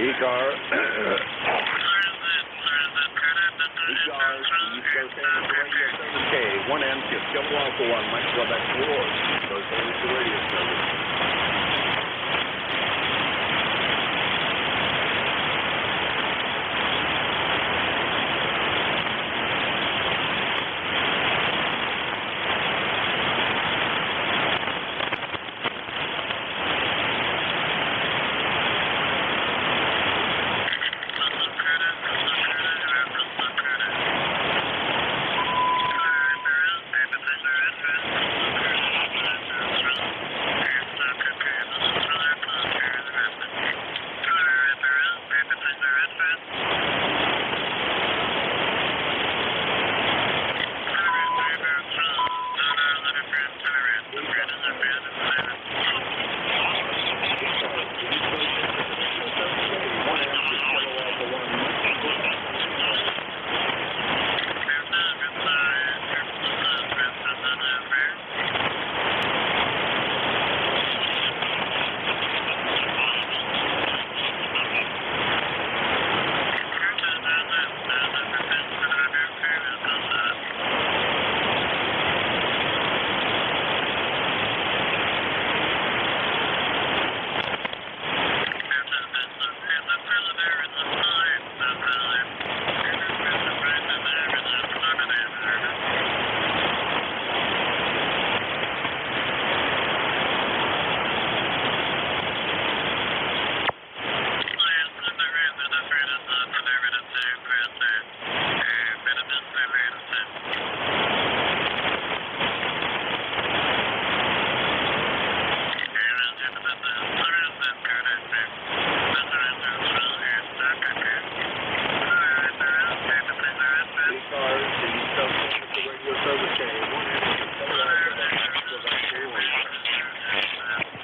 ECARS, ECARS, okay, 1M, just jump off for 1, might go back towards, so it's only the radio service.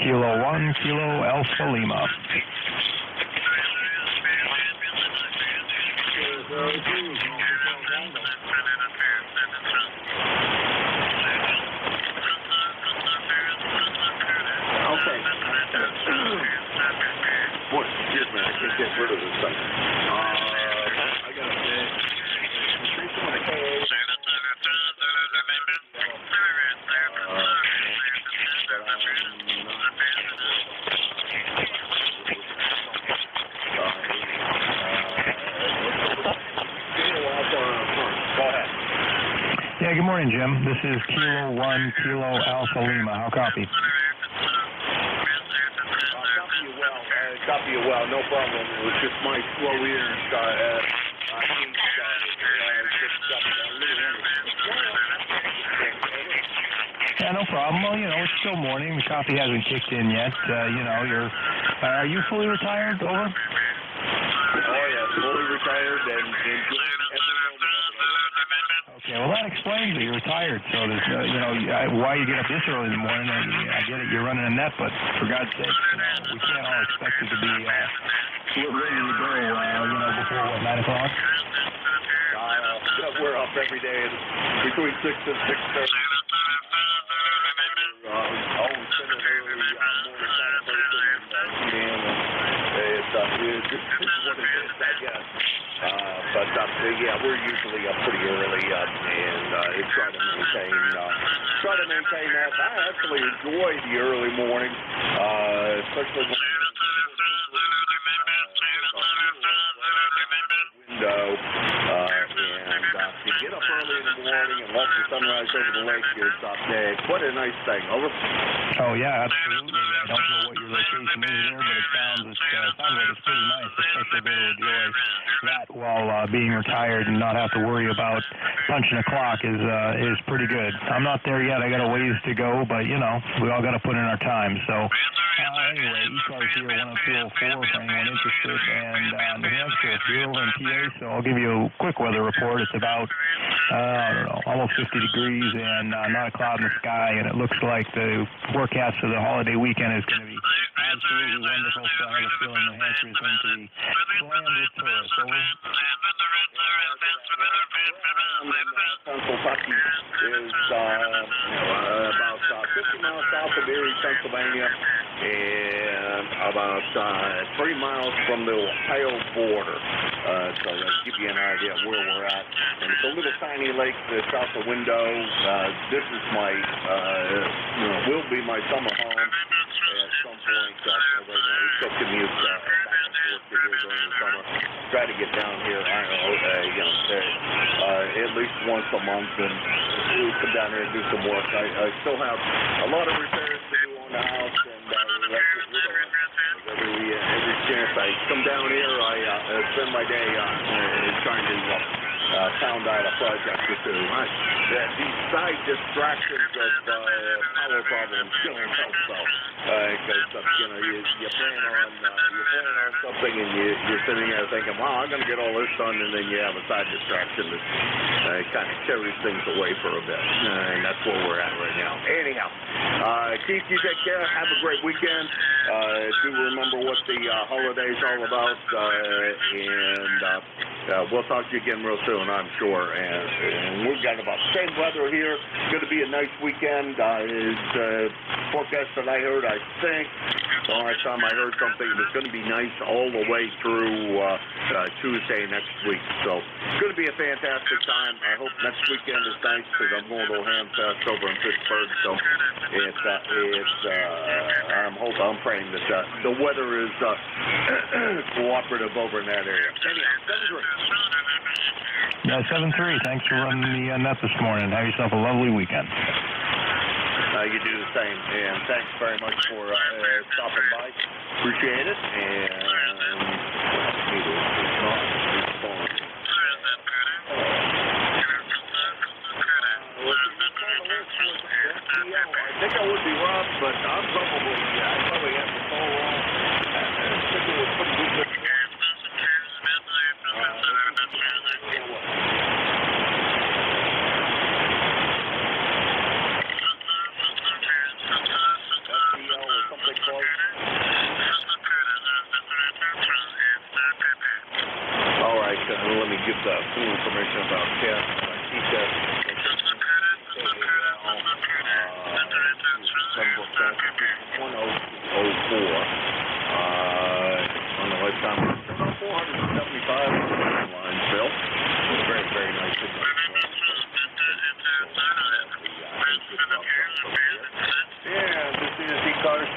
Kilo 1, Kilo Alpha Lima. Okay. Boy, excuse me, I can't get rid of this thing. I got a bit. Yeah, good morning, Jim. This is Kilo 1, Kilo Alpha Lima. How copy? Copy you well, no problem. It was just my slow ears. Yeah, no problem. Well, it's still morning. The coffee hasn't kicked in yet. Are you fully retired? Over? Oh, yeah, fully retired and enjoying every moment of it. Okay, well, that explains that you're retired. So there's, why you get up this early in the morning. I get it, you're running a net, but for God's sake, we can't all expect it to be ready to go, before, 9 o'clock? We're up every day between 6 and 6:30. Always been an early morning kind of person, it's what it is, I guess. But yeah, we're usually up pretty early and try to maintain that. I actually enjoy the early morning, especially when window and to get up early in the morning and watch the sunrise over the lake is quite a nice thing. Over. Oh yeah, absolutely. I don't know what your location is there, but it sounds like it's pretty nice, especially to enjoy that while being retired and not have to worry about punching a clock is pretty good. I'm not there yet. I got a ways to go, but we all got to put in our time. So anyway, ECARS here, 10204 for anyone interested, and New Hampshire, Bureau and PA. So I'll give you a quick weather report. It's about almost 50 degrees and not a cloud in the sky, and it looks like the forecast for the holiday weekend is going to be absolutely wonderful. So I have a feeling New Hampshire is going to be slammed with tourists. Over. Kentucky is about 50 miles south of Erie, Pennsylvania, and about 3 miles from the Ohio border. So that'll give you an idea of where we're at. And it's a little tiny lake that's out the window. This is my, will be my summer home at some point. We still commute back and forth to here during the summer. Try to get down here, I don't know, at least once a month and come down here and do some work. I still have a lot of repairs to do on the house, and every chance I come down here, I spend my day trying to pound out a project or two. These side distractions of power problems don't help though, because you plan on something and you're sitting there thinking, wow, I'm going to get all this done, and then you have a side distraction that kind of carries things away for a bit, and that's where we're at right now. Anyhow, Keith, you take care. Have a great weekend. Do remember what the holiday's all about, and we'll talk to you again real soon, I'm sure. And we've got about the same weather here. It's going to be a nice weekend. Is forecast that I heard, I think. The last time I heard something, it was going to be nice all the way through Tuesday next week. So it's going to be a fantastic time. I hope next weekend is nice because I'm going to a ham fest over in Pittsburgh. So I'm praying that the weather is cooperative over in that area. Yeah, 7-3. Thanks for running the net this morning. Have yourself a lovely weekend. You do the same, and thanks very much for stopping by. Appreciate it, and I think I would be rough, but I probably have to fall off. Something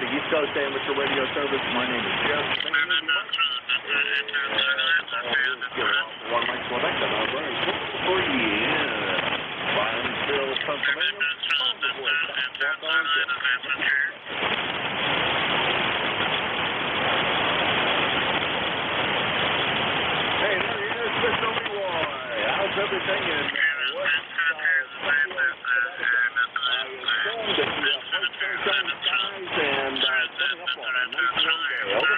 the East Coast Amateur Radio Service. My name is Jeff. One Mike Quebec, and I'm running for you in Bonneville, Pennsylvania. On the board, walk on to. Hey, there he is, Mr. Leroy. How's everything in West Connecticut? I assume that you have bright sunshine skies and coming up on a nice warm day. Over.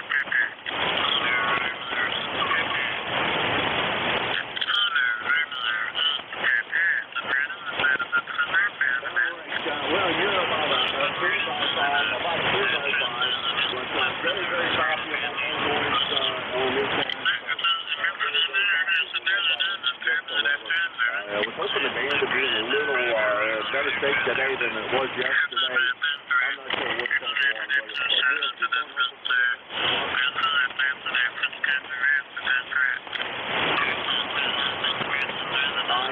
Well, you're about a 3 by 5, about a 3 by 5. But very, very happy about my voice on this one. I was hoping the band would be in a little better shape today than it was yesterday. I'm not sure what's going on with it.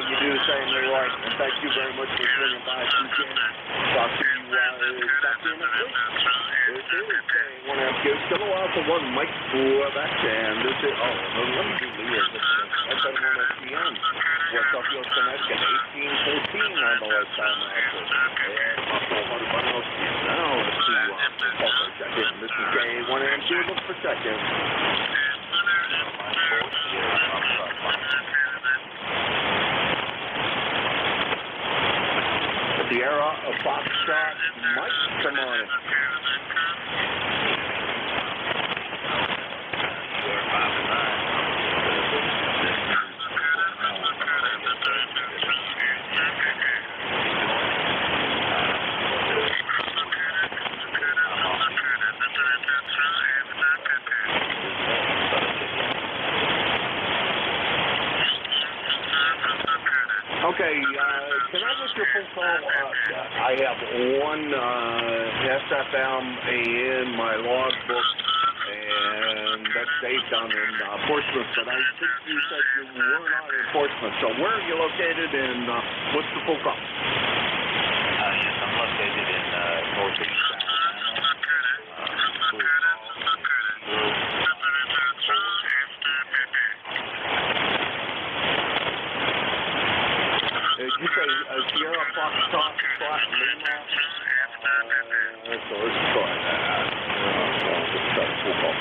You do the same, Leroy. And thank you very much for swinging by. Talk to you next week. This is K1MQ. Still a while for one Mike Quebec. And this is, let me do Leroy. That's on SPN. West Upfield, Connecticut, 1814 on the last time after. And now let's see check in. This is K1MQ. Look for seconds. Sierra of Foxtrot, Mike, come on. Okay, can I get your phone call? I have one SFM in my logbook, and that's Dave down in Portsmouth, but I think you said you were not in Portsmouth. So where are you located, and what's the phone call? Yes, I'm located in Northeast You say Sierra Foxtrot, Lima. So let's try that. Let's try the full call.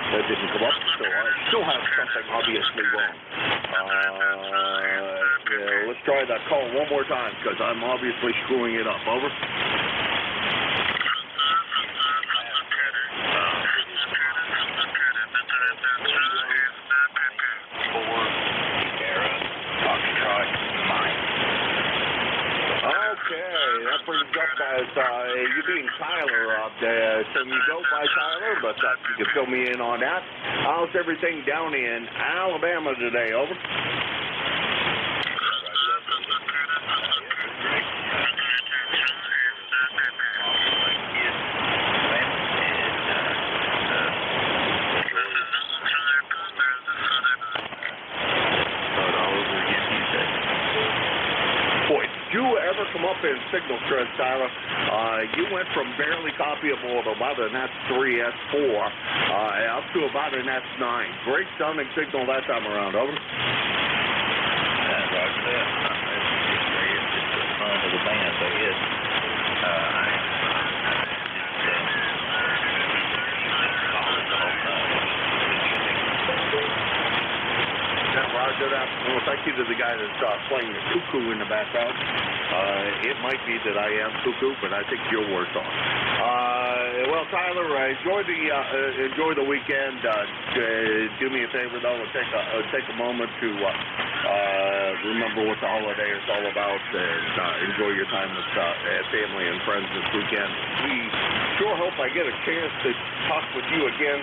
That didn't come up, so I still have something obviously wrong. Let's try that call one more time, because I'm obviously screwing it up. Over. Okay, that brings up as you being Tyler up there. So you go by Tyler, but you can fill me in on that. How's everything down in Alabama today? Over. Come up in signal strength, Tyler. You went from barely copyable to about an S3, S4, up to about an S9. Great sounding signal that time around. Over. Roger that. It's just the fun of the band, so yes. Roger that. Well, thank you to the guy that's playing the cuckoo in the background. It might be that I am cuckoo, but I think you're worse off. Well, Tyler, enjoy the weekend. Do me a favor, though, and take a moment to remember what the holiday is all about, and enjoy your time with family and friends this weekend. We sure hope I get a chance to talk with you again.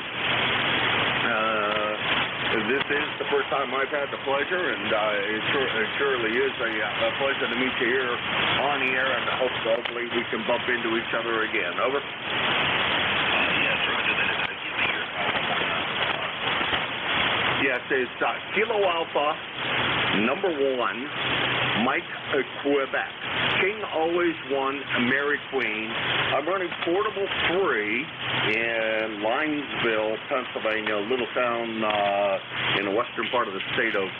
This is the first time I've had the pleasure, and it surely is a pleasure to meet you here on the air, and hopefully we can bump into each other again. Over. Yes, is Kilo Alpha, number 1, Mike, Quebec. King always won, Mary Queen. I'm running portable 3 in Linesville, Pennsylvania, a little town in the western part of the state of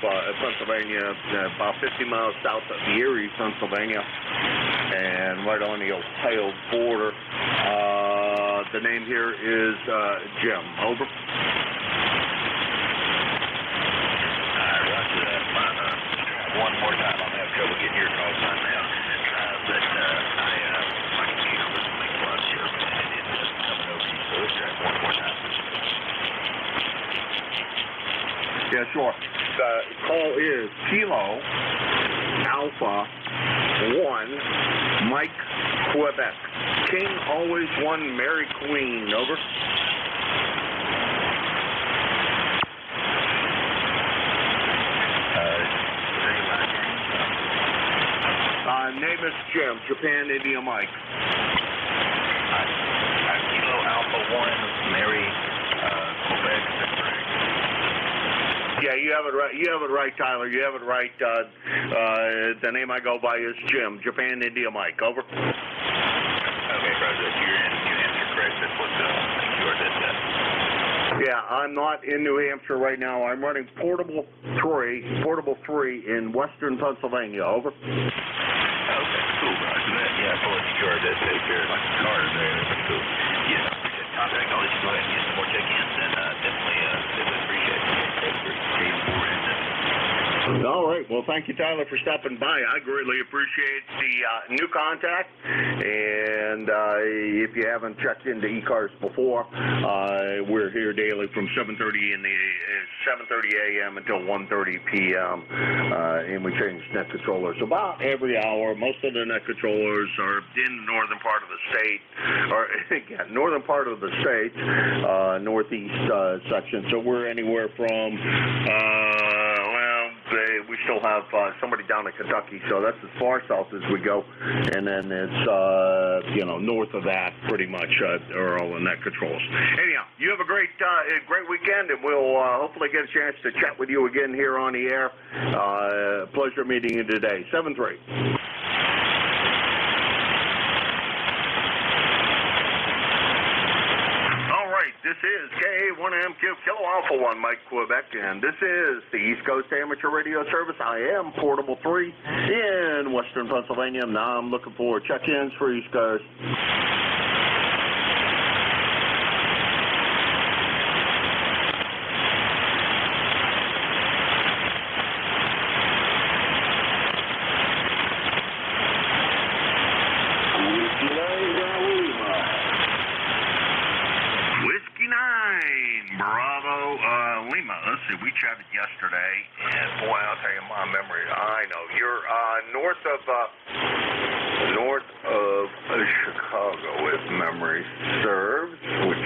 Pennsylvania, about 50 miles south of Erie, Pennsylvania, and right on the Ohio border. The name here is Jim. Over. Roger that. One more time. I'm having trouble getting your call time now. But my computer was making a lot of sure, and it wasn't coming over you. So let's try it one more time. Yeah, sure. The call is Kilo Alpha 1, Mike, Quebec. King always won, Mary Queen. Over. Name is Jim, Japan, India, Mike. Kilo Alpha 1, Mary, Quebec. Yeah, you have it right. You have it right, Tyler. You have it right. The name I go by is Jim, Japan, India, Mike. Over. Okay, Roger. You're in New Hampshire, correct? That's what yours is. Yeah, I'm not in New Hampshire right now. I'm running portable 3 in western Pennsylvania. Over. Okay, cool, Roger that. Yeah, I told you sure that take care of my car there. That's cool. Yeah, contact. I'll let you go ahead and get some more check-ins, and definitely appreciate it. All right. Well, thank you, Tyler, for stopping by. I greatly appreciate the new contact. And if you haven't checked into ECARS before, we're here daily from 7:30 a.m. until 1:30 p.m. And we change net controllers about every hour. Most of the net controllers are in the northern part of the state, or again, northern part of the state, northeast section. So we're anywhere from we still have somebody down in Kentucky, so that's as far south as we go, and then it's north of that pretty much are all the net controls. Anyhow, you have a great weekend, and we'll hopefully get a chance to chat with you again here on the air. Pleasure meeting you today. 7-3. This is KA1MQ Kilo Alpha 1, Mike, Quebec, and this is the East Coast Amateur Radio Service. I am Portable 3 in Western Pennsylvania. Now I'm looking for check-ins for East Coast. We chatted yesterday, and boy, I'll tell you, my memory. I know you're north of Chicago, if memory serves. Which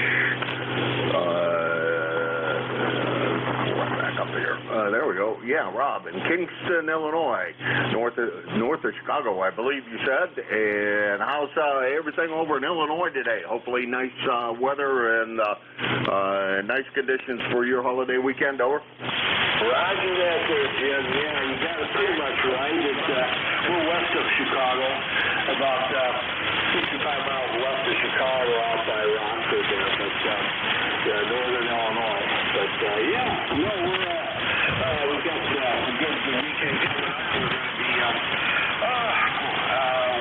back up here. There we go. Yeah, Rob in Kingston, Illinois, north of Chicago, I believe you said. And how's everything over in Illinois today? Hopefully, nice weather and nice conditions for your holiday weekend. Over. Roger that there, Jim. Yeah, you got it pretty much right. It's we're west of Chicago, about 65 miles west of Chicago, out by Rockford there, but northern Illinois. But yeah, no, we've got a good weekend coming up. We're going to be,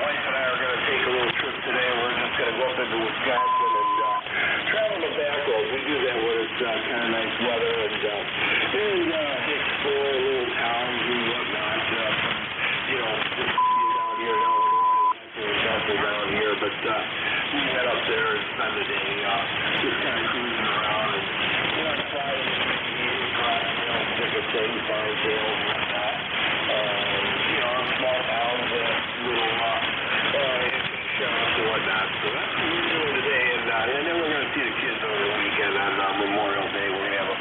wife and I are going to take a little trip today. We're just going to go up into Wisconsin and travel the back road. We do that when it's kind of nice weather and explore little towns and whatnot. Just be down here in Illinois, down here, but we head up there and spend the day just kind of cruising around and try to pick up things, farm sales and whatnot. Small towns, little shops and whatnot. So that's what we're doing today, and then we're going to see the kids over the weekend on Memorial Day. We're going to have a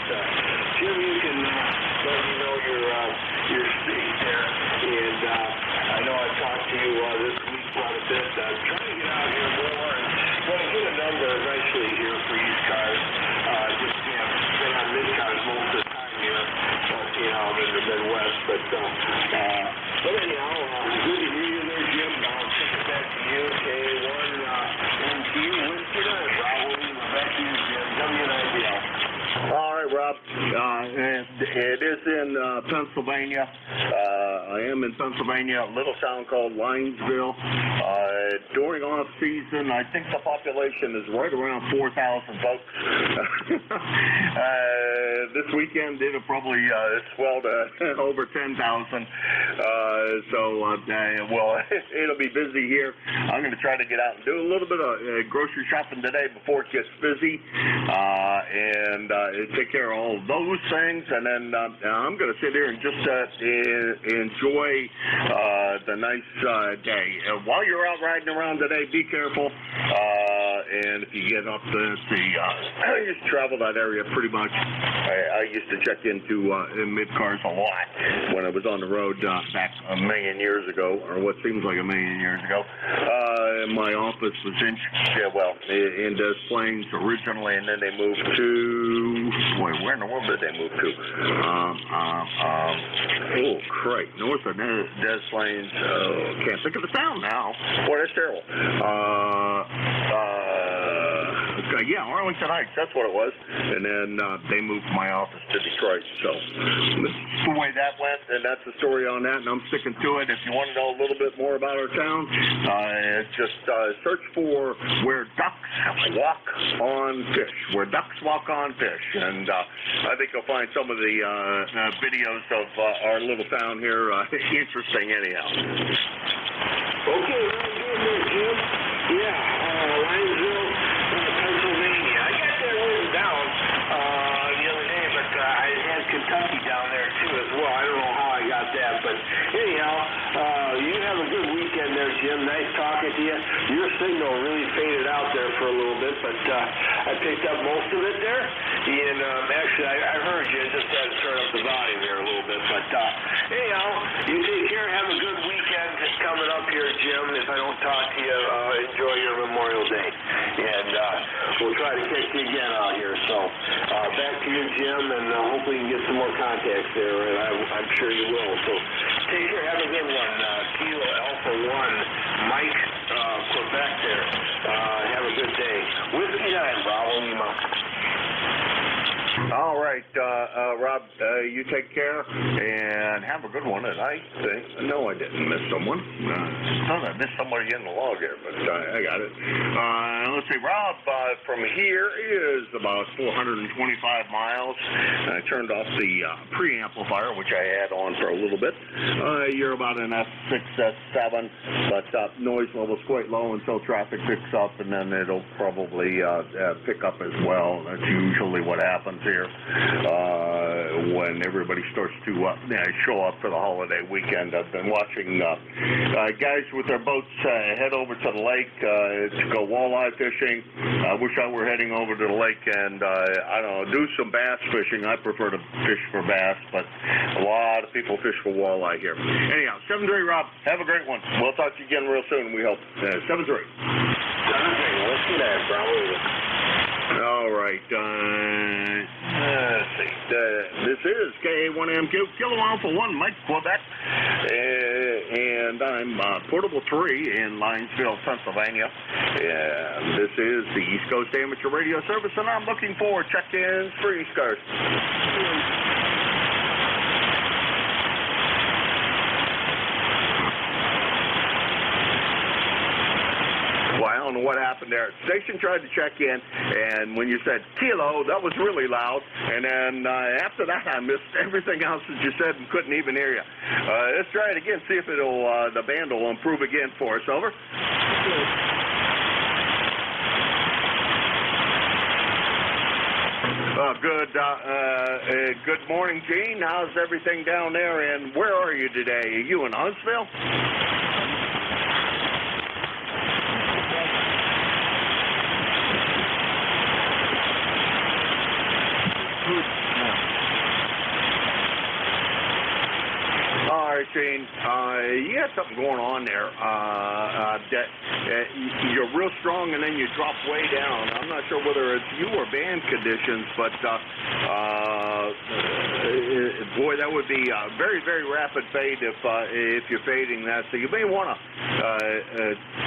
Jim, you can let me know your speed there. And I know I've talked to you this week quite a bit. I'm trying to get out here more and going to get a number eventually here for ECARS. Just been on mid-cars most of the time here, I'm in the Midwest. But anyhow, good to hear you there, Jim. I'll take it back to you. K1 NQ, what's your name, Rob? Back to you, Jim. WNIBL. All right, Rob. It is in Pennsylvania. I am in Pennsylvania, a little town called Linesville. During off season, I think the population is right around 4,000 folks. This weekend it'll probably swell to over 10,000. Well, it'll be busy here. I'm going to try to get out and do a little bit of grocery shopping today before it gets busy, and take care of all those things. And then I'm going to sit here and just enjoy the nice day. While you're out riding around today, be careful. And if you get up to I used to travel that area pretty much. I used to check into mid-cars a lot when I was on the road back a million years ago, or what seems like a million years ago. My office was in Des Plaines originally, and then they moved to, where in the world did they move to? North of Des Plaines. Can't think of the town now. Boy, that's terrible. Arlington Heights, that's what it was. And then they moved my office to Detroit. So that's the way that went, and that's the story on that, and I'm sticking to it. If you want to know a little bit more about our town, just search for Where Ducks Walk on Fish. Where Ducks Walk on Fish. And I think you'll find some of the videos of our little town here interesting anyhow. Okay, right here, Jim. Yeah, Linesville, Pennsylvania. I got that written down the other day, but I had Kentucky down there too as well. I don't know how I got that, but anyhow, you have a good weekend there, Jim. Nice talking to you. Your signal really faded out there for a little bit, but I picked up most of it there. And actually, I heard you. I just had to turn up the volume here a little bit. But anyhow, you take care. Have a good weekend coming up here, Jim. If I don't talk to you, enjoy your Memorial Day. And we'll try to catch you again out here. So back to you, Jim, and hopefully you can get some more contacts there. And I'm sure you will. So take care. Have a good one. Kilo Alpha 1, Mike, Quebec there. Have a good day. Whiskey 9, Bravo Lima. All right, Rob, you take care and have a good one. And I think, no, I didn't miss someone. I missed somebody in the log here, but I got it. Let's see, Rob, from here is about 425 miles. I turned off the preamplifier, which I had on for a little bit. You're about an S6, S7, but noise level's quite low until traffic picks up, and then it'll probably pick up as well. That's usually what happens here when everybody starts to show up for the holiday weekend. I've been watching guys with their boats head over to the lake to go walleye fishing. I wish I were heading over to the lake and, I don't know, do some bass fishing. I prefer to fish for bass, but a lot of people fish for walleye here. Anyhow, 7-3, Rob. Have a great one. We'll talk to you again real soon, we hope. 7-3. 7-3. Let's see that, probably. All right. Let's see. This is KA1MQ, Kilo Alpha 1, Mike, Quebec. And I'm Portable 3 in Linesville, Pennsylvania. And this is the East Coast Amateur Radio Service, and I'm looking for check-ins for ECARS. Well, I don't know what happened there. Station tried to check in, and when you said kilo, that was really loud. And then after that, I missed everything else that you said and couldn't even hear you. Let's try it again, see if it'll the band will improve again for us. Over. Good morning, Gene. How's everything down there, and where are you today? Are you in Huntsville? All right, Shane. You had something going on there. You're real strong, and then you drop way down. I'm not sure whether it's you or band conditions, but boy, that would be a very, very rapid fade if you're fading that. So you may want to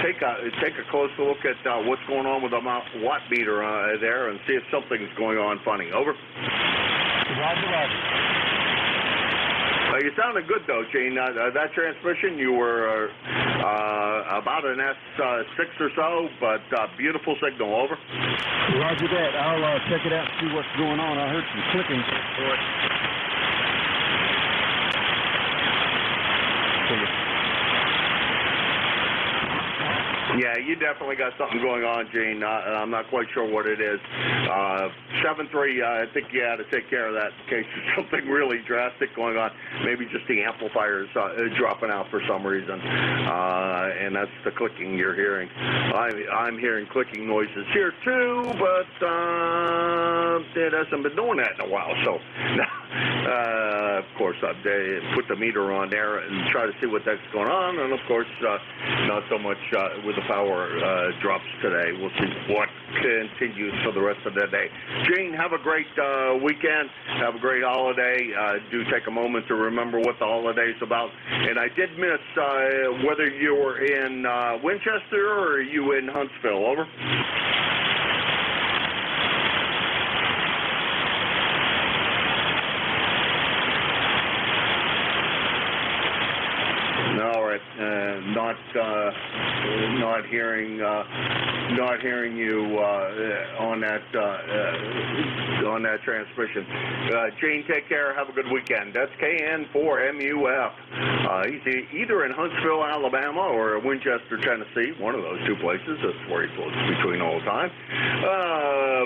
take a close look at what's going on with the watt meter there and see if something's going on funny. Over. Roger, roger. You sounded good, though, Gene. That transmission, you were about an S6 or so, but beautiful signal. Over. Roger that. I'll check it out and see what's going on. I heard some clicking. Yeah, you definitely got something going on, Gene. I'm not quite sure what it is. 7.3, I think you had to take care of that in case there's something really drastic going on. Maybe just the amplifier's dropping out for some reason, and that's the clicking you're hearing. I'm hearing clicking noises here too, but it hasn't been doing that in a while. So, of course, I put the meter on there and try to see what that's going on, and of course, not so much with the power drops today. We'll see what continues for the rest of the day. Gene, have a great weekend. Have a great holiday. Do take a moment to remember what the holiday's about. And I did miss whether you were in Winchester or are you in Huntsville. Over. All right, not hearing you on that transmission. Jane, take care. Have a good weekend. That's KN4MUF. He's either in Huntsville, Alabama, or Winchester, Tennessee. One of those two places. That's where he floats between all the time.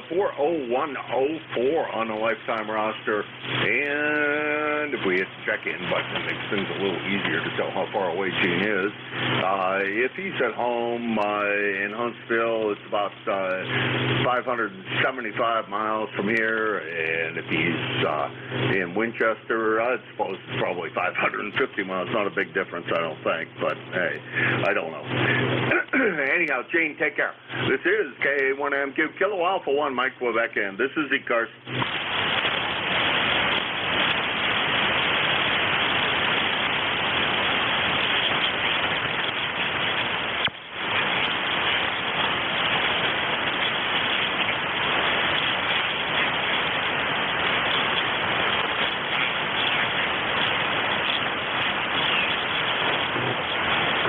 40104 on the lifetime roster, and if we hit the check-in button, it makes things a little easier to tell how far away Gene is. If he's at home in Huntsville, it's about 575 miles from here, and if he's in Winchester, I suppose it's probably 550 miles. Not a big difference, I don't think, but hey, I don't know. Anyhow, Gene, take care. This is K1MQ Kilo Alpha 1 Mike Quebec, and this is ECARS.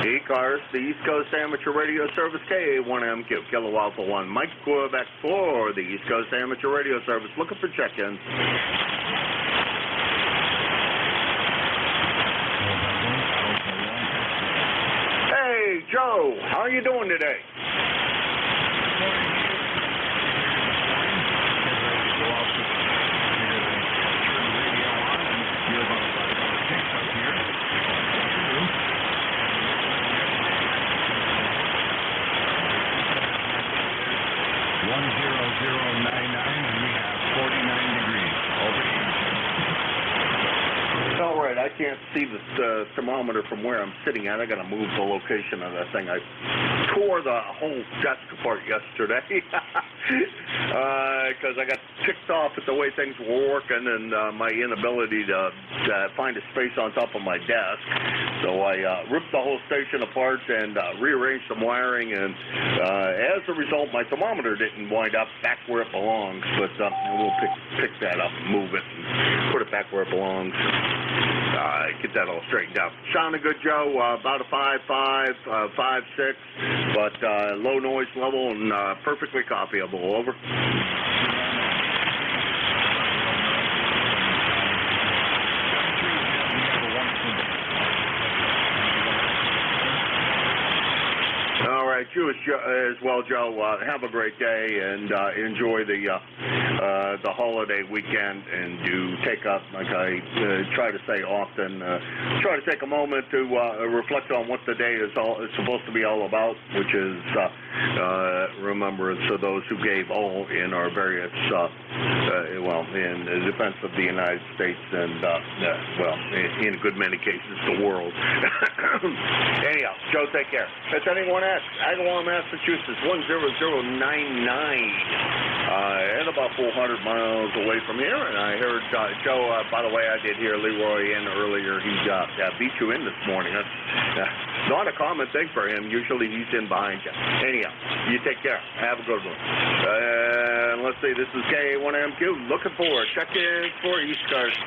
ECARS, the East Coast Amateur Radio Service, KA1MQ, Kilo Alpha 1, Mike Quebec for the East Coast Amateur Radio Service. Looking for check-ins. Hey, Joe, how are you doing today? I can't see the thermometer from where I'm sitting at. I got to move the location of that thing. I tore the whole desk apart yesterday because I got ticked off at the way things were working and my inability to find a space on top of my desk. So I ripped the whole station apart and rearranged some wiring, and as a result, my thermometer didn't wind up back where it belongs. But we'll pick that up, move it, and put it back where it belongs. Get that all straightened out. Sounded good, Joe. About a 5.5, 5.6, but low noise level and perfectly copyable. Over. All right, you as well, Joe. Have a great day and enjoy the holiday weekend. And you take up, like I try to say often, try to take a moment to reflect on what the day is supposed to be all about, which is remembrance of those who gave all in our various, in the defense of the United States and, in a good many cases, the world. Anyhow, Joe, take care. That's anyone at Agawam, Massachusetts, 10099. And about 400 miles away from here. And I heard Joe, by the way, I did hear Leroy in earlier. He beat you in this morning. That's not a common thing for him. Usually he's in behind you. Anyhow, you take care. Have a good one. And let's see, this is K1MQ. Looking forward. Check in for ECARS.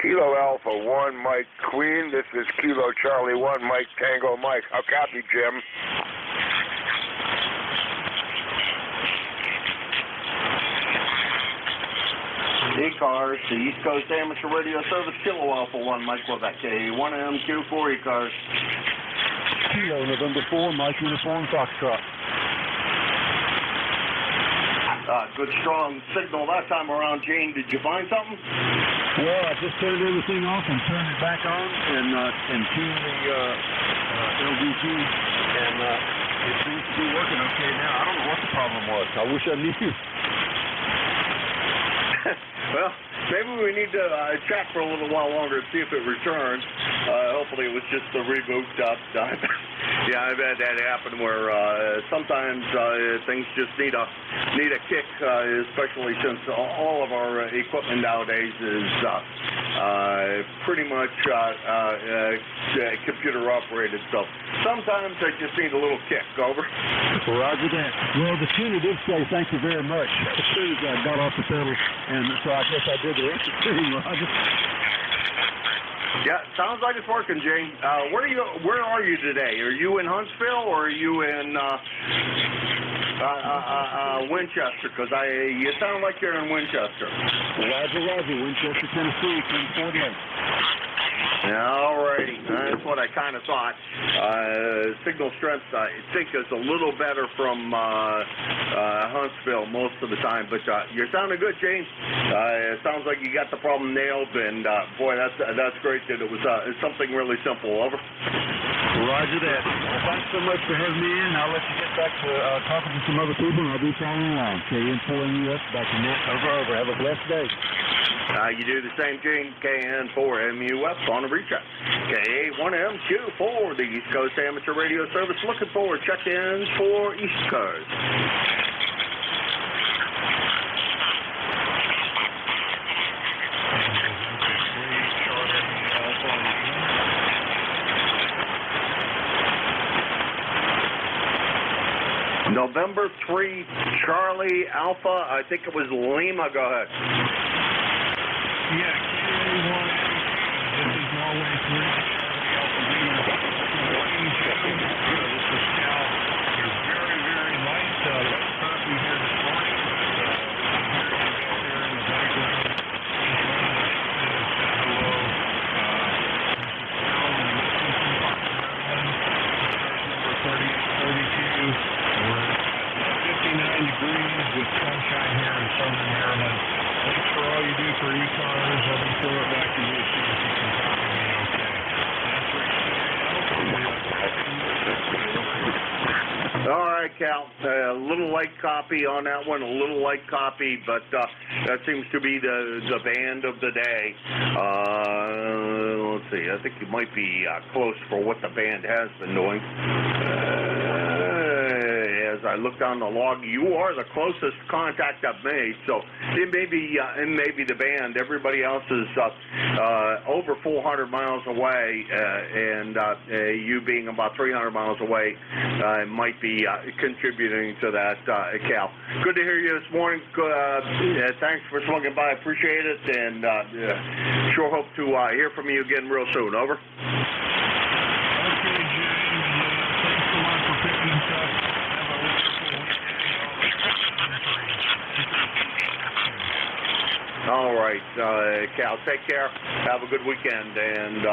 Kilo Alpha 1, Mike Queen. This is Kilo Charlie 1, Mike Tango Mike. How copy, Jim? ECARS, the East Coast Amateur Radio Service, Kilo Alpha 1, Mike Quebec, K1MQ for ECARS. Kilo November 4, Mike Uniform Foxtrot. Good strong signal that time around, Gene. Did you find something? Well, I just turned everything off and turned it back on and tuned the LVT, and it seems to be working okay now. I don't know what the problem was. I wish I knew. Well, maybe we need to chat for a little while longer and see if it returns. Hopefully it was just the reboot. Yeah, I've had that happen where sometimes things just need a kick, especially since all of our equipment nowadays is pretty much computer operated. So sometimes I just need a little kick. Over. Roger that. Well, the tuner did say thank you very much as soon as I got off the pedal, and so I guess I did the rest of the tuning, Roger. Yeah, sounds like it's working, Jane. Where are you today? Are you in Huntsville or are you in Winchester? Because you sound like you're in Winchester. Roger, Winchester, Tennessee, 1048. All righty, that's what I kind of thought. Signal strength, I think, is a little better from Huntsville most of the time, but you're sounding good, James. It sounds like you got the problem nailed, and boy, that's great that it was something really simple. Over. Roger that. Well, thanks so much for having me in. I'll let you get back to talking to some other people, and I'll be following along. KN4MUS, back to Nick. Over. Have a blessed day. You do the same thing, KN4MUS on the reach out. K1MQ for the East Coast Amateur Radio Service. Looking forward. Check in for ECARS. November 3, Charlie Alpha. I think it was Lima. Go ahead. Yeah, K1. This is Norway 3, Charlie Alpha Lima. This is Cal. You're very, very light. Light copy here this morning. Hearing you back there in the background. Just wanted to say hello. This is Cal in Lexington Park, Maryland. Number 3832. We're at 59 degrees. with sunshine here in southern Maryland. Thanks for all you do for ECARS. Let me throw it back to you, see if you can copy me okay. That's right. All right, Cal. A little light copy on that one, a little light copy, but that seems to be the band of the day. Let's see. I think you might be close for what the band has been doing. As I look down the log, you are the closest contact I've made, so it may be the band. Everybody else is over 400 miles away, and you being about 300 miles away might be contributing to that, Cal. Good to hear you this morning. Thanks for swinging by. Appreciate it, and sure hope to hear from you again real soon. Over. Okay, James. Thanks a lot for picking us up. All right, Cal, take care. Have a good weekend. And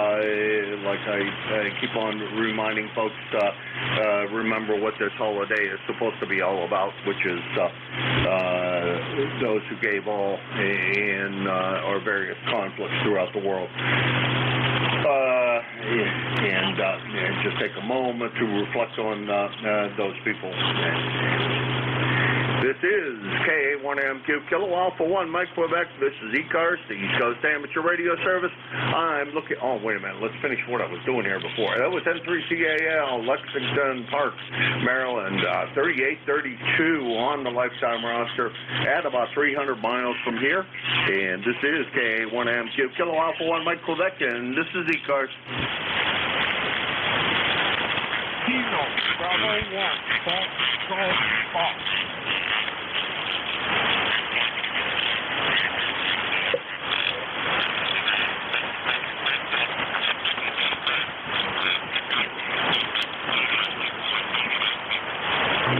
like I keep on reminding folks, remember what this holiday is supposed to be all about, which is those who gave all in our various conflicts throughout the world. And just take a moment to reflect on those people. This is KA1MQ, Kilo Alpha 1, Mike Quebec. This is ECARS, the East Coast Amateur Radio Service. I'm looking, oh, wait a minute, let's finish what I was doing here before. That was N3CAL, Lexington Park, Maryland, 3832 on the lifetime roster at about 300 miles from here. And this is KA1MQ, Kilo Alpha 1, Mike Quebec, and this is ECARS. Kilo, Bravo 1, Fox.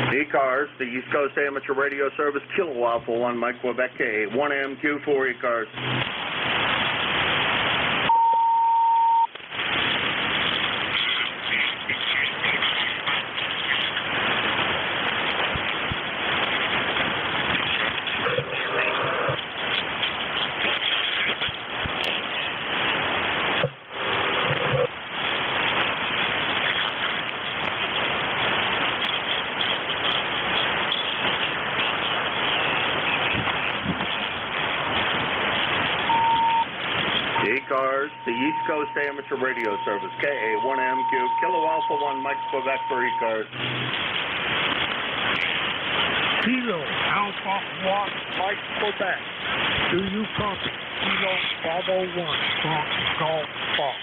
ECARS, the East Coast Amateur Radio Service, Kilo Alpha 1, Mike Quebec, K1MQ for ECARS. ECARS, the East Coast Amateur Radio Service, KA1MQ, Kilo Alpha 1, Mike Quebec for ECARS. Kilo, Alpha 1, Mike Quebec. Do you copy? Kilo, Bravo 1, Golf Fox.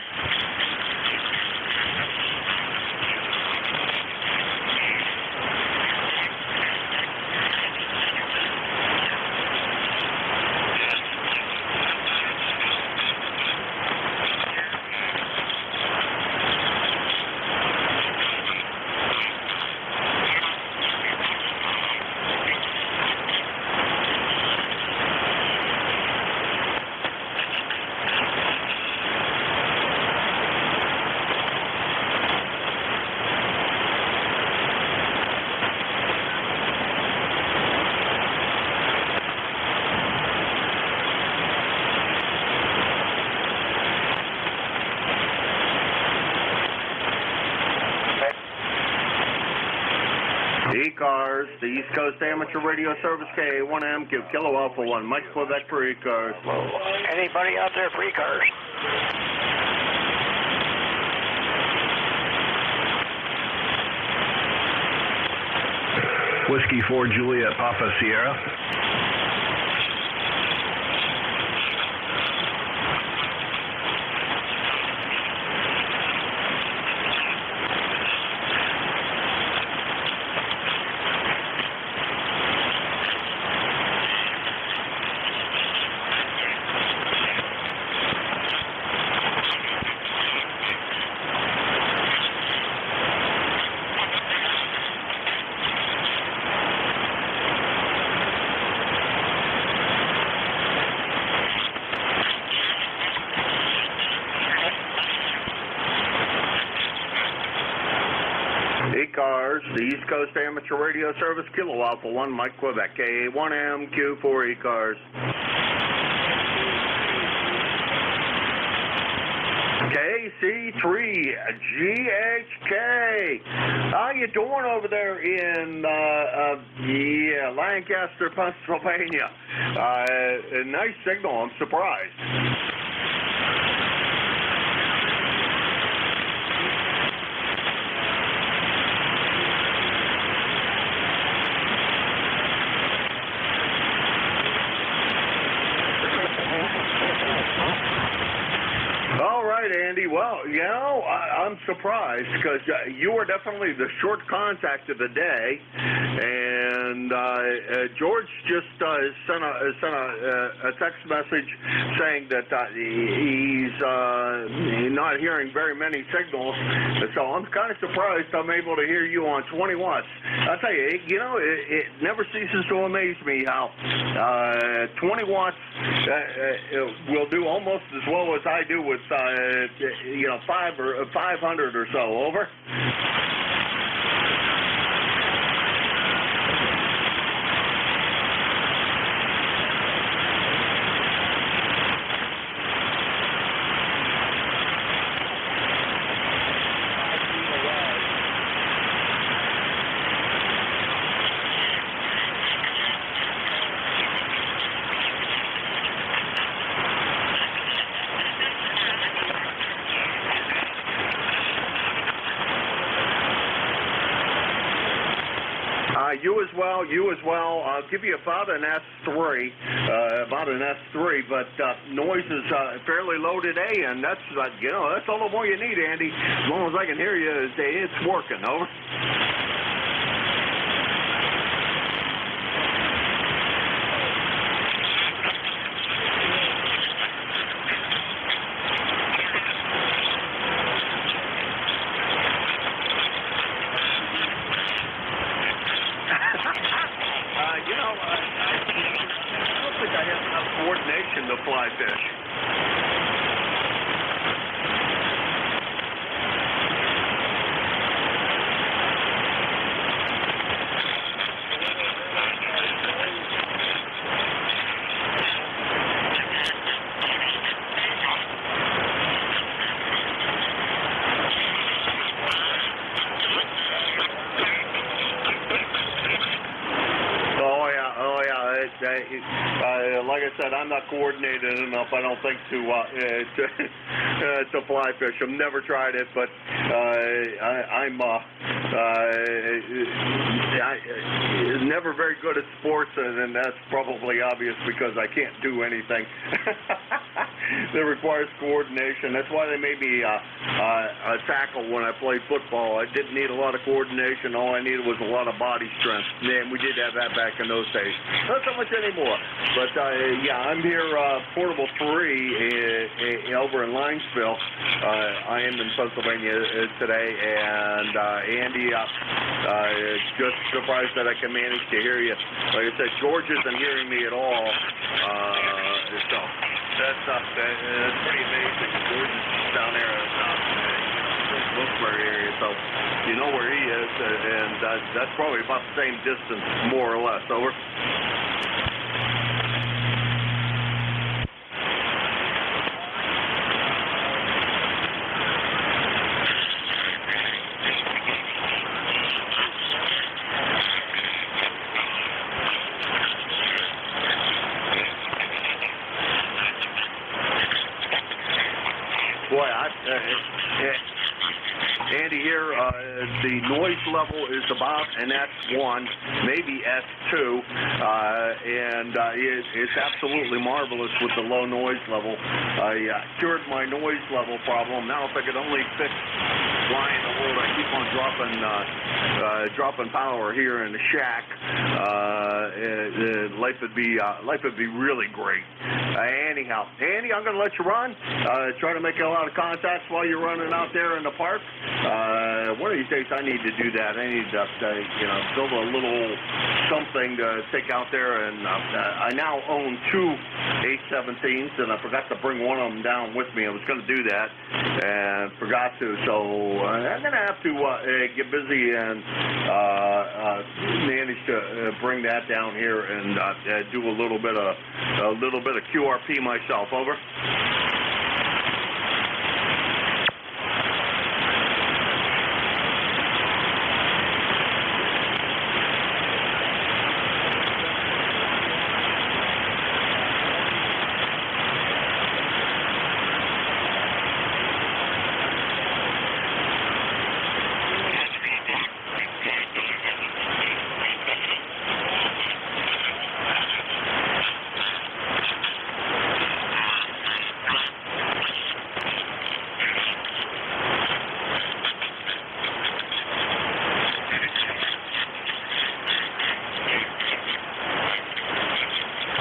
ECARS, the East Coast Amateur Radio Service, KA1MQ, Kilo Alpha 1, Mike Quebec for ECARS. Anybody out there for ECARS? Whiskey 4 Juliet Papa Sierra. the East Coast Amateur Radio Service, Kilo Alpha 1, Mike Quebec, KA1MQ for ECARS. KC3GHK. How you doing over there in Lancaster, Pennsylvania? A nice signal. I'm surprised. Andy, well, you know, I'm surprised because you were definitely the short contact of the day, and George just sent a text message saying that he's not hearing very many signals, so I'm kind of surprised I'm able to hear you on 20 watts. I'll tell you, you know, it never ceases to amaze me how 20 watts will do almost as well as I do with you know, 500 or so. Over. You as well. I'll give you about an S3, but noise is fairly low today, and that's you know, that's all the more you need, Andy. As long as I can hear you, it's working. Over. To fly fish. Like I said, I'm not coordinated enough, I don't think, to fly fish. I've never tried it, but I'm never very good at sports, and that's probably obvious because I can't do anything that requires coordination. That's why they made me a tackle when I played football. I didn't need a lot of coordination. All I needed was a lot of body strength. And we did have that back in those days. Not so much anymore. But, yeah, I'm here, Portable 3 over in Linesville. I am in Pennsylvania today, and Andy, just surprised that I can manage to hear you. Like I said, George isn't hearing me at all, so that's pretty amazing. George is down there in Wilkes-Barre area, so you know where he is, and that's probably about the same distance, more or less. Over. Boy, Andy, here, the noise level is about an S1, maybe S2, and it's absolutely marvelous with the low noise level. I cured my noise level problem. Now, if I could only fix why in the world I keep on dropping power here in the shack, life would be really great. Anyhow, Andy, I'm going to let you run. Try to make a lot of contacts while you're running out there in the park. One of these days, I need to do that. I need to, build a little something to take out there, and I now own 2 A17s, and I forgot to bring one of them down with me. I was going to do that and forgot to, so I'm going to have to get busy and manage to bring that down here and do a little bit of QRP myself. Over.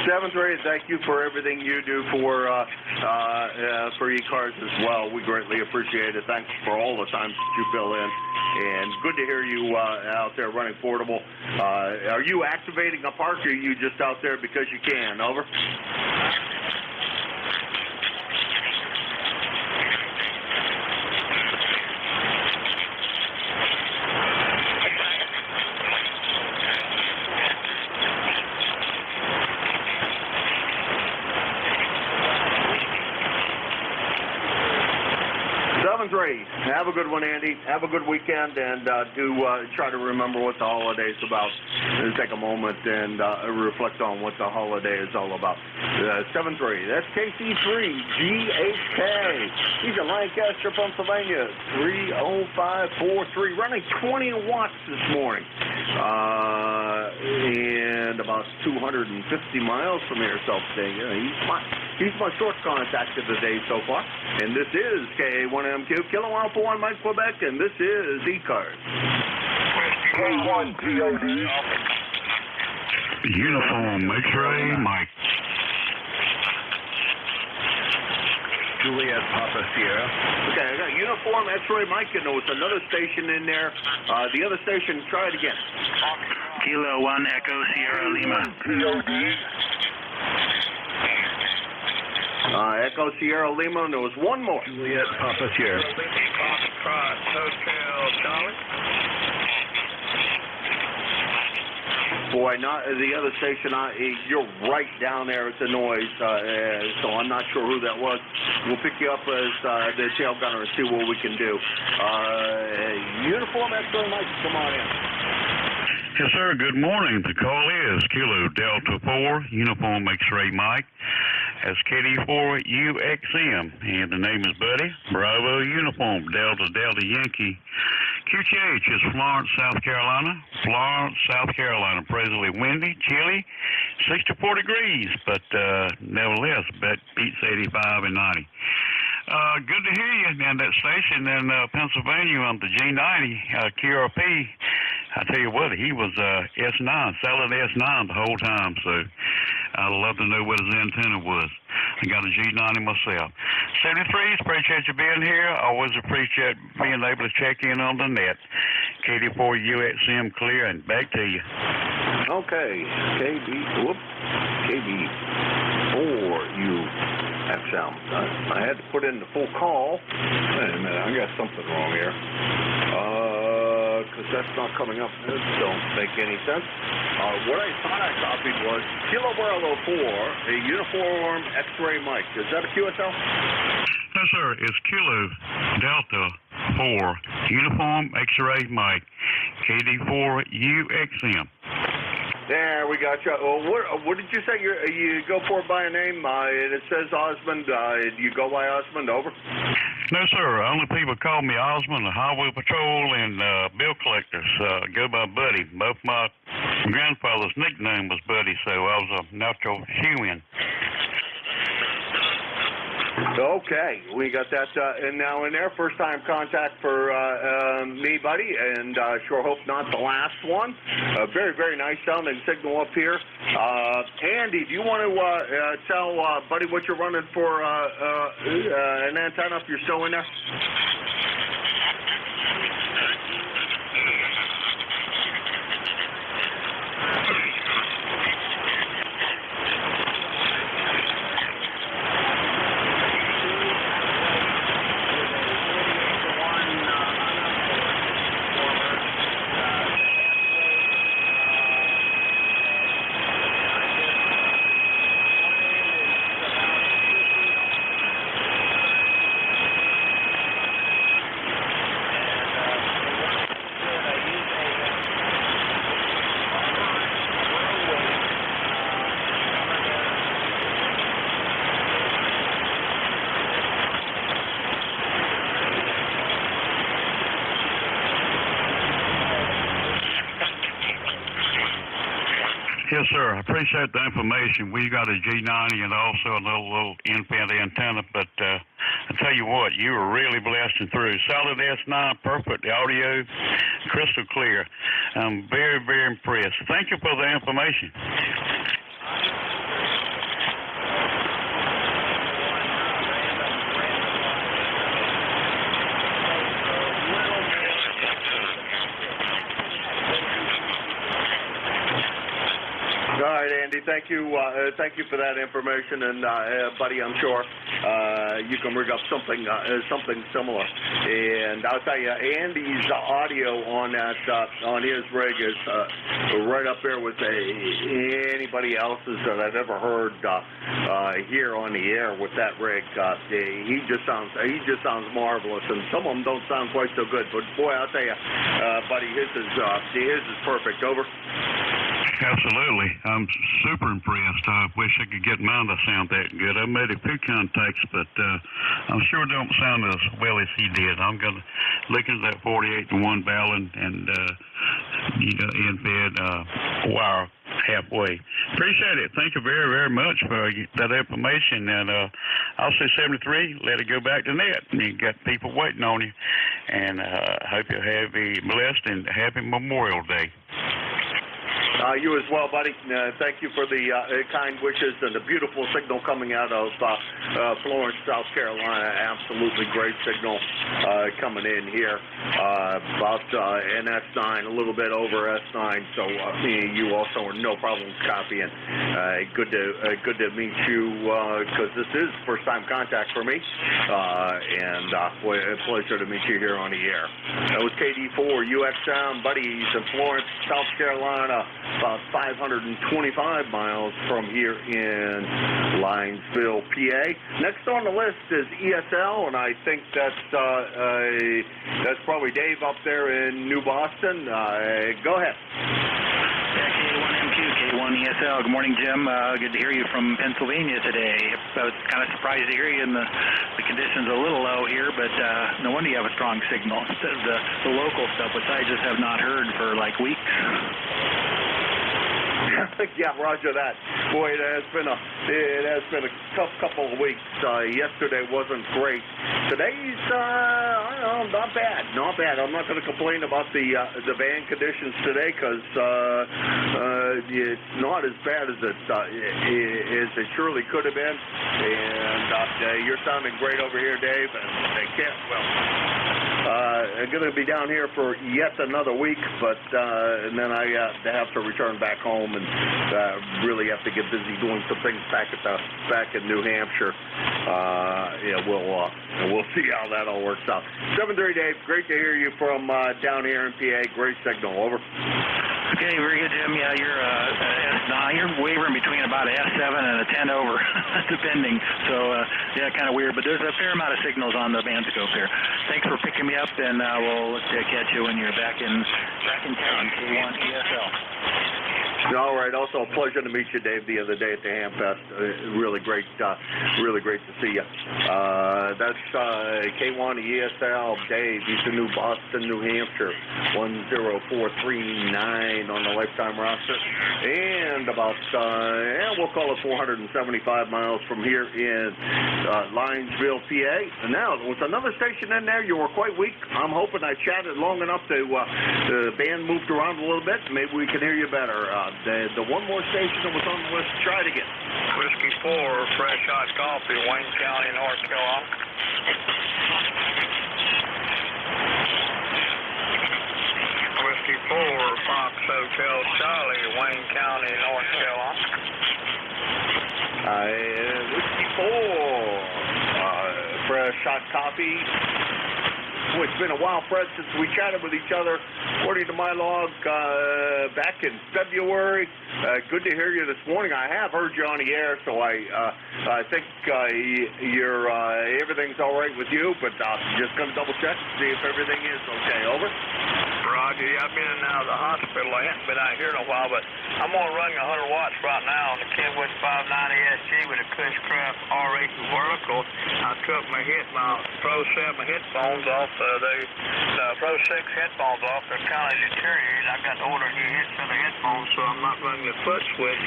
7-3, thank you for everything you do for ECARS as well. We greatly appreciate it. Thanks for all the time that you fill in. And good to hear you out there running portable. Are you activating a park, or are you just out there because you can? Over. 7-3. Have a good one, Andy. Have a good weekend, and do try to remember what the holiday's about. And take a moment and reflect on what the holiday is all about. 7-3. That's KC3GHK. He's in Lancaster, Pennsylvania. 30543. Running 20 watts this morning. And about 250 miles from here. So he's my short contact of the day so far. And this is KA1MQ, Kilo Alpha 1 Mike, Quebec, and this is ECARS. K1 POD. Uniform X-ray Mike. Juliet Papa Sierra. Okay, I got Uniform X-ray Mike, and there was another station in there. The other station, try it again. Kilo 1 Echo Sierra Lima. POD. Echo Sierra Lima, and there was one more. Juliet Papa Sierra. Cross Hotel Charlie. Boy, not the other station. You're right down there at the noise, so I'm not sure who that was. We'll pick you up as the tail gunner and see what we can do. Uniform X-ray Mike, come on in. Yes, sir. Good morning. The call is Kilo Delta 4, Uniform X-ray Mike. That's KD4UXM, and the name is Buddy. Bravo Uniform, Delta Yankee. QTH is Florence, South Carolina. Florence, South Carolina. Presently windy, chilly, 64 degrees, but nevertheless, beats 85 and 90. Good to hear you in that station in Pennsylvania on the G90 QRP. I tell you what, he was S9, solid S9 the whole time, so I'd love to know what his antenna was. I got a G90 myself. 73s, appreciate you being here. Always appreciate being able to check in on the net. KD4UXM clear, and back to you. Okay, KB4UXM. I had to put in the full call. Wait a minute, I got something wrong here. Because that's not coming up. That don't make any sense. What I thought I copied was Kilo Bravo 4, a Uniform X-ray Mike. Is that a QSL? No, sir. It's Kilo Delta 4, Uniform X-ray Mike, KD4UXM. There, we got you. What did you say? You go for it by a name? It says Osmond. Do you go by Osmond? Over. No, sir. Only people call me Osmond, the Highway Patrol, and bill collectors go by Buddy. Both my grandfather's nickname was Buddy, so I was a natural shoe-in. Okay, we got that and now in there. First time contact for me, Buddy, and sure hope not the last one. Very, very nice sounding signal up here. Andy, do you want to tell Buddy what you're running for an antenna if you're still in there? Yes, sir. I appreciate the information. We got a G90 and also a little infant antenna, but I tell you what, you were really blasting through. Solid S9, perfect audio, crystal clear. I'm very, very impressed. Thank you for the information. All right, Andy. Thank you for that information, and buddy, I'm sure you can rig up something similar. And I'll tell you, Andy's audio on that on his rig is right up there with anybody else's that I've ever heard here on the air with that rig. He just sounds marvelous, and some of them don't sound quite so good. But boy, I'll tell you, buddy, his is perfect. Over. Absolutely. I'm super impressed. I wish I could get mine to sound that good. I made a few contacts, but I'm sure it don't sound as well as he did. I'm going to look into that 48-to-1 balun and in-bed wire halfway. Appreciate it. Thank you very, very much for that information. And I'll say 73, let it go back to net. You got people waiting on you. And hope you have a blessed and happy Memorial Day. You as well, buddy. Thank you for the kind wishes and the beautiful signal coming out of Florence, South Carolina. Absolutely great signal coming in here. About an S9, a little bit over S9. So you also are no problem copying. Good to meet you because this is first time contact for me. And a pleasure to meet you here on the air. That was KD4UXM, buddies in Florence, South Carolina. About 525 miles from here in Linesville, PA. Next on the list is ESL, and I think that's probably Dave up there in New Boston. Go ahead. K1MQ, K1ESL. Good morning, Jim. Good to hear you from Pennsylvania today. I was kind of surprised to hear you, and the conditions a little low here, but no wonder you have a strong signal instead of the local stuff, which I just have not heard for like weeks. Yeah, roger that. Boy, it has been a tough couple of weeks. Yesterday wasn't great. Today's not bad. I'm not going to complain about the van conditions today because it's not as bad as it surely could have been. And you're sounding great over here, Dave. And they can't. Well, I'm going to be down here for yet another week, but and then I have to return back home and really have to get busy doing some things back in New Hampshire. We'll see how that all works out. 7-3, Dave. Great to hear you from down here in PA. Great signal. Over. Okay, very good, Jim. Yeah, you're wavering between about a S7 and a 10 over, depending. So, yeah, kind of weird. But there's a fair amount of signals on the band scope here. Thanks for picking me up, and we'll look to catch you when you're back in town, K1 ESL. All right. Also a pleasure to meet you, Dave, the other day at the Hamfest. Really great to see you. That's K1 ESL, Dave. He's in New Boston, New Hampshire. 10439 on the lifetime roster, and about we'll call it 475 miles from here in Linesville, PA. And now with another station in there, you were quite weak. I'm hoping I chatted long enough to the band moved around a little bit. Maybe we can hear you better. The one more station that was on the list, try it again. Whiskey 4, Fresh Hot Coffee, Wayne County, North Carolina. Whiskey 4, Fox Hotel Charlie, Wayne County, North Carolina. Whiskey 4, Fresh Hot Coffee. Boy, it's been a while, Fred, since we chatted with each other. According to my log, back in February. Good to hear you this morning. I have heard you on the air, so I think everything's all right with you, but just going to double check and see if everything is okay. Over. Roger. Yeah, I've been in and out of the hospital. I haven't been out here in a while, but I'm only running 100 watts right now on the Kenwood 590 SG with a Cushcraft R8 vertical. I took my Pro 7 headphones off, the Pro 6 headphones off. They're kind of deteriorated. I got to order new set of headphones, so I'm not running the foot switch,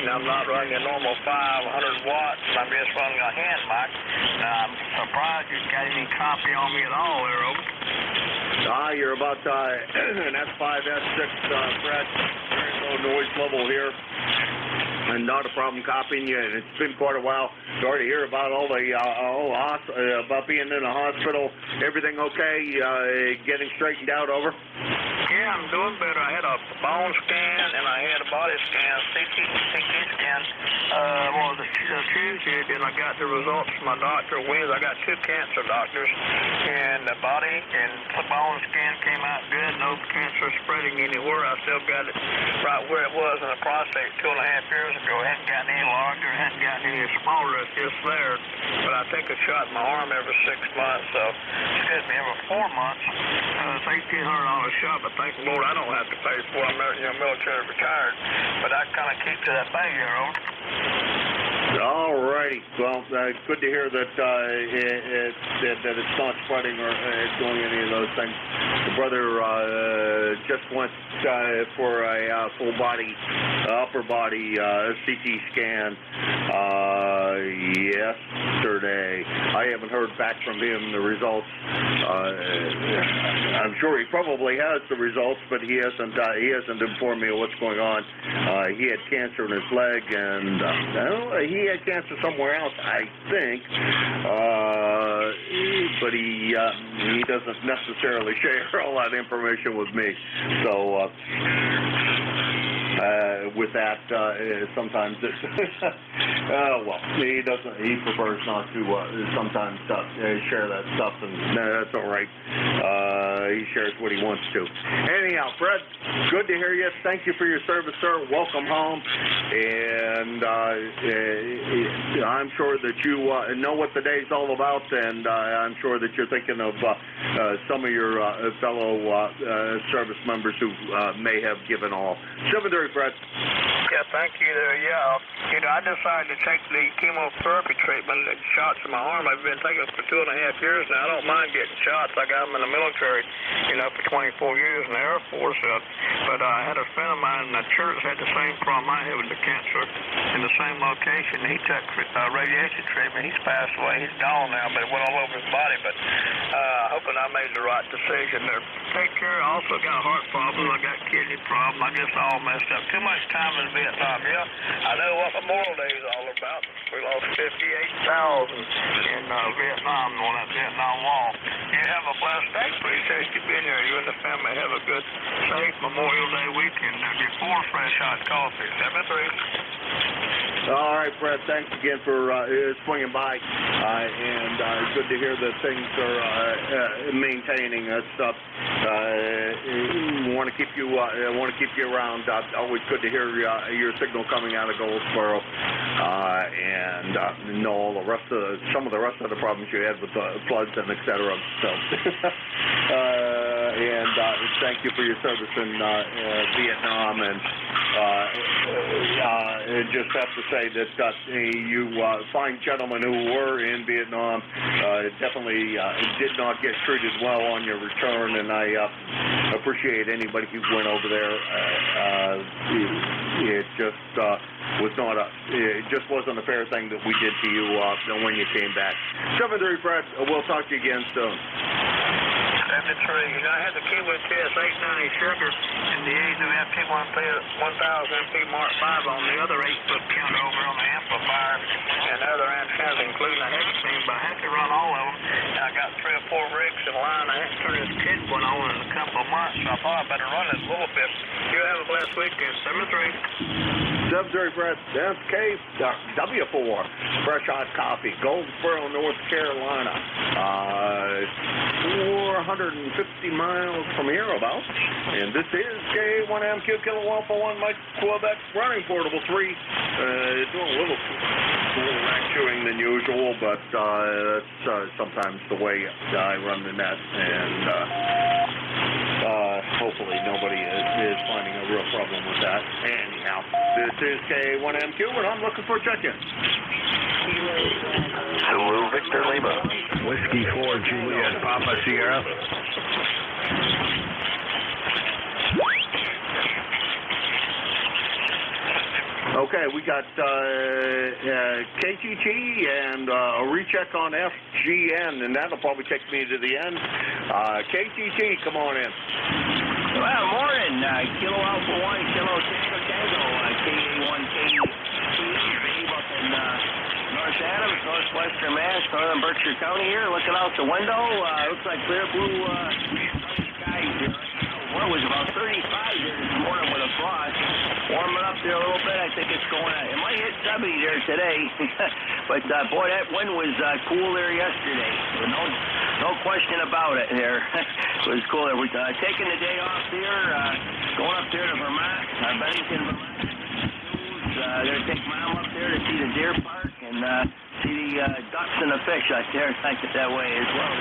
and I'm not running a normal 500 watts. I'm just running a hand mic. Now, I'm surprised you got any copy on me at all there, over. You're about an S5S6, Fred. Very low noise level here. And not a problem copying you. And it's been quite a while. Sorry to hear about all the about being in a hospital. Everything okay? Getting straightened out, over? Yeah, I'm doing better. I had a bone scan and I had a body scan, CT scan. Tuesday, and I got the results from my doctor. I got two cancer doctors, and the body and the bone scan came out good. No cancer spreading anywhere. I still got it right where it was in the prostate 2.5 years ago. It hadn't gotten any larger, it hadn't gotten any smaller. It's just there. But I take a shot in my arm every 6 months, so every 4 months. It's $1,800 shot, but thank the Lord I don't have to pay for it. I'm military retired, but I kind of keep to that thing here, over. All righty. Well, good to hear that that it's not spreading or doing any of those things. The brother just went for a full body, upper body CT scan yesterday. I haven't heard back from him the results. I'm sure he probably has the results, but he hasn't informed me of what's going on. He had cancer in his leg, and he had cancer somewhere else, I think, but he doesn't necessarily share all that information with me. So with that, sometimes it's well, he prefers not to sometimes share that stuff, and that's all right. He shares what he wants to. Anyhow, Fred, good to hear you. Thank you for your service, sir. Welcome home, and I'm sure that you know what the day's all about, and I'm sure that you're thinking of some of your fellow service members who may have given all. 7:30, Fred. Yeah, thank you there. Yeah, I decided to take the chemotherapy treatment, the shots in my arm. I've been taking it for 2.5 years now. I don't mind getting shots. I got them in the military, for 24 years in the Air Force. But I had a friend of mine in the church had the same problem I had with the cancer in the same location. He took radiation treatment. He's passed away. He's gone now, but it went all over his body. But hoping I made the right decision there. Take care. I also got heart problems. I got kidney problems. I just all messed up. Too much time in Vietnam. Yeah, I know what Memorial Day is all about. We lost 58,000 in Vietnam on that Vietnam Wall. You have a blessed day. Appreciate you being here. You and the family have a good, safe Memorial Day weekend. Before fresh hot coffee. 7-3. All right, Fred. Thanks again for swinging by, and good to hear that things are maintaining us. Want to keep you around. Always good to hear your signal coming out of Goldsboro, and know all the rest of some of the rest of the problems you had with the floods and etc. So, and thank you for your service in Vietnam, and just have to say that you fine gentlemen who were in Vietnam definitely did not get treated well on your return, and I appreciate anybody who went over there. It just was not it just wasn't a fair thing that we did to you when you came back. 7-3, Fred. We'll talk to you again soon. 7-3. I had the Kenwood TS 890 sugar and the AWFT 1000 MP Mark 5 on the other 8-foot count over on the amplifier and other antennas, including the hexene, but I had to run all of them. And I got 3 or 4 rigs in line. I hadn't turned this kid one on in a couple of months, so I thought I better run it a little bit. You have a blessed weekend. 7-3. 7-3, Fred. MK W4 Fresh Hot Coffee, Goldsboro, North Carolina. 450 miles from here about. And this is K1MQ Kilo Alpha 1 Mike Quebec running portable 3. Doing a little rack chewing than usual, but that's sometimes the way I run the net. And hopefully nobody is finding a real problem with that. Anyhow, this is K1MQ, and I'm looking for a check-in. Zulu Victor Lima. Whiskey 4 Juliet Papa Sierra. Okay, we got KTT and a recheck on FGN, and that'll probably take me to the end. KTT, come on in. Well, morning. Kilo Alpha 1, Kilo Tango, KA1KT, Babe up in North Adams, Northwestern Mass, Northern Berkshire County here. Looking out the window, looks like clear blue skies here. Well, it was about 35 here this morning with a frost. Warming up there a little bit. I think it's going it might hit 70 there today. But, boy, that wind was cool there yesterday. No question about it there. It was cool there. We're taking the day off here, going up there to Vermont, Bennington, Vermont. Going to take Mom up there to see the deer park and see the ducks and the fish out there. I like it that way as well.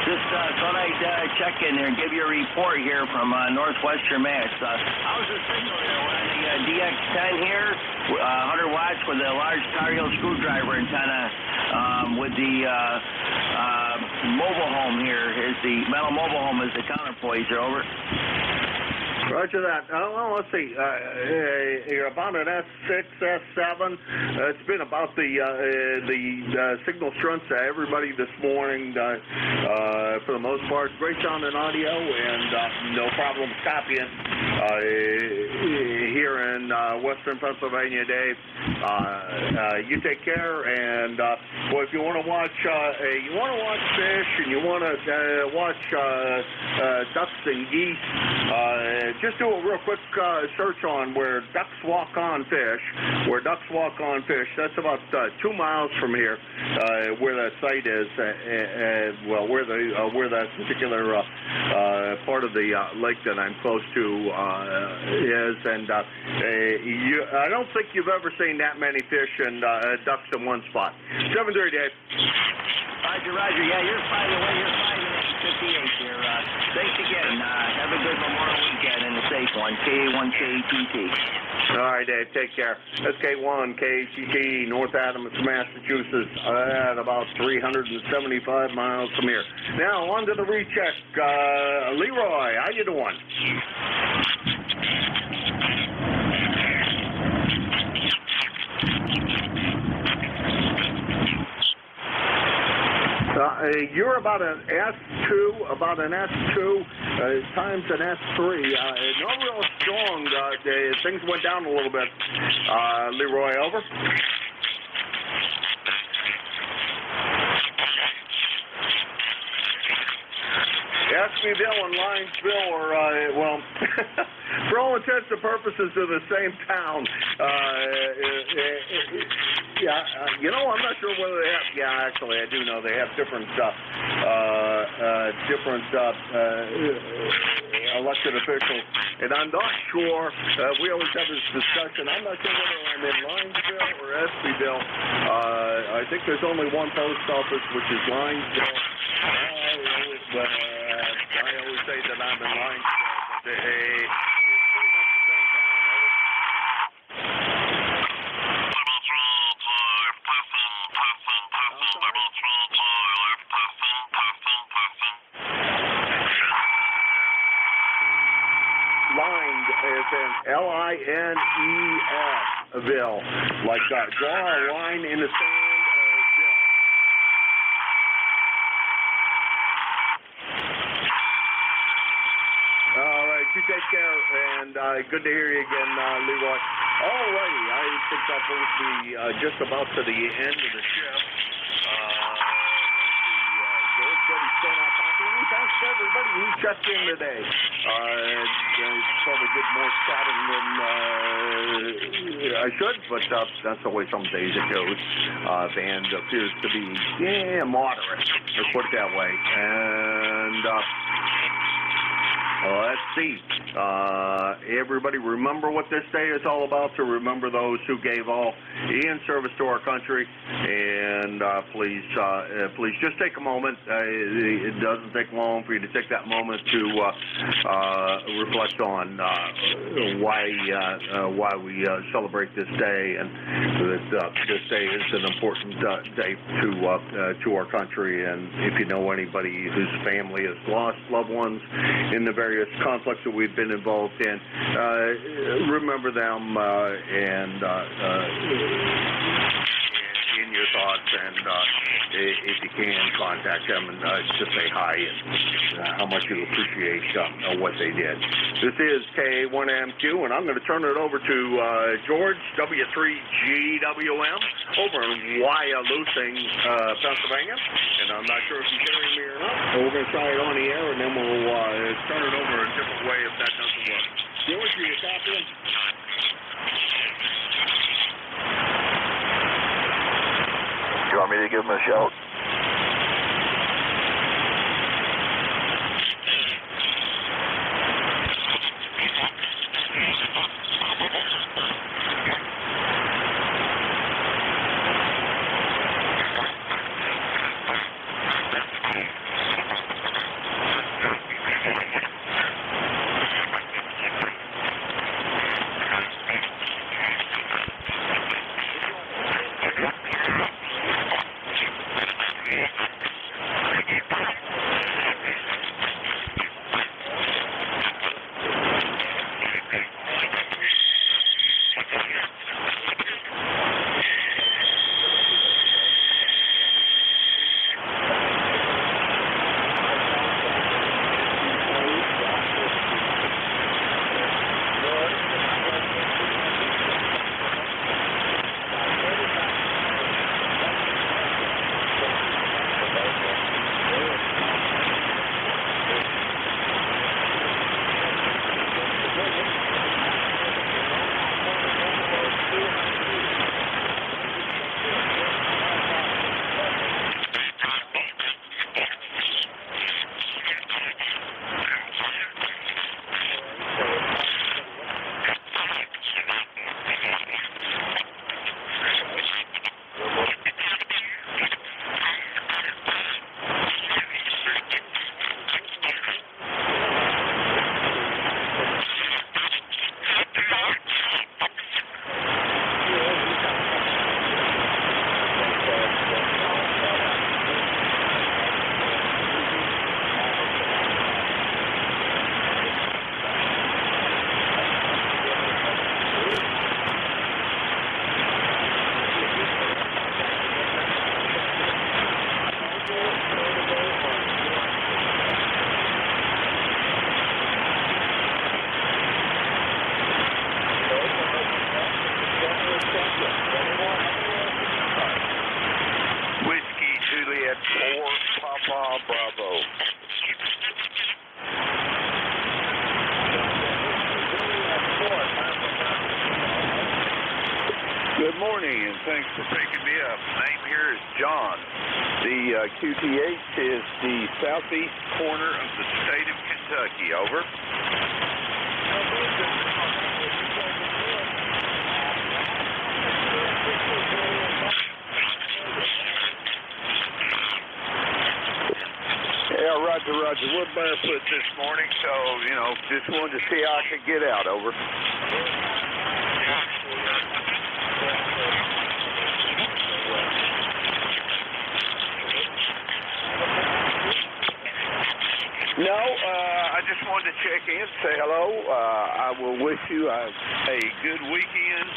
Just thought I'd check in there and give you a report here from Northwestern Mass. How's the signal there? We're on the DX10 here, 100 watts with a large cargo screwdriver antenna with the mobile home here. The metal mobile home is the counterpoise. Over. Roger that. Well, let's see. You're about an S6, S7. It's been about the signal strength to everybody this morning for the most part. Great sound and audio, and no problem copying here in Western Pennsylvania, Dave. You take care, and well, if you want to watch fish and you want to watch ducks and geese. Just do a real quick search on where ducks walk on fish. That's about 2 miles from here, where that site is. Where that particular part of the lake that I'm close to is, and I don't think you've ever seen that many fish and ducks in one spot. 7:30, Dave. Roger. Yeah, you're fine away. You're fine at 58 here. Thanks again. Have a good Memorial weekend and a safe one. K1KTT. All right, Dave. Take care. That's K1KTT, North Adams, Massachusetts, at about 375 miles from here. Now, on to the recheck. Leroy, how you doing? You're about an S2 times an S3. No real strong. Things went down a little bit. Leroy, over. Ashbyville and Linesville are, well, for all intents and purposes, they're the same town. I'm not sure whether they have, actually, I do know they have different elected officials, and I'm not sure, we always have this discussion, I'm not sure whether I'm in Linesville or Ashbyville. I think there's only one post office, which is Linesville. I always say that I'm in Linesville, but it's pretty much the same town, over. Lined is in L-I-N-E-S-ville, like draw a line in the sand. You take care, and good to hear you again, Leroy. Alrighty, I think that brings me just about to the end of the shift. Thanks to everybody who checked in today. Probably did more chatting than I should, but that's always some days it goes. Band appears to be moderate. Let's put it that way. And let's see. Everybody remember what this day is all about, to remember those who gave all in service to our country. And please just take a moment. It doesn't take long for you to take that moment to reflect on why we celebrate this day, and that this day is an important day to our country. And if you know anybody whose family has lost loved ones in the various conflicts that we've been involved in, remember them and in your thoughts, and if you can, contact them and just say hi and how much you appreciate what they did. This is K1MQ, and I'm going to turn it over to George, W3GWM, over in Wyalusing, Pennsylvania. And I'm not sure if he's hearing me or not, so we're going to try it on the air, and then we'll turn it over a different way if that doesn't work. George, are you copying? You want me to give him a shout? Good morning, and thanks for picking me up. Name here is John. The QTH is the southeast corner of the state of Kentucky. Over. Yeah, Roger. We're barefoot this morning, so, just wanted to see how I could get out. Over. No, I just wanted to check in, say hello. I will wish you a good weekend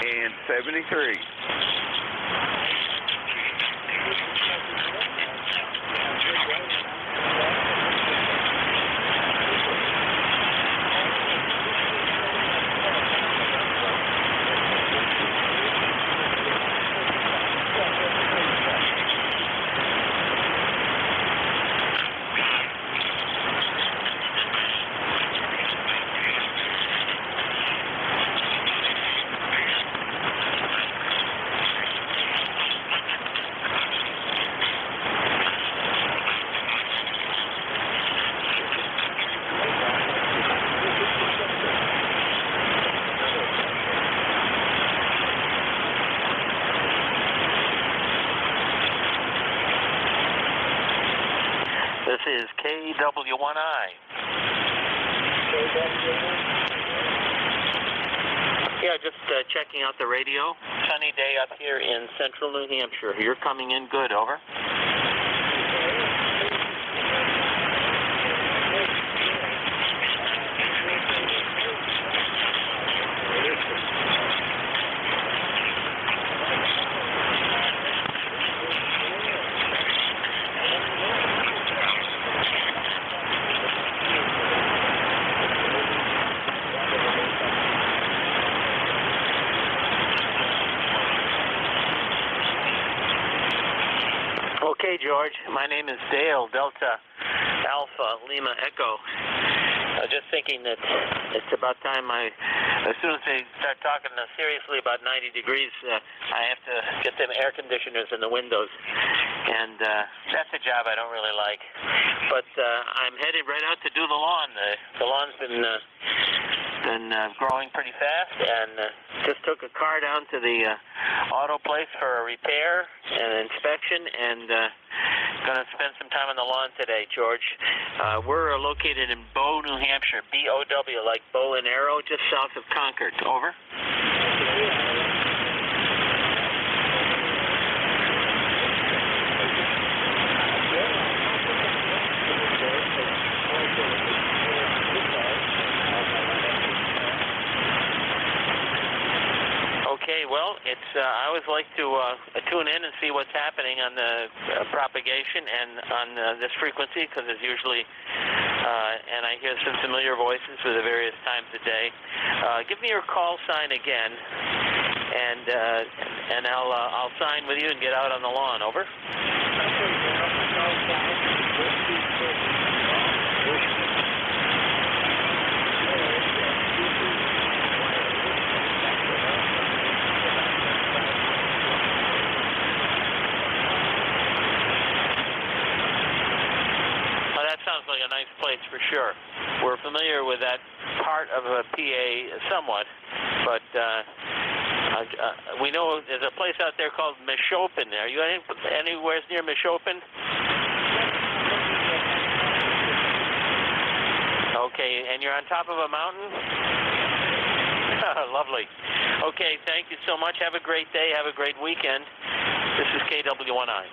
and 73. is KW1I. Yeah, just checking out the radio. Sunny day up here in central New Hampshire. You're coming in good, over. Okay, George. My name is Dale, Delta Alpha Lima Echo. Just thinking that it's about time as soon as they start talking seriously about 90 degrees, I have to get them air conditioners in the windows. And that's a job I don't really like. But I'm headed right out to do the lawn. The lawn's been growing pretty fast, and just took a car down to the auto place for a repair and inspection, and going to spend some time on the lawn today, George. We're located in Bow, New Hampshire, B-O-W, like bow and arrow, just south of Concord. Over. Okay, well, I always like to tune in and see what's happening on the propagation and on this frequency, because it's usually, and I hear some familiar voices for the various times of day. Give me your call sign again, and I'll sign with you and get out on the lawn. Over. Sounds like a nice place for sure. We're familiar with that part of a PA somewhat, but we know there's a place out there called Mishopen. Are you anywhere near Mishopen? Okay, and you're on top of a mountain? Lovely. Okay, thank you so much. Have a great day. Have a great weekend. This is KW1I.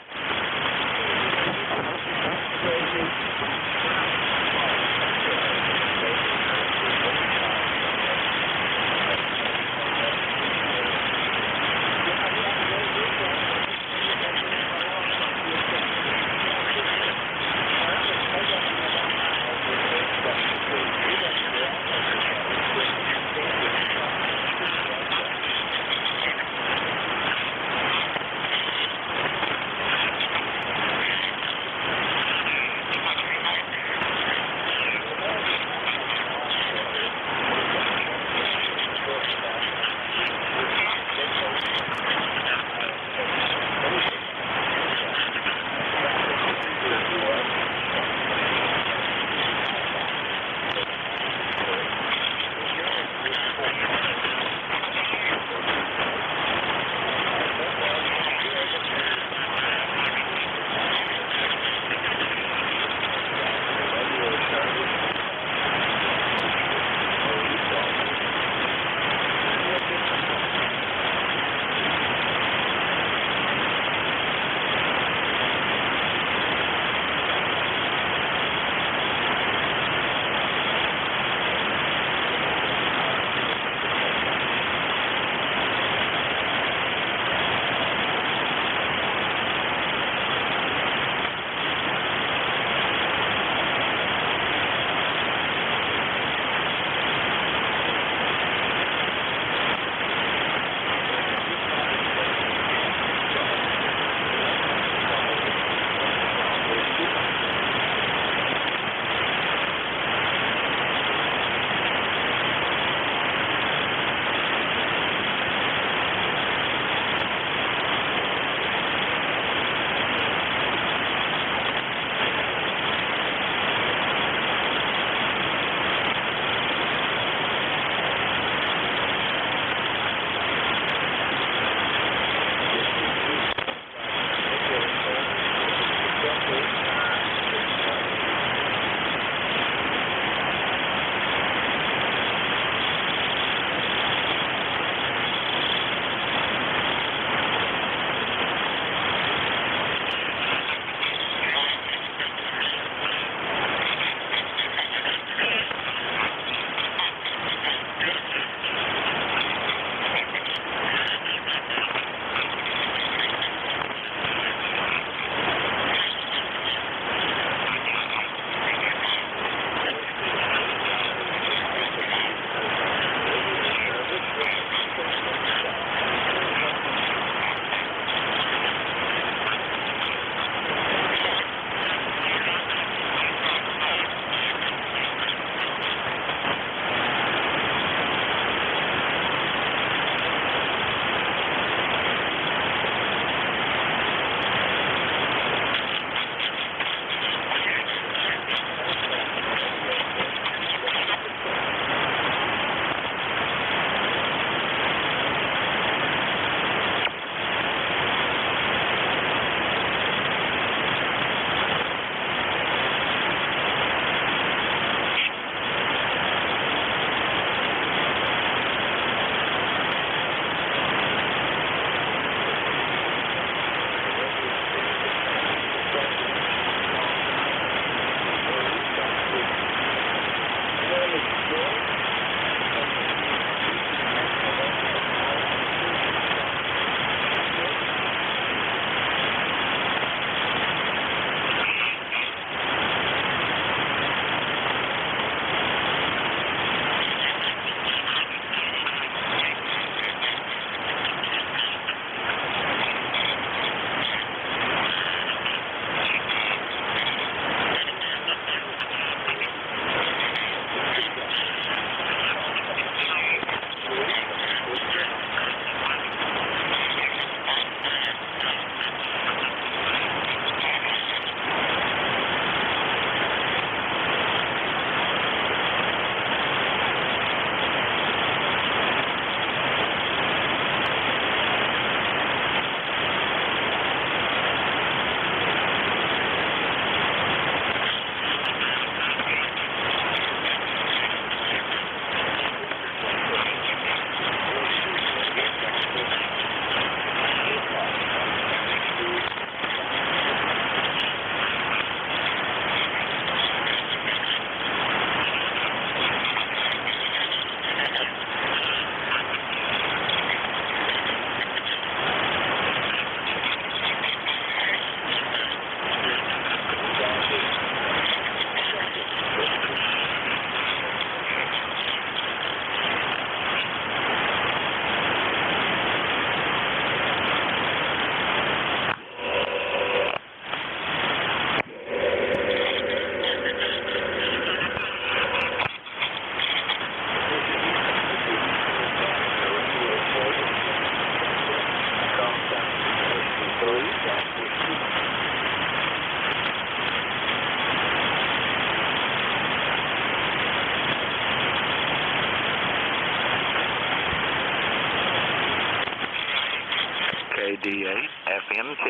WKD8 FMT.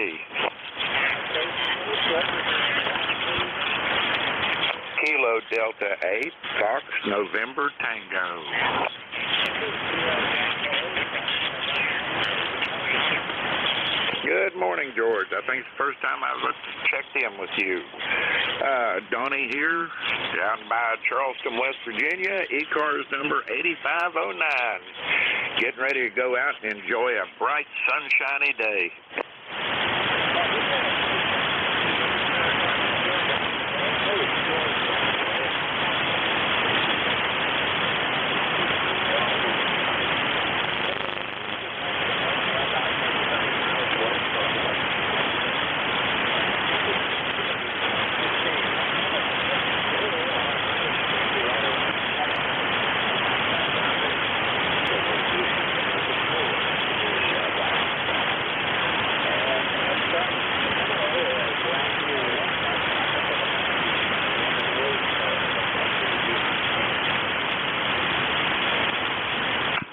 Kilo Delta 8, Fox November Tango. Good morning, George. I think it's the first time I've checked in with you. Donnie here, down by Charleston, West Virginia, ECARS number 8509. Getting ready to go out and enjoy a bright, sunshiny day.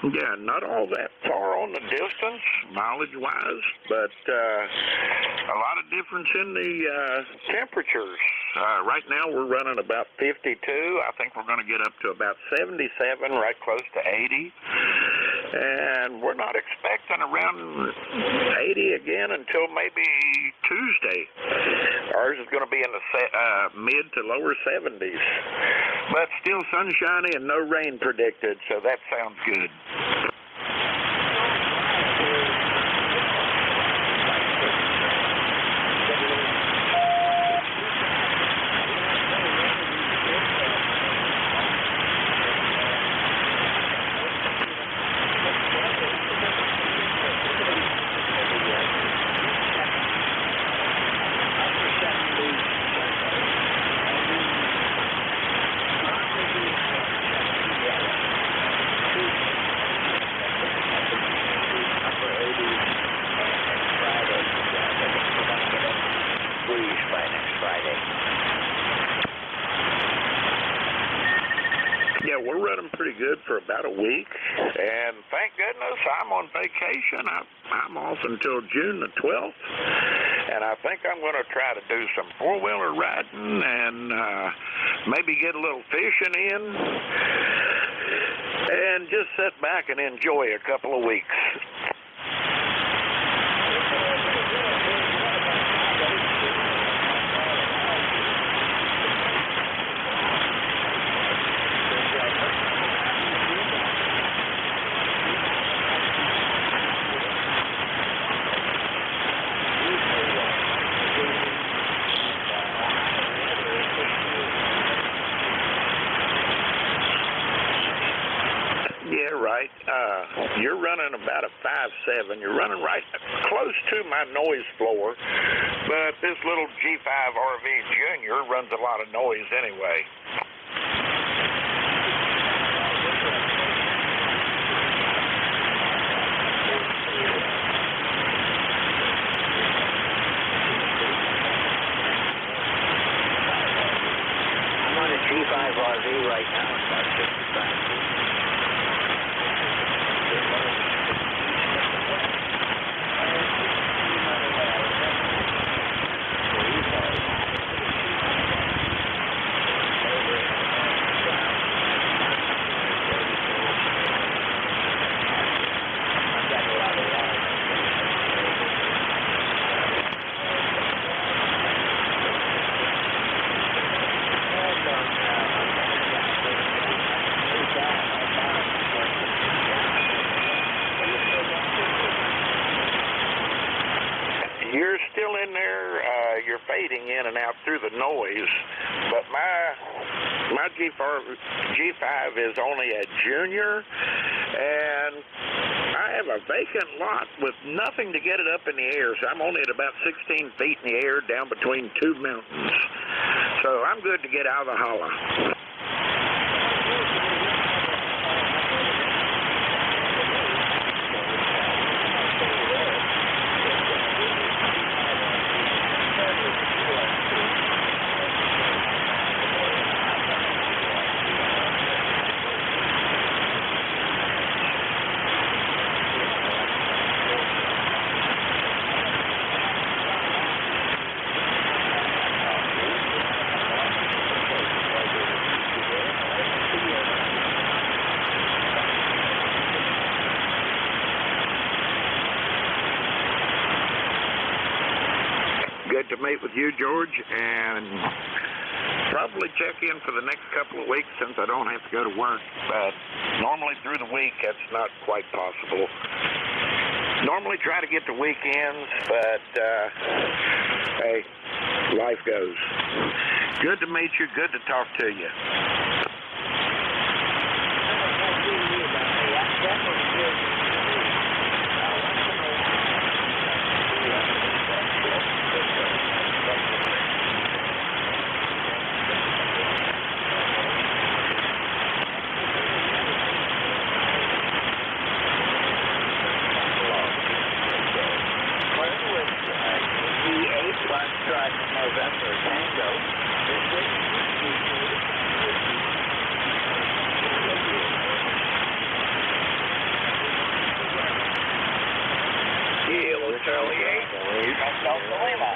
Yeah, not all that far on the distance, mileage-wise, but a lot of difference in the temperatures. Right now we're running about 52. I think we're going to get up to about 77, right close to 80. And we're not expecting around 80 again until maybe Tuesday. Ours is going to be in the mid to lower 70s. But still sunshiny and no rain predicted, so that sounds good. Yeah, we're running pretty good for about a week, and thank goodness I'm on vacation. I'm off until June the 12th, and I think I'm going to try to do some four-wheeler riding and maybe get a little fishing in and just sit back and enjoy a couple of weeks. Yeah, right. You're running about a 5.7. You're running right close to my noise floor, but this little G5 RV Junior runs a lot of noise anyway. I'm on a G5 RV right now. It's about 65 feet. You're still in there. You're fading in and out through the noise, but my G5 is only a Junior, and I have a vacant lot with nothing to get it up in the air, so I'm only at about 16 feet in the air down between two mountains. So I'm good to get out of the holler. to meet with you, George, and probably check in for the next couple of weeks since I don't have to go to work. But normally through the week, that's not quite possible. Normally try to get the weekends, but hey, life goes. Good to meet you. Good to talk to you. Charlie 8, Delta Lima.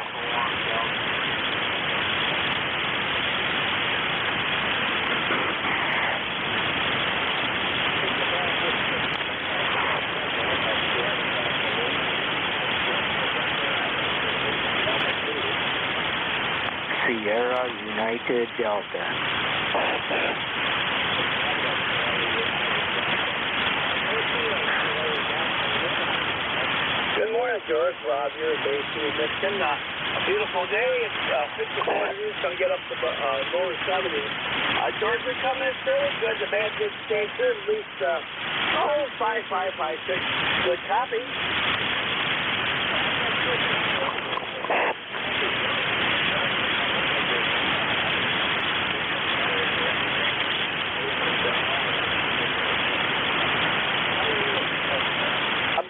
Sierra United Delta. Good morning, George. Rob here at Bay City, Michigan. A beautiful day. It's 54 degrees. Going to get up to lower 70s. George, we're coming in fairly good. The bad good stay good. At least 5556. Good copy.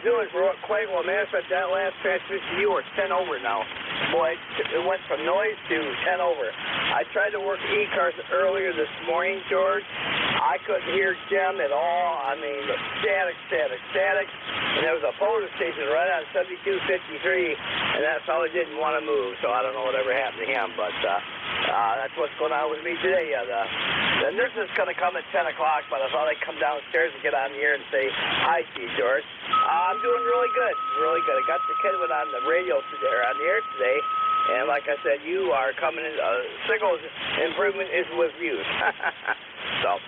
Doing quite well. Matter of fact, that last transmission, you were 10 over now. Boy, it went from noise to 10 over. I tried to work ECARS earlier this morning, George. I couldn't hear Jim at all. I mean, static. And there was a photo station right on 7253, and that fellow didn't want to move, so I don't know whatever happened to him, but that's what's going on with me today. The nurse is going to come at 10 o'clock, but I thought I'd come downstairs and get on here and say hi to you, George. I'm doing really good. I got the kid on the radio today, or on the air today, and like I said, you are coming in. Signals improvement is with you. So,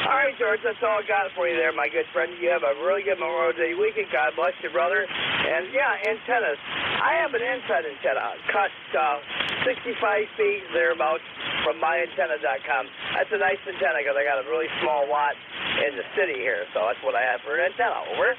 all right, George, that's all I got for you there, my good friend. You have a really good Memorial Day weekend. God bless you, brother. And, yeah, antennas. I have an inside antenna cut 65 feet, thereabouts, from myantenna.com. That's a nice antenna because I got a really small lot in the city here, so that's what I have for an antenna. Over.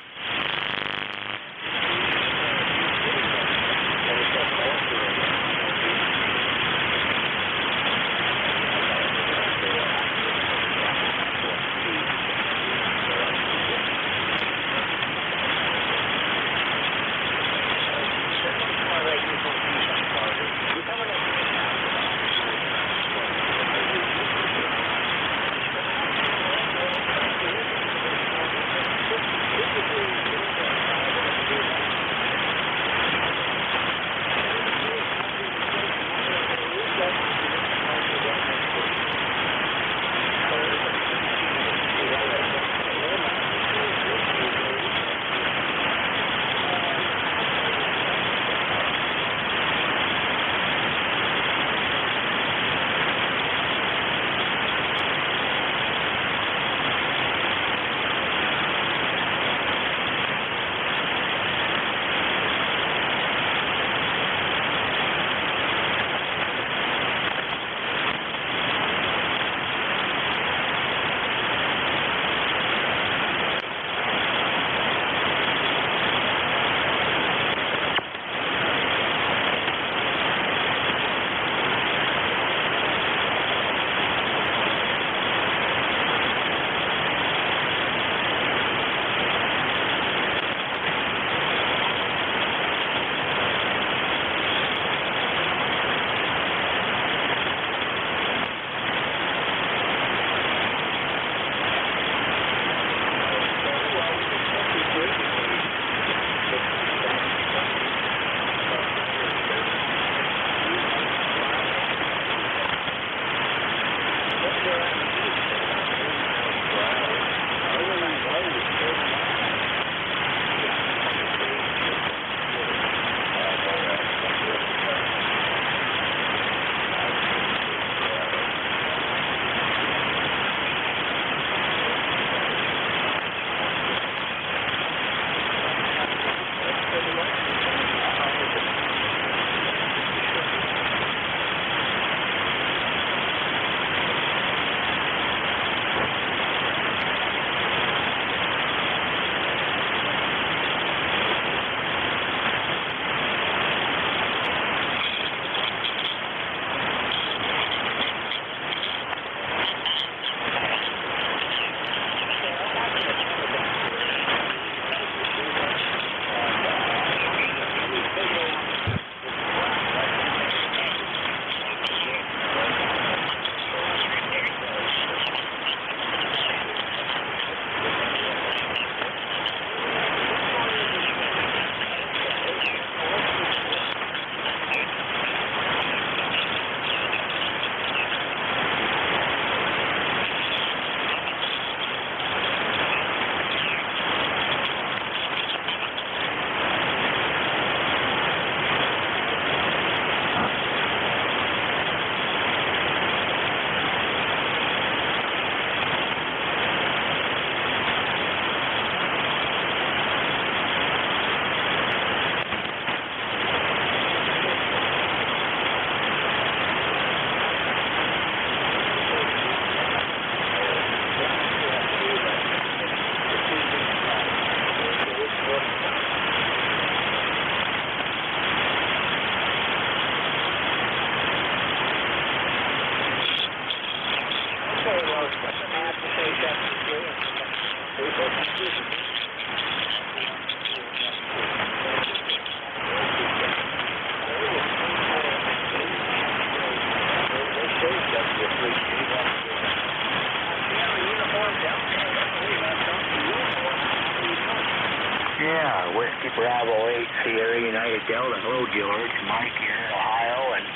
Yeah, Whiskey Bravo 8, Sierra United Delta. Hello, George. Mike here in Ohio, and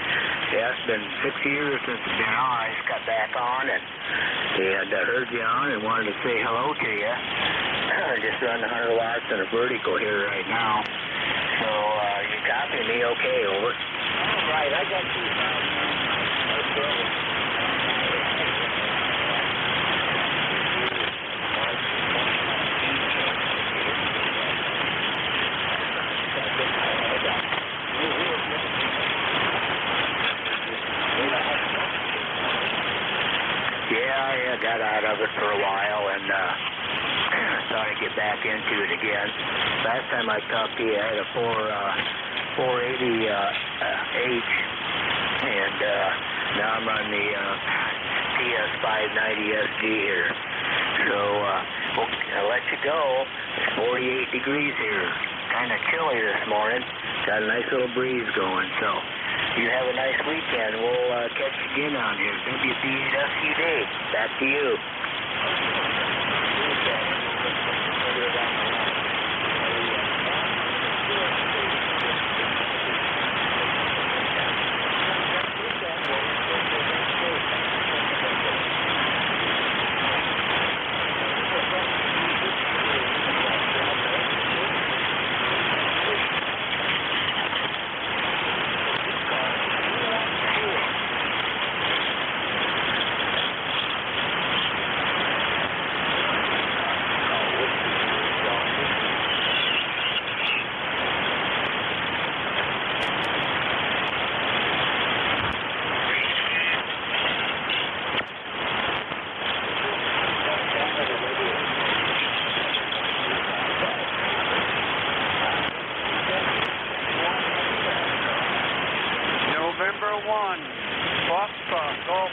yeah, it's been 6 years since it's been on. I just got back on, and heard you on and wanted to say hello to you. I just run 100 watts and a vertical here right now. So, you copy me okay, over? All right, I got 2,000. No trouble. Yeah, I got out of it for a while and thought I'd get back into it again. Last time I talked to you, I had a 480H, and now I'm on the TS590SG here. So I'll let you go. It's 48 degrees here. Kind of chilly this morning. Got a nice little breeze going, so you have a nice weekend. We'll catch you again on here. WP8SUD. Back to you.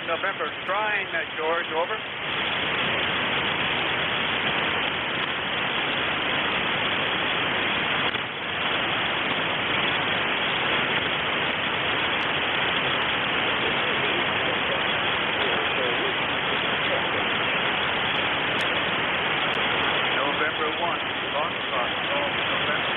November, trying that, George, over. November 1, Foxtrot, Golf, November.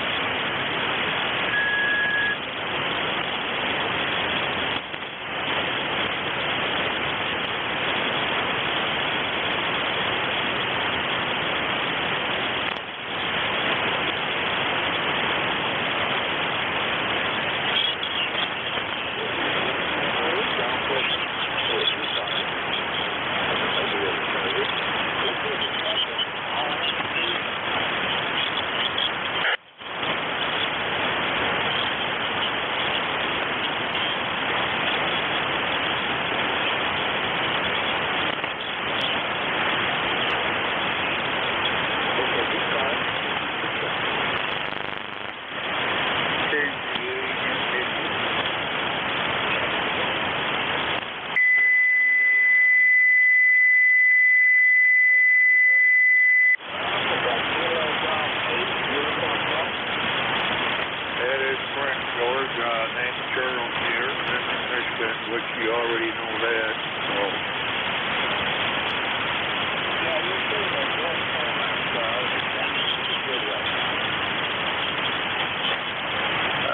Which you already know that, so.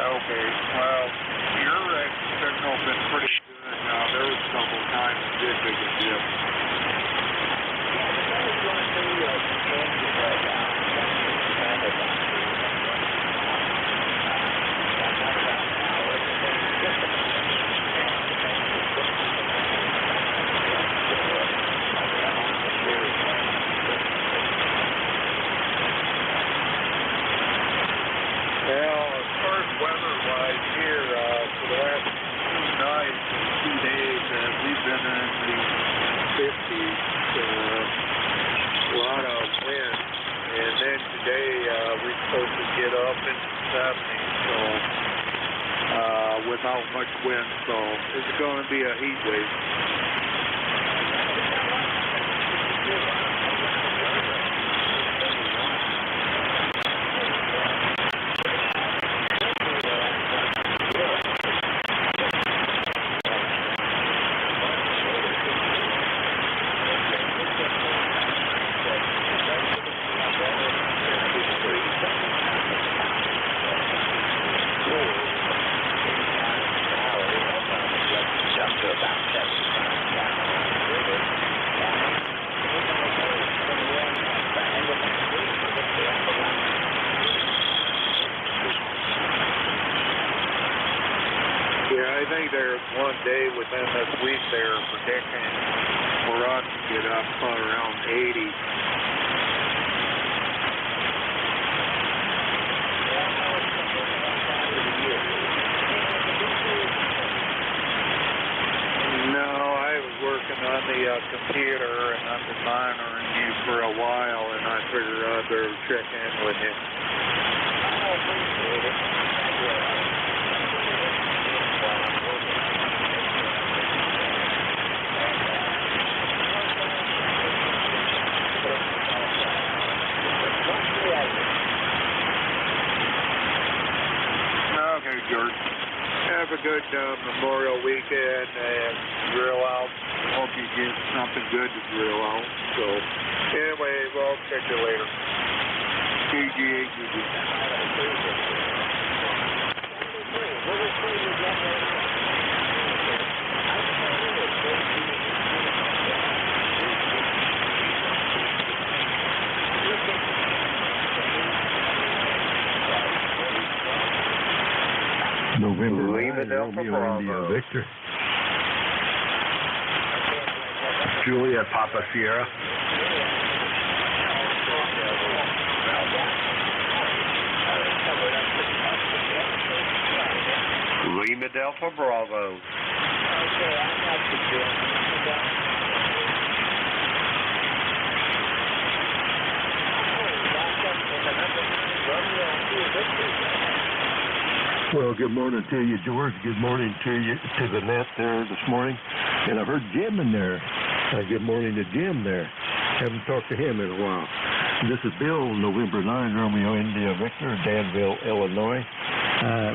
Okay, well, your signal has been pretty good. Now, there was a couple times it did make a dip. Weather-wise here, for the last 2 nights and 2 days, we've been in the 50s, a lot of wind, and then today we're supposed to get up in the 70s, so without much wind, so it's going to be a heat wave. think there's one day within this week they're predicting for us to get up around 80. No, I was working on the computer and I've been monitoring you for a while, and I figured I'd better check in with you. I appreciate it. Okay, George. Have a good Memorial weekend and grill out. Hope you get something good to grill out. So, anyway, we'll catch you later. November Lima 9, Delta Romeo Bravo. India Victor. Juliet Papa Sierra. Lima Delta Bravo. Okay, I got you, Jim. Well, good morning to you, George. Good morning to you, to the net there this morning. And I've heard Jim in there. Good morning to Jim there. Haven't talked to him in a while. This is Bill, November 9, Romeo India Victor, Danville, Illinois.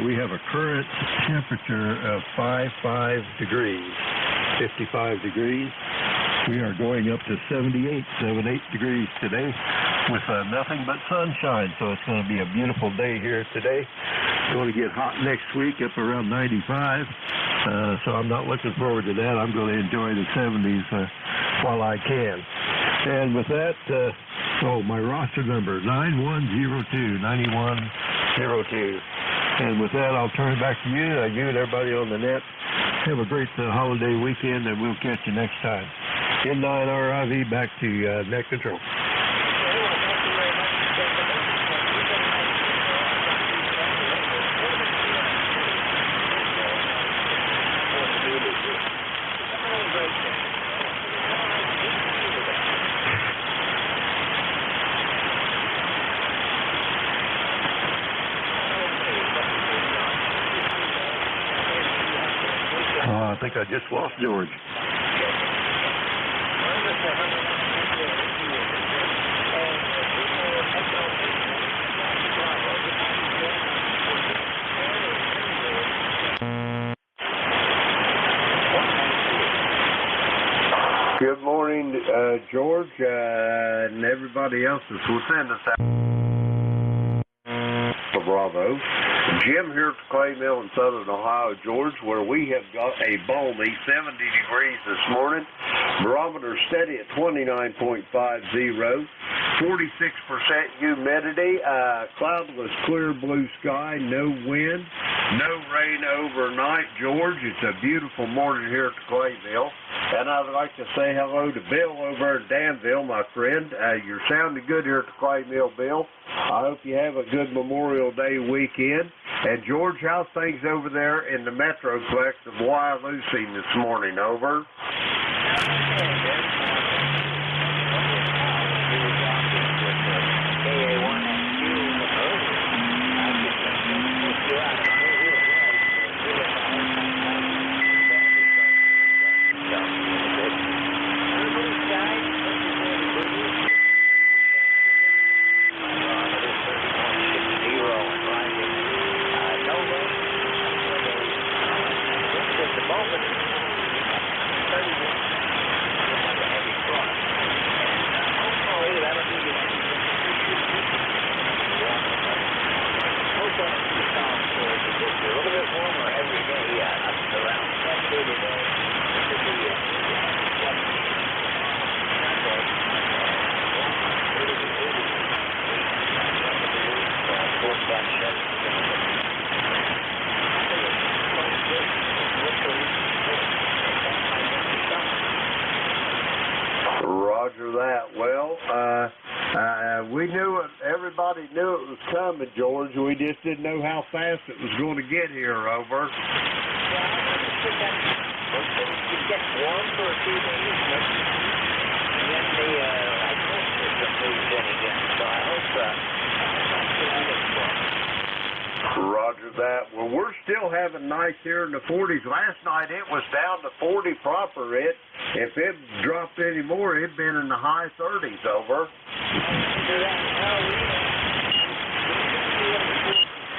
We have a current temperature of 55 degrees, 55 degrees. We are going up to 78 degrees today with nothing but sunshine, so it's going to be a beautiful day here today. It's going to get hot next week, up around 95, so I'm not looking forward to that. I'm going to enjoy the 70s while I can. And with that, my roster number, 9102, 9102. And with that, I'll turn it back to you, you and everybody on the net. Have a great holiday weekend, and we'll catch you next time. N9RIV, back to net control. I think I just lost George. Good morning, George, and everybody else is within us. Bravo. Jim here at the Clay Mill in Southern Ohio, George, where we have got a balmy 70 degrees this morning. Barometer steady at 29.50. 46% humidity. Cloudless, clear blue sky. No wind. No rain overnight, George. It's a beautiful morning here at the Clay Mill. And I'd like to say hello to Bill over in Danville, my friend. You're sounding good here at the Clay Mill, Bill. I hope you have a good Memorial Day weekend. And George, how's things over there in the Metroplex of Wyalusing this morning? Over. coming, George. We just didn't know how fast it was going to get here, over. Yeah, I understood that. It gets warm for a few days, and then the cold system moves in again. So I hope Roger that. Well, we're still having nights here in the 40s. Last night it was down to 40 proper. If it dropped any more, it'd been in the high 30s, over.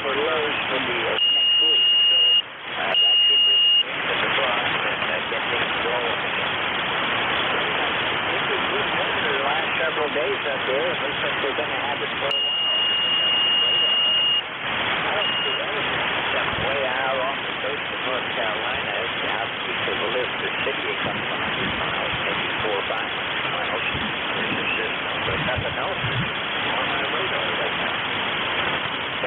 For lows for the next week, so that should bring the frost and get things rolling again. This is good weather the last several days up there. It looks like they're going to have it for a while. I don't see anything except way out on the coast of North Carolina. It's out east of the city, a couple of 100 miles, maybe 4 or 500 miles. There's a system, but nothing else is on my radar right now.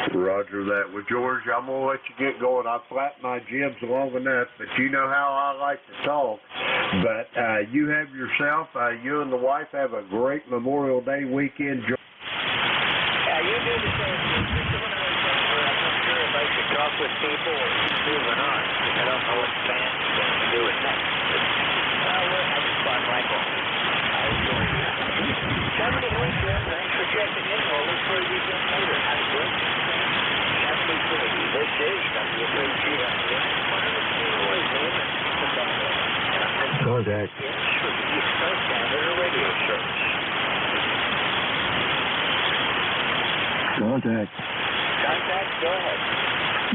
Roger that. Well, George, I'm going to let you get going. I've flapped my jibs long enough, but you know how I like to talk. But you have yourself, you and the wife have a great Memorial Day weekend. Yeah, you do the same. This is one of those things where I'm not sure if I should talk with people or keep moving on. I don't know what the band is going to do it next. But, we're having fun like always. I enjoy it. 70 Jim. Thanks for checking in. We'll look for you again later. Have a great weekend. 70 This is WHG. One of the Steelways name and Contact. Yes, for the East Coast Amateur Radio Service. Contact. Contact, go ahead.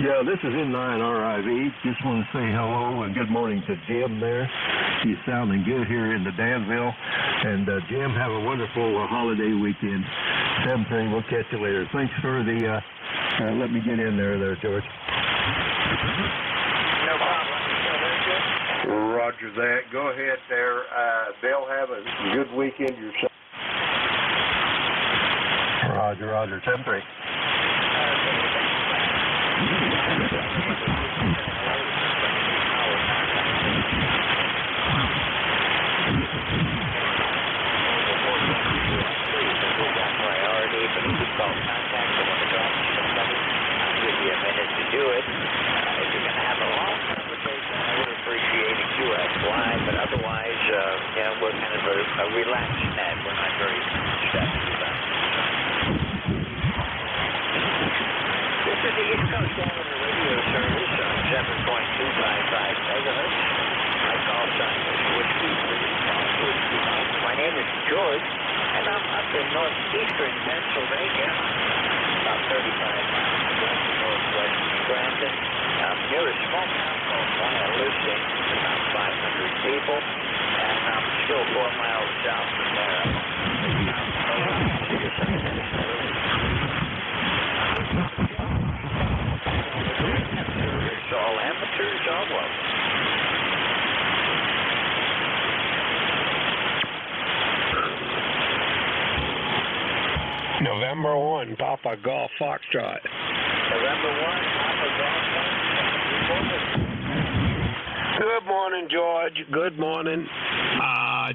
Yeah, this is N9RIV. Just want to say hello and good morning to Jim there. He's sounding good here in the Danville. And Jim, have a wonderful holiday weekend. 7:30, we'll catch you later. Thanks for the, let me get in there, George. No problem. Roger that. Go ahead there. Bill, have a good weekend yourself. Roger. 7:3. Do it. If you're going to have a long conversation, I would appreciate a QS line, but otherwise, we're kind of a relaxed net. We're not very stressed about it. This is the East Coast Amateur Radio Service on 7.255 megahertz. My call sign is Whiskey 3. My name is George, and I'm up in northeastern Pennsylvania, about 35 miles northwest Scranton. I'm near a small town called Wyalusing, about 500 people, and I'm still 4 miles south from there. It's all amateurs, all welcome. November 1, Papa Golf Foxtrot. November 1, Papa Golf Foxtrot. Good morning, George. Good morning.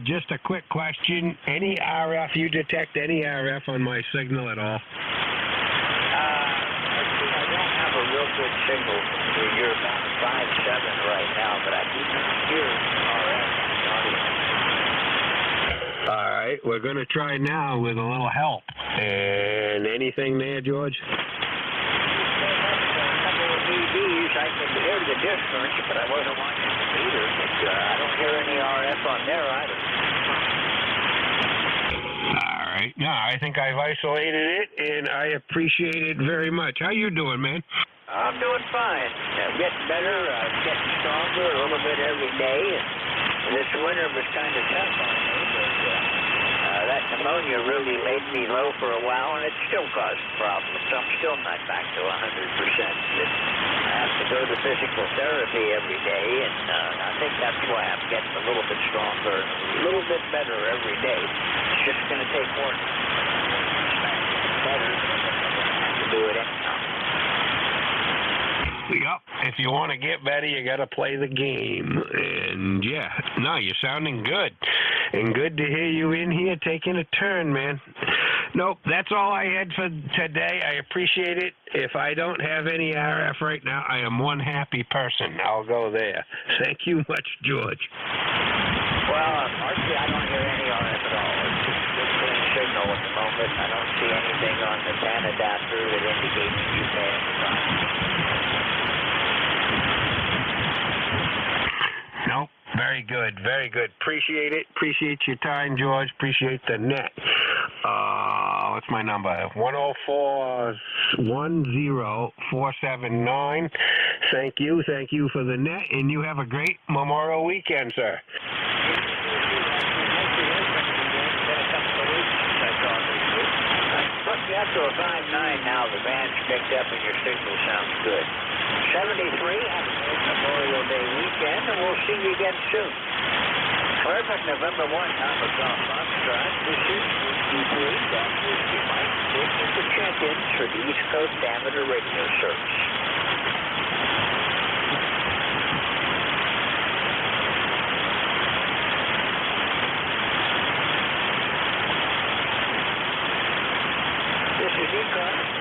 Just a quick question. Any RF, you detect any RF on my signal at all? I don't have a real good signal. You're about 5.7 right now, but I do not hear RF on the audio. All right, we're going to try now with a little help. And anything there, George? I can hear the difference, but I wasn't watching the meter. But, I don't hear any RF on there either. All right. No, I think I've isolated it, and I appreciate it very much. How you doing, man? I'm doing fine. Getting better, getting stronger a little bit every day. And this winter was kind of tough on me, but that pneumonia really made me low for a while, and it still caused problems. So I'm still not back to 100%. I have to go to physical therapy every day, and I think that's why I'm getting a little bit stronger, a little bit better every day. It's just going to take more time. Better, I have to do it anyhow. Yep. If you want to get better, you got to play the game. And yeah, no, you're sounding good. And good to hear you in here taking a turn, man. Nope, that's all I had for today. I appreciate it. If I don't have any RF right now, I am one happy person. I'll go there. Thank you much, George. Well, Archie, I don't hear any RF at all. It's just a clean signal at the moment. I don't see anything on the band adapter that indicates UK at the time. Nope. Very good, very good. Appreciate it. Appreciate your time, George. Appreciate the net. What's my number? 104-10479. Thank you for the net, and you have a great Memorial weekend, sir. You're up to a 5.9 now. The band's picked up and your signal sounds good. 73, have a great Memorial Day weekend, and we'll see you again soon. Perfect, November 1, Papa Golf Foxtrot. This is Whiskey 3, Golf Whiskey Mike. Looking for check-ins for the East Coast Amateur Radio Service. This is ECARS.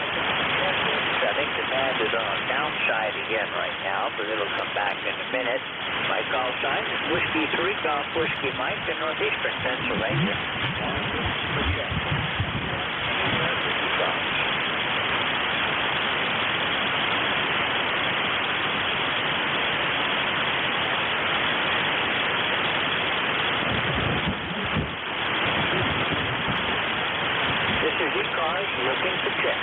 I think the band is on downside again right now, but it'll come back in a minute. My call sign is Whiskey 3, Golf Whiskey Mike in northeastern Pennsylvania. This is ECARS looking for check.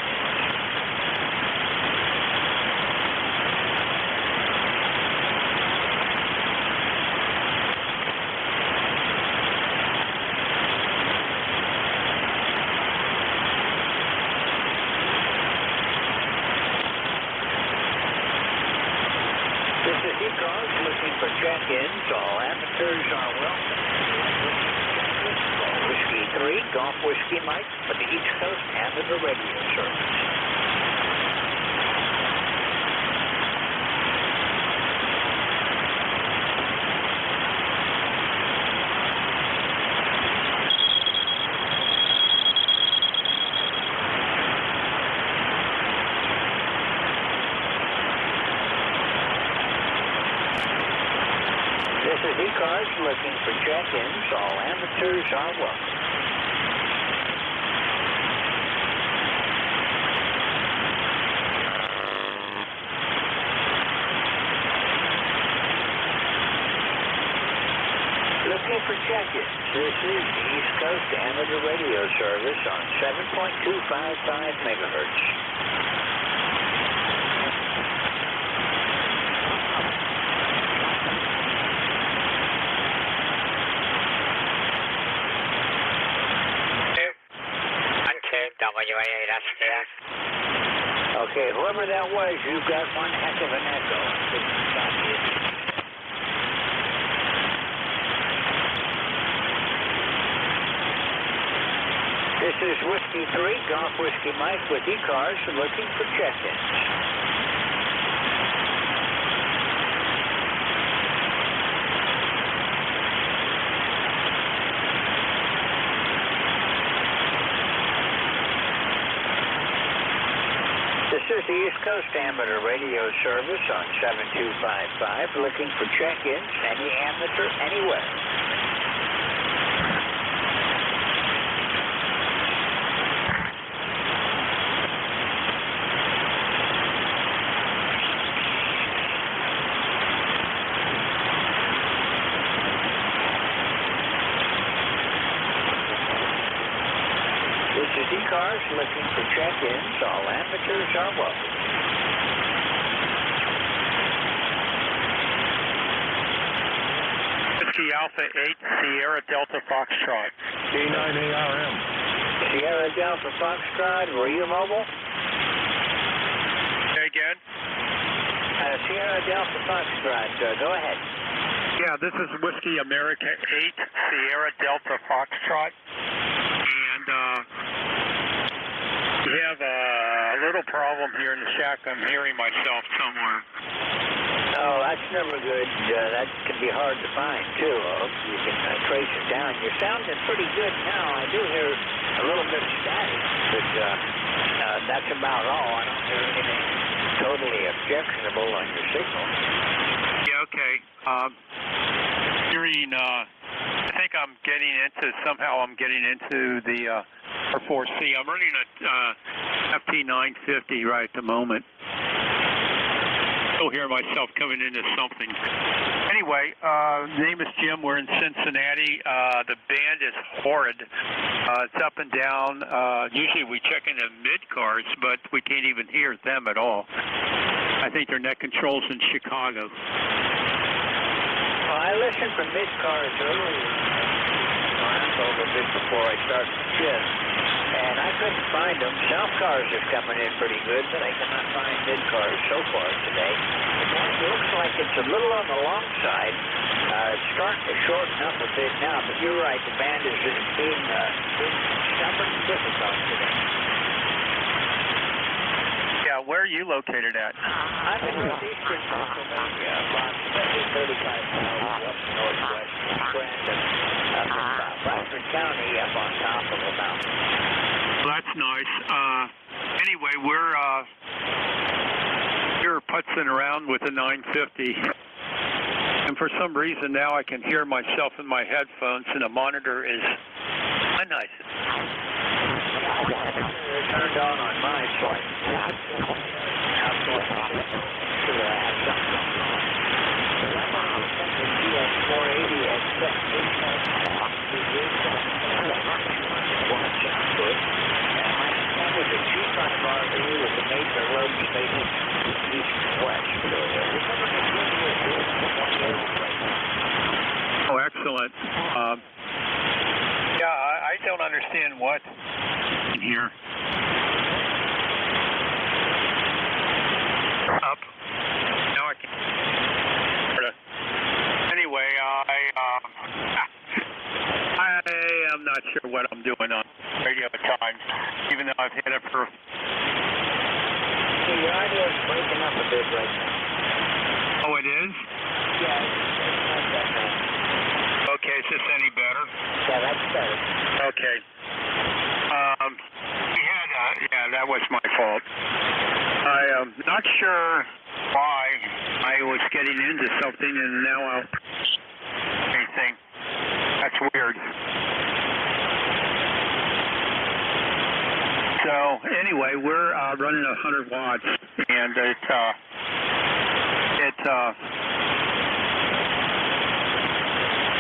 This is ECARS looking for check-ins. All amateurs are welcome. Whiskey 3, Golf Whiskey Mike for the East Coast Amateur Radio Service. This is ECARS looking for check-ins. All amateurs are welcome. Looking for check-ins. This is the East Coast Amateur Radio Service on 7.255 megahertz. WA8STX. Okay, whoever that was, you've got one heck of an echo. This is Whiskey 3, Golf Whiskey Mike with ECARS looking for check-ins. This is the East Coast Amateur Radio Service on 7255, looking for check-ins, any amateur, anywhere. This is ECARS looking for check-ins. All amateurs are welcome. Whiskey Alpha 8, Sierra Delta Foxtrot. K9ARM. Sierra Delta Foxtrot, were you mobile? Say again? Sierra Delta Foxtrot, go ahead. Yeah, this is Whiskey America 8, Sierra Delta Foxtrot. And we have a little problem here in the shack. I'm hearing myself somewhere. Oh, that's never good. That can be hard to find, too. You can trace it down. You're sounding pretty good now. I do hear a little bit of static, but that's about all. I don't hear anything totally objectionable on your signal. Yeah, okay. Hearing, I think I'm getting into the R4C. I'm running a FT950 right at the moment. Still hear myself coming into something. Anyway, name is Jim. We're in Cincinnati. The band is horrid. It's up and down. Usually we check in the mid-cars, but we can't even hear them at all. I think their net control's in Chicago. Well, I listened for mid-cars earlier. I told a bit before I started the shift, and I couldn't find them. South cars are coming in pretty good, but I cannot find mid-cars so far today. It looks like it's a little on the long side. It's starting to shorten up a bit now, but you're right, the band is being stubborn and difficult today. Yeah, where are you located at? I'm in northeastern Pennsylvania, approximately 35 miles up northwest of Scranton, up in Bradford County, up on top of a mountain. Well, that's nice. Anyway, we're putzing around with the 950, and for some reason now I can hear myself in my headphones, and the monitor is nice. They're turned on mine, so I Oh, excellent. Yeah, I don't understand what in here. Up. Now I can. Anyway, I am not sure what I'm doing on radio at times, even though I've had it for. Your audio is breaking up a bit right now. Oh, it is? Yeah, it's not that bad. Okay, is this any better? Yeah, that's better. Okay. Yeah, that was my fault. I am not sure why I was getting into something and now I'll anything. That's weird. So anyway, we're running 100 watts, and oh,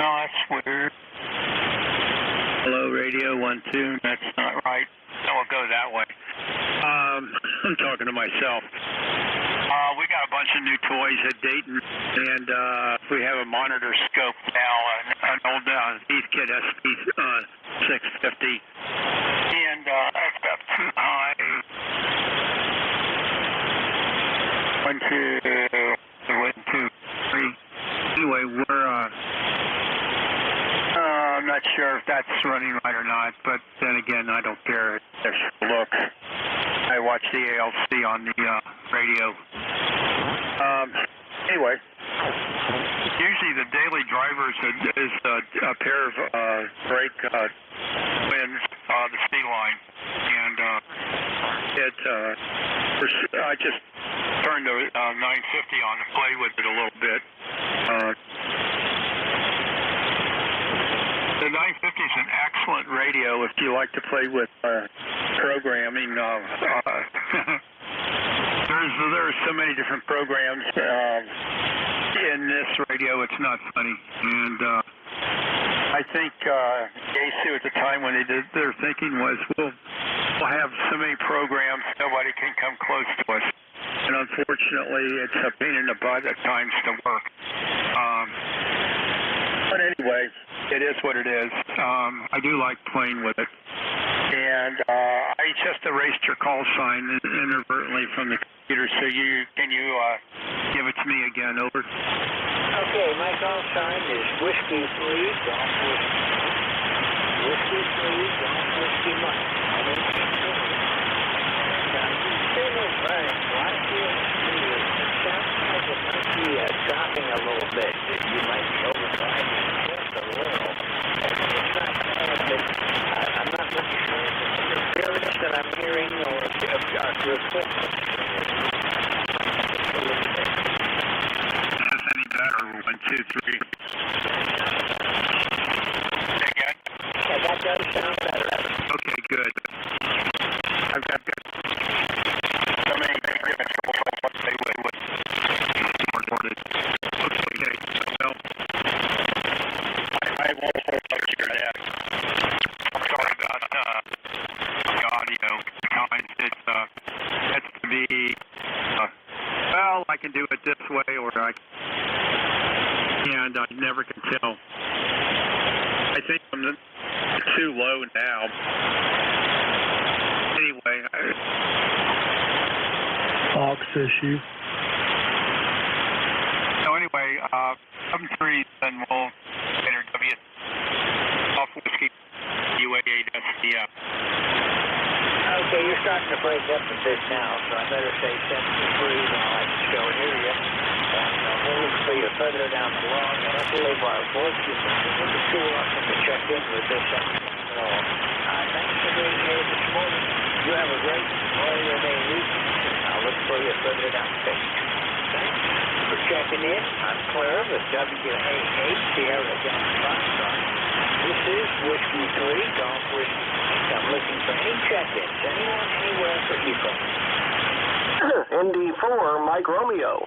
that's weird. Hello, radio 1-2. That's not right. So we'll go that way. I'm talking to myself. We got a bunch of new toys at Dayton, and we have a monitor scope now, an old Heathkit SP650, and that's about too high. 1, 2, 3. Anyway, we're I'm not sure if that's running right or not, but then again, I don't care. Just look. I watch the ALC on the radio. Anyway, usually the daily drivers is a pair of brake winds, the C line, and I just turned the 950 on to play with it a little bit. The 950 is an excellent radio if you like to play with programming. There's so many different programs in this radio. It's not funny, and I think AC at the time when they did their thinking was we'll have so many programs nobody can come close to us, and unfortunately it's a pain in the butt at times to work. But anyway, it is what it is. I do like playing with it. And I just erased your call sign inadvertently from the computer, so can you give it to me again? Over. Okay, my call sign is Whiskey 3, Golf Whiskey. Whiskey 3, Golf Whiskey Mike. It sounds like it might be a well, I can do it this way, or and I never can tell. I think I'm too low now. Anyway, Aux issue. so anyway, 73, then we'll enter W off whiskey UA8 SDF. Okay, you're starting to break up a bit now, so I better say 73, and I can still hear you. And we'll look for you further down the log, and if you leave our voice, you can see welcome to check in with this. Thanks for being here this morning. You have a great Memorial Day week, and I'll look for you further down the page. Thanks for checking in. I'm Claire with WA8 Sierra Gas Foxtrot. This is Whiskey 3, Golf Whiskey. I'm looking for any check-ins, anyone, anywhere for ECARS. ND4, Mike Romeo.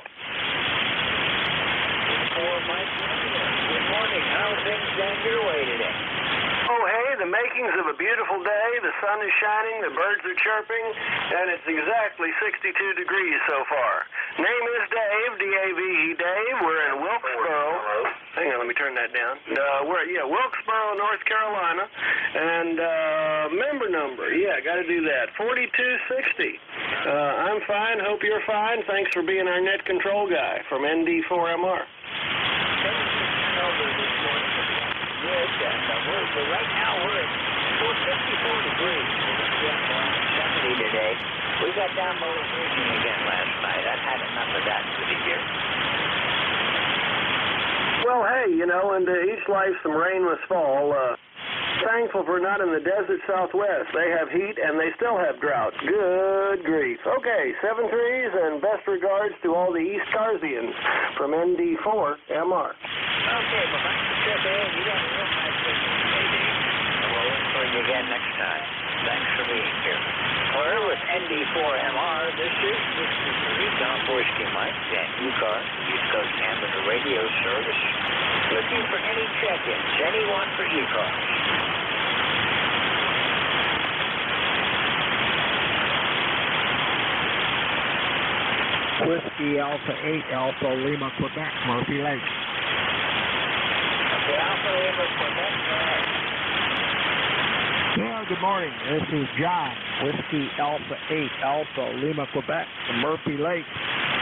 ND4, Mike Romeo. Good morning. How are things down your way today? Oh, hey, the makings of a beautiful day. The sun is shining, the birds are chirping, and it's exactly 62 degrees so far. Name is Dave, D-A-V-E, Dave. We're in Wilkesboro. Hang on, let me turn that down. We're at Wilkesboro, North Carolina, and member number, got to do that, 4260. I'm fine, hope you're fine. Thanks for being our net control guy from ND4MR. Right now we're at 54 degrees. We're around 70 today. We got down below freezing again last night. I've had enough of that for the year. Well, hey, into each life some rain must fall. Thankful for not in the desert Southwest. They have heat and they still have droughts. Good grief. Okay, 7-3s and best regards to all the ECARSians from ND4MR. Okay, well, thanks for checking in. You got a real nice business today, Dave. We'll look for you again next time. Thanks for being here. Claire with ND4MR. This is Whiskey 3, Golf Whiskey Mike, and ECARS, East Coast Amateur Radio Service. Looking for any check-ins, anyone for ECARS. Whiskey Alpha 8 Alpha Lima, Quebec, Murphy Lake. Okay, Alpha Lima, Quebec, go ahead. Yeah, good morning. This is John, Whiskey Alpha 8 Alpha Lima, Quebec, from Murphy Lake.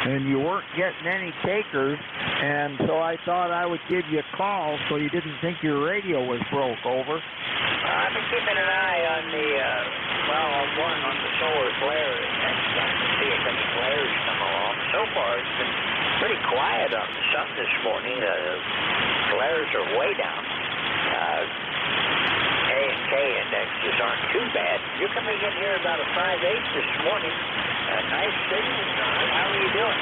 And you weren't getting any takers, and so I thought I would give you a call so you didn't think your radio was broke. Over. I've been keeping an eye on the, on the solar flare. Trying to see if any flares come along. So far, it's been pretty quiet on the sun this morning. Flares are way down. A and K indexes aren't too bad. You're coming in here about a 5.8 this morning. Nice signal, John. How are you doing?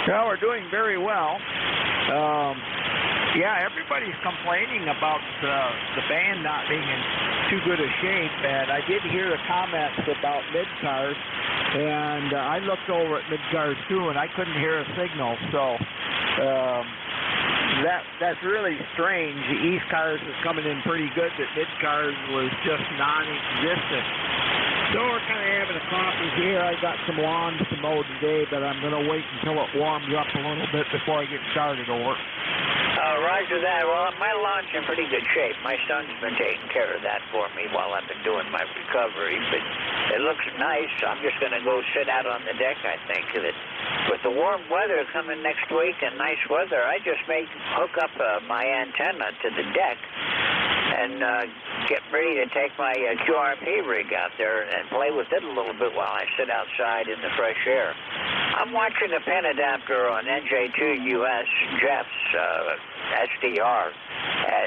Well, we're doing very well. Everybody's complaining about the band not being in too good a shape, and I did hear the comments about mid-cars, and I looked over at mid-cars too, and I couldn't hear a signal, so that's really strange. The ECARS is coming in pretty good, but mid-cars was just non-existent. So we're kind of having a coffee here. I got some lawns to mow today, but I'm going to wait until it warms up a little bit before I get started over. Roger that. Well, my lawn's in pretty good shape. My son's been taking care of that for me while I've been doing my recovery, but it looks nice. I'm just going to go sit out on the deck, I think. With the warm weather coming next week and nice weather, I just may hook up my antenna to the deck and get ready to take my QRP rig out there and play with it a little bit while I sit outside in the fresh air. I'm watching a pin adapter on NJ2US, Jeff's SDR.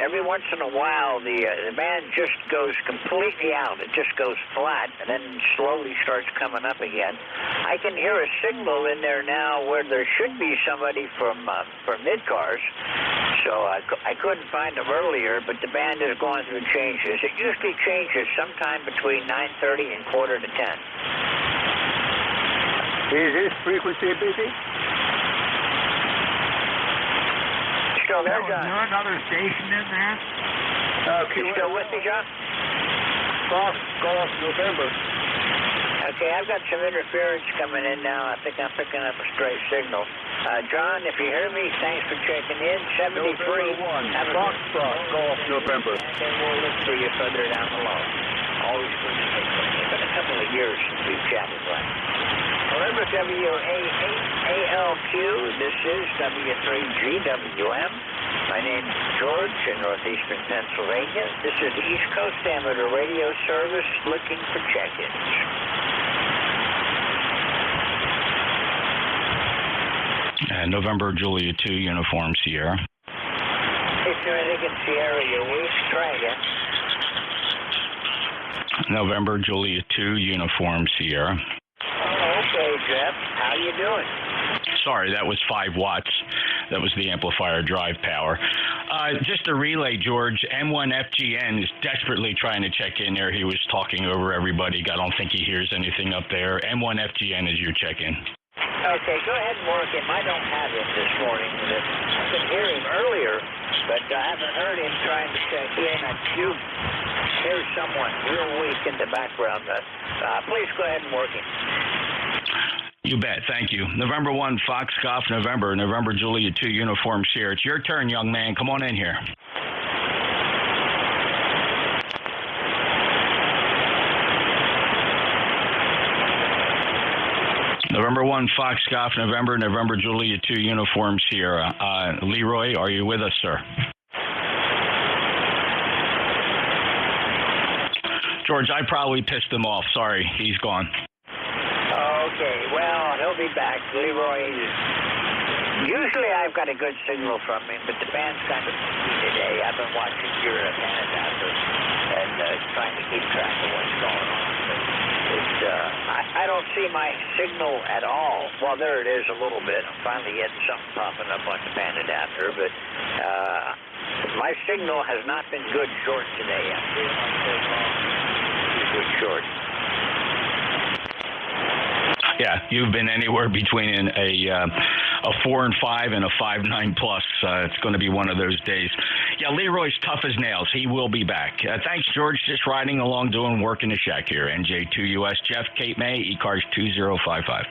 Every once in a while, the band just goes completely out. It just goes flat and then slowly starts coming up again. I can hear a signal in there now where there should be somebody from mid-cars. So I couldn't find them earlier, but the band is going through changes. It usually changes sometime between 9:30 and 9:45. Is this frequency busy? Still there, John? Is there another station in there? You still with me, John? Golf November. Okay, I've got some interference coming in now. I think I'm picking up a straight signal. John, if you hear me, thanks for checking in. 73. Foxtrot, Golf, November. And then we'll look for you further down the line. Always good to hear from you. It's been a couple of years since we've chatted, right? Remember WA8ALQ, this is W3GWM. My name's George in northeastern Pennsylvania. This is the East Coast Amateur Radio Service looking for check-ins. November Julia 2, Uniform Sierra. Hey, Dominican Sierra, your week's try again. November Julia 2, Uniform Sierra. Okay, Jeff. How you doing? Sorry, that was 5 watts. That was the amplifier drive power. Just a relay, George. M1FGN is desperately trying to check in there. He was talking over everybody. I don't think he hears anything up there. M1FGN is your check-in. Okay, go ahead and work him. I don't have him this morning. I could hear him earlier, but I haven't heard him trying to check in. I do hear someone real weak in the background. Please go ahead and work him. You bet. Thank you. November 1, Fox Golf, November Julia 2, Uniform Sierra. It's your turn, young man. Come on in here. November 1, Fox Golf, November Julia 2, Uniform Sierra. Leroy, are you with us, sir? George, I probably pissed him off. Sorry, he's gone. Okay, well, he'll be back. Leroy, usually I've got a good signal from him, but the band's kind of funky today. I've been watching your band adapter and trying to keep track of what's going on. I don't see my signal at all. Well, there it is a little bit. I'm finally getting something popping up on the band adapter, but my signal has not been good short today. I'm feeling like so long. Good short. Yeah, you've been anywhere between a 4 and 5 and a 5.9 plus. It's going to be one of those days. Yeah, Leroy's tough as nails. He will be back. Thanks, George. Just riding along, doing work in the shack here. NJ2US, Jeff, Cape May, ECARS 2055.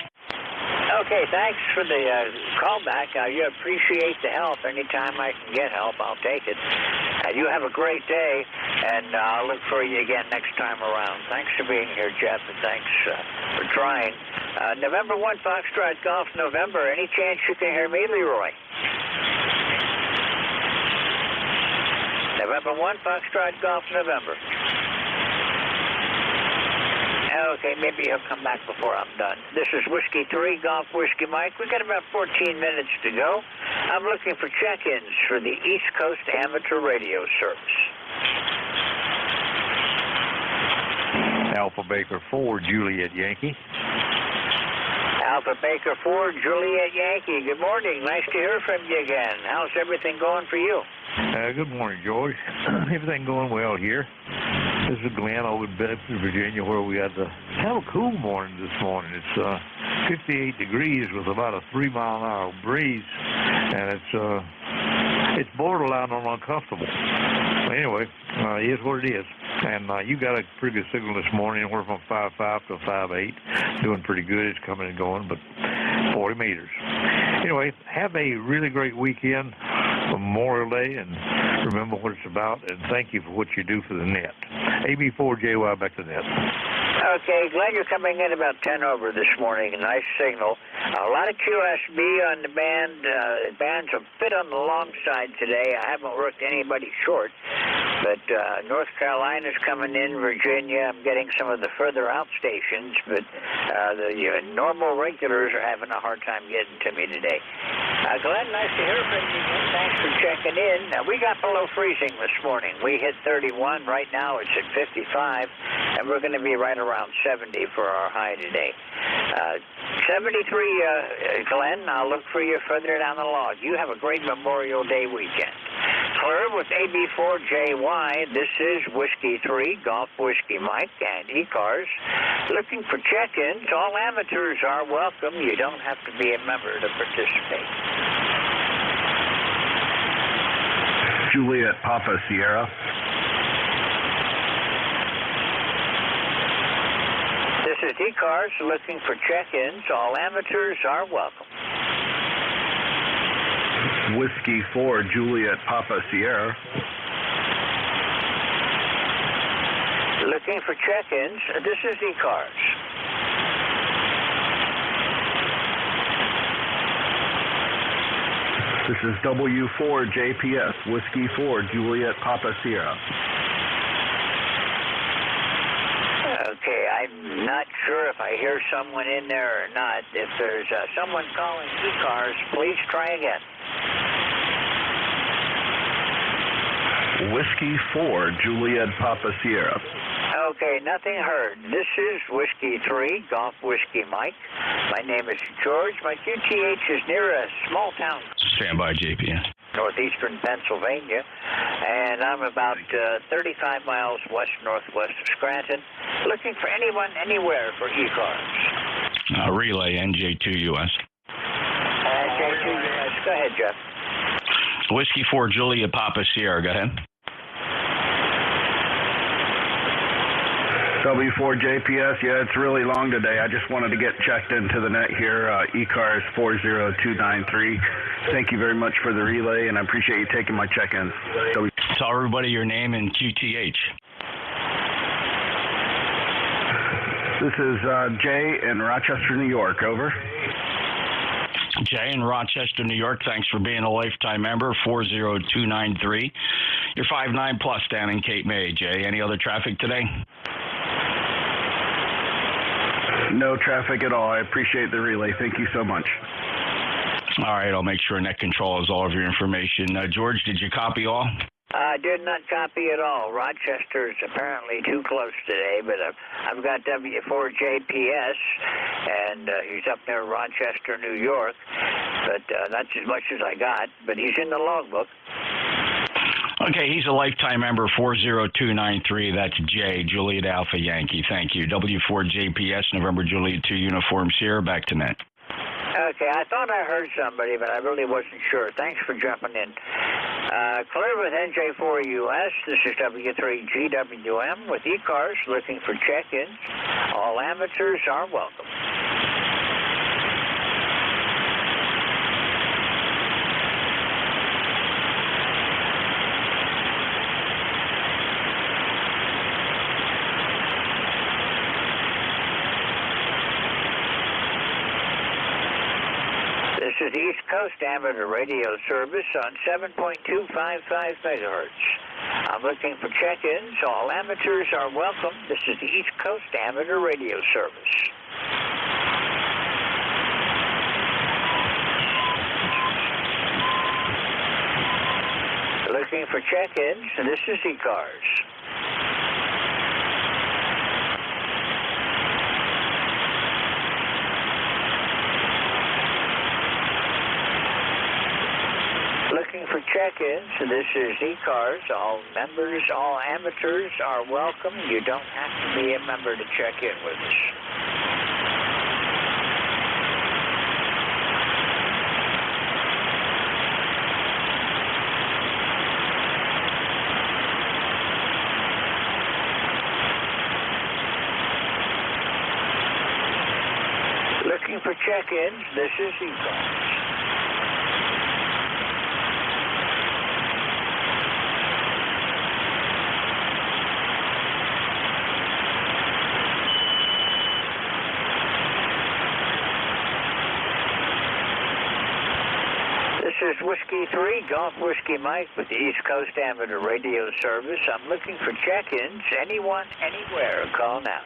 Okay, thanks for the call back. You appreciate the help. Anytime I can get help, I'll take it. You have a great day, and I'll look for you again next time around. Thanks for being here, Jeff, and thanks for trying. November 1, Foxtrot Golf, November. Any chance you can hear me, Leroy? November 1, Foxtrot Golf, November. Okay, maybe he'll come back before I'm done. This is Whiskey 3, Golf Whiskey Mike. We've got about 14 minutes to go. I'm looking for check-ins for the East Coast Amateur Radio Service. Alpha Baker 4, Juliet Yankee. Alpha Baker 4, Juliet Yankee. Good morning. Nice to hear from you again. How's everything going for you? Good morning, George. Everything going well here. This is Glenn over in Bedford, Virginia, where we had kind of a cool morning this morning. It's 58 degrees with about a 3-mile-an-hour breeze, and it's borderline on uncomfortable. Anyway, it is what it is. And you got a pretty good signal this morning, anywhere from 5.5 to 5.8. Doing pretty good. It's coming and going, but 40 meters. Anyway, have a really great weekend, Memorial Day, and remember what it's about, and thank you for what you do for the net. AB4JY back to net. Okay, glad you're coming in about 10 over this morning. A nice signal. A lot of QSB on the band. Band's a bit on the long side today. I haven't worked anybody short. But North Carolina's coming in, Virginia. I'm getting some of the further out stations, but the normal regulars are having a hard time getting to me today. Glenn, nice to hear from you again. Thanks for checking in. We got below freezing this morning. We hit 31. Right now it's at 55, and we're going to be right around 70 for our high today. 73, Glenn. I'll look for you further down the log. You have a great Memorial Day weekend. Clear with AB4JY. This is Whiskey 3, Golf Whiskey Mike, and ECARS. Looking for check-ins. All amateurs are welcome. You don't have to be a member to participate. Juliet Papa Sierra. This is is ECARS looking for check-ins. All amateurs are welcome. Whiskey 4, Juliet Papa Sierra. Looking for check-ins. This is ECARS. This is W4 JPS, Whiskey 4, Juliet Papa Sierra. Okay, I'm not sure if I hear someone in there or not. If there's someone calling ECARS, please try again. Whiskey 4, Juliet Papa Sierra. Okay, nothing heard. This is Whiskey 3, Golf Whiskey Mike. My name is George. My QTH is near a small town. Stand by, JPS. Northeastern Pennsylvania, and I'm about 35 miles west-northwest of Scranton, looking for anyone, anywhere for ECARS. Relay NJ2US. NJ2US. Go ahead, Jeff. Whiskey 4, Juliet Papa Sierra. Go ahead. W4 JPS, yeah, it's really long today. I just wanted to get checked into the net here. ECARS 40293. Thank you very much for the relay, and I appreciate you taking my check-ins. Tell everybody your name and QTH. This is Jay in Rochester, New York. Over. Jay in Rochester, New York. Thanks for being a lifetime member. 40293. You're 5'9" plus down in Cape May, Jay. Any other traffic today? No traffic at all. I appreciate the relay. Thank you so much. All right, I'll make sure Net Control has all of your information. George, did you copy all? I did not copy at all. Rochester is apparently too close today, but I've got W4 JPS, and he's up near Rochester, New York. But that's as much as I got, but he's in the logbook. Okay, he's a lifetime member, 40293. That's Jay, Juliet Alpha Yankee. Thank you. W4 JPS, November Juliet 2 uniforms here. Back to Net. Okay, I thought I heard somebody, but I really wasn't sure. Thanks for jumping in. Clear with NJ2US. This is W3GWM with ECARS looking for check-ins. All amateurs are welcome. This is East Coast Amateur Radio Service on 7.255 megahertz. I'm looking for check-ins. All amateurs are welcome. This is the East Coast Amateur Radio Service. Looking for check-ins. This is ECARS. Looking for check-ins. This is ECARS. All members, all amateurs are welcome. You don't have to be a member to check in with us. Looking for check-ins. This is ECARS. This is Whiskey 3, Golf Whiskey Mike with the East Coast Amateur Radio Service. I'm looking for check-ins. Anyone, anywhere, call now.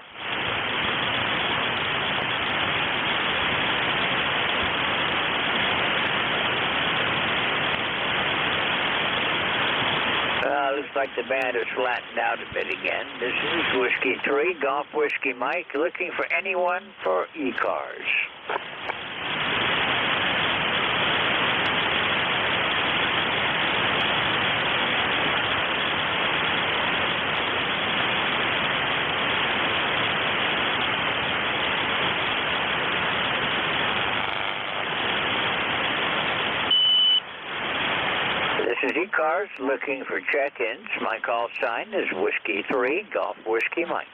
Looks like the band has flattened out a bit again. This is Whiskey 3, Golf Whiskey Mike, looking for anyone for ECARS. This is ECARS looking for check-ins. My call sign is Whiskey 3, Golf Whiskey Mike.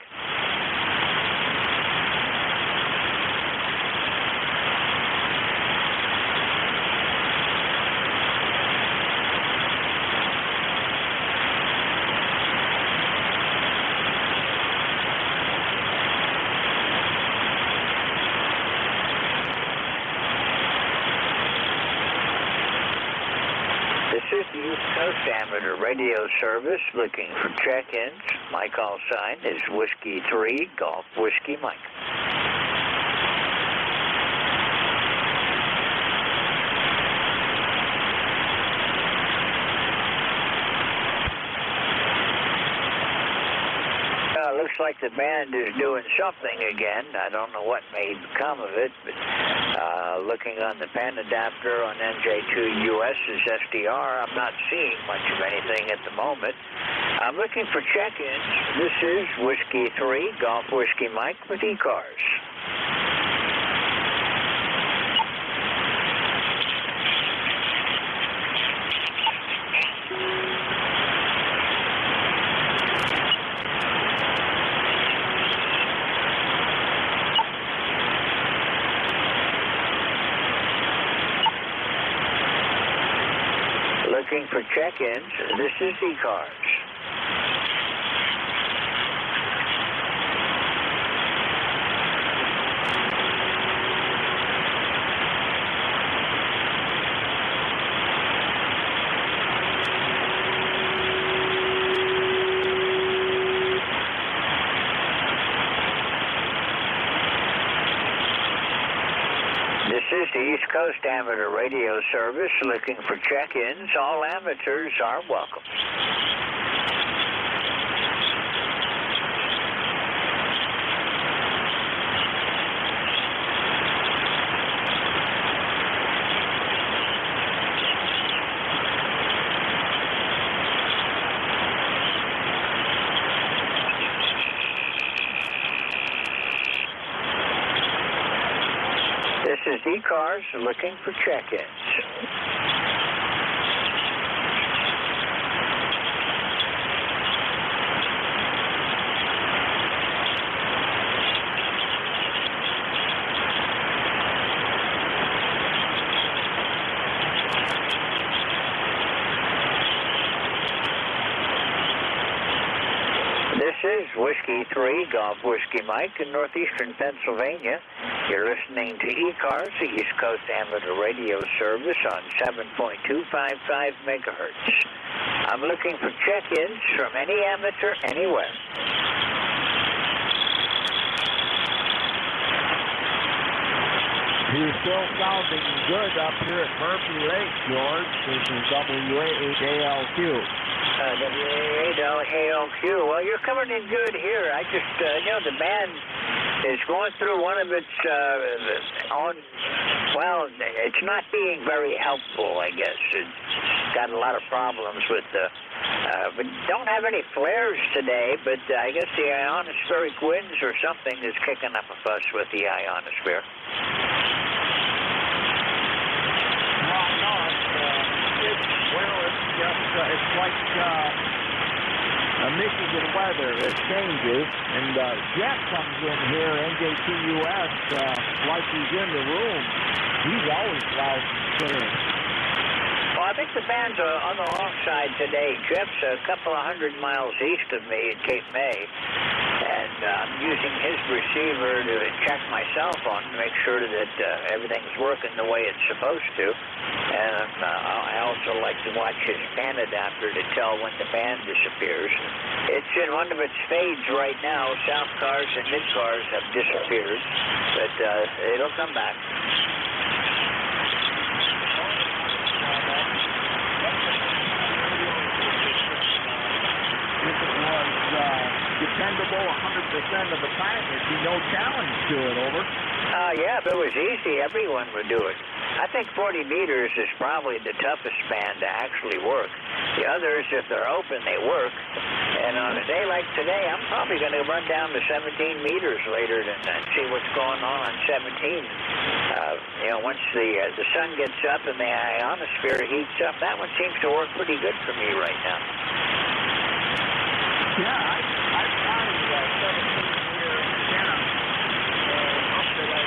is the East Coast Amateur Radio Service looking for check-ins. My call sign is Whiskey 3, Golf Whiskey Mike. Looks like the band is doing something again. I don't know what may become of it, but looking on the pan adapter on NJ2US's SDR, I'm not seeing much of anything at the moment. I'm looking for check-ins. This is Whiskey 3, Golf Whiskey Mike with ECARS. Looking for check-ins. This is ECARS. This is the East Coast Amateur Radio Service looking for check-ins. All amateurs are welcome. This is ECARS looking for check-ins. This is Whiskey 3, Golf Whiskey Mike in northeastern Pennsylvania. You're listening to ECARS, the East Coast Amateur Radio Service on 7.255 megahertz. I'm looking for check-ins from any amateur anywhere. You're still sounding good up here at Murphy Lake, George. This is WA8ALQ. WA8ALQ. Well, you're coming in good here. I just, the band is going through one of its it's not being very helpful, I guess. It's got a lot of problems with we don't have any flares today, but I guess the ionospheric winds or something is kicking up a fuss with the ionosphere. It's like Michigan weather. It changes, and Jeff comes in here, NJ2US, like he's in the room. He's always loud and clear. Well, I think the band's on the long side today. Jeff's a couple of 100 miles east of me at Cape May, and I'm using his receiver to check my cell phone to make sure that everything's working the way it's supposed to. And I also like to watch his pan adapter to tell when the band disappears. It's in one of its fades right now. South cars and mid cars have disappeared, but it'll come back. If it was dependable 100% of the time, there'd be no challenge to it, over. Yeah, if it was easy, everyone would do it. I think 40 meters is probably the toughest span to actually work. The others, if they're open, they work. And on a day like today, I'm probably going to run down to 17 meters later and see what's going on 17. Once the sun gets up and the ionosphere heats up, that one seems to work pretty good for me right now. Yeah, I found 17-meter antenna up that I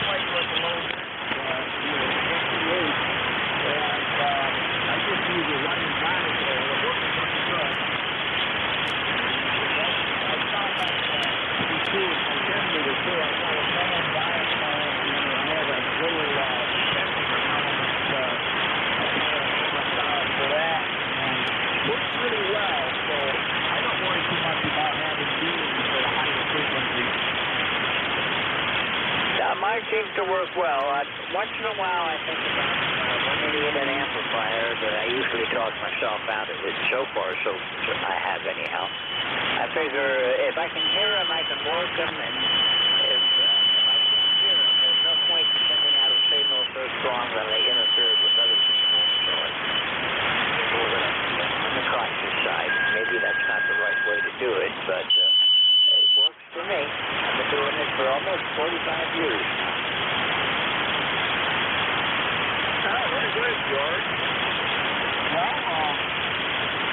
played with a little bit, 58, and I just use a running line there. It works pretty good. I found that to be true with my 10-meter too. I got a band diaphragm, and I have a little sensor element for that. once in a while I think about when they need an amplifier, but I usually talk myself out of it so far, so I have anyhow. I figure if I can hear them, I can work them, and if I can't hear them, there's no point in sending out a signal so strong that they interfere with other people. So on the cautious side, maybe that's not the right way to do it, but it works for me. I've been doing it for almost 45 years now. Very good, George. Well,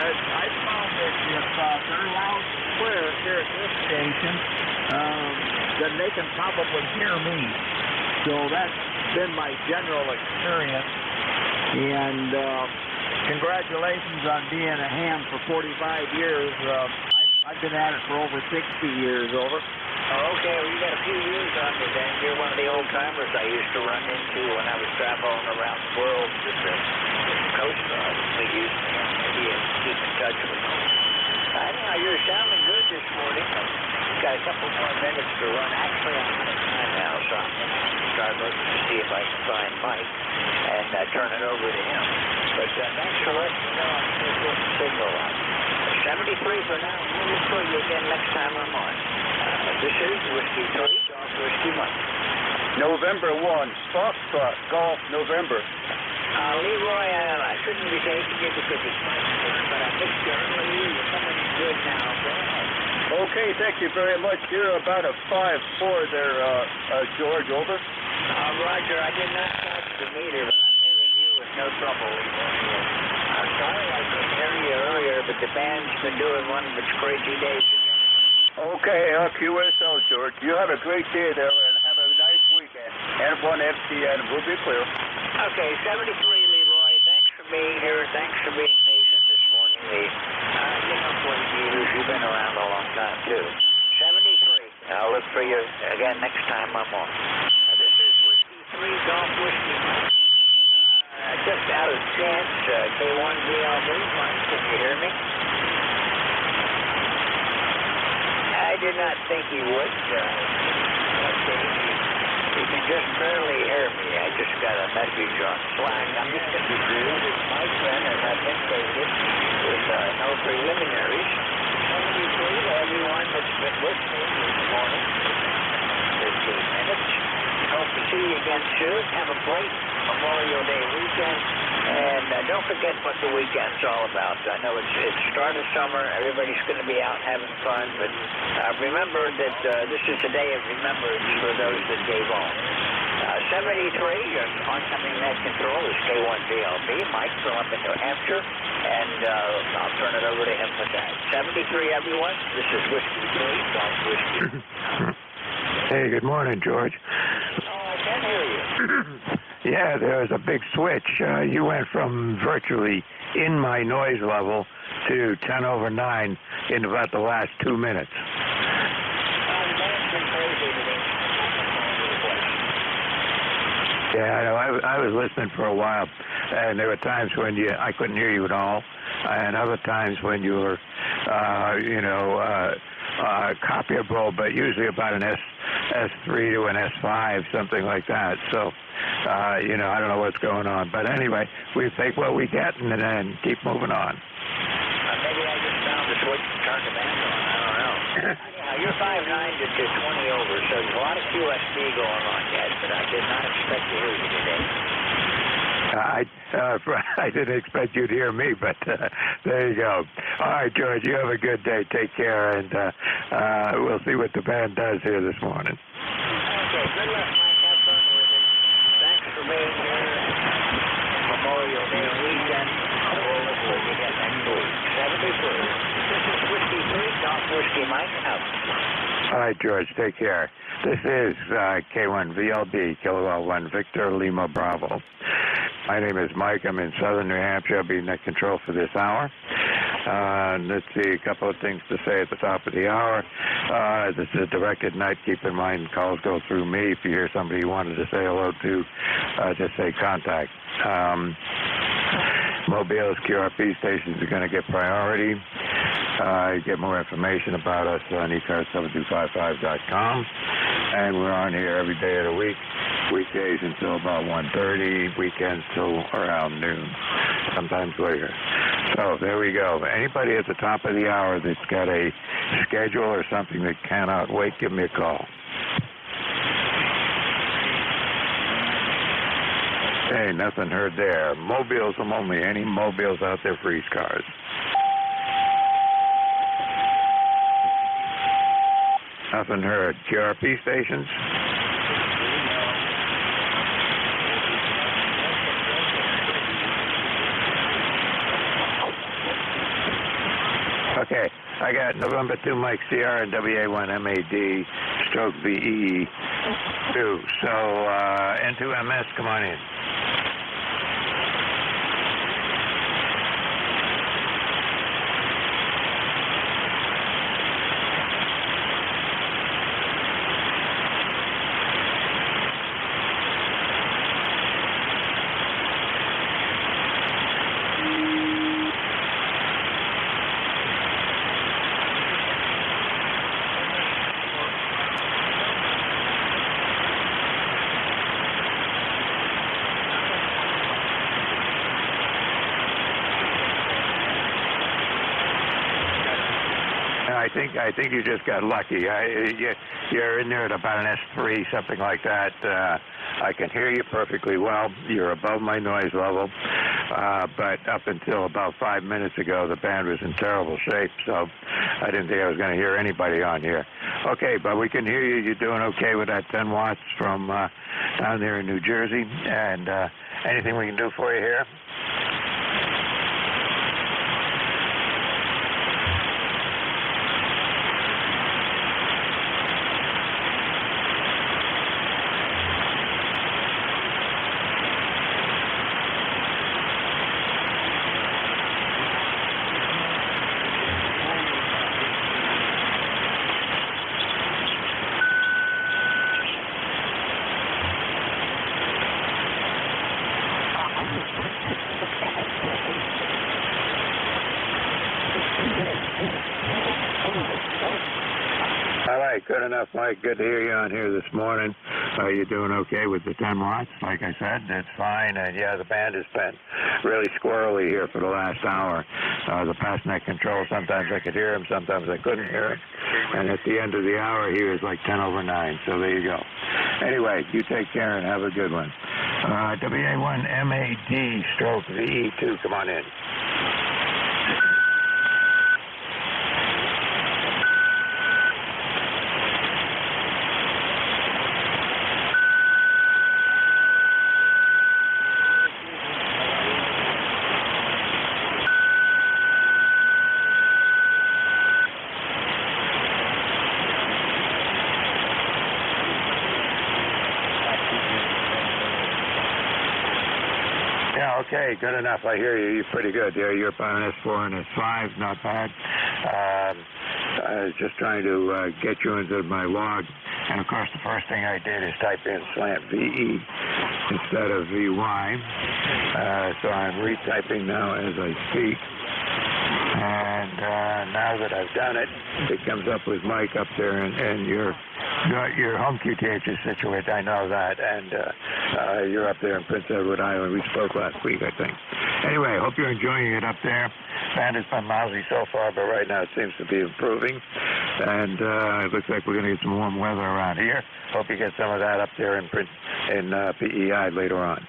I found that if they're loud and clear here at this station, then they can probably hear me. So that's been my general experience. And congratulations on being a ham for 45 years. I've been at it for over 60 years, over. Oh, okay, well, you got a few years on me then. You're one of the old timers I used to run into when I was traveling around the world with the Coast Guard. We used to maybe keep in touch with them. Anyhow, you're sounding good this morning. I've got a couple more minutes to run. Actually, I'm out of time now, so I'm going to try looking to see if I can find Mike and turn it over to him. But thanks for letting me know I'm still getting signal on. 73 for now. We'll look for you again next time I'm on. This is Whiskey 3, Golf Whiskey Mike. November 1, Foxtrot, Golf, November. Leroy, I shouldn't be taking you because it's my turn, but I missed you earlier. You're coming in good now. Go ahead. Okay, thank you very much. You're about a 5-4 there, George, over. Roger, I did not catch the meter, but I'm hearing you with no trouble, Leroy. I'm sorry I couldn't hear you earlier, but the band's been doing one of its crazy days again. Okay, QSL, George. You have a great day there and have a nice weekend. And one FTN, we'll be clear. Okay, 73, Leroy. Thanks for being here. Thanks for being patient this morning. You know, 40 years. You've been around a long time, too. 73. I'll look for you again next time I'm on. This is Whiskey 3, Golf Whiskey Mike. Just out of chance, K1VLB, Mike, can you hear me? I did not think he would. Okay, he can just barely hear me. I just got a message on Slack. I'm just going to do this, my friend, as I've indicated, with no preliminaries. 73 to everyone that's been listening this morning. 15 minutes. Hope to see you again soon. Have a great Memorial Day weekend. And don't forget what the weekend's all about. I know it's start of summer. Everybody's going to be out having fun. But remember that this is a day of remembrance for those that gave on. 73, your oncoming net control is K1VLB. Mike from up in New Hampshire. And I'll turn it over to him for that. 73, everyone. This is Whiskey 3, Golf Whiskey. Hey, good morning, George. Oh, I can hear you. Yeah, there was a big switch. You went from virtually in my noise level to 10 over 9 in about the last 2 minutes. Yeah, I know. I was listening for a while, and there were times when I couldn't hear you at all, and other times when you were, copyable, but usually about an S3 to an S5, something like that. So, I don't know what's going on. But anyway, we take what we get and then keep moving on. Maybe I just found the switch and turned the band on. I don't know. You're 5'9" to 20 over, so there's a lot of QSD going on yet, but I did not expect to hear you today. I didn't expect you to hear me, but there you go. All right, George, you have a good day. Take care, and we'll see what the band does here this morning. Okay, good luck, Mike. Have fun with it. Thanks for being here. Memorial Day weekend. We'll look for you again next week. 73. This is Whiskey 3, Golf Whiskey Mike, out. All right, George, take care. This is K1VLB, Kilowatt 1 Victor Lima Bravo. My name is Mike. I'm in southern New Hampshire. I'll be net control for this hour. Let's see, a couple of things to say at the top of the hour. This is a directed night. Keep in mind, calls go through me. If you hear somebody you wanted to say hello to, just say contact. Mobile's QRP stations are going to get priority. You get more information about us on ECARS7255.com. And we're on here every day of the week. Weekdays until about 1:30, weekends till around noon, sometimes later. So there we go. Anybody at the top of the hour that's got a schedule or something that cannot wait, give me a call. Hey, nothing heard there. Mobiles only. Any mobiles out there for ECARS? Nothing heard. QRP stations? Okay, I got November 2 Mike Sierra and WA1 MAD stroke VE 2. So N2MS, come on in. I think you just got lucky. You're in there at about an S3, something like that. I can hear you perfectly well. You're above my noise level. But up until about 5 minutes ago, the band was in terrible shape, so I didn't think I was going to hear anybody on here. Okay, but we can hear you. You're doing okay with that 10 watts from down there in New Jersey. And anything we can do for you here? Good enough, Mike. Good to hear you on here this morning. You're doing okay with the 10 watts? Like I said, it's fine. And yeah, the band has been really squirrely here for the last hour. The pass-net control, sometimes I could hear him, sometimes I couldn't hear him. And at the end of the hour, he was like 10 over 9. So there you go. Anyway, you take care and have a good one. WA1 MAD stroke VE2, come on in. Okay, good enough. I hear you. You're pretty good there. You're about an S4 and S5, not bad. I was just trying to get you into my log. And, of course, the first thing I did is type in slant VE instead of VY. So I'm retyping now as I speak. And now that I've done it, it comes up with Mike up there, and your home QTH is situated. I know that, and you're up there in Prince Edward Island. We spoke last week, I think. Anyway, hope you're enjoying it up there. Band has been lousy so far, but right now it seems to be improving, and it looks like we're going to get some warm weather around here. Hope you get some of that up there in PEI later on.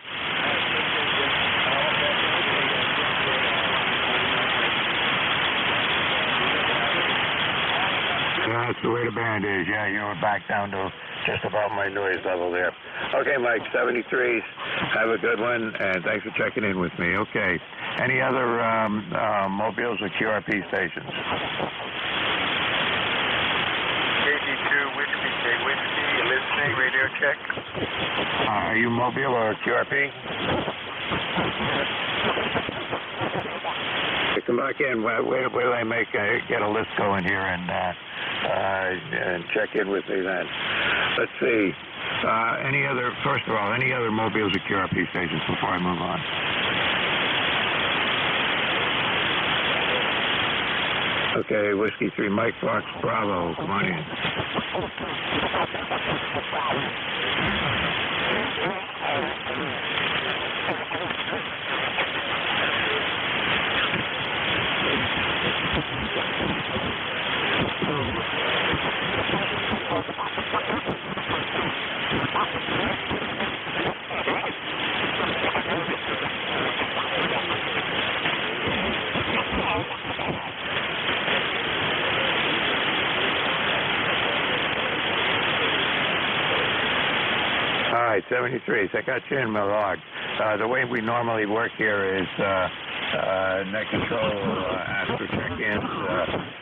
That's the way the band is. Yeah, you were back down to just about my noise level there. Okay, Mike, 73s. Have a good one, and thanks for checking in with me. Okay. Any other mobiles or QRP stations? KG2 Whiskey, you listening? Radio check. Are you mobile or QRP? Come back in. Wait till I get a list going here and check in with me then. Let's see. First of all, any other mobiles or QRP stations before I move on? Okay, Whiskey 3, Mike Fox, Bravo. Come on in. All right, 73. So I got you in my log. The way we normally work here is net control asks for check-ins,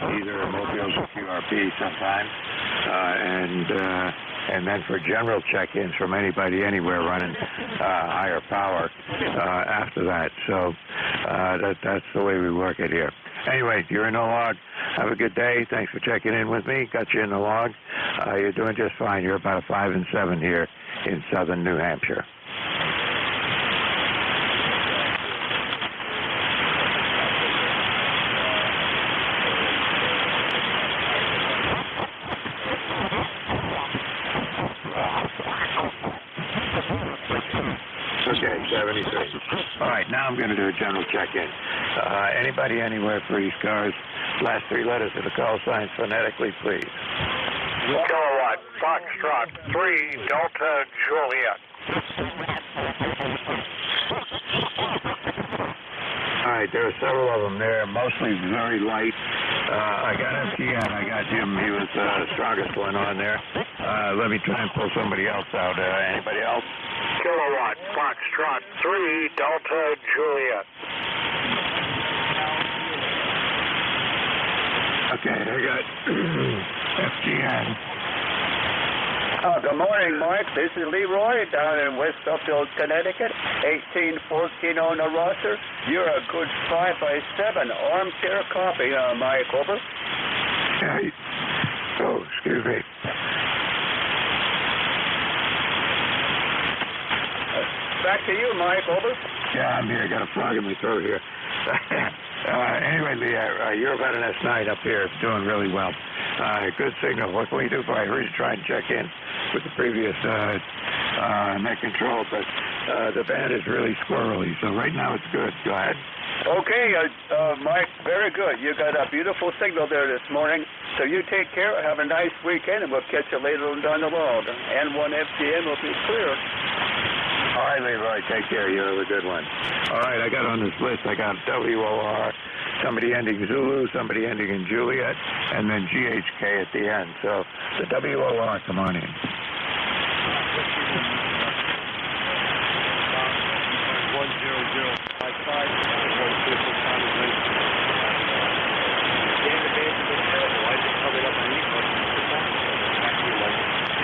either mobiles or QRP sometimes, and then for general check-ins from anybody anywhere running higher power after that. So that's the way we work it here. Anyway, you're in the log. Have a good day. Thanks for checking in with me. Got you in the log. You're doing just fine. You're about a 5 and 7 here in southern New Hampshire. Okay, 73. All right, now I'm going to do a general check-in. Anybody anywhere for ECARS? Last 3 letters of the call signs phonetically, please. Kilowatt, Foxtrot, 3, Delta, Juliet. All right, there are several of them there, mostly very light. I got MTN, I got Jim, he was the strongest one on there. Let me try and pull somebody else out. Anybody else? Kilowatt, Foxtrot, 3, Delta, Juliet. Okay, I got FGN. Good morning, Mike. This is Leroy down in West Upfield, Connecticut. 1814 on the roster. You're a good 5x7 armchair copy, Mike. Over. Okay. Oh, excuse me. Back to you, Mike. Over. Yeah, I'm here. Got a frog in my throat here. Anyway, Leah, you're about an S9 up here. It's doing really well. Good signal. What can we do for you? I heard you try and check in with the previous net control, but the band is really squirrely, so right now it's good. Go ahead. Okay, Mike, very good. You got a beautiful signal there this morning, so you take care. Have a nice weekend, and we'll catch you later on down the road. N1 FGN will be clear. All right, Leroy, take care. You have a good one. All right, I got on this list, I got WOR, somebody ending Zulu, somebody ending in Juliet, and then GHK at the end. So the WOR, come on in.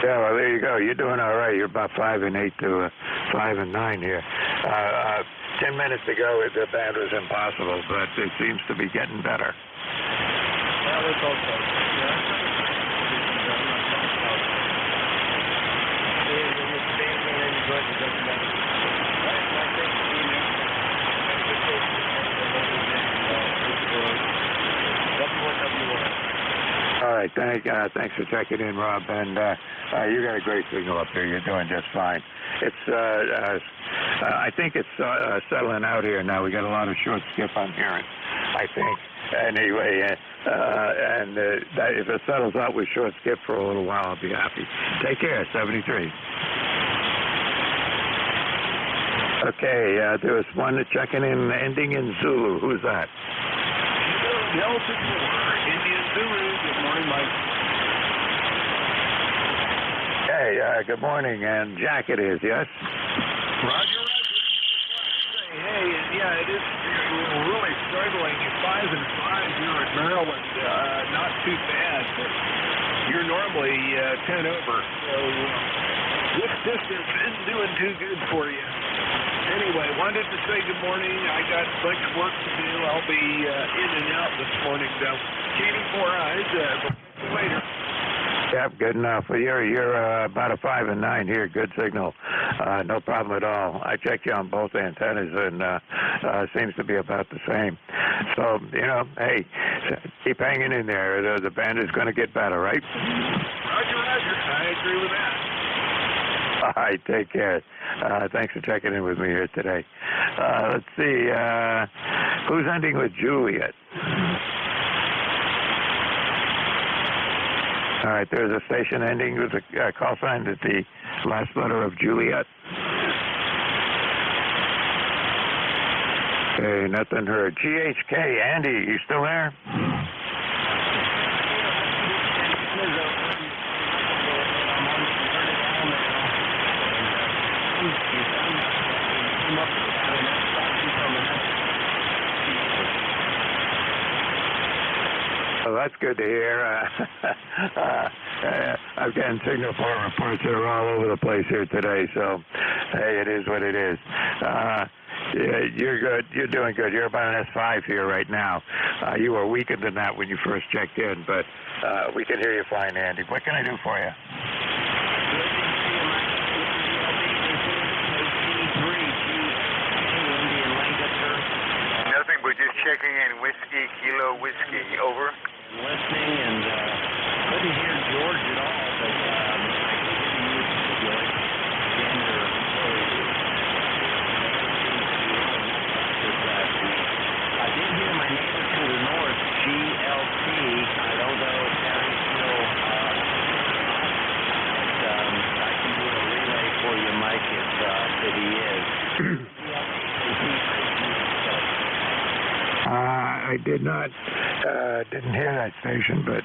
Yeah, well, there you go. You're doing all right. You're about 5 and 8 to 5 and 9 here. 10 minutes ago, the band was impossible, but it seems to be getting better. Yeah, let's hope so. All right, thanks for checking in, Rob. And you got a great signal up here. You're doing just fine. It's I think it's settling out here now. We got a lot of short skip I'm hearing, I think. Anyway, if it settles out with short skip for a little while, I'll be happy. Take care, 73. Okay, there was one checking in, ending in Zulu. Who's that? Delta 4, Indian Zulu. Good morning, Mike. Hey, good morning, and Jack it is, yes? Roger. Hey, yeah, it is. We're really struggling. 5 and 5 here at Maryland. Not too bad, but you're normally 10 over. So this distance isn't doing too good for you. Anyway, wanted to say good morning. I got a bunch of work to do. I'll be in and out this morning, though. Katie, 4 eyes. Later. Yep, good enough. You're about a 5 and 9 here. Good signal. No problem at all. I checked you on both antennas, and seems to be about the same. So, hey, keep hanging in there. The band is going to get better, right? Roger. I agree with that. All right, take care. Thanks for checking in with me here today. Let's see. Who's ending with Juliet? All right, there's a station ending with a call sign at the last letter of Juliet. Okay, nothing heard. GHK, Andy, you still there? Well, that's good to hear. I've gotten signal for reports that are all over the place here today, so hey, it is what it is. Yeah, you're good. You're doing good. You're about an S5 here right now. You were weaker than that when you first checked in, but we can hear you fine, Andy. What can I do for you? Nothing, but just checking in. Whiskey, Kilo, Whiskey, over. Listening and couldn't hear George at all, but I could hear you, George. I did hear my neighbor to the north, GLT. I don't know if Terry's still but I can do a relay for you, Mike, if he is. I did not, didn't hear that station, but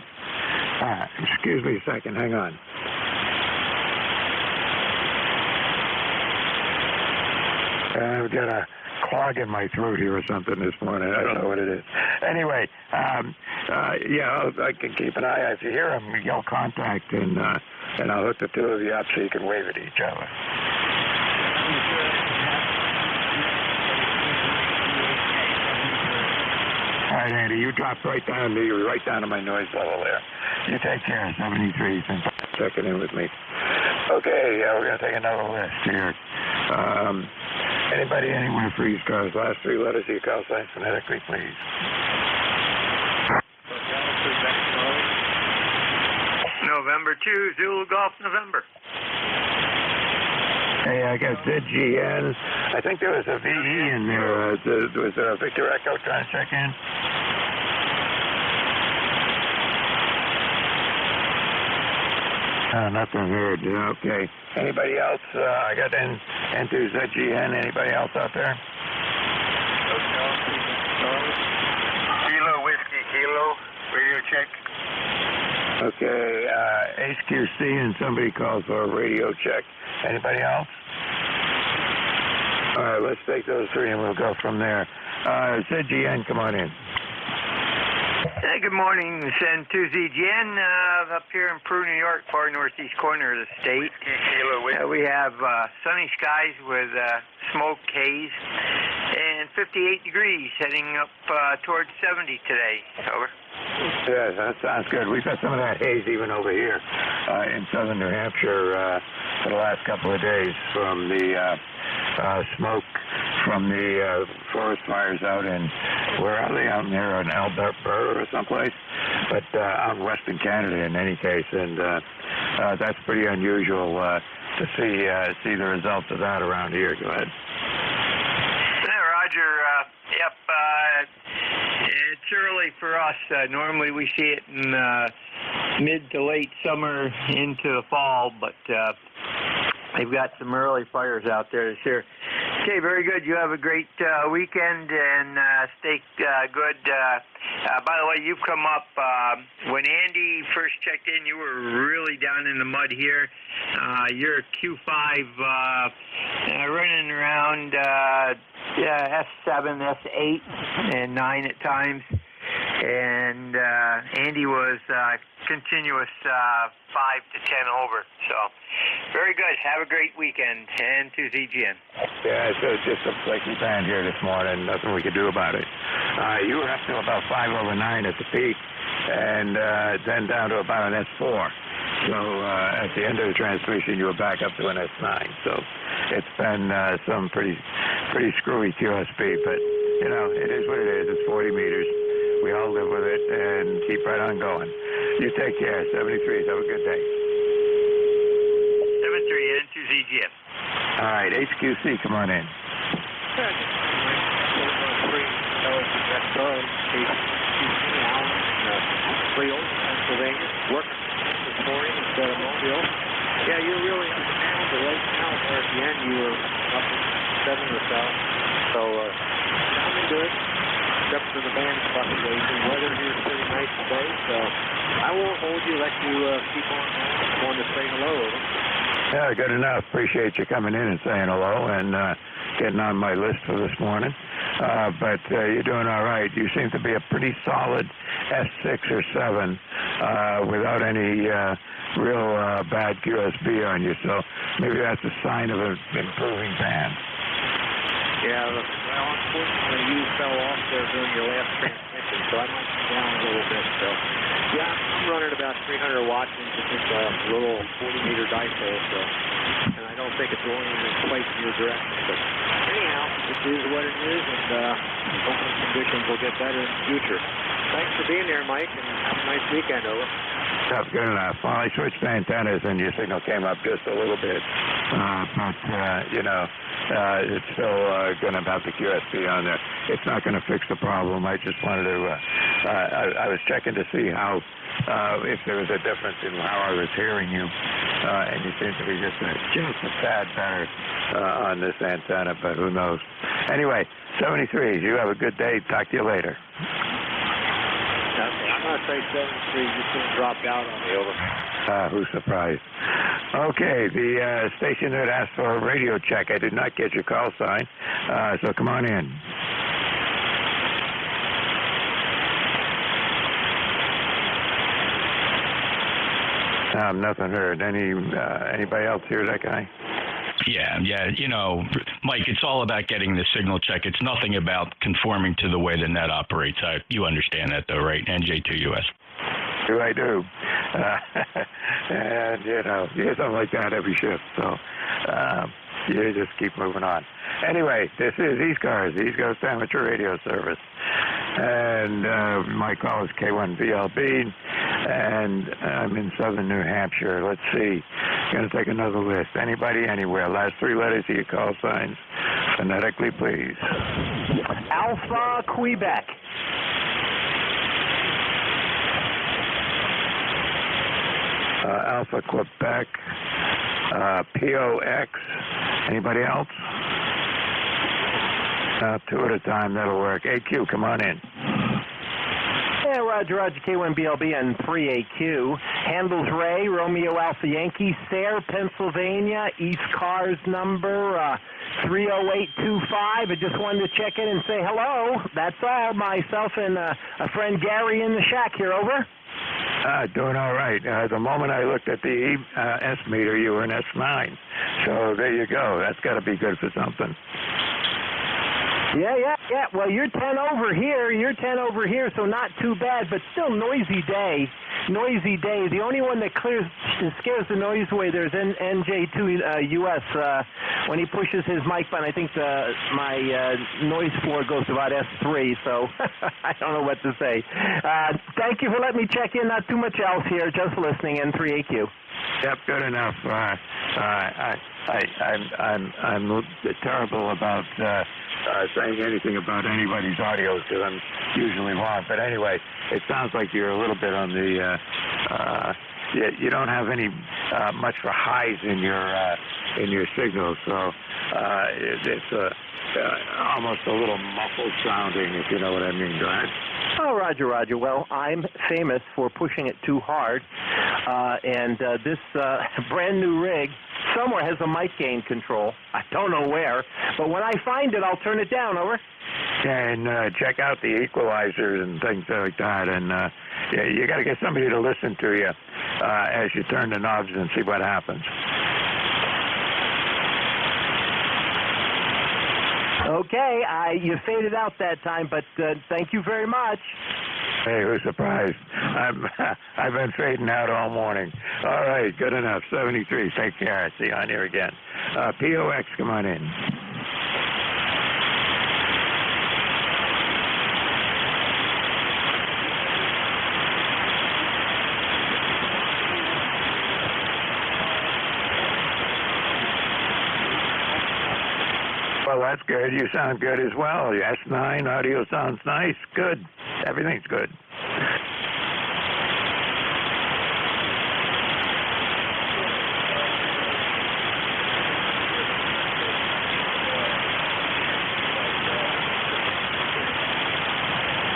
excuse me a second, hang on. I've got a clog in my throat here or something this morning. I don't know what it is. Anyway, yeah, I can keep an eye out. If you hear him, yell contact, and I'll hook the two of you up so you can wave at each other. All right, Andy, you dropped right down to my noise level there. You take care, 73. Thanks for checking in with me. Okay, we're going to take another list here. Anybody anywhere for ECARS? Last three letters of your call sign phonetically, please. November 2, Zulu Golf, November. Hey, I got ZGN. I think there was a VE in there. Was there a Victor Echo trying to check in? Nothing heard. Okay. Anybody else? I got N2ZGN. Anybody else out there? Kilo, Whiskey, Kilo. Radio check. Okay. HQC and somebody calls for a radio check. Anybody else? All right, let's take those three and we'll go from there. ZGN, come on in. Hey, good morning, N2ZGN, up here in Peru, New York, far northeast corner of the state. We have sunny skies with smoke haze and 58 degrees, heading up towards 70 today. Over. Yeah, that sounds good. We've got some of that haze even over here in southern New Hampshire for the last couple of days from the smoke from the forest fires out in, where are they? Out near in Alberta or someplace, but out in western Canada in any case, and that's pretty unusual to see the results of that around here. Go ahead. Yeah, Roger. Yep. It's early for us. Normally we see it in mid to late summer into the fall, but they've got some early fires out there this year. Okay, very good. You have a great weekend and stay good. By the way, you've come up. When Andy first checked in, you were really down in the mud here. You're Q5 running around S7, S8, and 9 at times. And Andy was continuous 5 to 10 over. So, very good. Have a great weekend. And to ZGN. Yeah, so it's just a flaky band here this morning. Nothing we could do about it. You were up to about 5 over 9 at the peak, and then down to about an S4. So at the end of the transmission, you were back up to an S9. So it's been some pretty screwy QSP, but you know it is what it is. It's 40 meters. We all live with it and keep right on going. You take care. 73. Have a good day. 73 N2Z. you, Jim. All right, HQC, come on in. Pennsylvania, working this morning instead of Mobile. Yeah, you're really up and down, but right now, or at the end, you were up in 7 or so. So, sounding good, except for the band fluctuation. Weather here is pretty nice today, so I won't hold you, let you keep on going. I wanted to say hello. Yeah, good enough. Appreciate you coming in and saying hello and getting on my list for this morning. But you're doing all right. You seem to be a pretty solid S6 or 7 without any real bad QSB on you. So maybe that's a sign of an improving band. Yeah, well, unfortunately, you fell off there during your last transmission, so I might be down a little bit. So, yeah, I'm running about 300 watts into just a little 40-meter dipole, so, and I don't think it's going in quite your direction. But anyhow, it is what it is, and hopefully conditions will get better in the future. Thanks for being there, Mike, and have a nice weekend, over. That's good enough. Well, I switched antennas and your signal came up just a little bit. It's still going to have the QSB on there. It's not going to fix the problem. I just wanted to, I was checking to see how, if there was a difference in how I was hearing you. And you seem to be just a tad better on this antenna, but who knows. Anyway, 73, you have a good day. Talk to you later. I'm going to say 73. You just dropped out on me, over. Who's surprised? Okay, the station that asked for a radio check. I did not get your call sign, so come on in. Nothing heard. Anybody else hear that guy? Yeah. You know, Mike, it's all about getting the signal check. It's nothing about conforming to the way the net operates. You understand that, though, right? NJ2US. I do. And, you hear something like that every shift. So you just keep moving on. Anyway, this is ECARS, East Coast Amateur Radio Service. And my call is K1VLB. And I'm in southern New Hampshire. Let's see. Going to take another list. Anybody, anywhere. Last 3 letters of your call signs. Phonetically, please. Alpha, Quebec. Alpha, Quebec. POX. Anybody else? 2 at a time. That'll work. AQ, come on in. Yeah, Roger, K1BLB and 3AQ. Handles Ray, Romeo Alpha Yankee, Sayre, Pennsylvania, ECARS number 30825. I just wanted to check in and say hello. That's all. Myself and a friend Gary in the shack here, over. Doing all right. The moment I looked at the S meter, you were in S9. So there you go. That's got to be good for something. Yeah. Well, you're 10 over here, so not too bad, but still noisy day. The only one that scares the noise away there is NJ2US. When he pushes his mic button, I think my noise floor goes to about S3, so I don't know what to say. Thank you for letting me check in. Not too much else here, just listening, N3AQ. Yep, good enough. I'm terrible about saying anything about anybody's audio because I'm usually wrong. But anyway, it sounds like you're a little bit on the. You don't have any much for highs in your signal, so it's almost a little muffled sounding, if you know what I mean. Go ahead. Oh, Roger. Well, I'm famous for pushing it too hard, and this brand new rig somewhere has a mic gain control. I don't know where, but when I find it, I'll turn it down, over. And check out the equalizers and things like that, and you got to get somebody to listen to you as you turn the knobs and see what happens. Okay, you faded out that time, but thank you very much. Hey, who's surprised? I've been fading out all morning. All right, good enough. 73, take care. See you on here again. POX, come on in. Well, that's good. You sound good as well. S9 audio sounds nice. Good. Everything's good.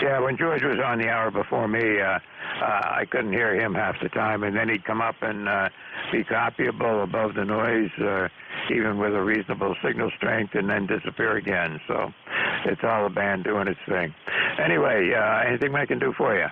Yeah, when George was on the hour before me, I couldn't hear him half the time, and then he'd come up and be copyable above the noise, even with a reasonable signal strength, and then disappear again. So it's all the band doing its thing. Anyway, anything I can do for you?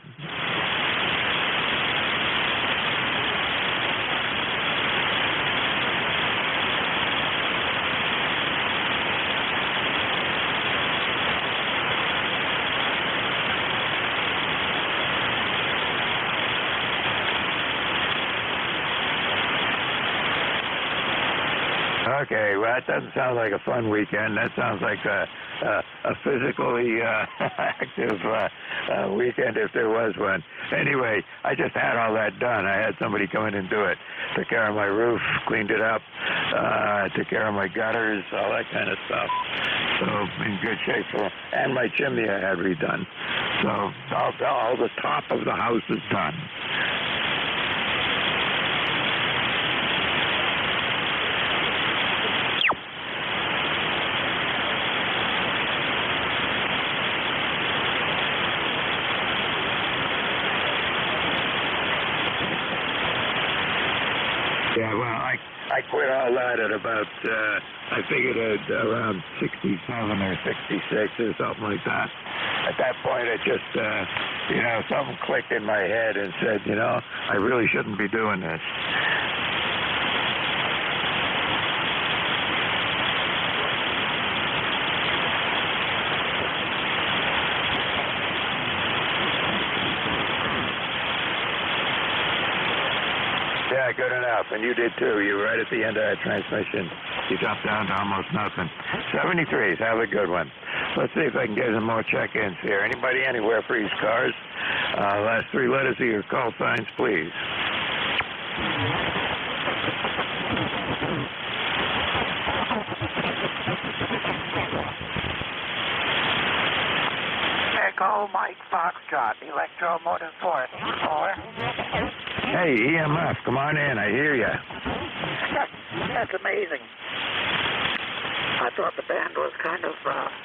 Okay, well, that doesn't sound like a fun weekend. That sounds like a physically active weekend if there was one. Anyway, I just had all that done. I had somebody come in and do it. Took care of my roof, cleaned it up, took care of my gutters, all that kind of stuff. So in good shape. And my chimney I had redone. So all the top of the house is done. Yeah, well, I quit all that at about, I figured at around 67 or 66 or something like that. At that point, it just, something clicked in my head and said, I really shouldn't be doing this. Yeah, good enough. And you did too. You were right at the end of that transmission. You dropped down to almost nothing. 73s, have a good one. Let's see if I can get some more check-ins here. Anybody anywhere for ECARS? Last three letters of your call signs, please. Echo Mike Foxtrot, Electromotive Force. Over. Hey, EMF, come on in. I hear you. That's amazing. I thought the band was kind of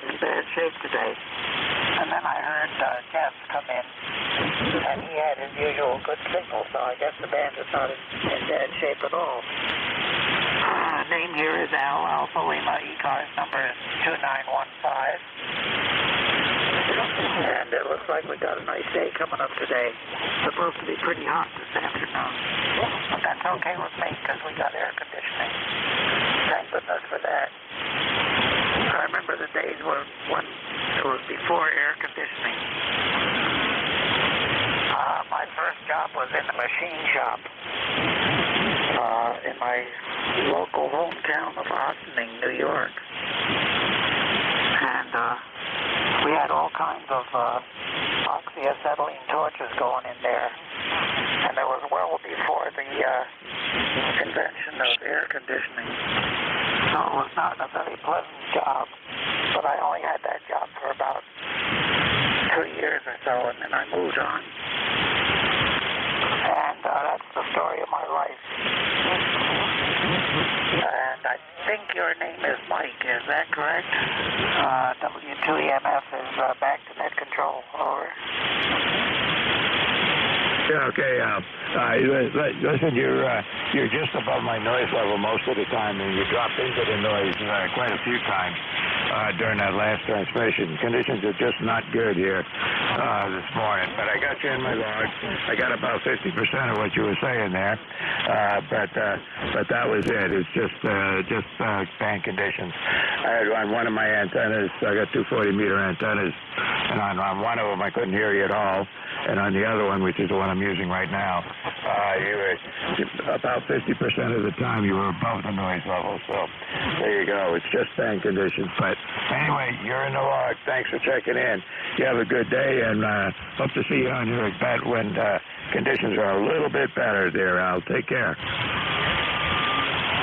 in bad shape today. And then I heard Jeff come in, and he had his usual good signal, so I guess the band is not in bad shape at all. Name here is Al Alpha Lima. ECARS number is 2915. And it looks like we got a nice day coming up today. It's supposed to be pretty hot this afternoon. But that's okay with me because we got air conditioning. Thank goodness for that. I remember the days when it was before air conditioning. My first job was in the machine shop in my local hometown of Ossining, New York. And we had all kinds of oxyacetylene torches going in there. And it was well before the invention of air conditioning. So it was not a very pleasant job. But I only had that job for about 2 years or so, and then I moved on. And that's the story of my life. And I think your name is Mike, is that correct? W2EMF is back to net control. Over. Yeah, okay. Listen, you're just above my noise level most of the time, and you dropped into the noise quite a few times during that last transmission. Conditions are just not good here this morning, but I got you in my log. I got about 50% of what you were saying there, but that was it. It's just bad conditions. I had on one of my antennas, I got two 40-meter antennas, and on one of them I couldn't hear you at all. And on the other one, which is the one I'm using right now, you were about 50% of the time you were above the noise level. So there you go. It's just bad conditions. But anyway, you're in the log. Thanks for checking in. You have a good day, and hope to see you on your bet when conditions are a little bit better there, Al. Take care.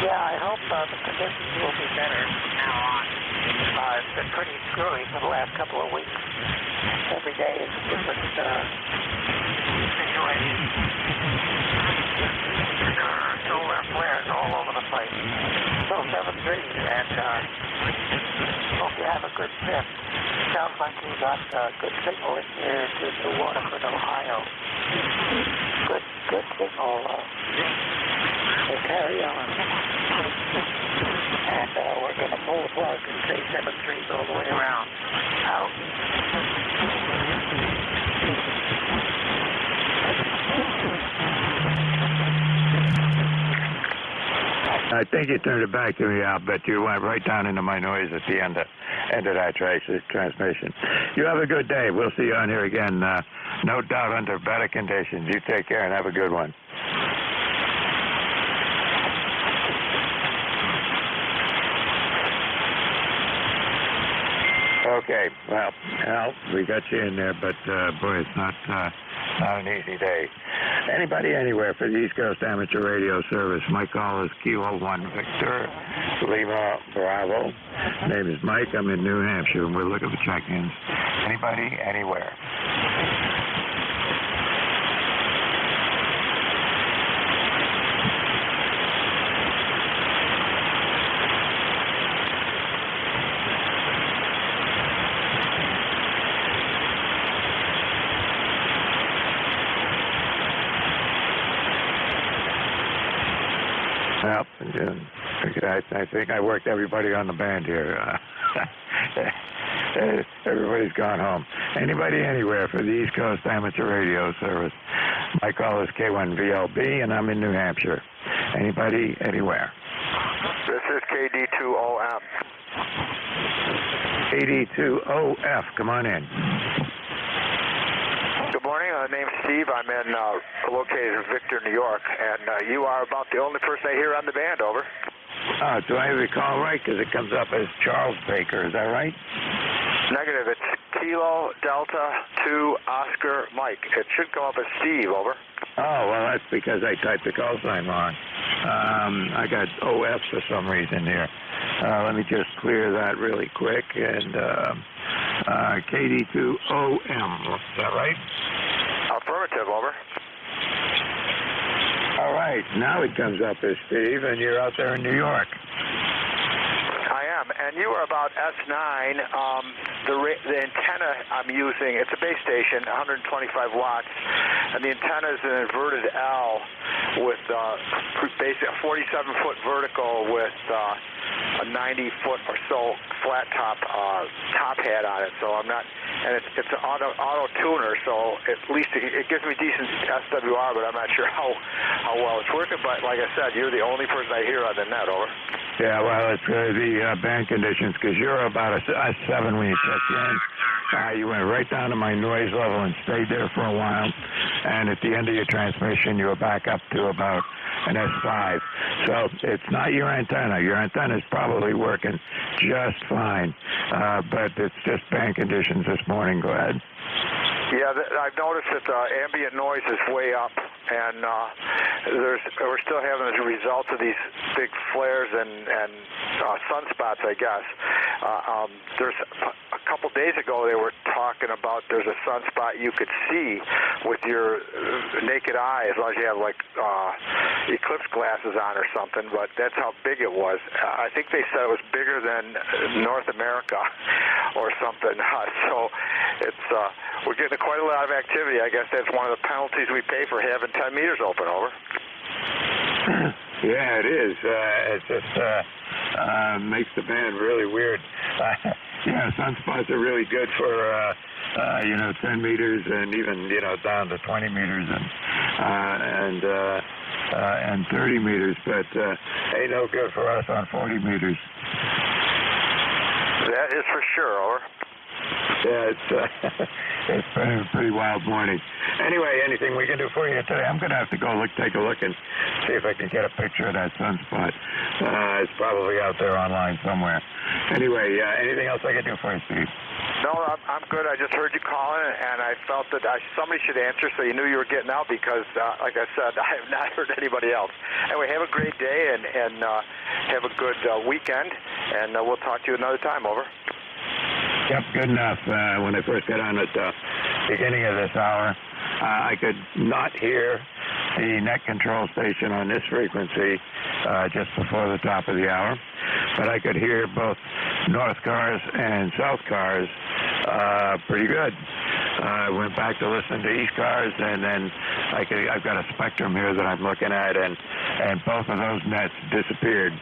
Yeah, I hope the conditions will be better from now on. It's been pretty screwy for the last couple of weeks. Every day is a different situation. There are solar flares all over the place. So 7-3, and hope you have a good trip. Sounds like you got good signal in here to Waterford, Ohio. Good signal. So carry on. And we're going to pull the plug and say 7-3s all the way around. Out. I think you turned it back to me, Al, but you went right down into my noise at the end of that transmission. You have a good day. We'll see you on here again, no doubt under better conditions. You take care and have a good one. Okay, well, Al, we got you in there, but boy, it's not an easy day. Anybody anywhere for the East Coast Amateur Radio Service. My call is Kilo 1 Victor Lima Bravo. Name is Mike. I'm in New Hampshire, and we're looking for check-ins. Anybody anywhere? Well, I think I worked everybody on the band here. Everybody's gone home. Anybody anywhere for the East Coast Amateur Radio Service. My call is K1VLB, and I'm in New Hampshire. Anybody anywhere? This is KD2OF. KD2OF, come on in. Good morning. Name's Steve. I'm located in Victor, New York, and you are about the only person I hear on the band. Over. Do I recall right? Because it comes up as Charles Baker. Is that right? Negative. It's Kilo Delta 2 Oscar Mike. It should come up as Steve. Over. Oh, well, that's because I typed the call sign wrong. I got OF for some reason here. Let me just clear that really quick. And KD2OM. Is that right? Affirmative. Over. All right. Now it comes up as Steve, and you're out there in New York. I am. And you are about S9. The antenna I'm using, it's a base station, 125 watts, and the antenna is an inverted L with basically a 47-foot vertical with a 90-foot or so flat top hat on it. So I'm not, and it's an auto tuner, so at least it gives me decent SWR, but I'm not sure how well it's working. But like I said, you're the only person I hear on the net. Over. Yeah, well, it's the band conditions, because you're about a 7 when you checked in. You went right down to my noise level and stayed there for a while. And at the end of your transmission, you were back up to about an S5. So it's not your antenna. Your antenna is probably working just fine. But it's just band conditions this morning. Go ahead. Yeah, I've noticed that the ambient noise is way up, and we're still having the result of these big flares and sunspots, I guess. There's a couple days ago they were talking about there's a sunspot you could see with your naked eye as long as you have like eclipse glasses on or something, but that's how big it was. I think they said it was bigger than North America or something. So it's we're getting quite a lot of activity. I guess that's one of the penalties we pay for having 10 meters open. Over. Yeah, it is. It just makes the band really weird. Yeah, sunspots are really good for 10 meters and even down to 20 meters and 30 meters, but ain't no good for us on 40 meters. That is for sure. Over. Yeah, it's been a pretty wild morning. Anyway, anything we can do for you today? I'm going to have to go take a look and see if I can get a picture of that sunspot. It's probably out there online somewhere. Anyway, anything else I can do for you, Steve? No, I'm good. I just heard you calling, and I felt that somebody should answer so you knew you were getting out because, like I said, I have not heard anybody else. Anyway, have a great day and have a good weekend, and we'll talk to you another time. Over. Yep, good enough. When I first got on at the beginning of this hour, I could not hear the net control station on this frequency just before the top of the hour, but I could hear both north cars and south cars pretty good. I went back to listen to ECARS, and then I've got a spectrum here that I'm looking at, and both of those nets disappeared.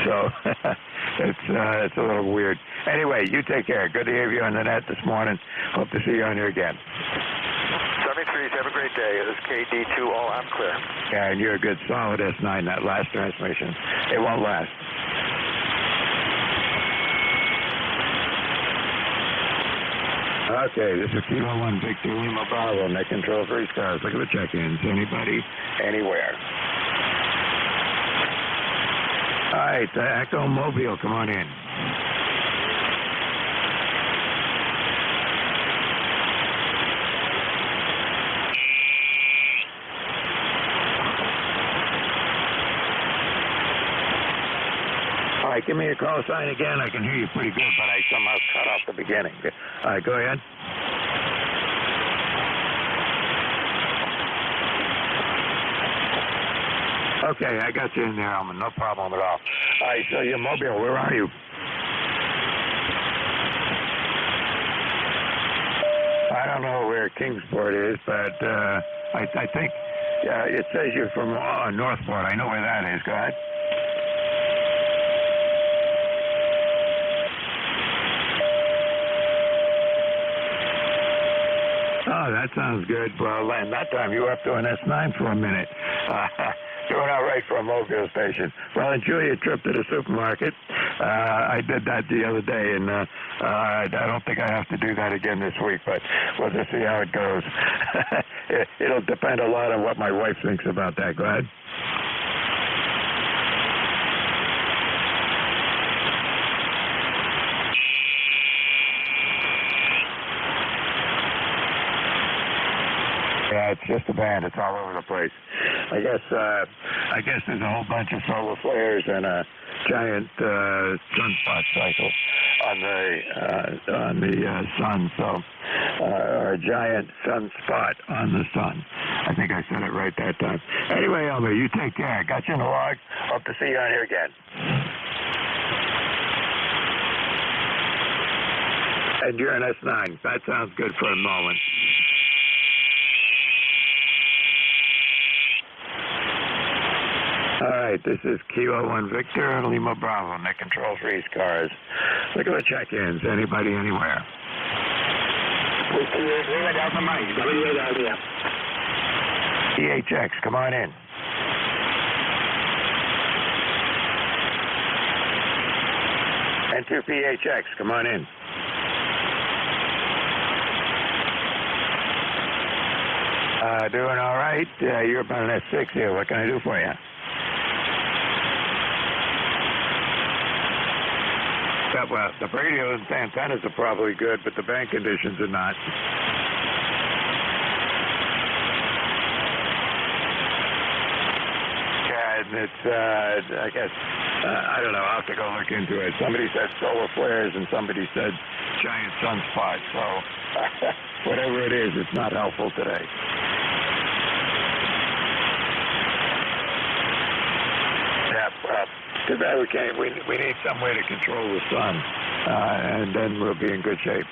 So it's a little weird. Anyway, you take care. Good to hear you on the net this morning. Hope to see you on here again. 73s, have a great day. This is KD2, all I'm clear. Yeah, and you're a good solid S9, that last transmission. It won't last. Okay, this is Kilo 1 Victor Lima Bravo, net control for ECARS. Look at the check-ins. Anybody, anywhere. All right, Echo Mobile, come on in. All right, give me a call sign again. I can hear you pretty good, but I somehow cut off the beginning. All right, go ahead. Okay, I got you in there, Elman. No problem at all. All right, so you're Mobile. Where are you? I don't know where Kingsport is, but I think it says you're from Northport. I know where that is. Go ahead. Oh, that sounds good. Well, and that time you were up to an S9 for a minute. Doing all right for a Mobile station. Well, enjoy your trip to the supermarket. I did that the other day, and I don't think I have to do that again this week, but we'll just see how it goes. It'll depend a lot on what my wife thinks about that. Go ahead. Yeah, it's just a band. It's all over the place. I guess there's a whole bunch of solar flares and a giant sunspot cycle on the sun. So, or a giant sunspot on the sun. I think I said it right that time. Anyway, Elmer, you take care. Got you in the log. Hope to see you on here again. And you're an S9. That sounds good for a moment. All right, this is Kilo 1 Victor, Lima Bravo, net control for ECARS. Look at the check-ins. Anybody, anywhere? PHX, come on in. N2PHX, come on in. Doing all right. You're about an S6 here. What can I do for you? Well, the radio and antennas are probably good, but the band conditions are not. Yeah, and it's, I guess, I don't know, I'll have to go look into it. Somebody said solar flares and somebody said giant sunspots, so whatever it is, it's not helpful today. Too bad we can't. We need some way to control the sun, and then we'll be in good shape.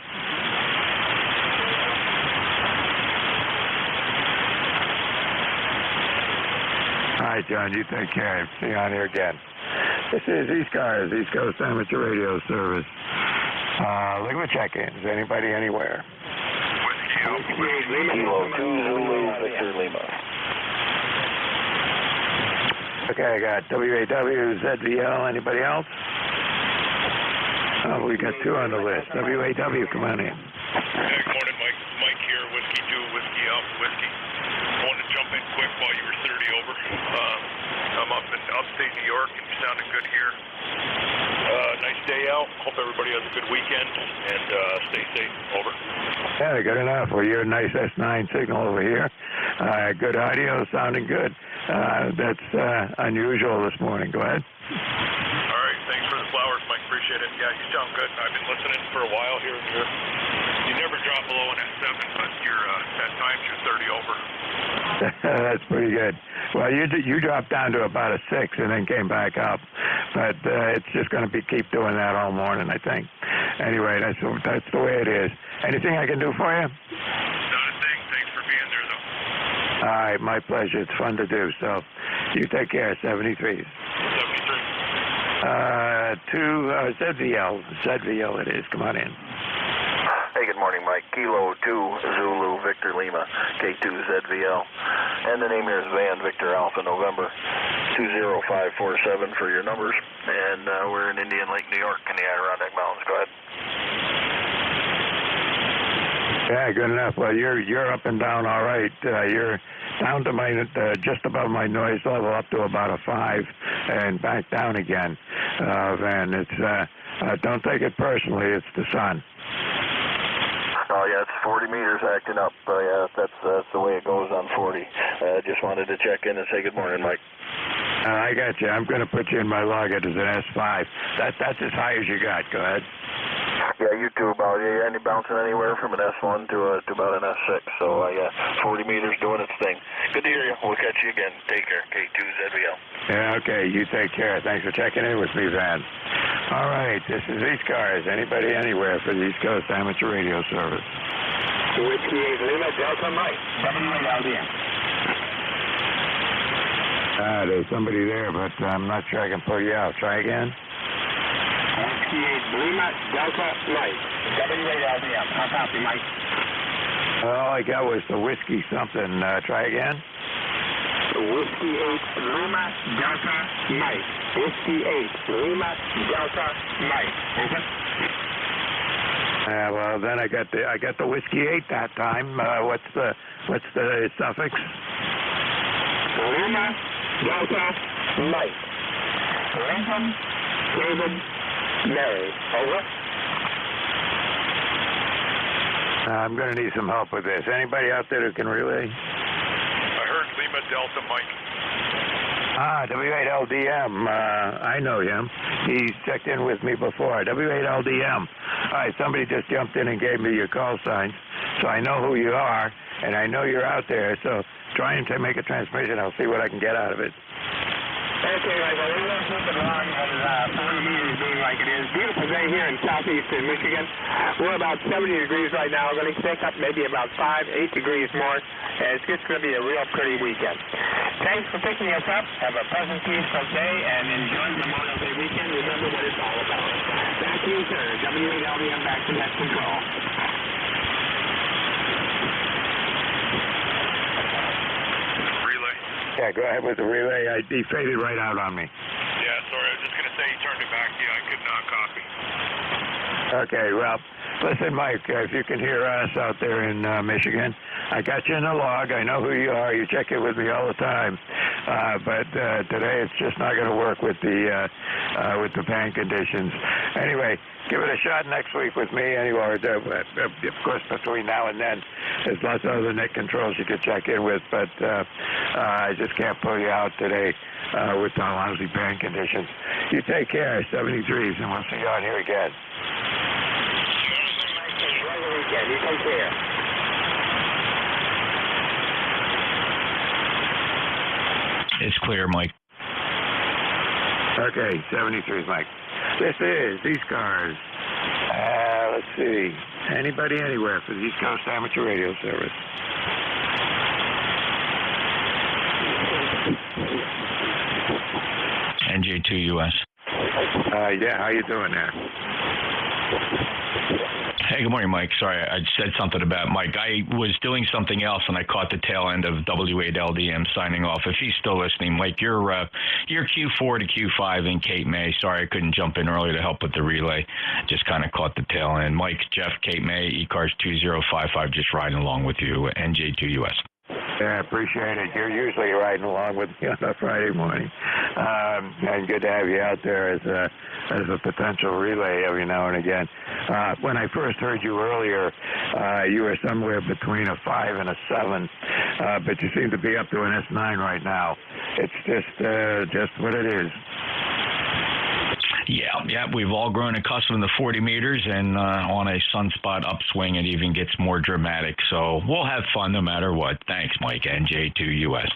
All right, John, you take care. See you on here again. This is ECARS, East Coast Amateur Radio Service. Look at the check-ins. Anybody, anywhere? Kilo 2 Zulu Victor Lima. Okay, I got WAW, ZVL. Anybody else? Oh, we got two on the list. WAW, come on in. Hey, good morning, Mike. It's Mike here, Whiskey 2, Whiskey Alpha Whiskey. I wanted to jump in quick while you were 30 over. I'm up in upstate New York, and you sounded good here. Nice day out. Hope everybody has a good weekend, and stay safe. Over. Yeah, good enough. Well, you're a nice S9 signal over here. Good audio, sounding good. That's unusual this morning. Go ahead. All right. Thanks for the flowers, Mike. Appreciate it. appreciate it. Yeah, you sound good. I've been listening for a while here and there. You never drop below an S7, but you're at times you're 30 over. That's pretty good. Well, you dropped down to about a 6 and then came back up, but it's just going to keep doing that all morning, I think. Anyway, that's the way it is. Anything I can do for you? Not a thing. Thanks for being there, though. All right, my pleasure. It's fun to do. So, you take care. 73. 73. To ZVL it is. Come on in. Hey, good morning, Mike. Kilo 2 Zulu Victor Lima K2 ZVL, and the name here is Van Victor Alpha November 20547 for your numbers, and we're in Indian Lake, New York, in the Adirondack Mountains. Go ahead. Yeah, good enough. Well, you're up and down all right. You're down to my just above my noise level, up to about a 5, and back down again. Van, it's don't take it personally. It's the sun. Oh yeah, it's 40 meters acting up. Yeah, that's the way it goes on 40. Just wanted to check in and say good morning, Mike. I got you. I'm going to put you in my log as an S5. That's as high as you got. Go ahead. Yeah, you too. About bouncing anywhere from an S1 to about an S6. So yeah, 40 meters doing its thing. Good to hear you. We'll catch you again. Take care. K2 ZVL. Yeah, okay. You take care. Thanks for checking in with me, Van. All right. This is ECARS. Anybody anywhere for the East Coast Amateur Radio Service. Whiskey 8 Lima Delta Mike. WALDM. There's somebody there, but I'm not sure I can pull you out. Try again. Whiskey 8 Lima Delta Mike. WALDM. How copy, Mike? All I got was the whiskey something. Try again. Whiskey 8 Lima Delta Mike. Whiskey 8 Lima Delta Mike. Over. Well, then I got the whiskey 8 that time. What's the suffix? Lima Delta Mike. Lincoln David Mary. Over. I'm going to need some help with this. Anybody out there who can relay? I heard Lima Delta Mike. W8LDM. I know him. He's checked in with me before. W8LDM. All right, somebody just jumped in and gave me your call signs, so I know who you are, and I know you're out there. So trying to make a transmission, I'll see what I can get out of it. Okay, right, well, we're going to keep it along as 40 meters being like it is. Beautiful day here in southeastern Michigan. We're about 70 degrees right now. We're going to take up maybe about 5, 8 degrees more. And it's just going to be a real pretty weekend. Thanks for picking us up. Have a pleasant, peaceful day, and enjoy Memorial Day weekend. Remember what it's all about. Back to you, sir. W8LDM back to net control. Yeah, go ahead with the relay. He faded right out on me. Yeah, sorry. I was just going to say you turned it back. Yeah, I could not copy. Okay, well, listen, Mike, if you can hear us out there in Michigan, I got you in the log. I know who you are. You check in with me all the time. But today it's just not going to work with the fan conditions. Anyway, give it a shot next week with me. Anyway, of course, between now and then, there's lots of other net controls you could check in with, but I just can't pull you out today with the lousy fan conditions. You take care, 73s, and we'll see you on here again. You take care. It's clear, Mike. Okay, 73s, Mike. This is ECARS. Let's see. Anybody anywhere for the East Coast Amateur Radio Service? NJ2US. Yeah, how you doing there? Hey, good morning, Mike. Sorry, I said something about Mike. I was doing something else, and I caught the tail end of W8LDM signing off. If he's still listening, Mike, you're Q4 to Q5 in Cape May. Sorry I couldn't jump in earlier to help with the relay. Just kind of caught the tail end. Mike, Jeff, Cape May, ECARS 2055, just riding along with you, NJ2US. Yeah, I appreciate it. You're usually riding along with me on a Friday morning. And good to have you out there as a potential relay every now and again. When I first heard you earlier, you were somewhere between a 5 and a 7, but you seem to be up to an S9 right now. It's just what it is. Yeah, we've all grown accustomed to 40 meters, and on a sunspot upswing, it even gets more dramatic. So we'll have fun no matter what. Thanks, Mike, NJ2US.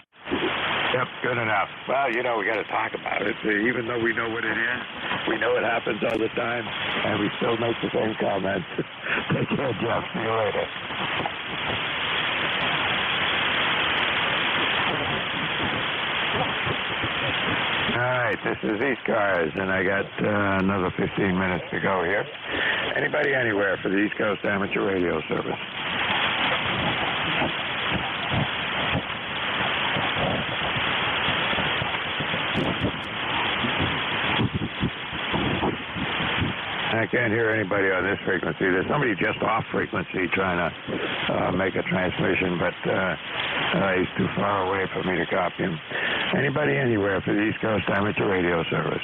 Yep, good enough. Well, we got to talk about it. Even though we know what it is, we know it happens all the time, and we still make the same comments. Take care, Jeff. See you later. All right, this is ECARS, and I got another 15 minutes to go here. Anybody anywhere for the East Coast Amateur Radio Service? I can't hear anybody on this frequency. There's somebody just off frequency trying to make a transmission, but he's too far away for me to copy him. Anybody anywhere for the East Coast Amateur Radio Service?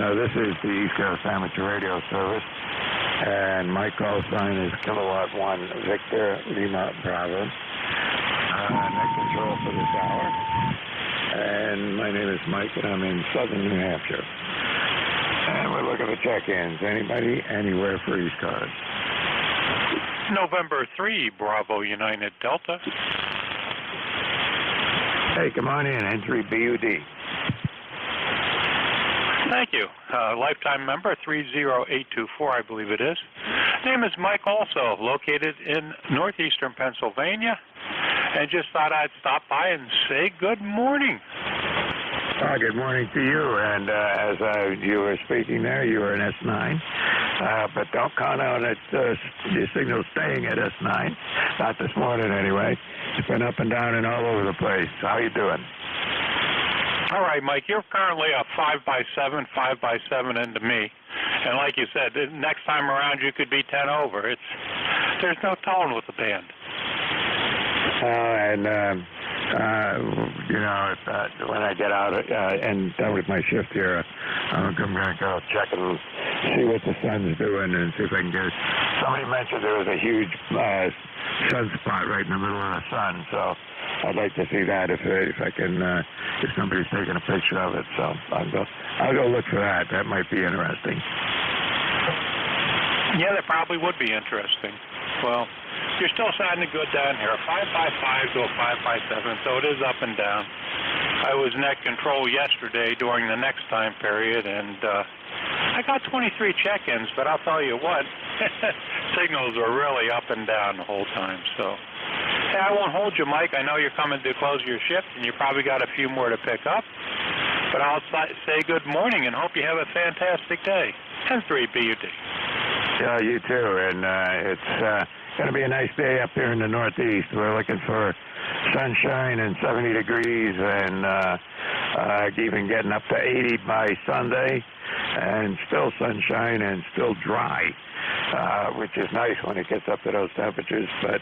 This is the East Coast Amateur Radio Service, and my call sign is Kilowatt 1 Victor Lima Bravo. Net control for this hour. And my name is Mike, and I'm in southern New Hampshire. And we're looking for check-ins. Anybody, anywhere for ECARS? November 3, Bravo United Delta. Hey, come on in, entry BUD. Thank you. Lifetime member 30824, I believe it is. Name is Mike, also located in northeastern Pennsylvania, and just thought I'd stop by and say good morning. Good morning to you. And as you were speaking there, you were an S9, but don't count on it. Your signal staying at S9. Not this morning, anyway. It's been up and down and all over the place. How you doing? All right, Mike, you're currently a 5x7 into me. And like you said, next time around you could be 10 over. There's no tone with the band. When I get out and done with my shift here, I'm going to go check and see what the sun's doing and see if I can get it. Somebody mentioned there was a huge sunspot right in the middle of the sun, so I'd like to see that if I can, if somebody's taking a picture of it. So I'll go look for that. That might be interesting. Yeah, that probably would be interesting. Well, you're still sounding good down here. 5x5 to a 5x7, so it is up and down. I was net control yesterday during the next time period, and I got 23 check-ins, but I'll tell you what, signals are really up and down the whole time. So, hey, I won't hold you, Mike. I know you're coming to close your shift, and you probably got a few more to pick up. But I'll say good morning and hope you have a fantastic day. 10-3 BUD. Yeah, you too. And it's going to be a nice day up here in the Northeast. We're looking for sunshine and 70 degrees and even getting up to 80 by Sunday, and still sunshine and still dry, which is nice when it gets up to those temperatures. But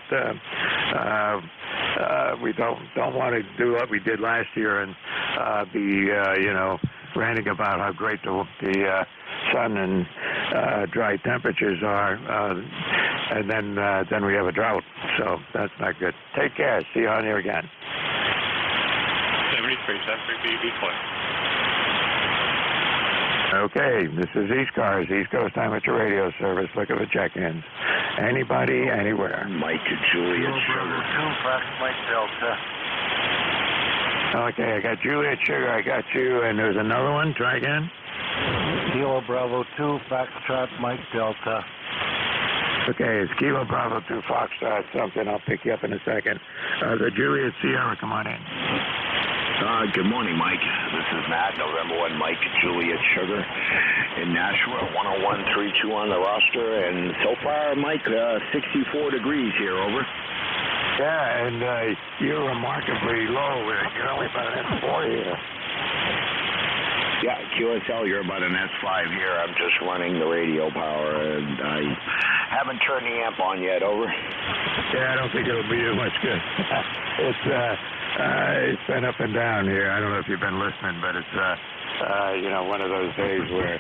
we don't want to do what we did last year and be ranting about how great the sun and dry temperatures are, and then we have a drought. So that's not good. Take care. See you on here again. 73, 73 BB clear. Okay, this is ECARS, East Coast Amateur Radio Service. Looking for check-ins. Anybody, anywhere. Mike Juliet Sugar. Mike Delta. Okay, I got Juliet Sugar, I got you, and there's another one. Try again. Kilo Bravo 2, Foxtrot, Mike Delta. Okay, it's Kilo Bravo 2, Foxtrot, something. I'll pick you up in a second. The Juliet Sierra, come on in. Good morning, Mike. This is Matt, November 1, Mike Juliet Sugar in Nashua, 10132 on the roster, and so far, Mike, 64 degrees here, over. Yeah, and you're remarkably low. You're only about an F4 here. Yeah, QSL, you're about an S5 here. I'm just running the radio power, and I haven't turned the amp on yet. Over. Yeah, I don't think it'll be much good. It's been up and down here. I don't know if you've been listening, but it's one of those days where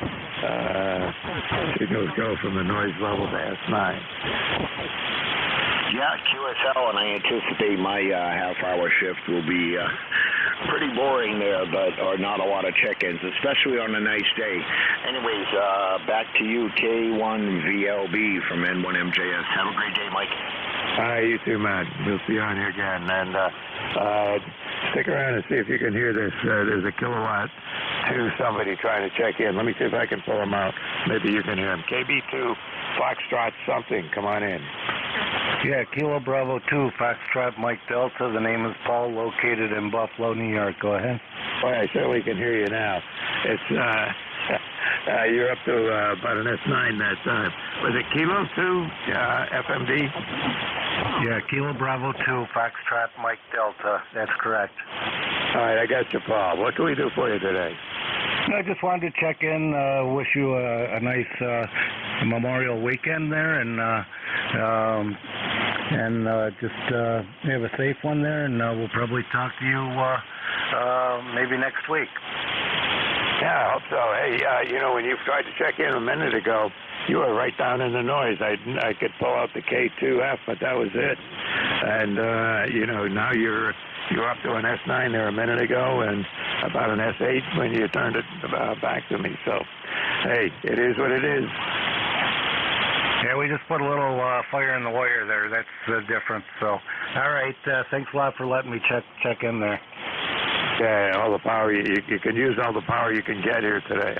signals go from the noise level to S9. Yeah, QSL, and I anticipate my half-hour shift will be pretty boring there, or not a lot of check-ins, especially on a nice day. Anyways, back to you, K1VLB from N1MJS. Have a great day, Mike. You too, Matt. We'll see you on here again. And stick around and see if you can hear this. There's a kilowatt to somebody trying to check in. Let me see if I can pull him out. Maybe you can hear him. KB2, Foxtrot something. Come on in. Yeah, Kilo Bravo 2, Foxtrot Mike Delta. The name is Paul, located in Buffalo, New York. Go ahead. Well, I certainly can hear you now. It's you're up to about an S9 that time. Was it Kilo 2 FMD? Yeah, Kilo Bravo 2, Foxtrot Mike Delta. That's correct. All right, I got you, Paul. What can we do for you today? I just wanted to check in, wish you a nice Memorial weekend there, and just have a safe one there, and we'll probably talk to you maybe next week. Yeah, I hope so. Hey, when you tried to check in a minute ago, you were right down in the noise. I could pull out the K2F, but that was it. And now you're up to an S9 there a minute ago, and about an S8 when you turned it back to me. So, hey, it is what it is. Yeah, we just put a little fire in the wire there. That's the difference. So, all right. Thanks a lot for letting me check in there. Yeah, all the power you can use all the power you can get here today.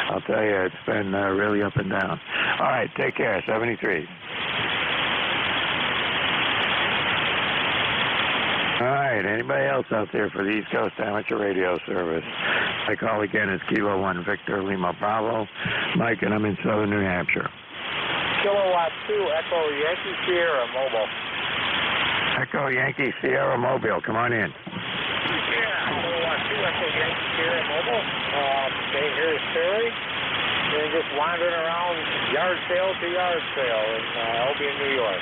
I'll tell you, it's been really up and down. All right, take care. 73. All right, anybody else out there for the East Coast Amateur Radio Service? My call again is Kilo 1 Victor Lima Bravo. Mike, and I'm in southern New Hampshire. Kilowatt 2 Echo Yankee Sierra Mobile. Echo Yankee Sierra Mobile, come on in. Yeah, Kilowatt 2 Echo Yankee Sierra Mobile. Here's Terry. And just wandering around yard sale to yard sale in Albion, New York.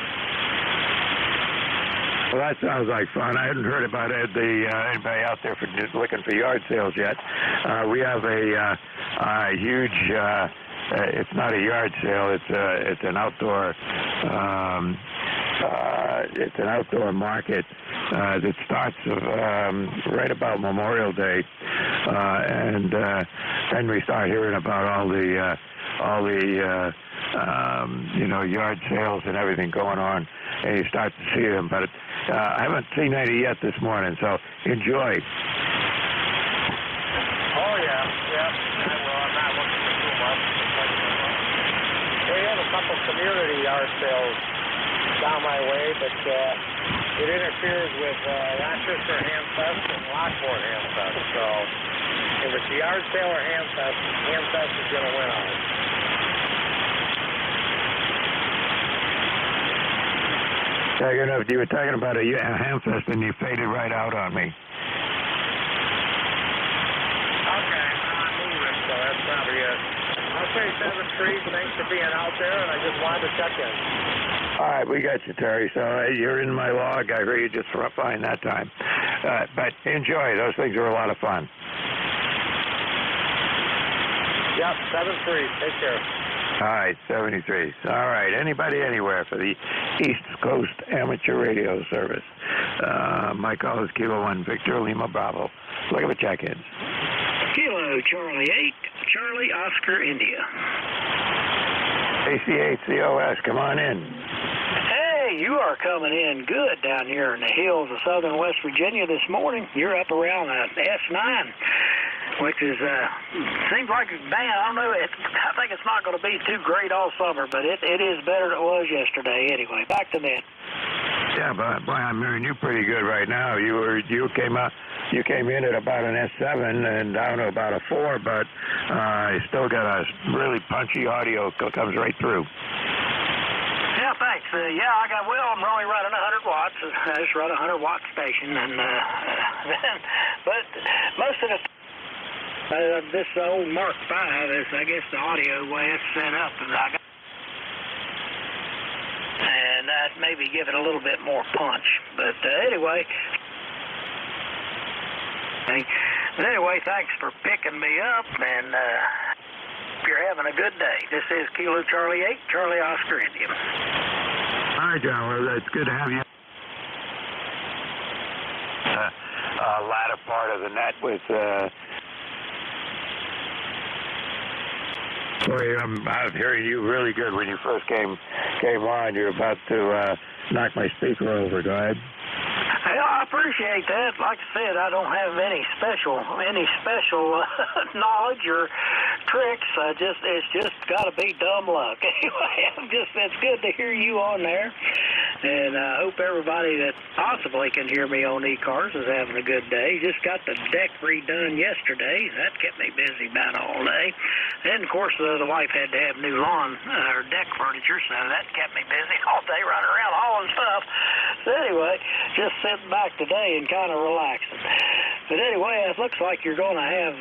Well, that sounds like fun. I hadn't heard about anybody out there looking for yard sales yet. We have a huge. It's not a yard sale. It's an outdoor. It's an outdoor market that starts right about Memorial Day, and then we start hearing about all the yard sales and everything going on, and you start to see them. But I haven't seen any yet this morning, so enjoy. Oh yeah. I'm not looking for too much. We have a couple community yard sales down my way, but it interferes with Rochester Hamfest and Lockport Hamfest. So if it's a yard sale or Hamfest is going to win on it. You were talking about a Hamfest and you faded right out on me. Okay, I'm moving, so that's probably it. Okay, 7-3, thanks for being out there, and I just wanted to check in. All right, we got you, Terry. So you're in my log. I heard you just fine that time. But enjoy. Those things are a lot of fun. Yep, 7-3. Take care. All right, 73. All right, anybody anywhere for the East Coast Amateur Radio Service. My call is Kilo 1 Victor Lima Bravo. Look at the check-ins. Kilo Charlie 8, Charlie Oscar India. ACHCOS, come on in. Hey, you are coming in good down here in the hills of southern West Virginia this morning. You're up around S9, which is, seems like, I don't know, I think it's not going to be too great all summer, but it is better than it was yesterday anyway. Back to net. Yeah, but boy, I'm hearing you pretty good right now. You came in at about an S7 and I don't know about a 4, but you still got a really punchy audio comes right through. Yeah, thanks. I'm only running 100 watts. I just run a 100-watt station, and but most of the This old Mark V is, I guess, the audio way it's set up. And that maybe give it a little bit more punch. But anyway, thanks for picking me up, and you're having a good day. This is Kilo Charlie 8, Charlie Oscar Indian. Hi, John. Well, it's good to have you. Latter part of the net with. Boy, I'm hearing you really good when you first came on. You're about to knock my speaker over. Go ahead. I appreciate that. Like I said, I don't have any special knowledge or tricks. It's just got to be dumb luck. Anyway, it's good to hear you on there, and I hope everybody that possibly can hear me on ECARS is having a good day. Just got the deck redone yesterday. That kept me busy about all day. And of course, the wife had to have new lawn or deck furniture, so that kept me busy all day running around hauling stuff. So anyway, just sitting back today and kind of relaxing. But anyway, it looks like you're going to have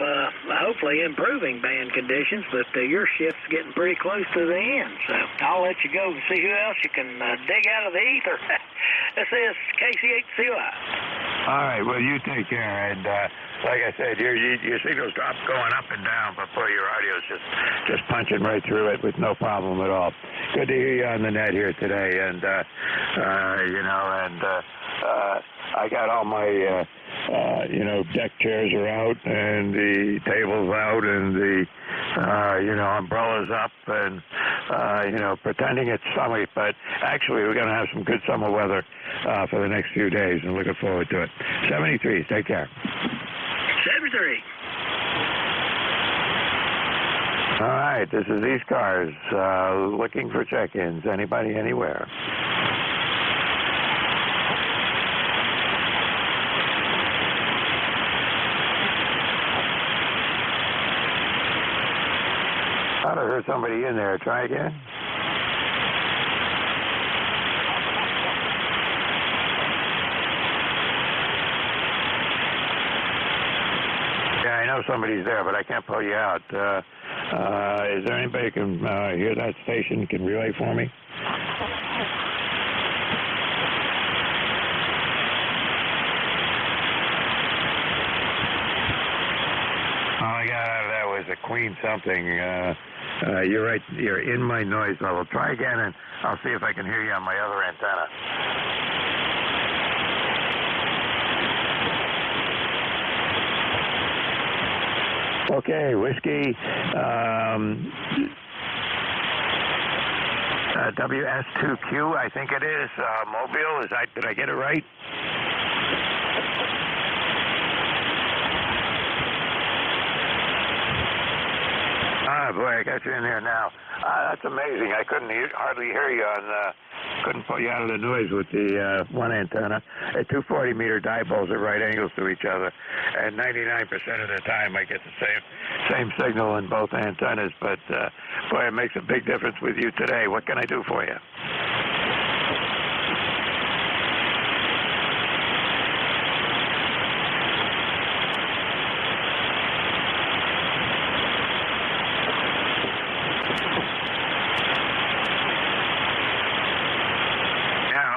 hopefully improving band conditions, but your shift's getting pretty close to the end. So I'll let you go and see who else you can dig out of the ether. This is KC8COI. All right, well, you take care. And like I said, your signal's going up and down, but boy, your audio's just punching right through it with no problem at all. Good to hear you on the net here today. And, I got all my, deck chairs are out and the table's out and the, umbrellas up and, pretending it's sunny. But actually, we're going to have some good summer weather for the next few days and looking forward to it. 73, take care. 73. All right, this is ECARS looking for check-ins. Anybody, anywhere? I thought I heard somebody in there. Try again. Yeah, I know somebody's there, but I can't pull you out. Is there anybody who can hear that station, can relay for me? All I got out of that was a Queen something. You're right. You're in my noise level. Try again, and I'll see if I can hear you on my other antenna. Okay, whiskey. WS2Q, I think it is. Mobile. Did I get it right? Ah, boy, I got you in there now. That's amazing. I couldn't hardly hear you couldn't pull you out of the noise with the one antenna. At 240-meter dipoles at right angles to each other, and 99% of the time I get the same signal in both antennas. But boy, it makes a big difference with you today. What can I do for you?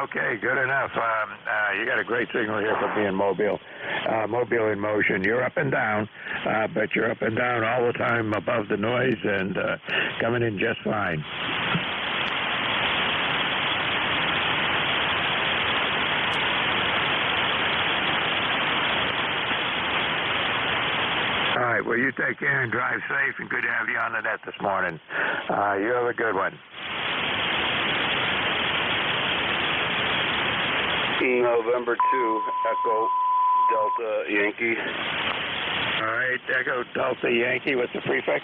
Okay, good enough. You got a great signal here for being mobile. Mobile in motion. You're up and down, but you're up and down all the time above the noise and coming in just fine. All right, well, you take care and drive safe, and good to have you on the net this morning. You have a good one. November 2, Echo Delta Yankee. All right, Echo Delta Yankee. What's the prefix?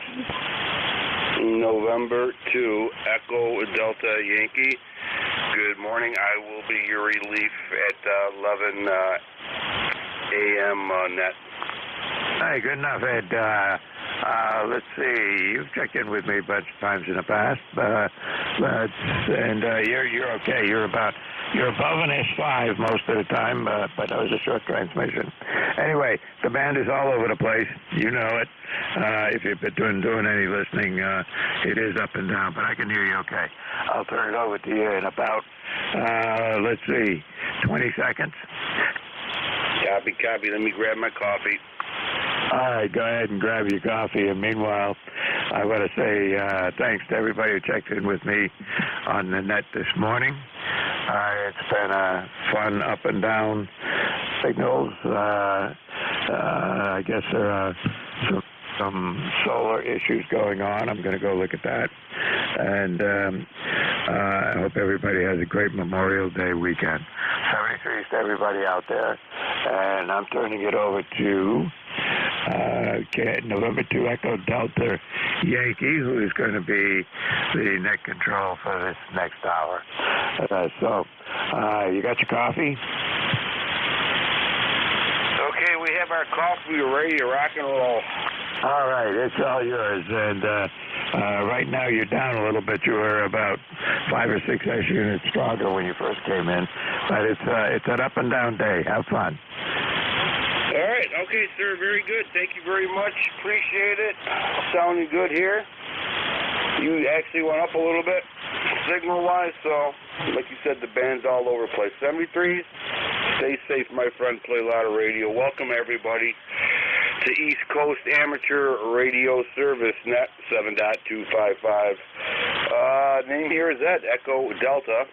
November 2, Echo Delta Yankee. Good morning. I will be your relief at 11 a.m. net. Hey, good enough, Ed. Let's see. You've checked in with me a bunch of times in the past, and you're okay. You're about You're above an S5 most of the time, but that was a short transmission. Anyway, the band is all over the place. You know it. If you've been doing any listening, it is up and down, but I can hear you okay. I'll turn it over to you in about, let's see, 20 seconds. Copy. Let me grab my coffee. All right, go ahead and grab your coffee. And meanwhile, I want to say thanks to everybody who checked in with me on the net this morning. It's been a fun up and down signals. I guess there are some solar issues going on. I'm going to go look at that. And I hope everybody has a great Memorial Day weekend. 73s to everybody out there. And I'm turning it over to November 2 Echo Delta Yankee, who is going to be the net control for this next hour. So, you got your coffee? Okay, we have our coffee. We're ready to rock and roll. All right, it's all yours. And right now you're down a little bit. You were about 5 or 6 units stronger when you first came in. But it's an up and down day. Have fun. All right. Okay, sir. Very good. Thank you very much. Appreciate it. Sounding good here. You actually went up a little bit signal-wise, so like you said, the band's all over the place. 73s, stay safe, my friend. Play a lot of radio. Welcome, everybody, to East Coast Amateur Radio Service Net 7.255. Name here is Ed, Echo Delta.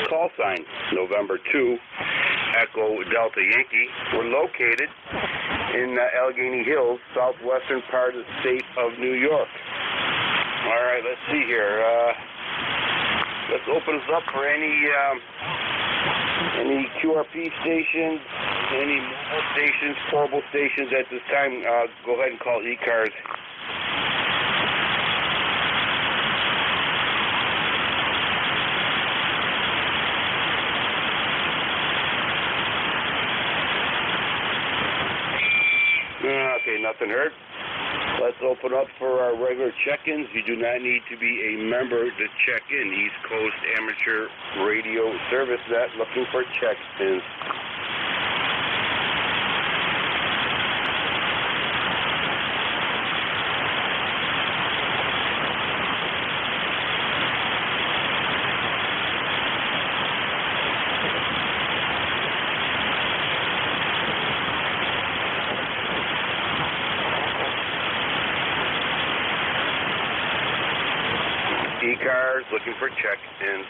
Call sign, November 2, Echo Delta Yankee. We're located in Allegheny Hills, southwestern part of the state of New York. All right, let's see here. Let's open this up for any QRP stations, any mobile stations, portable stations at this time. Go ahead and call ECARS. Okay, nothing heard. Let's open up for our regular check-ins. You do not need to be a member to check in. East Coast Amateur Radio Service Net, looking for check-ins. ECARS looking for check-in.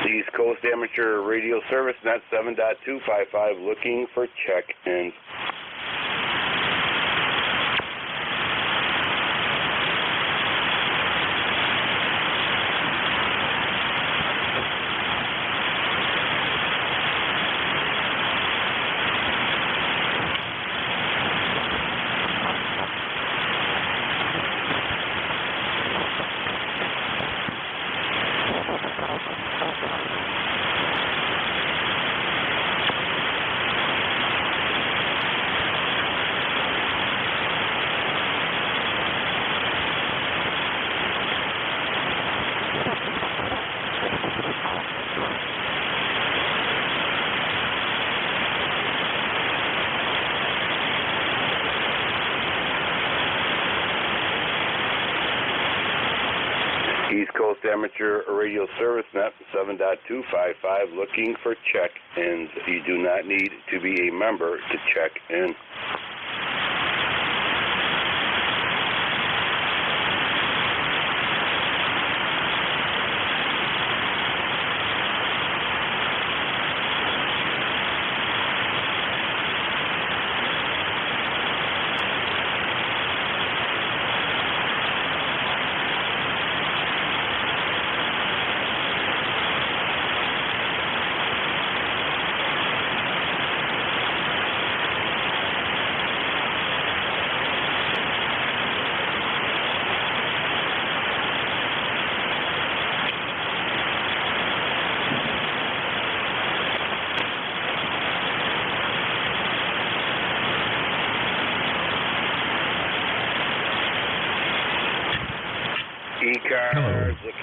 East Coast Amateur Radio Service Net 7.255 looking for check-in. East Coast Amateur Radio Service Net 7.255 looking for check-ins. You do not need to be a member to check in.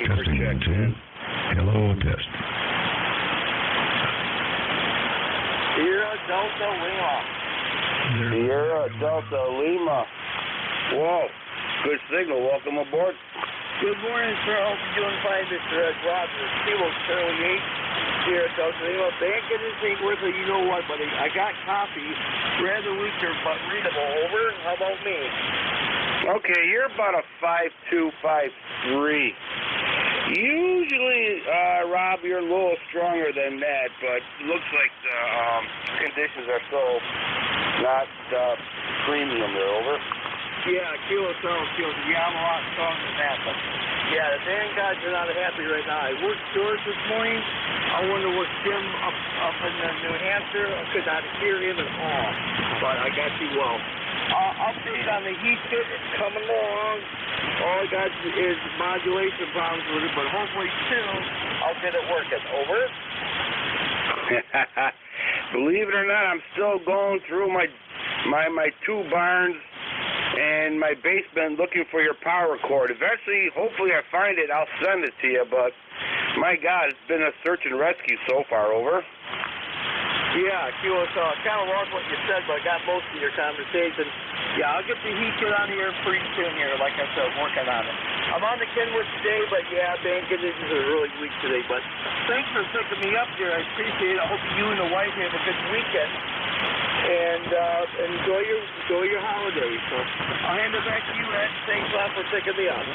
looking for checks in. Hello, test. Sierra Delta Lima. Sierra Delta Lima. Whoa, good signal. Welcome aboard. Good morning, sir. I hope you're doing fine, Mr. Rogers. Kilo Charlie 8, Sierra Delta Lima. Banking this ain't worth it, you know what, buddy. I got copy. Rather weaker, but readable. Over. How about me? Okay, you're about a 5.2, 5.3. Usually, Rob, you're a little stronger than that, but it looks like the conditions are still not premium there. Over. Yeah, Kilo Charlie. Yeah, I'm a lot stronger than that, but yeah, the damn guys are not happy right now. I worked George this morning. I wonder what Jim up in New Hampshire. I could not hear him at all, but I got you well. Update on the heat kit. It's coming along. All I got is modulation problems with it, but hopefully soon I'll get it working. Over. Believe it or not, I'm still going through my two barns and my basement looking for your power cord. Eventually, hopefully I find it, I'll send it to you, but my God, it's been a search and rescue so far. Over. Yeah, Kilo, so I kind of lost what you said, but I got most of your conversation. Yeah, I'll get the heat kit on here pretty soon here, like I said, working on it. I'm on the Kenwood today, but yeah, bank conditions are really weak today, but thanks for picking me up here. I appreciate it. I hope you and the wife have a good weekend. And enjoy your holidays. So I'll hand it back to you, Ed. Thanks a lot for picking me up.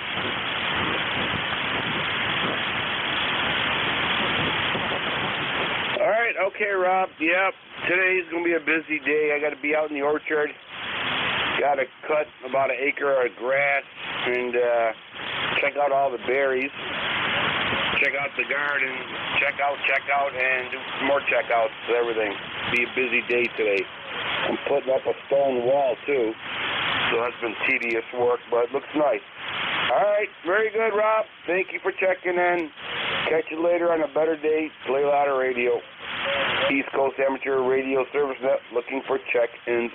All right, okay, Rob. Yep, today's going to be a busy day. I got to be out in the orchard. Got to cut about an acre of grass and check out all the berries. Check out the garden. Check out, and do some more checkouts and everything. Be a busy day today. I'm putting up a stone wall, too. So that's been tedious work, but it looks nice. All right, very good, Rob. Thank you for checking in. Catch you later on a better day. Play Louder Radio. East Coast Amateur Radio Service Net, looking for check-ins.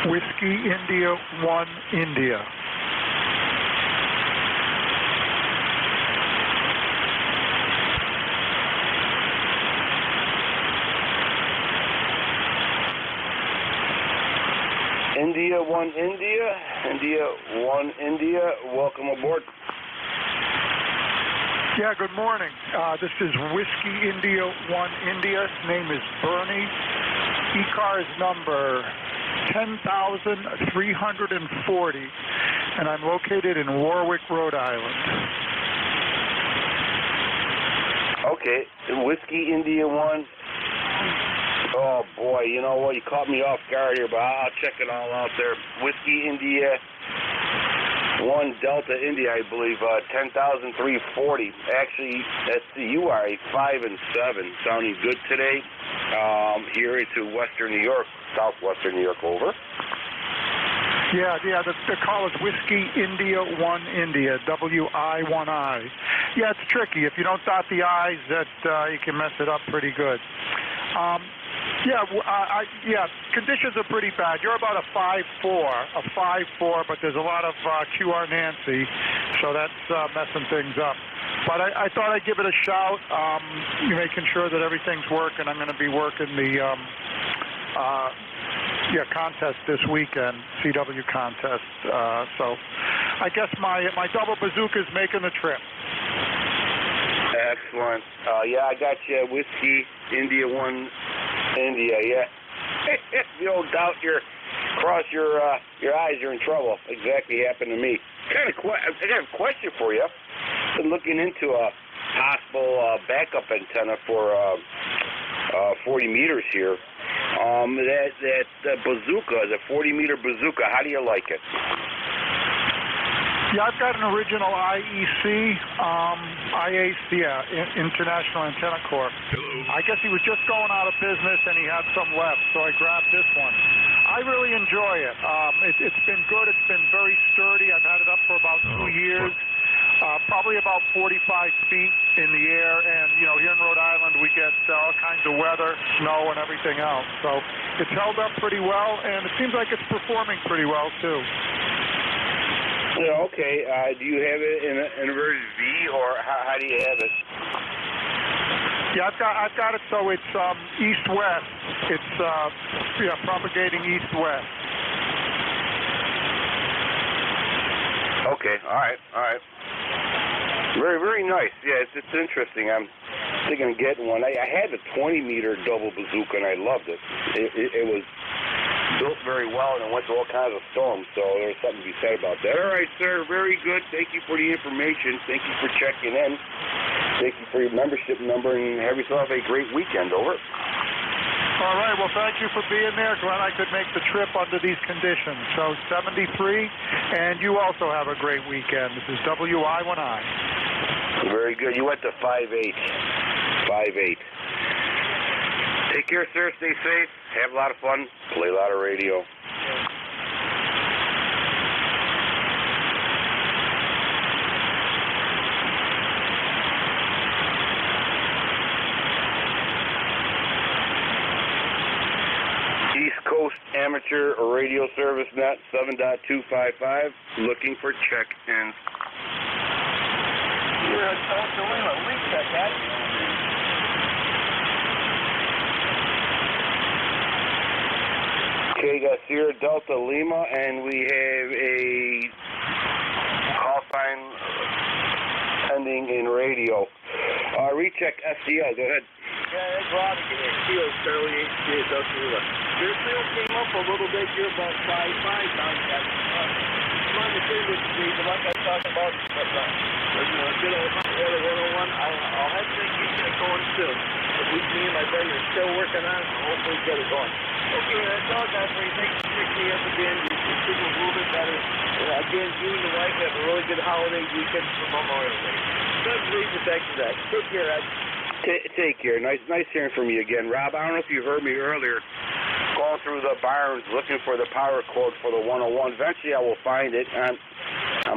Whiskey India 1 India. India 1 India. India 1 India. Welcome aboard. Yeah, good morning. This is Whiskey India 1 India. Name is Bernie. ECARS number 10,340, and I'm located in Warwick, Rhode Island. Okay, Whiskey India 1. Oh boy, you know what? You caught me off guard here, but I'll check it all out there. Whiskey India 1 Delta India, I believe, 10,340. Actually, you are a 5 and 7. Sounding good today. Here into Western New York, Southwestern New York. Over. Yeah. The call is Whiskey India 1 India, WI1I. Yeah, it's tricky. If you don't dot the I's, that you can mess it up pretty good. Conditions are pretty bad. You're about a 5.4, but there's a lot of QR Nancy, so that's messing things up. But I thought I'd give it a shout. You're making sure that everything's working. I'm going to be working the contest this weekend, CW contest. So I guess my double bazooka is making the trip. Excellent. I got you. Whiskey India 1 India. Yeah. If you don't doubt cross your eyes, you're in trouble. Exactly happened to me. I got a question for you. I've been looking into a possible backup antenna for 40 meters here. That bazooka, the 40-meter bazooka, how do you like it? Yeah, I've got an original IAC, International Antenna Corp. I guess he was just going out of business and he had some left, so I grabbed this one. I really enjoy it. It's been good. It's been very sturdy. I've had it up for about 2 years. Probably about 45 feet in the air, and here in Rhode Island we get all kinds of weather, snow, and everything else. So it's held up pretty well, and it seems like it's performing pretty well too. Yeah, okay. Do you have it in a version V, or how do you have it? Yeah, I've got it so it's east-west. It's propagating east-west. Okay, all right. Very, very nice. Yeah, it's interesting. I'm thinking of getting one. I had the 20-meter double bazooka, and I loved it. It was built very well, and it went to all kinds of storms, so there's something to be said about that. All right, sir, very good. Thank you for the information. Thank you for checking in. Thank you for your membership number, and have yourself a great weekend. Over. All right, well, thank you for being there. Glad I could make the trip under these conditions. So 73, and you also have a great weekend. This is WI19. Very good. You went to 5'8". 5'8". Take care, sir. Stay safe. Have a lot of fun. Play a lot of radio. East Coast Amateur Radio Service Net 7.255. Looking for check-ins. Okay, got Sierra Delta Lima, and we have a call sign ending in radio. Recheck SDL. Go ahead. Yeah, it's Robbie here. Kilo Charlie HJ Delta Lima. Your field came up a little bit here, about 5.5 now. I'm on the Greenwood Street, and like I talked about, but good old Order 101, I'll have to get it going soon. Me and my buddy are still working on it, and hopefully get it going. Okay, that's all I got for you. Thanks for picking me up again. You're feeling a little bit better. Again, you and the wife have a really good holiday weekend for Memorial Day. Good reason back to that. Take care, Ed. Take care. Nice hearing from you again. Rob, I don't know if you heard me earlier. Going through the barns looking for the power cord for the 101. Eventually I will find it. I'm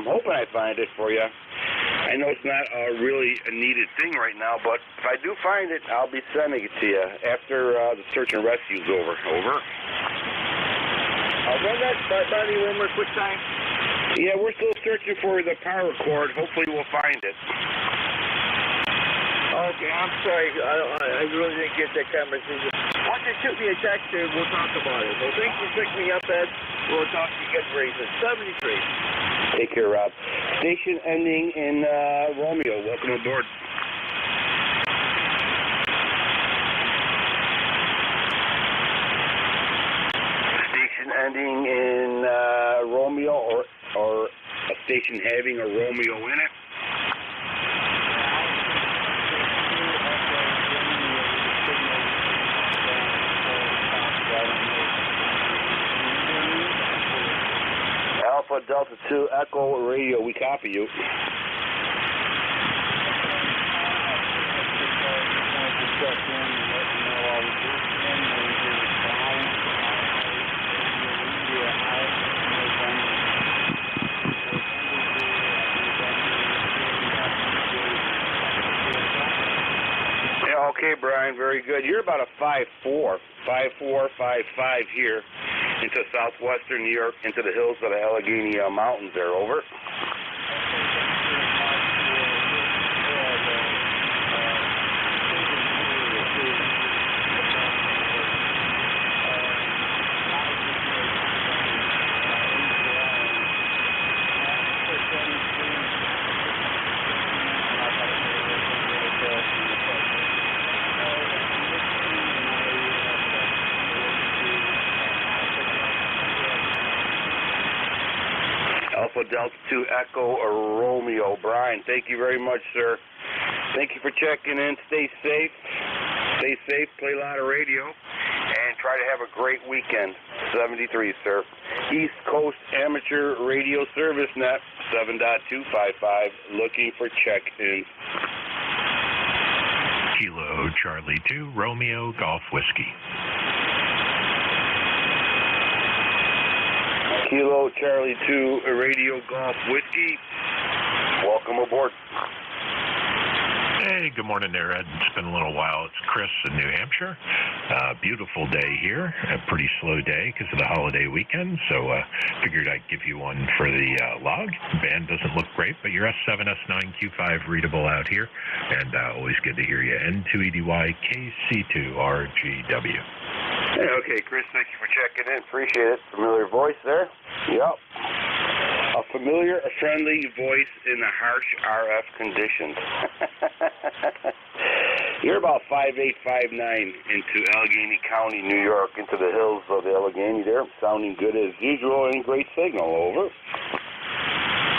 hoping I find it for you. I know it's not really a needed thing right now, but if I do find it, I'll be sending it to you after the search and rescue's over. Over. I'll run that by me one more quick time. Yeah, we're still searching for the power cord. Hopefully we'll find it. Okay, I'm sorry. I really didn't get that conversation. Why don't you shoot me a text and we'll talk about it. Well, thanks for picking me up, Ed. We'll talk to you again very soon. 73. Take care, Rob. Station ending in Romeo. Welcome aboard. Station ending in Romeo, or a station having a Romeo in it. Alpha Delta 2 Echo Radio, we copy you. Yeah, okay, Brian, very good. You're about a 5'4", 5'5" here into southwestern New York, into the hills of the Allegheny Mountains there, over. Alpha Delta 2 Echo Romeo. Brian, thank you very much, sir. Thank you for checking in. Stay safe. Stay safe. Play a lot of radio. And try to have a great weekend. 73, sir. East Coast Amateur Radio Service Net 7.255. Looking for check-in. Kilo Charlie 2 Romeo Golf Whiskey. Kilo Charlie 2 Radio Golf Whiskey. Welcome aboard. Hey, good morning there, Ed. It's been a little while. It's Chris in New Hampshire. Beautiful day here. A pretty slow day because of the holiday weekend, so figured I'd give you one for the log. Band doesn't look great, but your S7, S9, Q5 readable out here, and always good to hear you. N2EDY KC2RGW. Hey, okay, Chris, thank you for checking in. Appreciate it. Familiar voice there? Yep. A familiar, a friendly voice in the harsh RF conditions. You're about 5'8", 5'9" into Allegheny County, New York, into the hills of Allegheny there. Sounding good as usual and great signal. Over.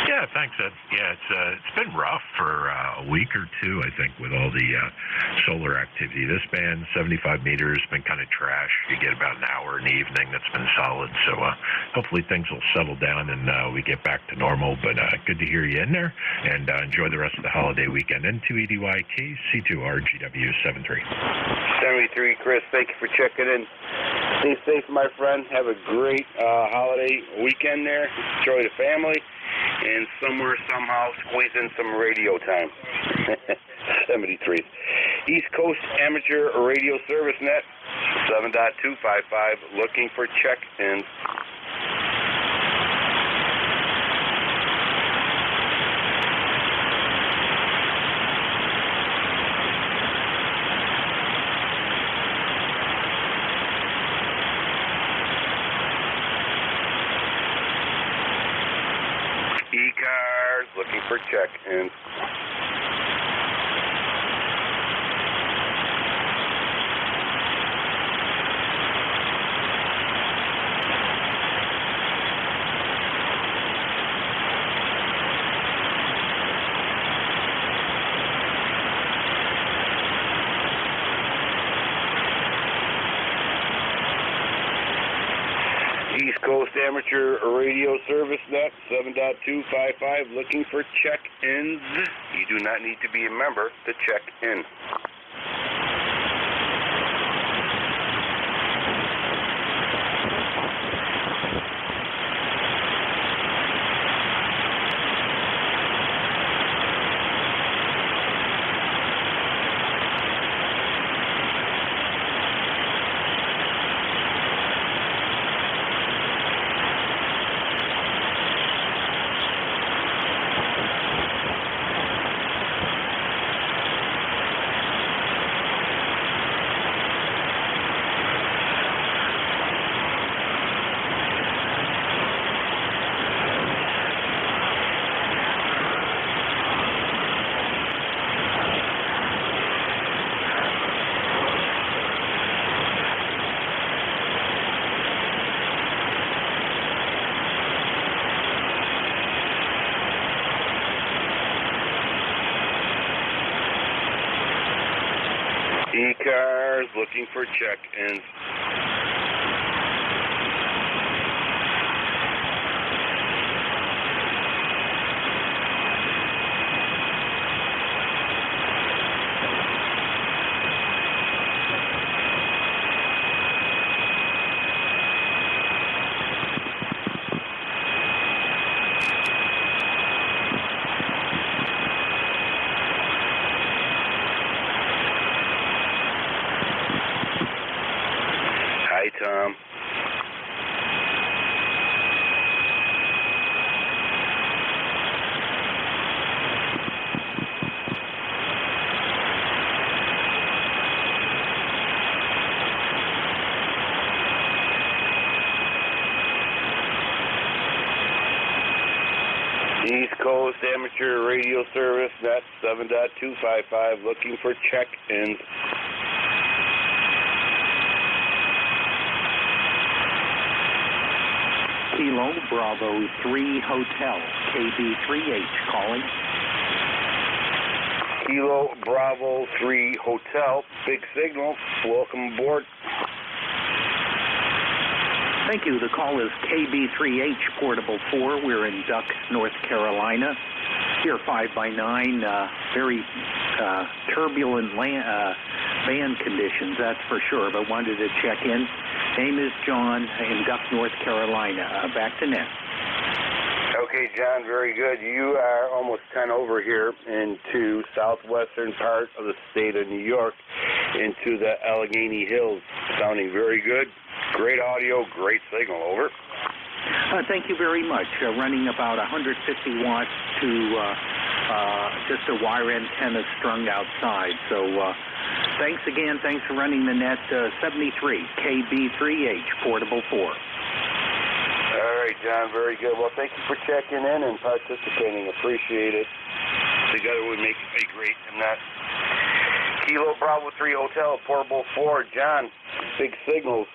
Yeah, thanks, Ed. Yeah, it's been rough for a week or two, I think, with all the solar activity. This band, 75 meters, been kind of trash. You get about an hour in the evening that's been solid, so hopefully things will settle down and we get back to normal, but good to hear you in there, and enjoy the rest of the holiday weekend. N2EDY KC2RGW 73. 73, Chris, thank you for checking in. Stay safe, my friend. Have a great holiday weekend there. Enjoy the family. And somewhere, somehow, squeeze in some radio time. 73. East Coast Amateur Radio Service Net, 7.255, looking for check-ins. ECARS, looking for check-ins. East Coast Amateur Radio Service Net, 7.255, looking for check-ins. You do not need to be a member to check in. ECARS, looking for check-ins. Hi, Tom. East Coast Amateur Radio Service, that's 7.255, looking for check-ins. Kilo Bravo 3 Hotel, KB3H calling. Kilo Bravo 3 Hotel, big signal, welcome aboard. Thank you. The call is KB3H Portable 4. We're in Duck, North Carolina. Here 5x9, very turbulent band conditions, that's for sure, but wanted to check in. Name is John in Duck, North Carolina. Back to net. Okay, John, very good. You are almost 10 over here into southwestern part of the state of New York, into the Allegheny Hills. Sounding very good. Great audio, great signal. Over. Thank you very much. Running about 150 watts to just a wire antenna strung outside. So thanks again. Thanks for running the net 73 KB3H Portable 4. All right, John, very good. Well, thank you for checking in and participating. Appreciate it. Together we make a great net. Kilo Bravo 3 Hotel, Portable 4. John, big signals.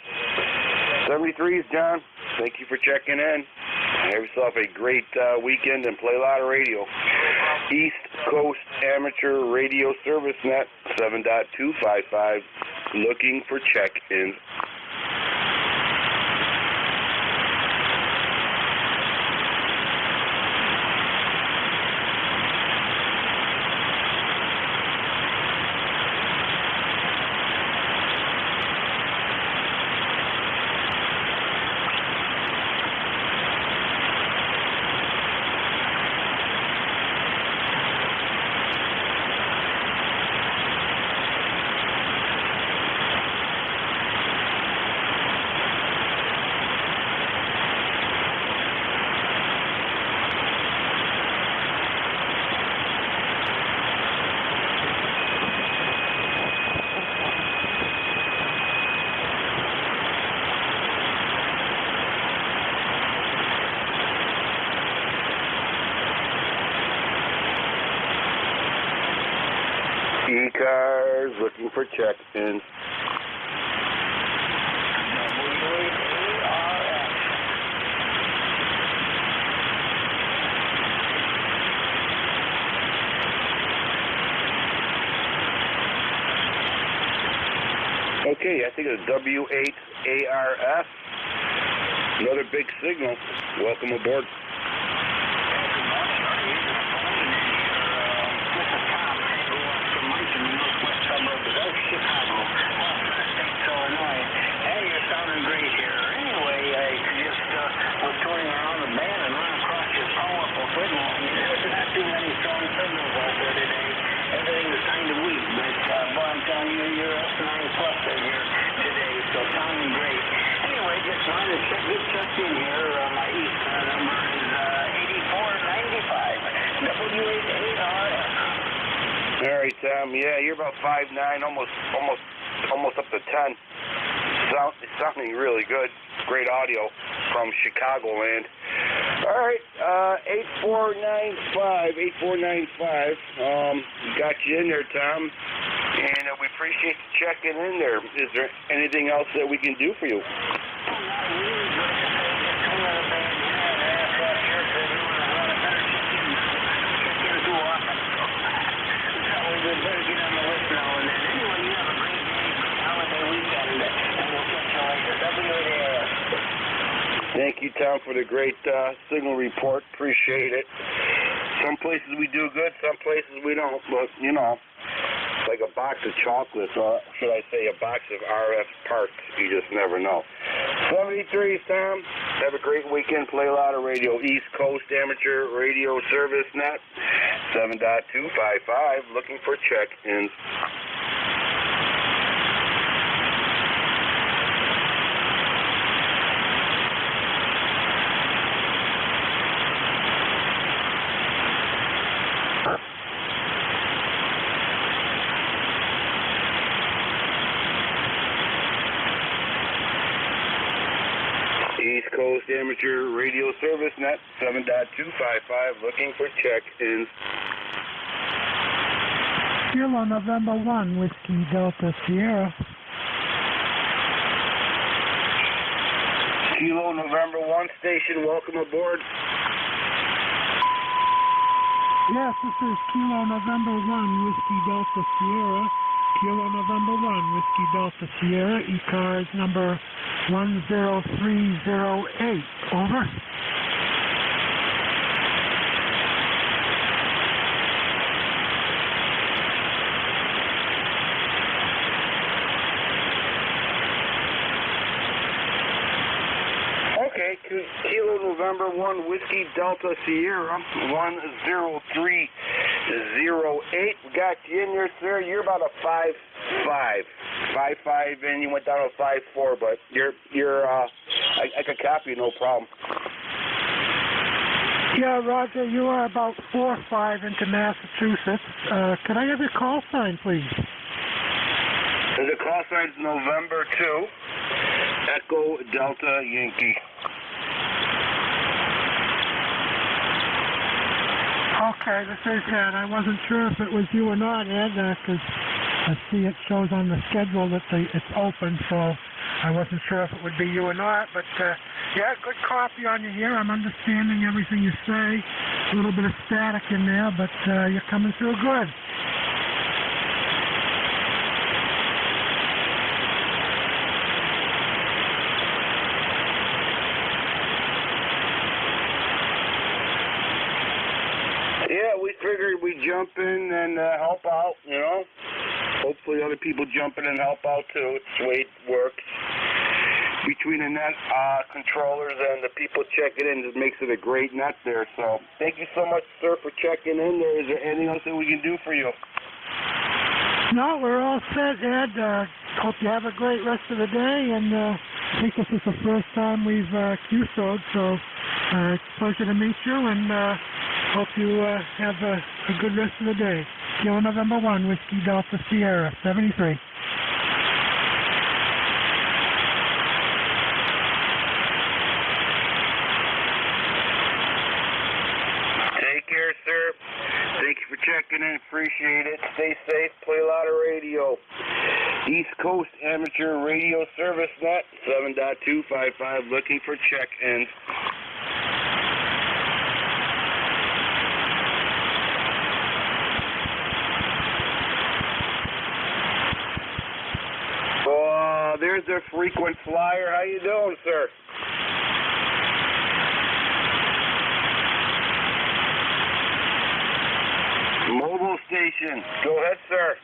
73s, John. Thank you for checking in. Have yourself a great weekend and play a lot of radio. East Coast Amateur Radio Service Net 7.255. Looking for check-ins. ECARS looking for check-ins. Okay, I think it's W8ARF. Another big signal. Welcome aboard. Chicago, Illinois. Hey, you're sounding great here. Anyway, I just was touring around the band and ran across your powerful signal. I mean, there's not too many strong signals out there today. Everything is kind of weak, but boy, I'm telling you, you're S9 plus here today, so sounding great. Anyway, just wanted to get checked in here. My East number is 8495, W8ARF. All right, Tom. Yeah, you're about 5'9", almost up to 10. Sounding really good. Great audio from Chicagoland. All right, 8495. Got you in there, Tom. And we appreciate you checking in there. Is there anything else that we can do for you? Better get on the list now and then. Anyway, you have a great day, great holiday weekend, and we'll catch you later. W8ARF. Thank you, Tom, for the great signal report. Appreciate it. Some places we do good, some places we don't. But, you know, it's like a box of chocolates, or should I say a box of RF parts. You just never know. 73, Tom. Have a great weekend. Play a lot of radio. East Coast Amateur Radio Service Net 7.255. Looking for check-ins. East Coast Amateur Radio Service Net 7.255. Looking for check-ins. Kilo November 1, Whiskey Delta Sierra. Kilo November 1 station, welcome aboard. Yes, this is Kilo November 1, Whiskey Delta Sierra. Kilo November 1, Whiskey Delta Sierra, ECARS number 10308. Over. Okay, Kilo November November 1, Whiskey Delta Sierra, 10308. We got you in there, sir. You're about a 5.5. 5.5, and you went down to 5.4, but I could copy you, no problem. Yeah, Roger, you are about 4.5 into Massachusetts. Could I have your call sign, please? The call sign's November 2, Echo Delta Yankee. Okay, this is Ed. I wasn't sure if it was you or not, Ed, because I see it shows on the schedule that it's open, so I wasn't sure if it would be you or not. But, yeah, good copy on you here. I'm understanding everything you say. A little bit of static in there, but you're coming through good. Yeah, we figured we'd jump in and help out, you know. Hopefully other people jump in and help out too. It's the way it works. Between the net controllers and the people checking in, it makes it a great net there. So thank you so much, sir, for checking in there. Is there anything else that we can do for you? No, we're all set, Ed. Hope you have a great rest of the day, and I think this is the first time we've QSO'd, so pleasure to meet you, and hope you have a good rest of the day. Kilo November 1, Whiskey Delta Sierra, 73. Take care, sir. Thank you for checking in. Appreciate it. Stay safe. Play a lot of radio. East Coast Amateur Radio Service Net, 7.255, looking for check-ins. Oh, there's a frequent flyer. How you doing, sir? Mobile station. Go ahead, sir.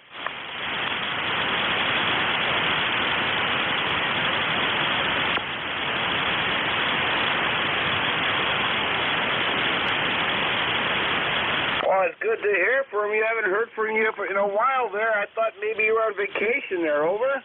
Well, it's good to hear from you. I haven't heard from you in a while there. I thought maybe you were on vacation there. Over?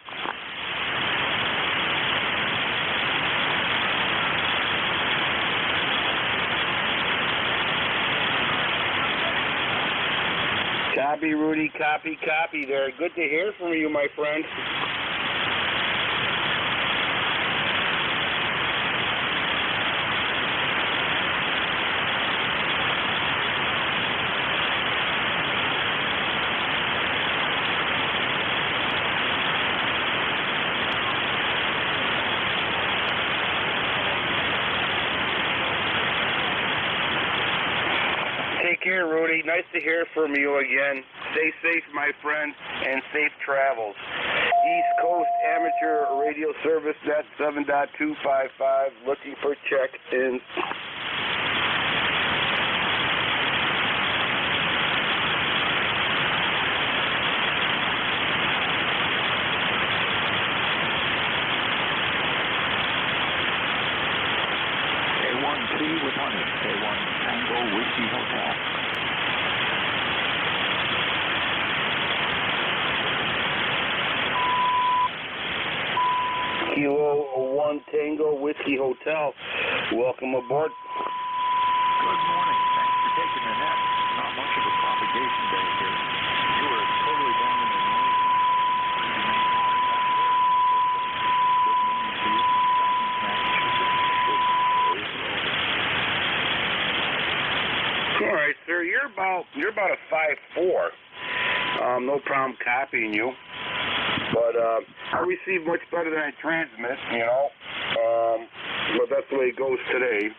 Copy, Rudy. Copy, copy there. Good to hear from you, my friend. Take care, Rudy. Nice to hear from you again. Stay safe, my friend, and safe travels. East Coast Amateur Radio Service Net, 7.255, looking for check-ins. K1T with honey. K1 Tango Whiskey Hotel. Kilo 1 Tango Whiskey Hotel. Welcome aboard. Good morning. Thanks for taking the net. Not much of a propagation day here. You were totally down in the noise. Good morning to you from Massachusetts. All right, sir. You're about a 5'4". No problem copying you. But I receive much better than I transmit, you know. But that's the way it goes today.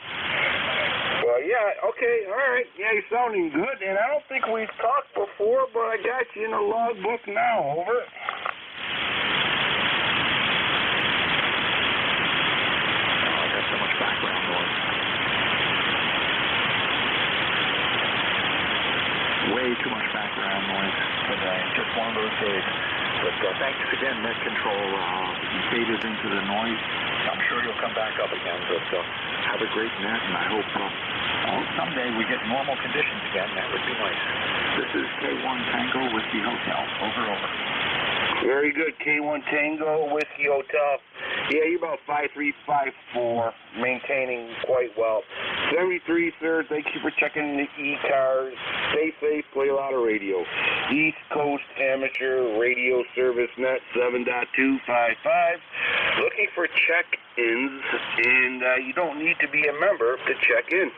Well, yeah, okay, all right. Yeah, you're sounding good. And I don't think we've talked before, but I got you in the logbook now. Over. I got so much background noise. Way too much background noise today. Just one of those days. But thanks again, Net Control. You faded into the noise. I'm sure you'll come back up again, but have a great net, and I hope someday we get normal conditions again. That would be nice. This is K1 Tango Whiskey Hotel. Over. Very good, K1 Tango Whiskey Hotel. Yeah, you're about 5'3", 5'4", maintaining quite well. 73, sir, thank you for checking the ECARS. Stay safe, play a lot of radio. East Coast Amateur Radio Service Net 7.255. Looking for check-ins, and you don't need to be a member to check in.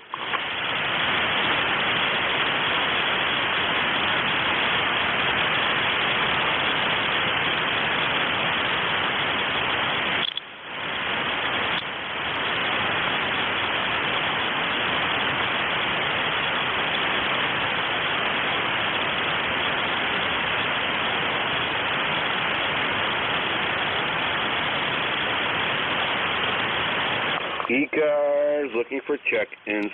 ECARS looking for check-ins.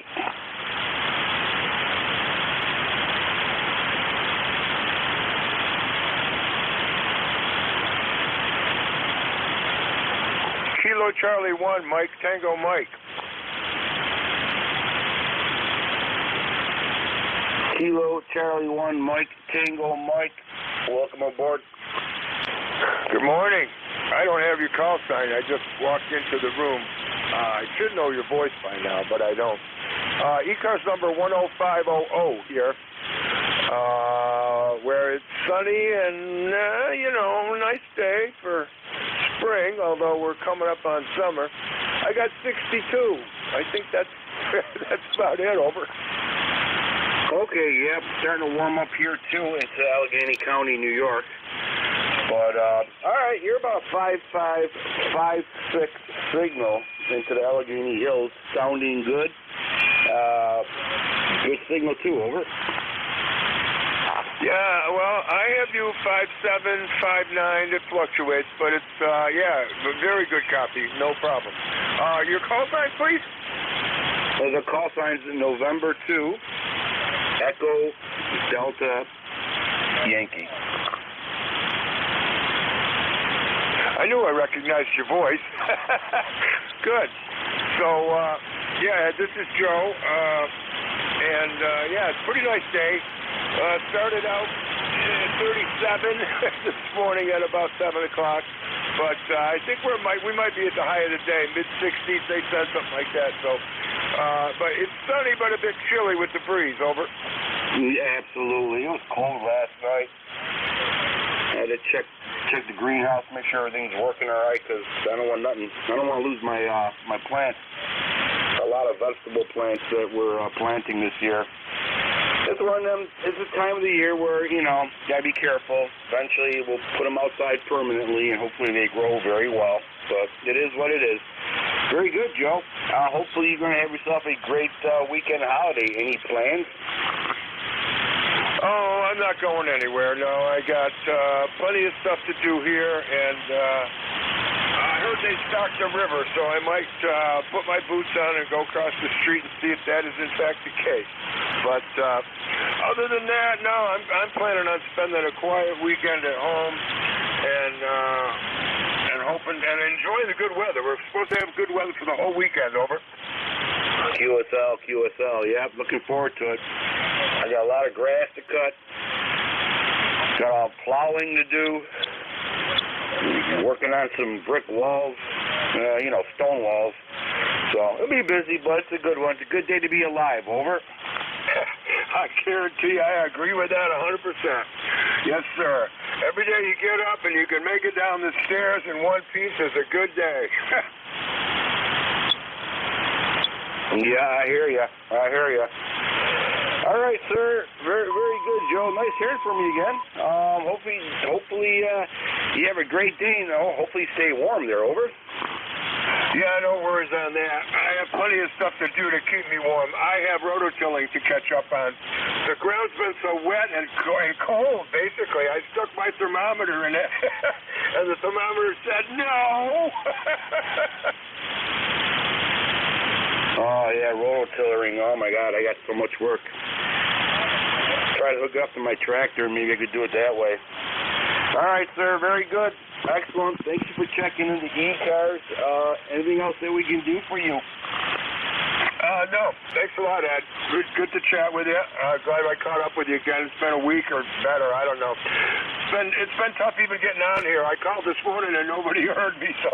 Kilo Charlie 1, Mike, Tango Mike. Kilo Charlie 1, Mike, Tango Mike. Welcome aboard. Good morning. I don't have your call sign. I just walked into the room. I should know your voice by now, but I don't. ECARS number 10500 here, where it's sunny and, nice day for spring, although we're coming up on summer. I got 62. I think that's about it. Over. Okay, yep, starting to warm up here, too. It's Allegheny County, New York. But, all right, you're about 5'5", 5'6" signal into the Allegheny Hills, sounding good. Good signal, too, over. Yeah, well, I have you 5'7", 5'9", it fluctuates, but it's, very good copy, no problem. Your call sign, please? The call sign's November 2, Echo Delta Yankee. I knew I recognized your voice. Good. So, this is Joe, it's a pretty nice day. Started out 37 this morning at about 7 o'clock, but I think we might be at the high of the day, mid-60s, they said, something like that. So, but it's sunny, but a bit chilly with the breeze. Over. Yeah, absolutely. It was cold last night. I had to check the greenhouse, make sure everything's working all right, because I don't want nothing. I don't want to lose my my plants. A lot of vegetable plants that we're planting this year. It's one of them. It's a time of the year where gotta be careful. Eventually, we'll put them outside permanently, and hopefully they grow very well. But it is what it is. Very good, Joe. Hopefully, you're gonna have yourself a great weekend holiday. Any plans? Oh, I'm not going anywhere. No, I got plenty of stuff to do here, and I heard they stocked the river, so I might put my boots on and go across the street and see if that is in fact the case. But other than that, no, I'm planning on spending a quiet weekend at home and hoping and enjoying the good weather. We're supposed to have good weather for the whole weekend. Over. QSL. Yep, looking forward to it. I got a lot of grass to cut. Got all plowing to do. Working on some brick walls, stone walls. So it'll be busy, but it's a good one. It's a good day to be alive. Over. I guarantee I agree with that 100%. Yes, sir. Every day you get up and you can make it down the stairs in one piece is a good day. Yeah, I hear you. All right, sir. Very, very good, Joe. Nice hearing from you again. Hopefully, you have a great day. Hopefully, you stay warm there. Over. Yeah, no worries on that. I have plenty of stuff to do to keep me warm. I have rototilling to catch up on. The ground's been so wet and cold, basically. I stuck my thermometer in it, and the thermometer said no. Oh, yeah, rototillering. Oh, my God, I got so much work. Try to hook it up to my tractor. Maybe I could do it that way. All right, sir, very good. Excellent. Thank you for checking in the ECARS. Anything else that we can do for you? No. Thanks a lot, Ed. Good to chat with you. Glad I caught up with you again. It's been a week or better. I don't know. It's been tough even getting on here. I called this morning and nobody heard me, so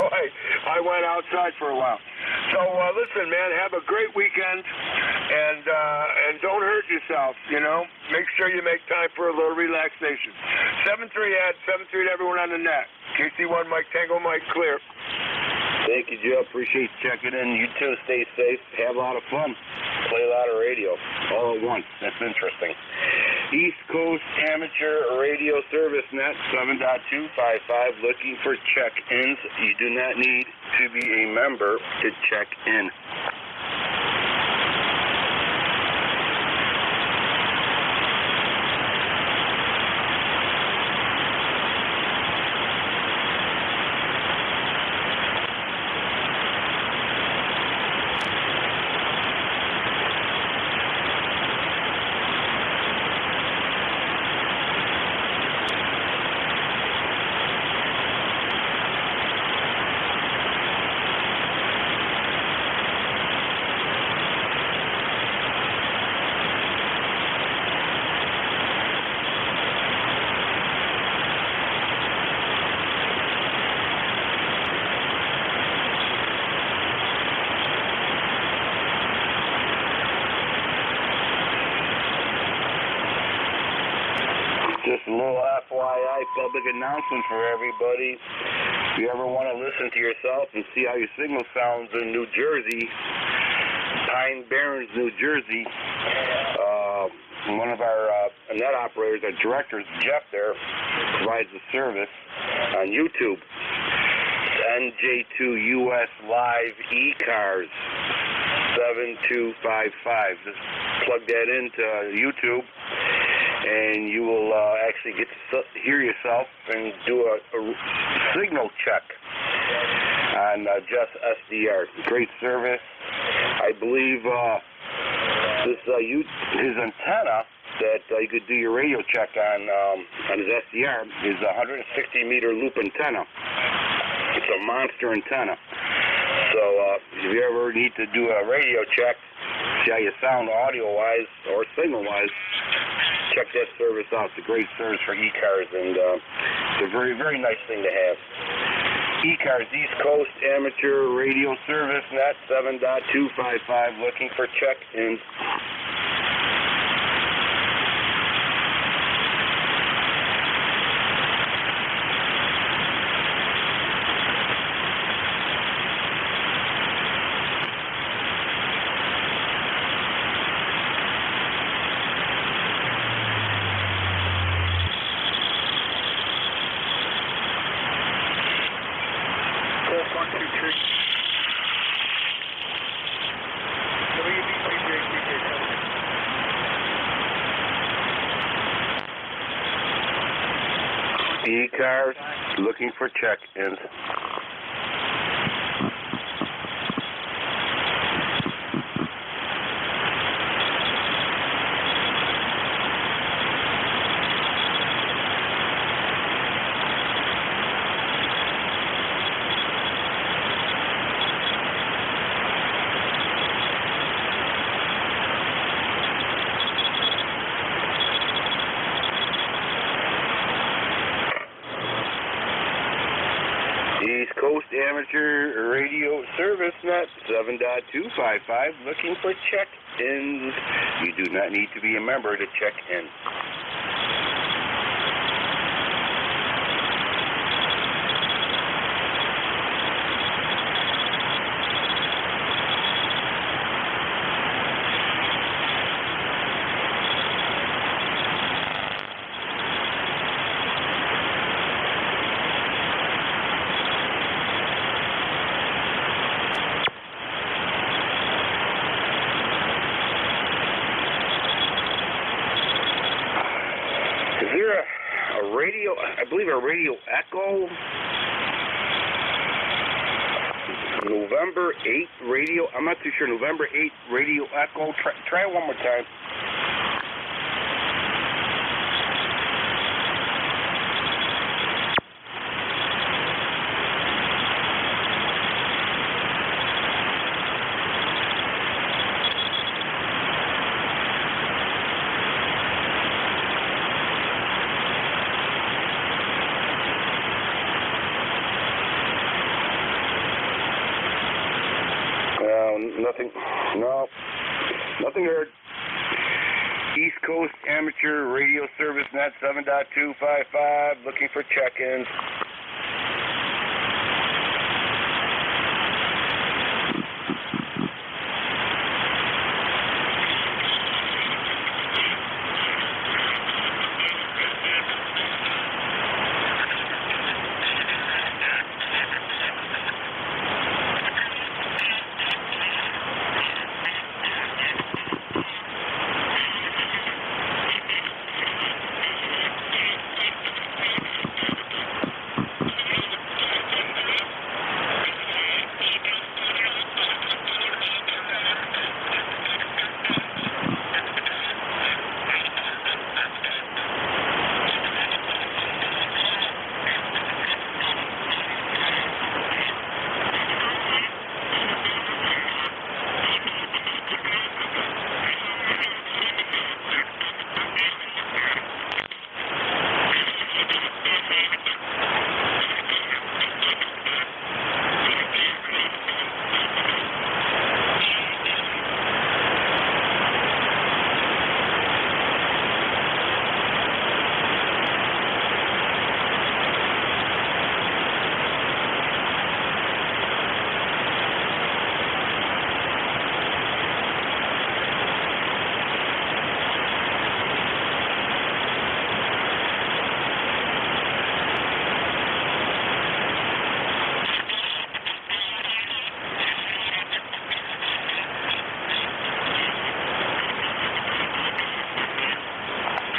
I went outside for a while. So listen, man, have a great weekend, and don't hurt yourself. You know, make sure you make time for a little relaxation. 7-3 Ed, 7-3 to everyone on the net. KC1 Mike Tango Mike clear. Thank you, Joe. Appreciate you checking in. You too. Stay safe. Have a lot of fun. Play a lot of radio all at once. That's interesting. East Coast Amateur Radio Service Net 7.255 looking for check-ins. You do not need to be a member to check in. Just a little FYI public announcement for everybody. If you ever want to listen to yourself and see how your signal sounds in New Jersey, Pine Barrens, New Jersey, one of our net operators, our directors, Jeff there, provides a service on YouTube. NJ2US Live ECARS 7255. Just plug that into YouTube, and you will actually get to hear yourself and do a signal check on just SDR. Great service. I believe his antenna that you could do your radio check on his SDR is a 160-meter loop antenna. It's a monster antenna. So if you ever need to do a radio check, see how you sound audio-wise or signal-wise, check that service out. It's a great service for ECARS, and it's a very, very nice thing to have. ECARS, East Coast Amateur Radio Service, Net 7.255, looking for check-ins. ECARS, looking for check-ins. East Coast Amateur Radio Service Net 7.255, looking for check-ins. You do not need to be a member to check in. Is there a radio, I believe a radio echo? November 8 radio, I'm not too sure. November 8 radio echo. Try it one more time. Nothing heard. East Coast Amateur Radio Service Net 7.255, looking for check-ins.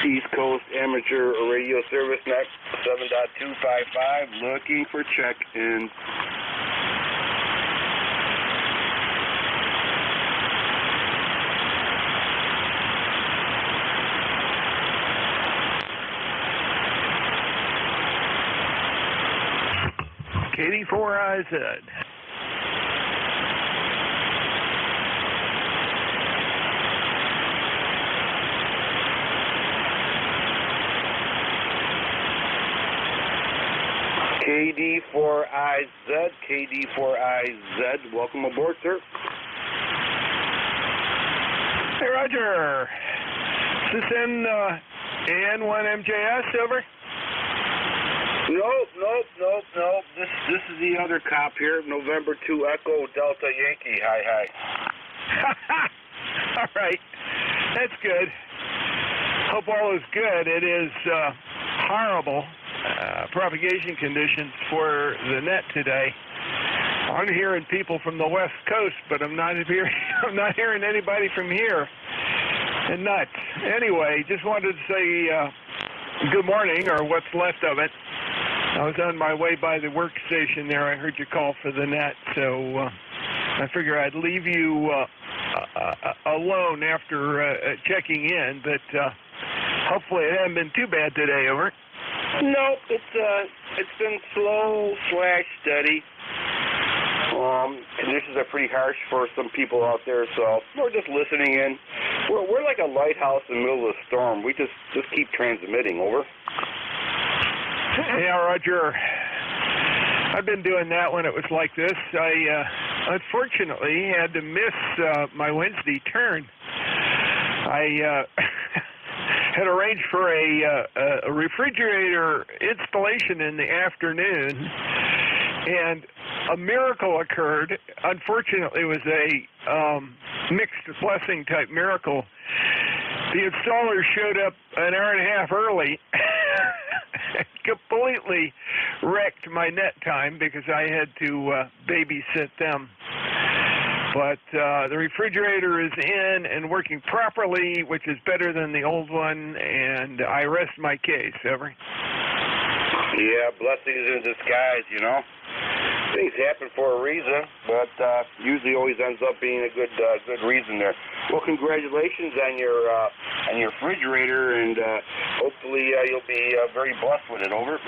East Coast Amateur Radio Service Net 7.255, looking for check-ins. KD4IZ. KD4IZ, KD4IZ, welcome aboard, sir. Hey, Roger. Is this N1MJS, over? Nope. This is the other cop here, November 2 Echo Delta Yankee. Hi. All right. That's good. Hope all is good. It is horrible propagation conditions for the net today. I'm hearing people from the West Coast, but I'm not hearing anybody from here. And nuts. Anyway, just wanted to say good morning, or what's left of it. I was on my way by the workstation there. I heard you call for the net, so I figure I'd leave you alone after checking in, but hopefully it hasn't been too bad today, over. Nope, it's been slow/steady. Conditions are pretty harsh for some people out there, so we're just listening in. We're like a lighthouse in the middle of a storm. We just keep transmitting, over. Yeah, Roger. I've been doing that when it was like this. I unfortunately had to miss my Wednesday turn. I had arranged for a refrigerator installation in the afternoon, and a miracle occurred. Unfortunately, it was a mixed blessing type miracle. The installer showed up an hour and a half early. Completely wrecked my net time because I had to babysit them. But the refrigerator is in and working properly, which is better than the old one, and I rest my case, over. Yeah, blessings in disguise, you know. Things happen for a reason, but usually always ends up being a good reason there. Well, congratulations on your refrigerator, and hopefully you'll be very blessed with it, over.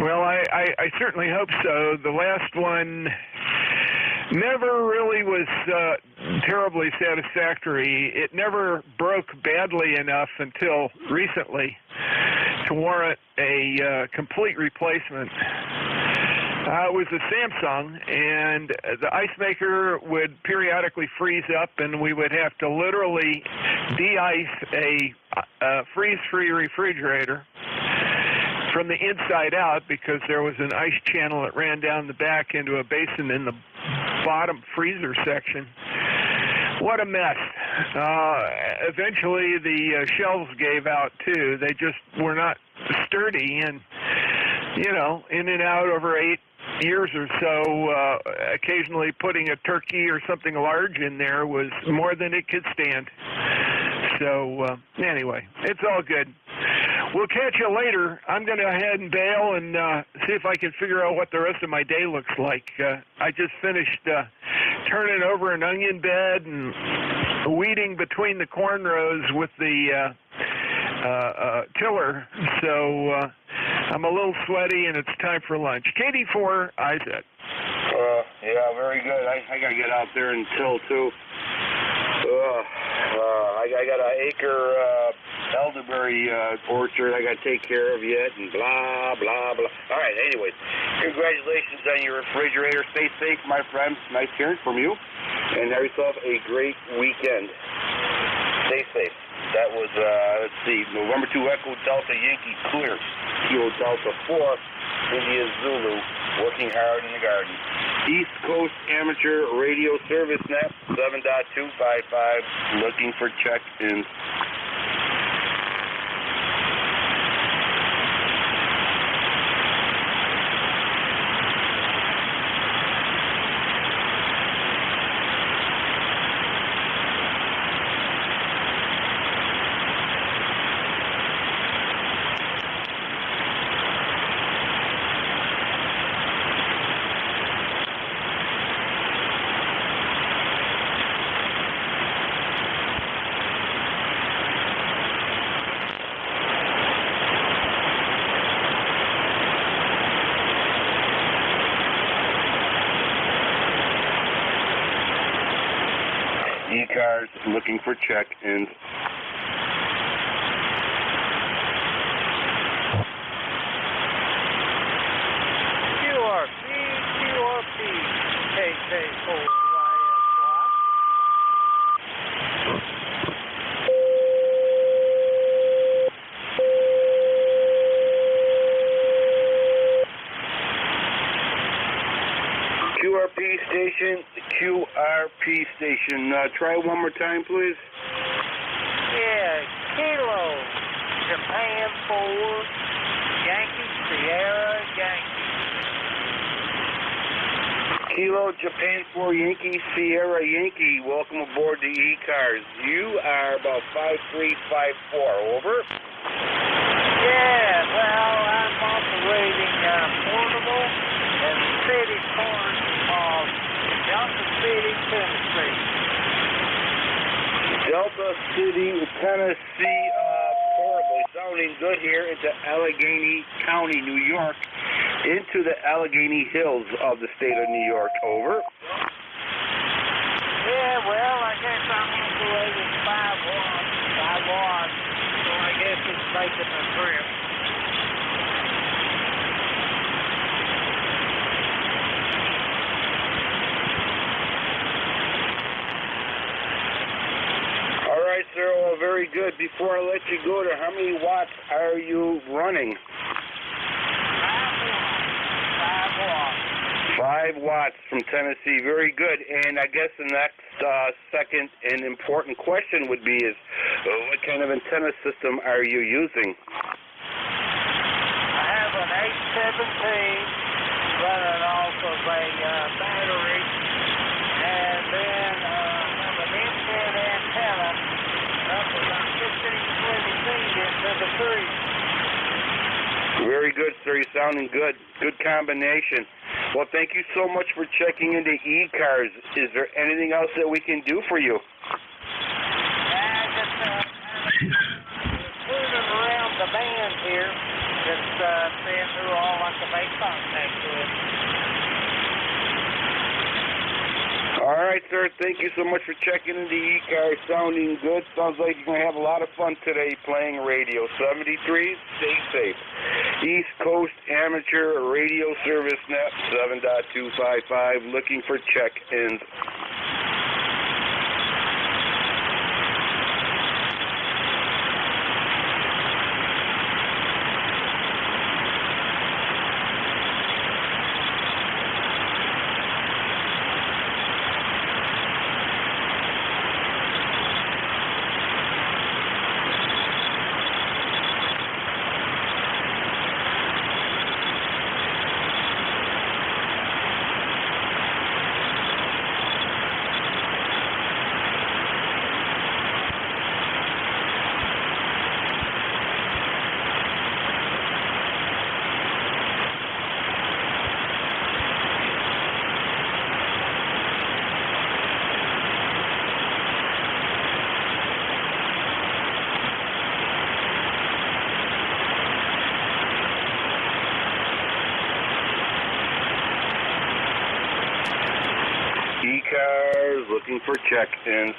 Well, I certainly hope so. The last one never really was terribly satisfactory. It never broke badly enough until recently to warrant a complete replacement. It was a Samsung, and the ice maker would periodically freeze up, and we would have to literally de-ice a freeze-free refrigerator from the inside out because there was an ice channel that ran down the back into a basin in the bottom freezer section. What a mess. Eventually, the shelves gave out, too. They just were not sturdy, and, you know, in and out over 8 years or so, occasionally putting a turkey or something large in there was more than it could stand. So, anyway, it's all good. We'll catch you later. I'm going to head and bail and see if I can figure out what the rest of my day looks like. I just finished turning over an onion bed and weeding between the corn rows with the tiller. So I'm a little sweaty, and it's time for lunch. KD4, Isaac. Yeah, very good. I got to get out there and till, too. I got an acre elderberry orchard I got to take care of yet, and blah, blah, blah. All right, anyways, congratulations on your refrigerator. Stay safe, my friend. Nice hearing from you. And have yourself a great weekend. Stay safe. That was, let's see, November 2 Echo Delta Yankee Clear, Kilo Delta 4, India Zulu, working hard in the garden. East Coast Amateur Radio Service Net, 7.255, looking for check-ins. ECARS looking for check-ins. QRP, KK4YSY. QRP station, QRP station. Try one more time, please. Yeah, Kilo, Japan 4, Yankee, Sierra, Yankee. Kilo, Japan 4, Yankee, Sierra, Yankee. Welcome aboard the ECARS. You are about 5354, over. Yeah, well, I'm operating portable and city corn of Delta City, Tennessee. Delta City, Tennessee, portable. Sounding good here into Allegheny County, New York, into the Allegheny Hills of the state of New York. Over. Yeah, well, I guess I'm operating 5 watts, so I guess it's making a trip. All right, sir. Well, very good. Before I let you go there, how many watts are you running? 5 watts from Tennessee. Very good. And I guess the next second and important question would be is, what kind of antenna system are you using? I have an 817 running off of a battery, and then I have an M10 antenna up about 15-20 feet into the tree. Very good, sir. You're sounding good. Good combination. Well, thank you so much for checking into ECARS. Is there anything else that we can do for you? Just moving around the band here, just seeing who all I can make contact with. All right. right, sir. Thank you so much for checking into ECARS. Sounding good. Sounds like you're going to have a lot of fun today playing radio. 73, stay safe. East Coast Amateur Radio Service Net 7.255, looking for check-ins. ECARS looking for check-ins.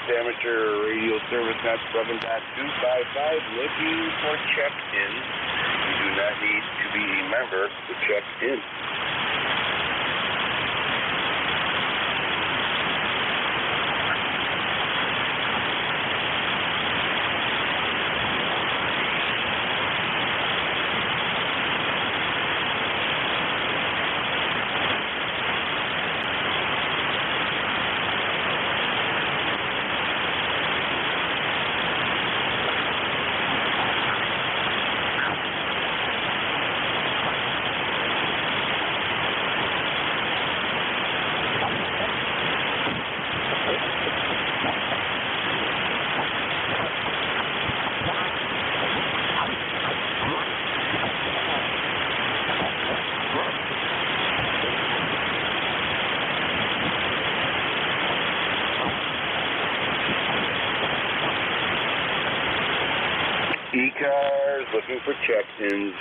Amateur Radio Service Net 7.255, looking for check-ins. You do not need to be a member to check in. ECARS looking for check-ins.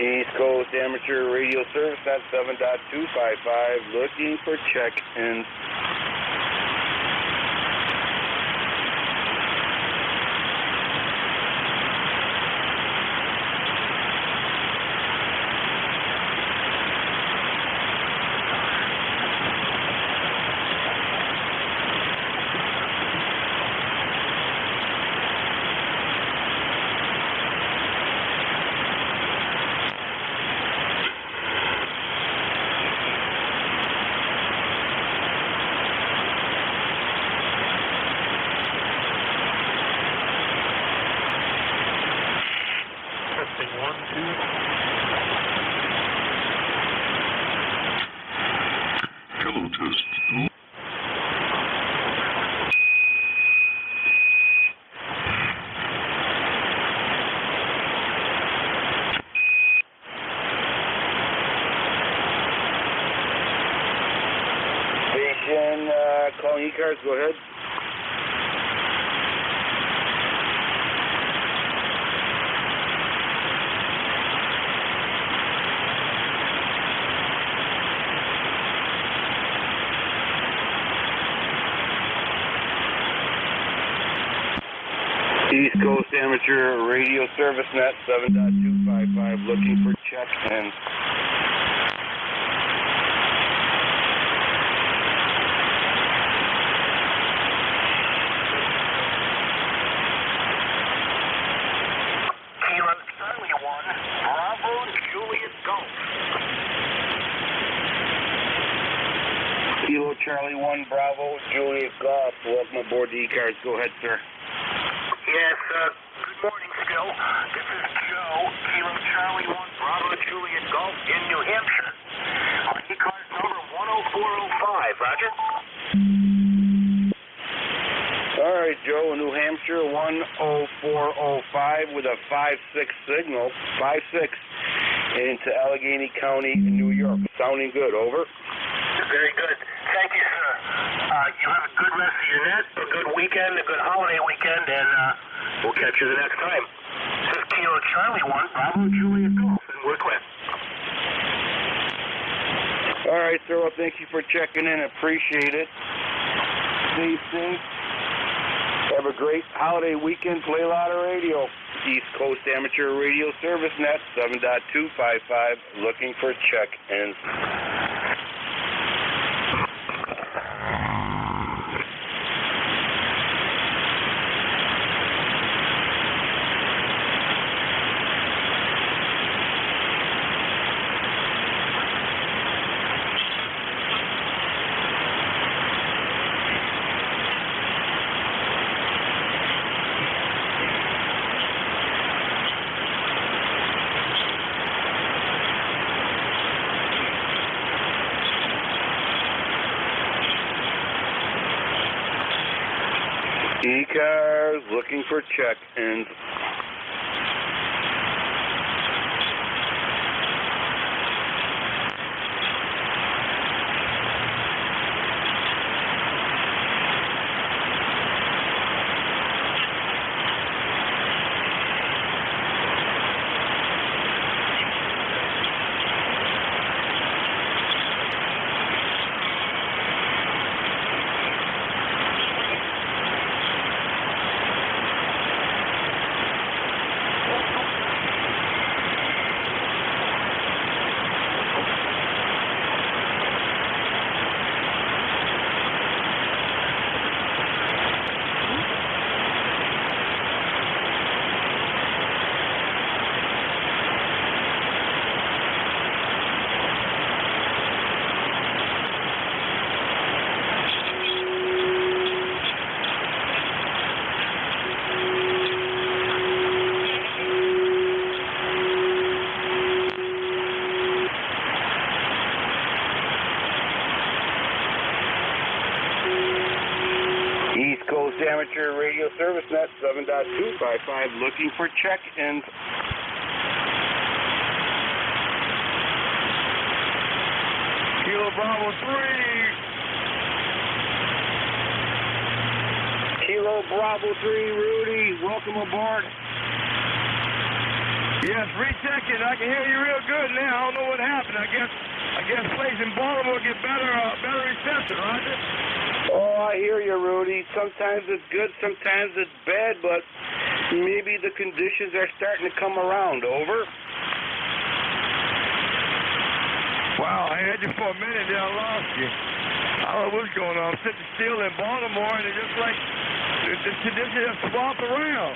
East Coast Amateur Radio Service at 7.255, looking for check-ins. calling ECARS. Go ahead. East Coast Amateur Radio Service Net 7.255, looking for check and Kilo Charlie 1, Bravo Juliet Golf. Kilo Charlie 1, Bravo Juliet Golf. Welcome aboard the ECARS. Go ahead, sir. Yes, good morning, Phil. This is Joe, Kilo Charlie 1, Bravo Juliet Golf in New Hampshire. On ECARS number 10405, Roger. All right, Joe, New Hampshire 10405 with a 5-6 signal, 5-6 into Allegheny County, New York. Sounding good, over. Very good. Thank you, sir. You have a good rest of your net, a good weekend, a good holiday weekend, and we'll catch you the next time. This is Kilo Charlie 1, Bravo Juliet Golf, and we're clear. All right, sir. Well, thank you for checking in. Appreciate it. Stay safe. Have a great holiday weekend. Play a lot of radio. East Coast Amateur Radio Service Net 7.255. Looking for check-ins. ECARS looking for check-ins. East Coast Amateur Radio Service Net 7.255 looking for check-ins. Kilo Bravo 3. Kilo Bravo 3, Rudy, welcome aboard. Yes, rechecking. I can hear you real good now. I don't know what happened. I guess plays in Baltimore get better reception, Roger. Oh, I hear you, Rudy. Sometimes it's good, sometimes it's bad, but maybe the conditions are starting to come around. Over. Wow, I had you for a minute, then I lost you. I don't know what's going on. I'm sitting still in Baltimore, and it's just like the conditions have swapped around.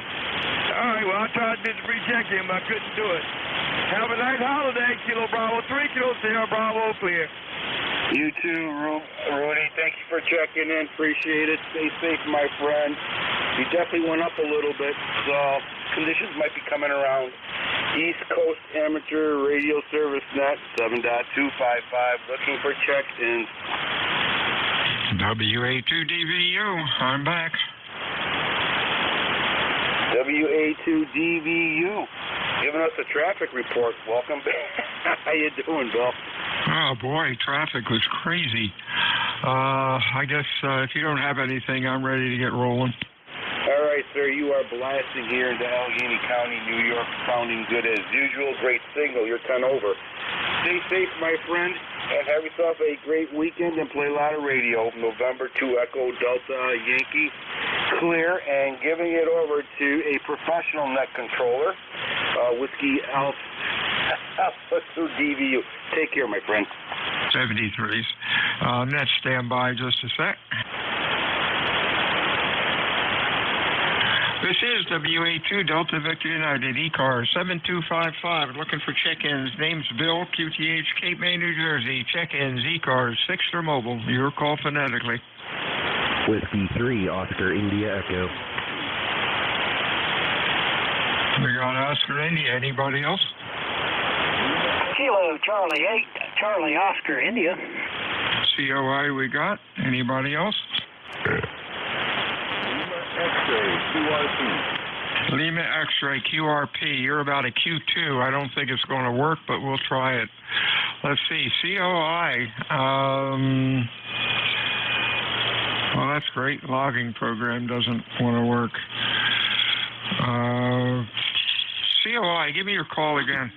All right, well, I tried to recheck him, but I couldn't do it. Have a nice holiday, Kilo Bravo 3, Kilo Sierra Bravo, clear. You too, Rudy. Thank you for checking in. Appreciate it. Stay safe, my friend. You definitely went up a little bit, so conditions might be coming around. East Coast Amateur Radio Service Net 7.255. Looking for check-ins. WA2DVU, I'm back. WA2DVU, giving us a traffic report. Welcome back. How you doing, Bill? Oh, boy, traffic was crazy. I guess if you don't have anything, I'm ready to get rolling. All right, sir, you are blasting here into Allegheny County, New York, sounding good as usual. Great signal. You're 10 over. Stay safe, my friend, and have yourself a great weekend and play a lot of radio. November 2 Echo Delta Yankee, clear, and giving it over to a professional net controller, Whiskey Alpha 2 DVU. Take care, my friend. 73s. Net standby just a sec. This is WA2 Delta Victor United, ECARS 7255, looking for check-ins. Name's Bill, QTH, Cape May, New Jersey. Check-ins, ECARS, 6 or mobile. Your call phonetically. Whiskey 3, Oscar India Echo. We got Oscar India. Anybody else? Kilo Charlie 8, Charlie Oscar India. COI we got. Anybody else? X-ray, QRP. Lima X-ray, QRP. You're about a Q2. I don't think it's going to work, but we'll try it. Let's see. COI. Well, that's great. Logging program doesn't want to work. COI, give me your call again.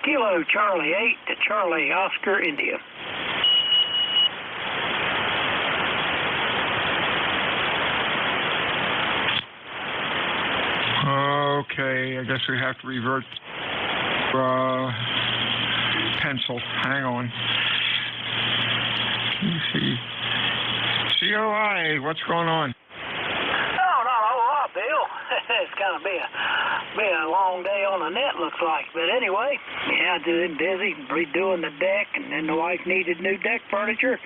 Kilo Charlie 8, Charlie Oscar India. Okay, I guess we have to revert pencil. Hang on. Let me see. COI, what's going on? Oh, not a whole lot, Bill. It's kind of been a long day on the net, looks like. But anyway, yeah, I've been busy redoing the deck, and then the wife needed new deck furniture.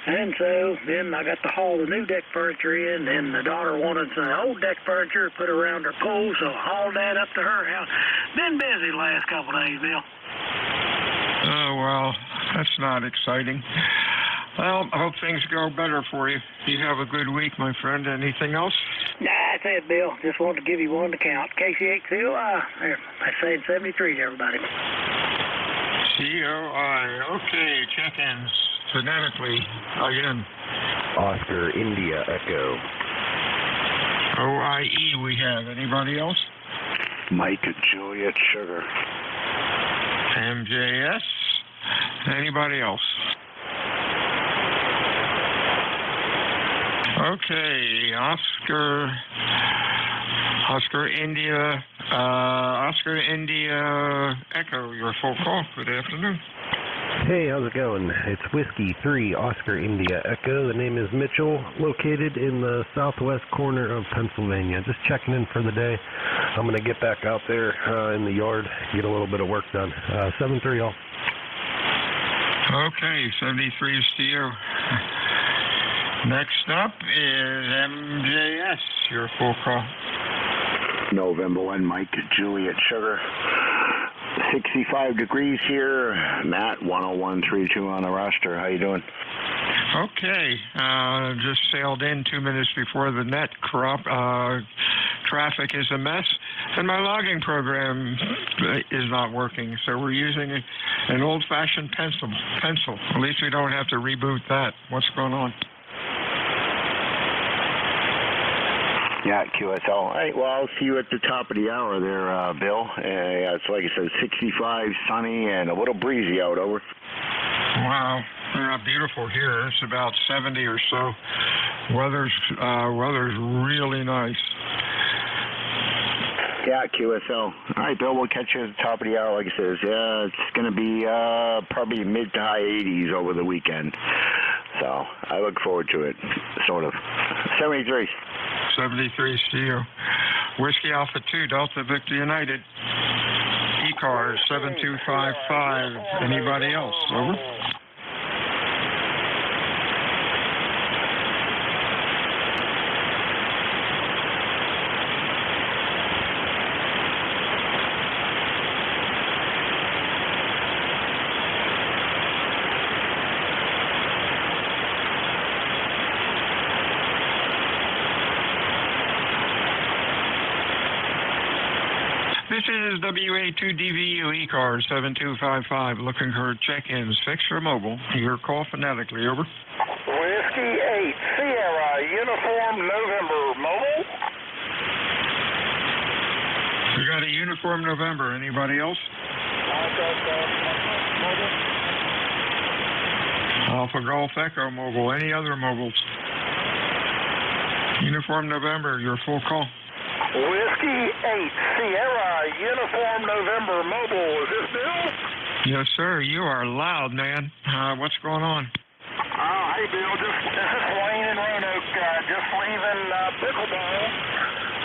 And so then I got to haul the new deck furniture in, and the daughter wanted some old deck furniture put around her pool, so I hauled that up to her house. Been busy the last couple of days, Bill. Oh, well, that's not exciting. Well, I hope things go better for you. You have a good week, my friend. Anything else? Nah, that's it, Bill. Just wanted to give you one to count. KC8COI. I'm saying 73 to everybody. COI. Okay, check-ins. Phonetically, again. Oscar India Echo. OIE we have. Anybody else? Mike Juliet Sugar. MJS. Anybody else? Okay, Oscar India Echo, your full call. Good afternoon. Hey, how's it going? It's Whiskey 3, Oscar India Echo. The name is Mitchell, located in the southwest corner of Pennsylvania. Just checking in for the day. I'm going to get back out there in the yard, get a little bit of work done. 7-3, all. Okay, 73 is to you. Next up is MJS, your full call. November 1, Mike Juliet Sugar. 65 degrees here. Matt, 10132 on the roster. How you doing? Okay. Just sailed in 2 minutes before the net traffic is a mess, and my logging program is not working. So we're using an old-fashioned pencil. At least we don't have to reboot that. What's going on? Yeah, QSL. All right, well, I'll see you at the top of the hour there, Bill. Yeah, it's like I said, 65, sunny, and a little breezy out, over. Wow, beautiful here. It's about 70 or so. Weather's really nice. Yeah, QSL. All right, Bill, we'll catch you at the top of the hour, like I said. Yeah, it's going to be probably mid to high 80s over the weekend. So I look forward to it, sort of. 73. 73, see you. Whiskey Alpha 2, Delta Victor United. ECARS 7255. Anybody else? Over. This is WA2DVU ECARS 7255 looking for check-ins, fixed or mobile. Your call phonetically, over. Whiskey 8 Sierra Uniform November mobile. We got a Uniform November. Anybody else? Alpha Golf Echo mobile. Any other mobiles? Uniform November, your full call. Whiskey 8 Sierra Uniform November mobile. Is this Bill? Yes, sir. You are loud, man. What's going on? Hey, Bill. This is Wayne in Roanoke. Just leaving pickleball.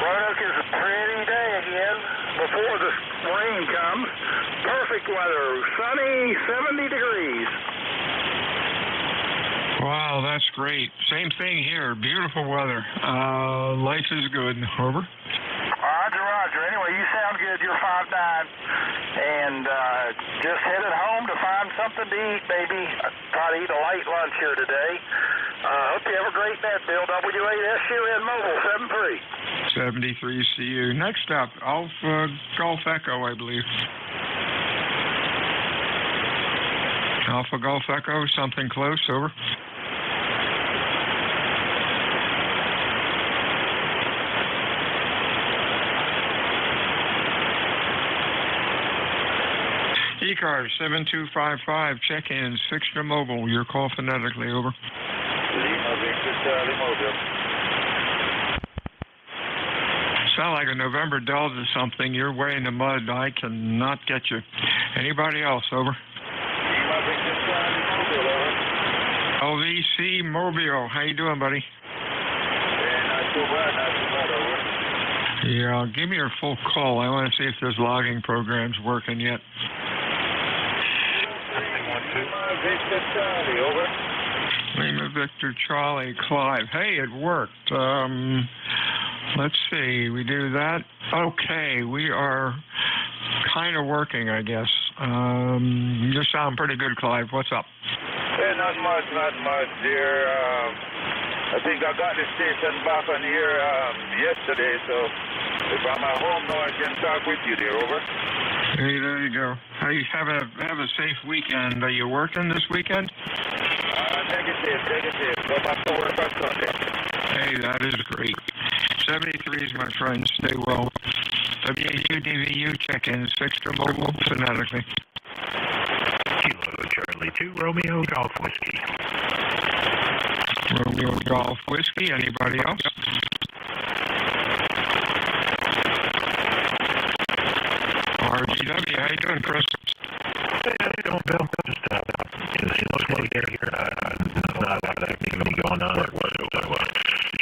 Roanoke is a pretty day again before the rain comes. Perfect weather. Sunny, 70 degrees. Wow, that's great. Same thing here. Beautiful weather. Life is good. Over. Roger. Anyway, you sound good. You're 5'9". And just headed home to find something to eat, baby. I try to eat a light lunch here today. Hope you have a great night, Bill. W8SUN Mobile 73. 73 CU. Next up, Alpha Golf Echo, I believe. Alpha Golf Echo, something close, over. ECARS 7255, check-ins, fixed or mobile. Your call phonetically, over. Sound like a November Delta or something. You're way in the mud. I cannot get you. Anybody else, over? LVC Mobile. How you doing, buddy? Yeah, give me your full call. I want to see if this logging program's working yet. Lima Victor Charlie Clive. Hey, it worked. Let's see. We do that. Okay, we are kind of working, I guess. You sound pretty good, Clive. What's up? Hey, not much, dear. I think I got the station back on here yesterday, so if I'm at home now, I can talk with you, dear. Over. Hey, there you go. Hey, have a safe weekend. Are you working this weekend? Negative. Go back to work on Sunday. Hey, that is great. 73s, my friends. Stay well. WA2DVU check-ins, fixed or mobile, phonetically. Kilo Charlie 2, Romeo Golf Whiskey. Romeo Golf Whiskey. Anybody else? RGW, how you doing, Chris? Hey, how you doing, Bill? Just, looks like here, not a lot of activity going on.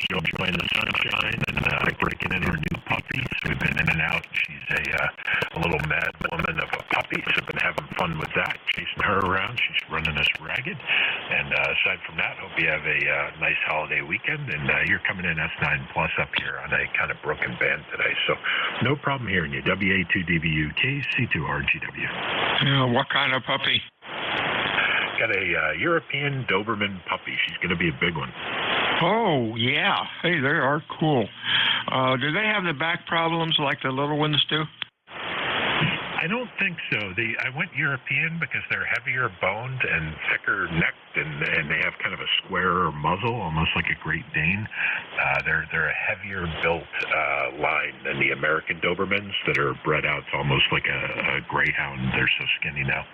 She'll be enjoying the sunshine and breaking in her new puppy. So we've been in and out. She's a little mad woman of a puppy, so we've been having fun with that, chasing her around. She's running us ragged. And aside from that, hope you have a nice holiday weekend. And you're coming in S9 Plus up here on a kind of broken band today. So no problem hearing you. WA2DVU KC2RGW. Yeah, what kind of puppy? Got a European Doberman puppy. She's going to be a big one. Oh, yeah. Hey, they are cool. Do they have the back problems like the little ones do? I don't think so. I went European because they're heavier boned and thicker necked, and they have kind of a squarer muzzle, almost like a Great Dane. They're a heavier built line than the American Dobermans that are bred out to almost like a greyhound. They're so skinny now.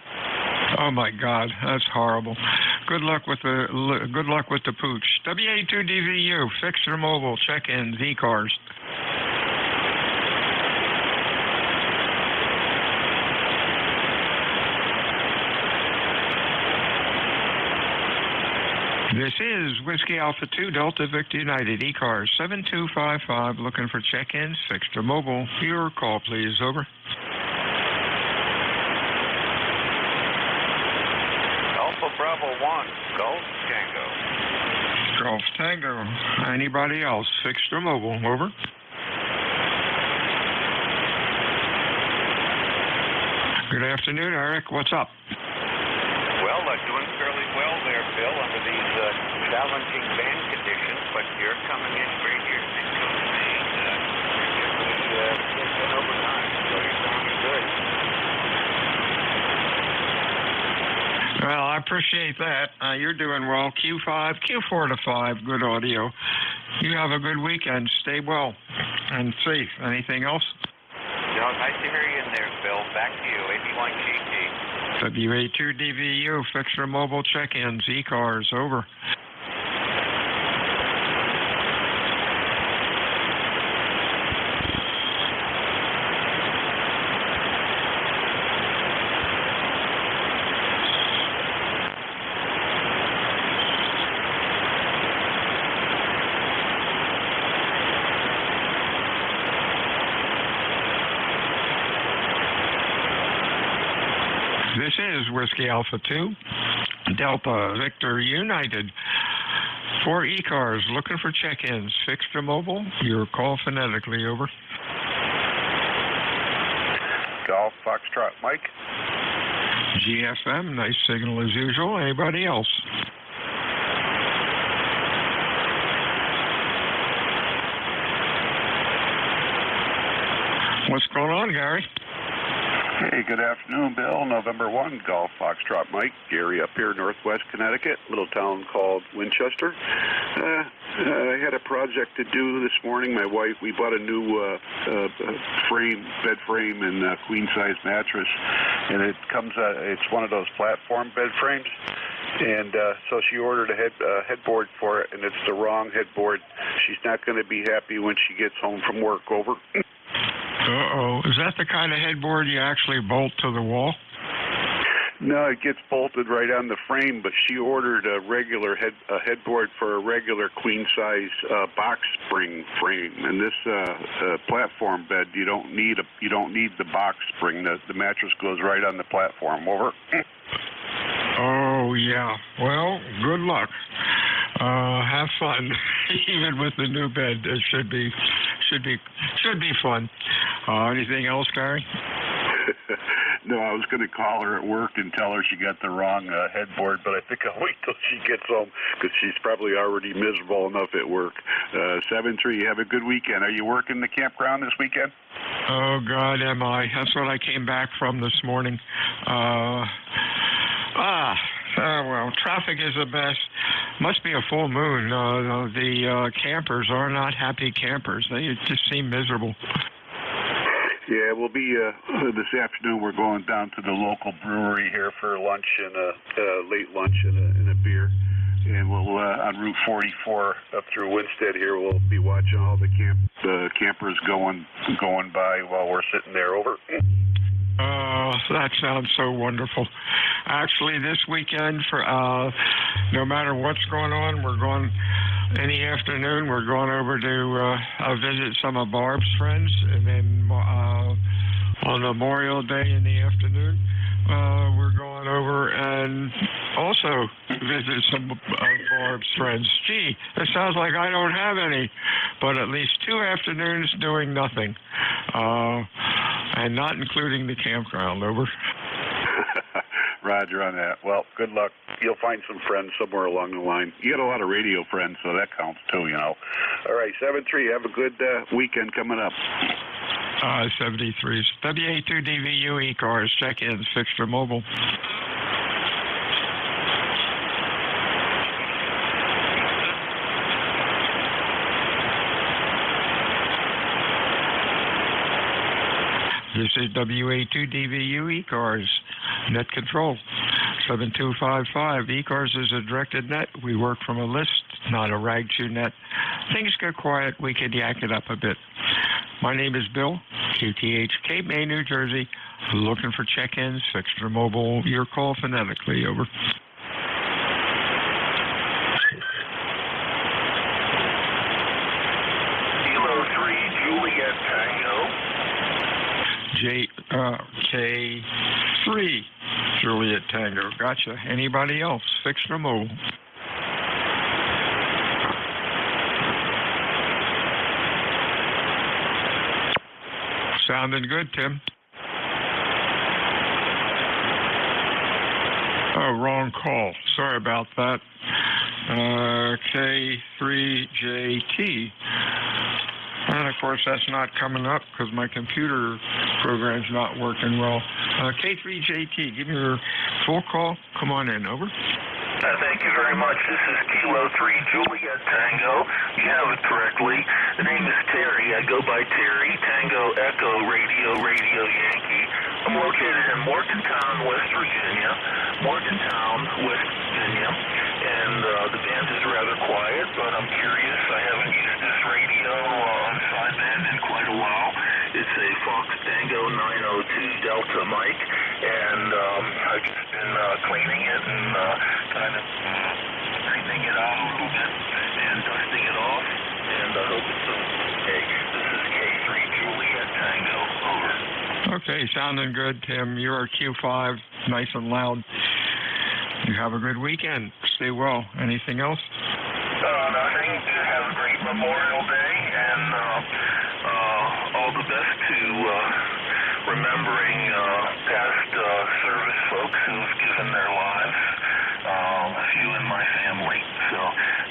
Oh my God, that's horrible. Good luck with the pooch. WA2DVU, fixed or mobile, check-ins, ECARS. This is Whiskey Alpha 2 Delta Victor United, ECARS 7255, looking for check-ins, fixed or mobile. Your call, please, over. Alpha Bravo 1, Golf Tango. Golf Tango. Anybody else, fixed or mobile, over. Good afternoon, Eric. What's up? Well, doing fairly well there, Bill, under these challenging band conditions, but you're coming in great here. You're been over time, so you're sounding I appreciate that. You're doing well. Q4 to 5, good audio. You have a good weekend. Stay well and safe. Anything else? No, nice to hear you in there, Bill. Back to you, AB1GT. WA2DVU, Fixer Mobile check-ins, ECARS, over. This is Whiskey Alpha 2, Delta Victor United. 4 ECARS looking for check-ins. Fixed or mobile, your call phonetically, over. Golf Foxtrot, Mike. GFM, nice signal as usual. Anybody else? What's going on, Gary? Hey, good afternoon, Bill. November 1, Golf Foxtrot, Mike. Gary up here, northwest Connecticut, little town called Winchester. I had a project to do this morning. My wife, we bought a new bed frame and queen-size mattress, and it comes, it's one of those platform bed frames. And so she ordered a headboard for it, and it's the wrong headboard. She's not going to be happy when she gets home from work, over. Uh-oh. Is that the kind of headboard you actually bolt to the wall? No, it gets bolted right on the frame, but she ordered a regular headboard for a regular queen-size box spring frame. And this platform bed, you don't need the box spring. The mattress goes right on the platform, over. Oh, yeah. Well, good luck. Have fun. Even with the new bed, it should be fun. Anything else, Gary? No, I was going to call her at work and tell her she got the wrong headboard, but I think I'll wait till she gets home because she's probably already miserable enough at work. 7-3, have a good weekend. Are you working the campground this weekend? Oh, God, am I. That's what I came back from this morning. Well, traffic is the best. Must be a full moon. The campers are not happy campers. They just seem miserable. Yeah, we'll be this afternoon. We're going down to the local brewery here for lunch and late lunch and a beer, and we'll on Route 44 up through Winstead here. We'll be watching all the campers going by while we're sitting there, over. That sounds so wonderful. Actually, this weekend, for no matter what's going on, we're going in the afternoon. We're going over to visit some of Barb's friends, and then on Memorial Day in the afternoon, we're going over and also visit some of Barb's friends. Gee, it sounds like I don't have any, but at least 2 afternoons doing nothing, and not including the campground, over. Roger on that. Well, good luck. You'll find some friends somewhere along the line. You got a lot of radio friends, so that counts too, you know. All right, 7-3. Have a good weekend coming up. 73s. WA2DVU ECARS check-ins, fixed or mobile. This is WA2DVU ECARS, net control, 7255. ECARS is a directed net. We work from a list, not a rag chew net. Things get quiet, we can yak it up a bit. My name is Bill, QTH, Cape May, New Jersey, looking for check-ins, fixed or mobile. Your call phonetically, over. Kilo 3, Juliet Tango. K3, Juliet Tango. Gotcha. Anybody else? Fixed or mobile? Sounding good, Tim. Oh, wrong call. Sorry about that. K3JT. And, of course, that's not coming up because my computer program's not working well. K3JT, give me your full call. Come on in. Over. Thank you very much. This is Kilo 3 Juliet Tango. You have it correctly. The name is Terry. I go by Terry. Tango Echo Radio Yankee. I'm located in Morgantown, West Virginia. And the band is rather quiet, but I'm curious. I haven't used this radio on sideband in quite a while. It's a Fox Tango 902 Delta mic, and I've just been cleaning it and kind of straightening it out a little bit and dusting it off, and I hope it's okay. This is K3 Juliet Tango. Over. Okay, sounding good, Tim. You're Q5, nice and loud. You have a good weekend. Stay well. Anything else? Nothing. Just have a great Memorial Day, and all the best to remembering past service folks who've given their lives, a few in my family. So,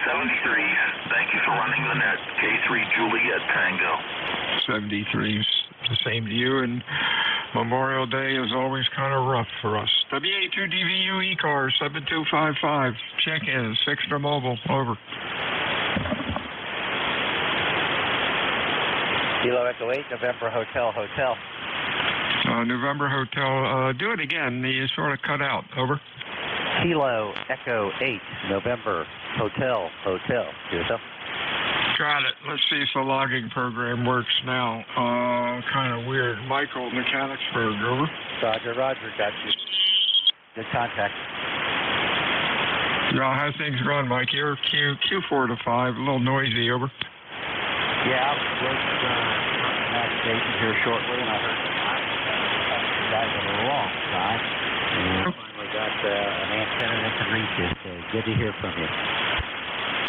73s, thank you for running the net. K3 Juliet Tango. 73s, the same to you, and Memorial Day is always kind of rough for us. WA2DVU ECARS 7255. Check-in, Sixter Mobile. Over. Kilo Echo 8, November Hotel. November Hotel. Do it again. You sort of cut out. Over. Kilo Echo 8, November Hotel. Yourself? Got it. Let's see if the logging program works now. Kind of weird. Michael, Mechanicsburg, over. Roger, got you. Good contact. Yeah, how's things going, Mike? You're Q4 to 5, a little noisy, over. Yeah, I was from that station here shortly, and I heard you guys on the wrong side. And I finally got an antenna that can reach you, so good to hear from you.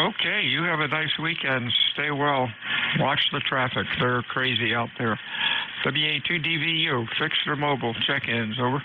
Okay, you have a nice weekend. Stay well. Watch the traffic. They're crazy out there. WA2DVU, fixed or mobile, check-ins, over.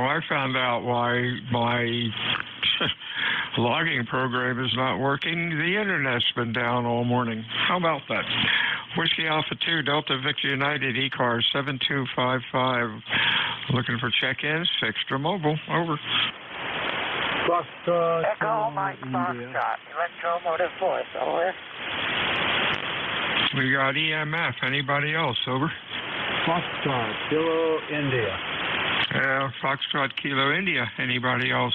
I found out why my logging program is not working. The internet's been down all morning. How about that? Whiskey Alpha 2, Delta Victor United, ECARS 7255. Looking for check-ins, fixed or mobile. Over. Echo Mike Foxtrot, Electromotive Voice. Over. We got EMF. Anybody else? Over. Foxtrot, Kilo India. Foxtrot, Kilo India. Anybody else?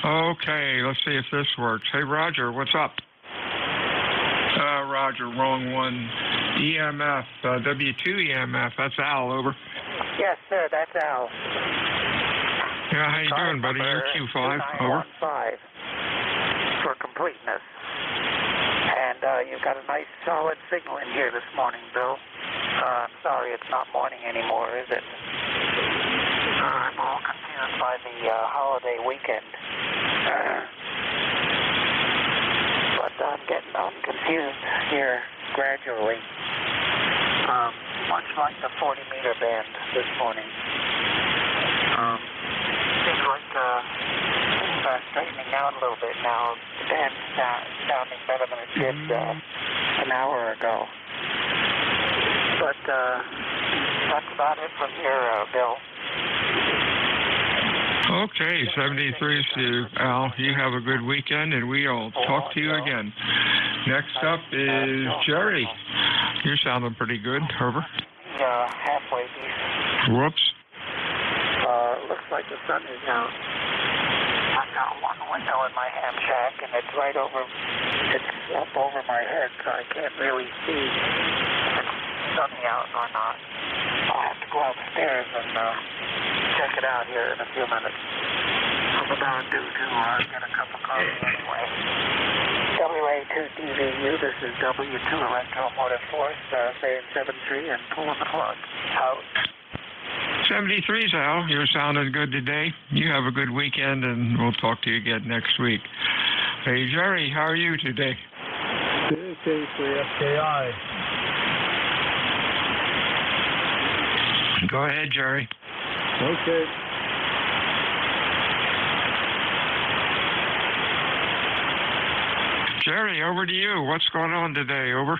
Okay, let's see if this works. Hey, Roger, what's up? Roger, wrong one. EMF, W2 EMF. That's Al. Over. Yes, sir. That's Al. Yeah, how you doing, buddy? You're Q5. Over. 2915 for completeness. And you've got a nice solid signal in here this morning, Bill. I'm sorry it's not morning anymore, is it? I'm all confused by the holiday weekend. But I'm confused here gradually. Much like the 40-meter band this morning. Seems like things are straightening out a little bit now. The band's sounding better than it did an hour ago. But that's about it from here, Bill. Okay, 73 to you, Al. You have a good weekend, and we'll talk to you again. Next up is Jerry. You're sounding pretty good, Herbert. Halfway decent. Whoops. Looks like the sun is down. I've got one window in my ham shack, and it's up over my head, so I can't really see if it's sunny out or not. I'll have to go upstairs and check it out here in a few minutes. I'm about due to get a cup of coffee anyway. WA2DVU, this is W2 Electromotive Force, saying 7-3 and pulling the plug. Out. 73, Al. You're sounding good today. You have a good weekend, and we'll talk to you again next week. Hey, Jerry, how are you today? Good, K3FKI. Go ahead, Jerry. Okay. Jerry, over to you. What's going on today? Over.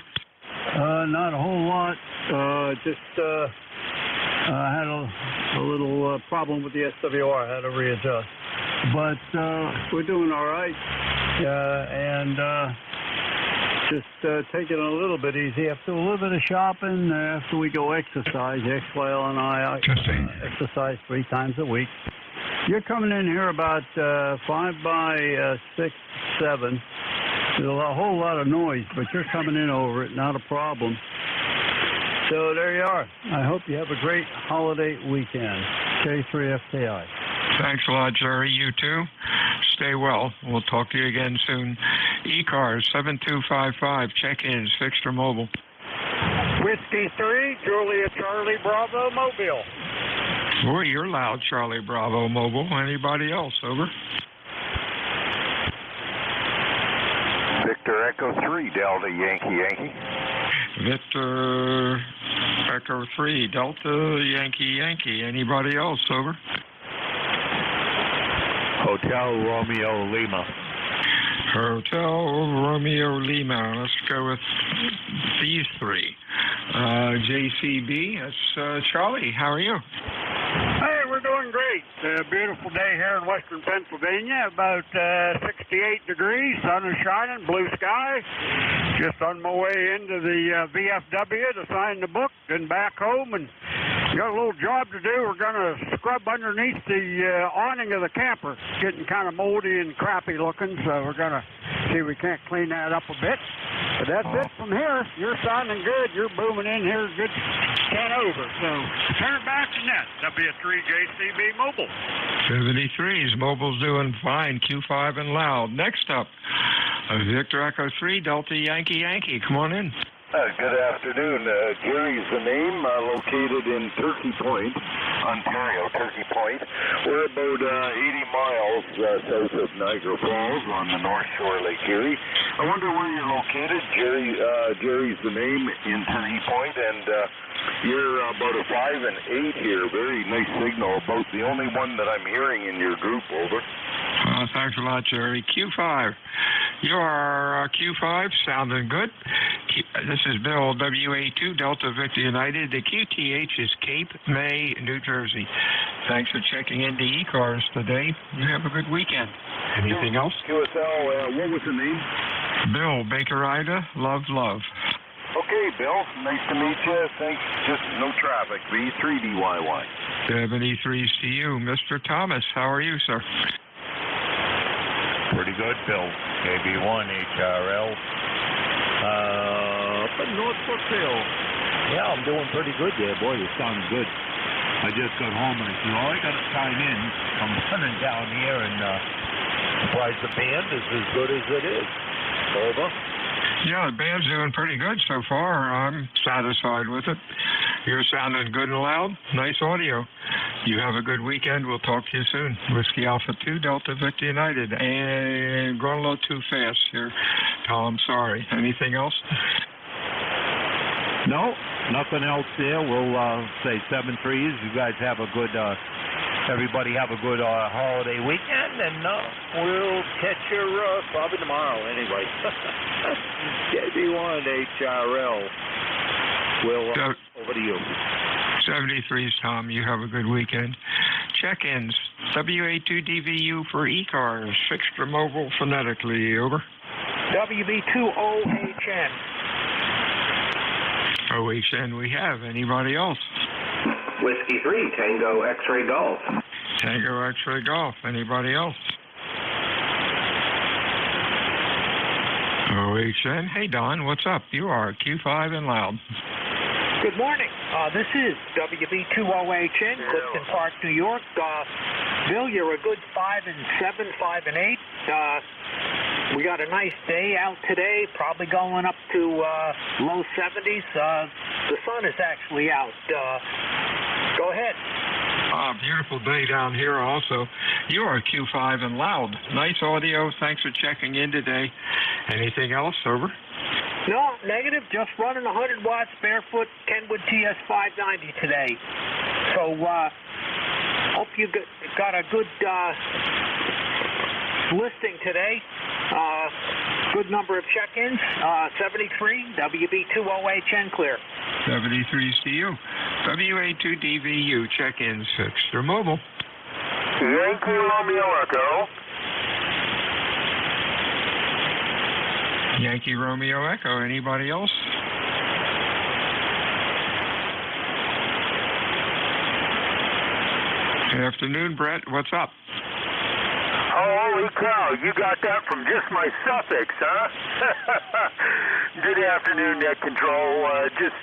Not a whole lot. I had a little problem with the SWR. I had to readjust. But we're doing all right. And just taking it a little bit easy. After a little bit of shopping, after we go exercise, XYL and I exercise 3 times a week. You're coming in here about 5 by 6, 7. There's a whole lot of noise, but you're coming in over it, not a problem. So there you are. I hope you have a great holiday weekend. K3FKI. Thanks a lot, Jerry. You too. Stay well. We'll talk to you again soon. ECARS 7255. Check-ins, fixed or mobile. Whiskey 3, Julia Charlie Bravo Mobile. Boy, you're loud, Charlie Bravo Mobile. Anybody else? Over. Victor Echo 3, Delta Yankee. Victor Echo 3, Delta Yankee. Anybody else? Over. Hotel Romeo Lima. Hotel Romeo Lima. Let's go with these 3. JCB, that's Charlie. How are you? Hey, we're doing great. Beautiful day here in western Pennsylvania. About 68 degrees. Sun is shining. Blue sky. Just on my way into the VFW to sign the book and back home, and got a little job to do. We're going to scrub underneath the awning of the camper. It's getting kind of moldy and crappy looking, so we're going to see if we can't clean that up a bit. But that's it from here. You're sounding good. You're booming in here good 10 over. So turn it back to net. W3JCB Mobile. 73's Mobile's doing fine. Q5 and loud. Next up, Victor Echo 3, Delta Yankee. Come on in. Good afternoon. Jerry's the name, located in Turkey Point, Ontario, Turkey Point. We're about 80 miles south of Niagara Falls on the North Shore Lake Erie. I wonder where you're located. Jerry's the name in Turkey Point, and you're about a 5 and 8 here. Very nice signal. About the only one that I'm hearing in your group. Over. Thanks a lot, Jerry. Q5. You are Q5, sounding good. This is Bill, WA2, Delta Victor United. The QTH is Cape May, New Jersey. Thanks for checking into ECARS today. You have a good weekend. Anything else? QSL, what was the name? Bill, Baker Ida, love. Okay, Bill, nice to meet you. Thanks. Just no traffic. V3DYY. 73's to you. Mr. Thomas, how are you, sir? Pretty good, Bill. KB1 HRL. Up in North Brookfield. Yeah, I'm doing pretty good there. Boy, it sounds good. I just got home and I said, I got to chime in. I'm running down here and surprised the band is as good as it is. Over. Yeah, the band's doing pretty good so far. I'm satisfied with it. You're sounding good and loud. Nice audio. You have a good weekend. We'll talk to you soon. Whiskey Alpha 2, Delta Victor United. And going a little too fast here, Tom. Sorry. Anything else? No, nothing else there. We'll say 7 threes. You guys have a good, everybody have a good holiday weekend, and we'll catch you probably tomorrow anyway. KB1 HRL. We'll over to you. 73's, Tom. You have a good weekend. Check-ins. WA2DVU for ECARS. Fixed or mobile phonetically. Over. WB2OHN. OHN we have. Anybody else? Whiskey 3, Tango X-Ray Golf. Tango X-Ray Golf. Anybody else? OHN. Hey, Don, what's up? You are Q5 and loud. Good morning. This is WB2OHN, Clifton Park, New York. Bill, you're a good 5 and 7, 5 and 8. We got a nice day out today, probably going up to low 70s. The sun is actually out. Go ahead. Beautiful day down here also. You are Q5 and loud. Nice audio. Thanks for checking in today. Anything else? Over? No, negative. Just running 100 watts barefoot Kenwood TS 590 today. So, hope you got a good listing today. Good number of check-ins. 73, WB2OHN clear. 73 CU. WA2DVU check-ins fixed or mobile. Yankee Romeo Echo. Yankee Romeo Echo. Anybody else? Good afternoon, Brett. What's up? Holy cow, you got that from just my suffix, huh? Good afternoon, Net Control. Just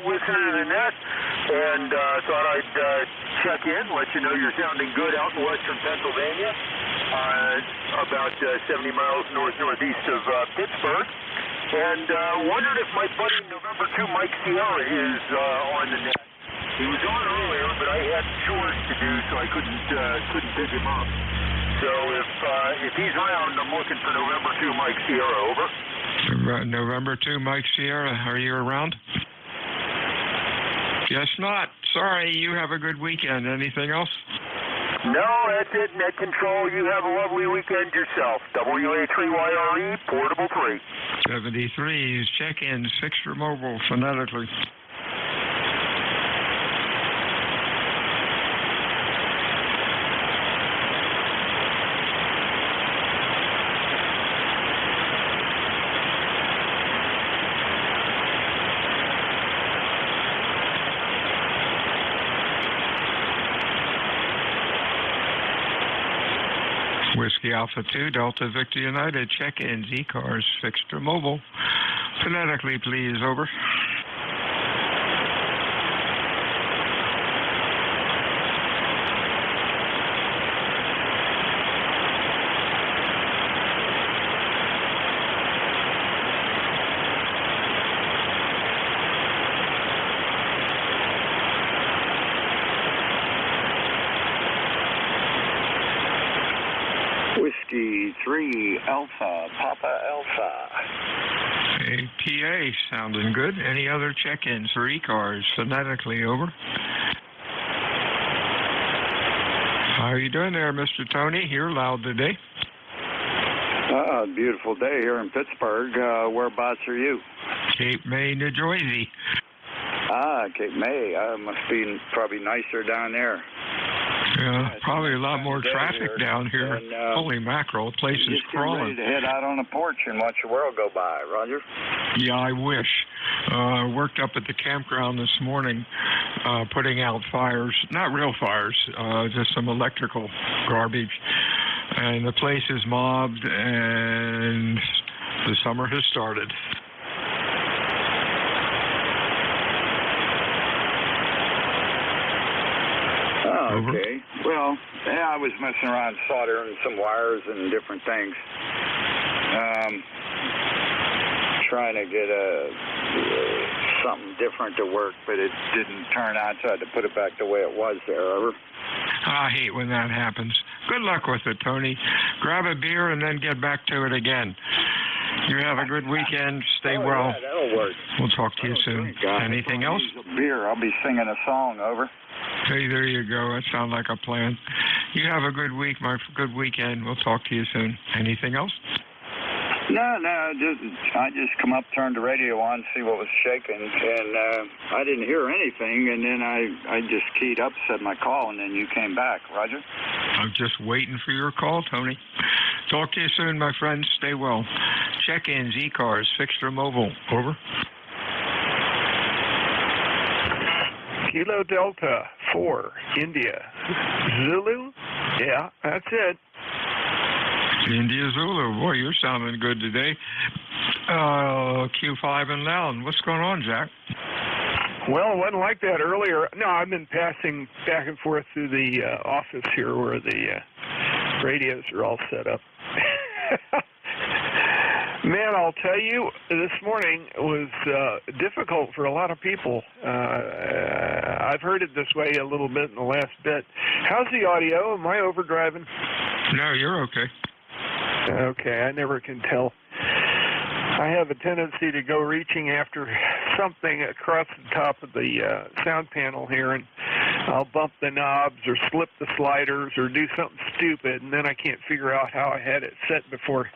listening to the net and thought I'd check in, let you know you're sounding good out in western Pennsylvania, about 70 miles northeast of Pittsburgh. And wondered if my buddy November 2 Mike Sierra is on the net. He was on earlier, but I had chores to do, so I couldn't pick him up. So if he's around, I'm looking for November 2 Mike Sierra. Over. November 2 Mike Sierra, are you around? Guess not. Sorry. You have a good weekend. Anything else? No, that's it. Net Control. You have a lovely weekend yourself. WA3YRE Portable 3. 73s check-ins fixed or mobile phonetically. Whiskey Alpha 2, Delta Victor United, check-ins, ECARS, fixed or mobile. Phonetically, please, over. Whiskey 3 Alpha, Papa Alpha. APA, sounding good. Any other check-ins for ECARS, phonetically, over. How are you doing there, Mr. Tony? You're loud today. Beautiful day here in Pittsburgh. Whereabouts are you? Cape May, New Jersey. Cape May. Must be probably nicer down there. Yeah, probably a lot more traffic down here. And, holy mackerel, the place is crawling. Ready to head out on the porch and watch the world go by, Roger? Yeah, I wish. I worked up at the campground this morning putting out fires. Not real fires, just some electrical garbage. And the place is mobbed, and the summer has started. Okay. Well, yeah, I was messing around soldering some wires and different things. Trying to get something different to work, but it didn't turn out, so I had to put it back the way it was there. Over. I hate when that happens. Good luck with it, Tony. Grab a beer and then get back to it again. You have a good weekend. Stay well. Yeah, that'll work. We'll talk to you soon. Anything else? Beer. I'll be singing a song. Over. Hey, there you go. That sounds like a plan. You have a good week, good weekend. We'll talk to you soon. Anything else? No. I just come up, turned the radio on, see what was shaking, and I didn't hear anything, and then I just keyed up, said my call, and then you came back. Roger? I'm just waiting for your call, Tony. Talk to you soon, my friends. Stay well. Check-ins, ECARS, fixed or mobile. Over. Kilo Delta 4, India. Zulu? Yeah, that's it. India Zulu. Boy, you're sounding good today. Q5 and Loudon. What's going on, Jack? Well, it wasn't like that earlier. No, I've been passing back and forth through the office here where the radios are all set up. Man, I'll tell you, this morning was difficult for a lot of people. I've heard it this way a little bit in the last bit. How's the audio? Am I overdriving? No, you're okay. Okay, I never can tell. I have a tendency to go reaching after something across the top of the sound panel here, and I'll bump the knobs or slip the sliders or do something stupid, and then I can't figure out how I had it set before.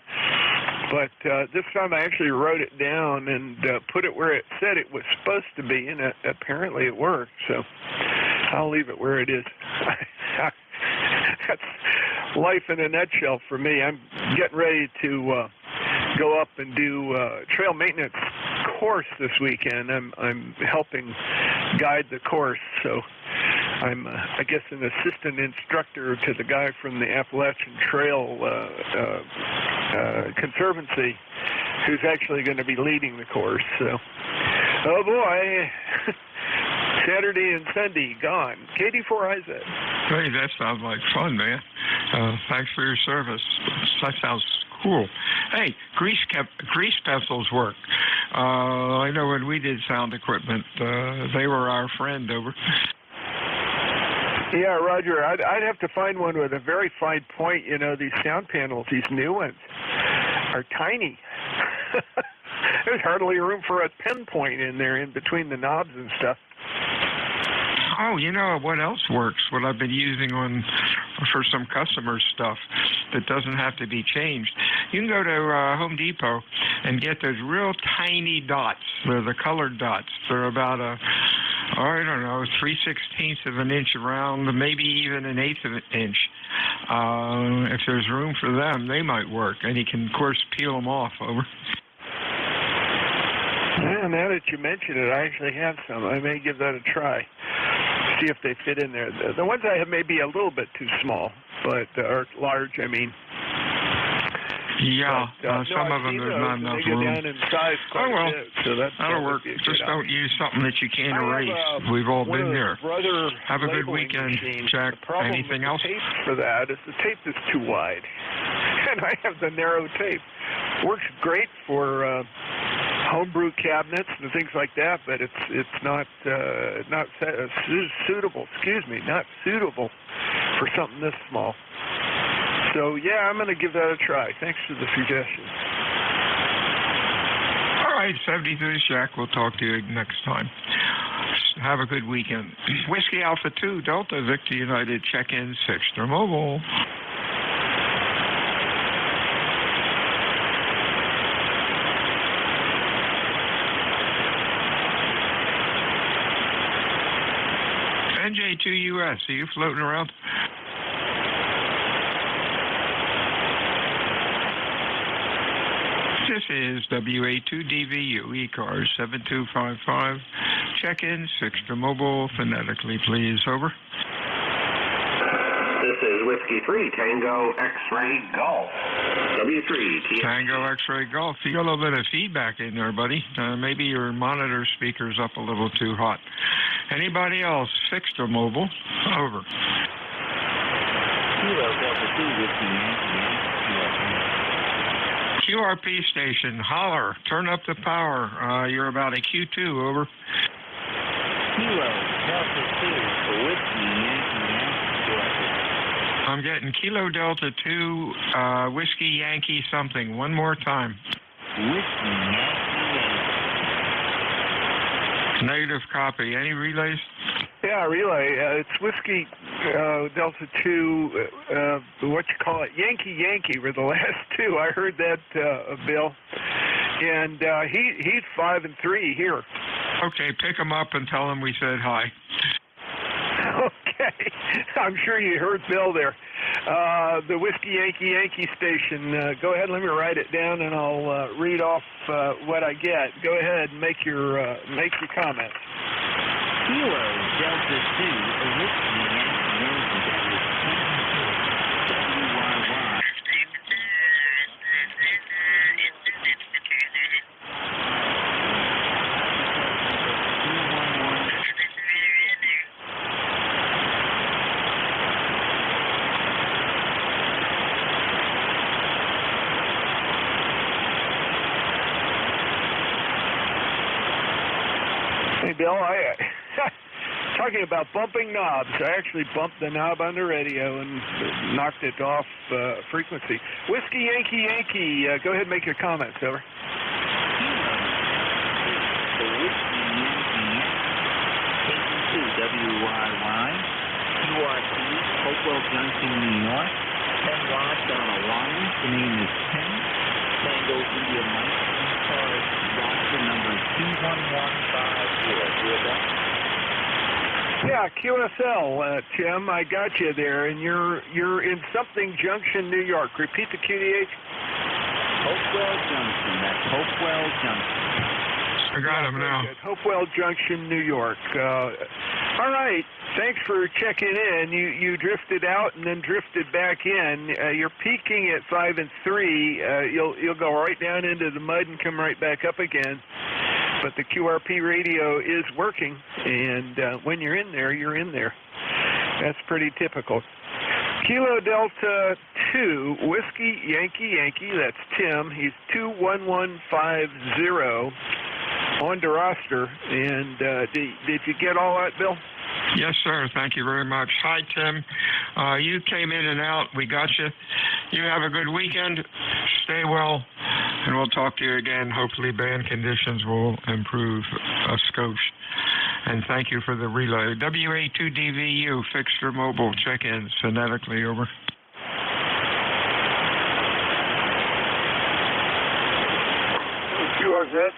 But this time I actually wrote it down and put it where it said it was supposed to be, and apparently it worked. So I'll leave it where it is. That's life in a nutshell for me. I'm getting ready to go up and do trail maintenance course this weekend. I'm helping guide the course, so I'm, I guess, an assistant instructor to the guy from the Appalachian Trail Conservancy who's actually going to be leading the course. So, oh boy, Saturday and Sunday gone. KD4IZ. Hey, that sounds like fun, man. Thanks for your service. That sounds cool. Hey, grease pencils work. I know when we did sound equipment, they were our friend over. Yeah, Roger, I'd have to find one with a very fine point. You know, these sound panels, these new ones, are tiny. There's hardly room for a pinpoint in there in between the knobs and stuff. Oh, you know what else works? What I've been using for some customer stuff that doesn't have to be changed. You can go to Home Depot and get those real tiny dots. They're the colored dots. They're about I don't know, 3/16 of an inch around, maybe even an eighth of an inch. If there's room for them, they might work. And you can, of course, peel them off over. Yeah, now that you mention it, I actually have some. I may give that a try. See if they fit in there. The ones I have may be a little bit too small, but or large, I mean. Yeah, some of them there's not enough room. Down in size quite well, a bit, so that'll work. Just don't use something that you can't erase. We've all been there. Have a good weekend, Jack. Anything else? The tape for that is the tape is too wide, and I have the narrow tape. Works great for homebrew cabinets and things like that, but it's not suitable. Excuse me, not suitable for something this small. So yeah, I'm going to give that a try. Thanks for the suggestion. All right, 73 Jack. We'll talk to you next time. Have a good weekend. Whiskey Alpha 2 Delta Victor United check-in 6 Mobile. NJ2US, are you floating around? This is WA2DVU, ECARS 7255. Check-in, 6 Mobile, phonetically, please. Over. This is Whiskey 3, Tango X-Ray Golf. W3, Tango X-Ray Golf. You got a little bit of feedback in there, buddy. Maybe your monitor speaker's up a little too hot. Anybody else? 6 Mobile. Over. Kilo Delta 2, Whiskey Yankee. QRP station, holler, turn up the power. You're about a Q2, over. Kilo Delta 2, Whiskey Yankee. I'm getting Kilo Delta 2, Whiskey Yankee something. One more time. Whiskey Yankee. Negative copy. Any relays? Yeah, relay. It's Whiskey Delta 2, what you call it, Yankee were the last two. I heard that, Bill. And he's 5 and 3 here. Okay, pick him up and tell him we said hi. Okay. I'm sure you heard Bill there. The Whiskey Yankee station. Go ahead, let me write it down, and I'll read off what I get. Go ahead and make your comments. Kilo Delta 2, a Whiskey Yankee Yankee, that is 10-2, WYY. Hey, Bill, talking about bumping knobs, I actually bumped the knob on the radio and knocked it off frequency. Whiskey Yankee Yankee, go ahead and make your comments, over. WYY, QRT, Hopewell Junction, New York, 10 watts on a wire. The name is 10, Tango India Mike, ECARS, Roger number 21150. Yeah, QSL, Tim, I got you there, and you're in something Junction, New York. Repeat the QDH. Hopewell Junction, that's Hopewell Junction. I got him now. Hopewell Junction, New York. All right. Thanks for checking in. You drifted out and then drifted back in. You're peaking at 5 and 3. You'll go right down into the mud and come right back up again. But the QRP radio is working, and when you're in there, you're in there. That's pretty typical. Kilo Delta 2, Whiskey Yankee Yankee. That's Tim. He's 21150. On the roster, and did you get all that, Bill? Yes, sir. Thank you very much. Hi, Tim. You came in and out. We got you. You have a good weekend. Stay well, and we'll talk to you again. Hopefully band conditions will improve a skosh. And thank you for the relay. WA2DVU, fixed or mobile, check-in phonetically, over. QRZ.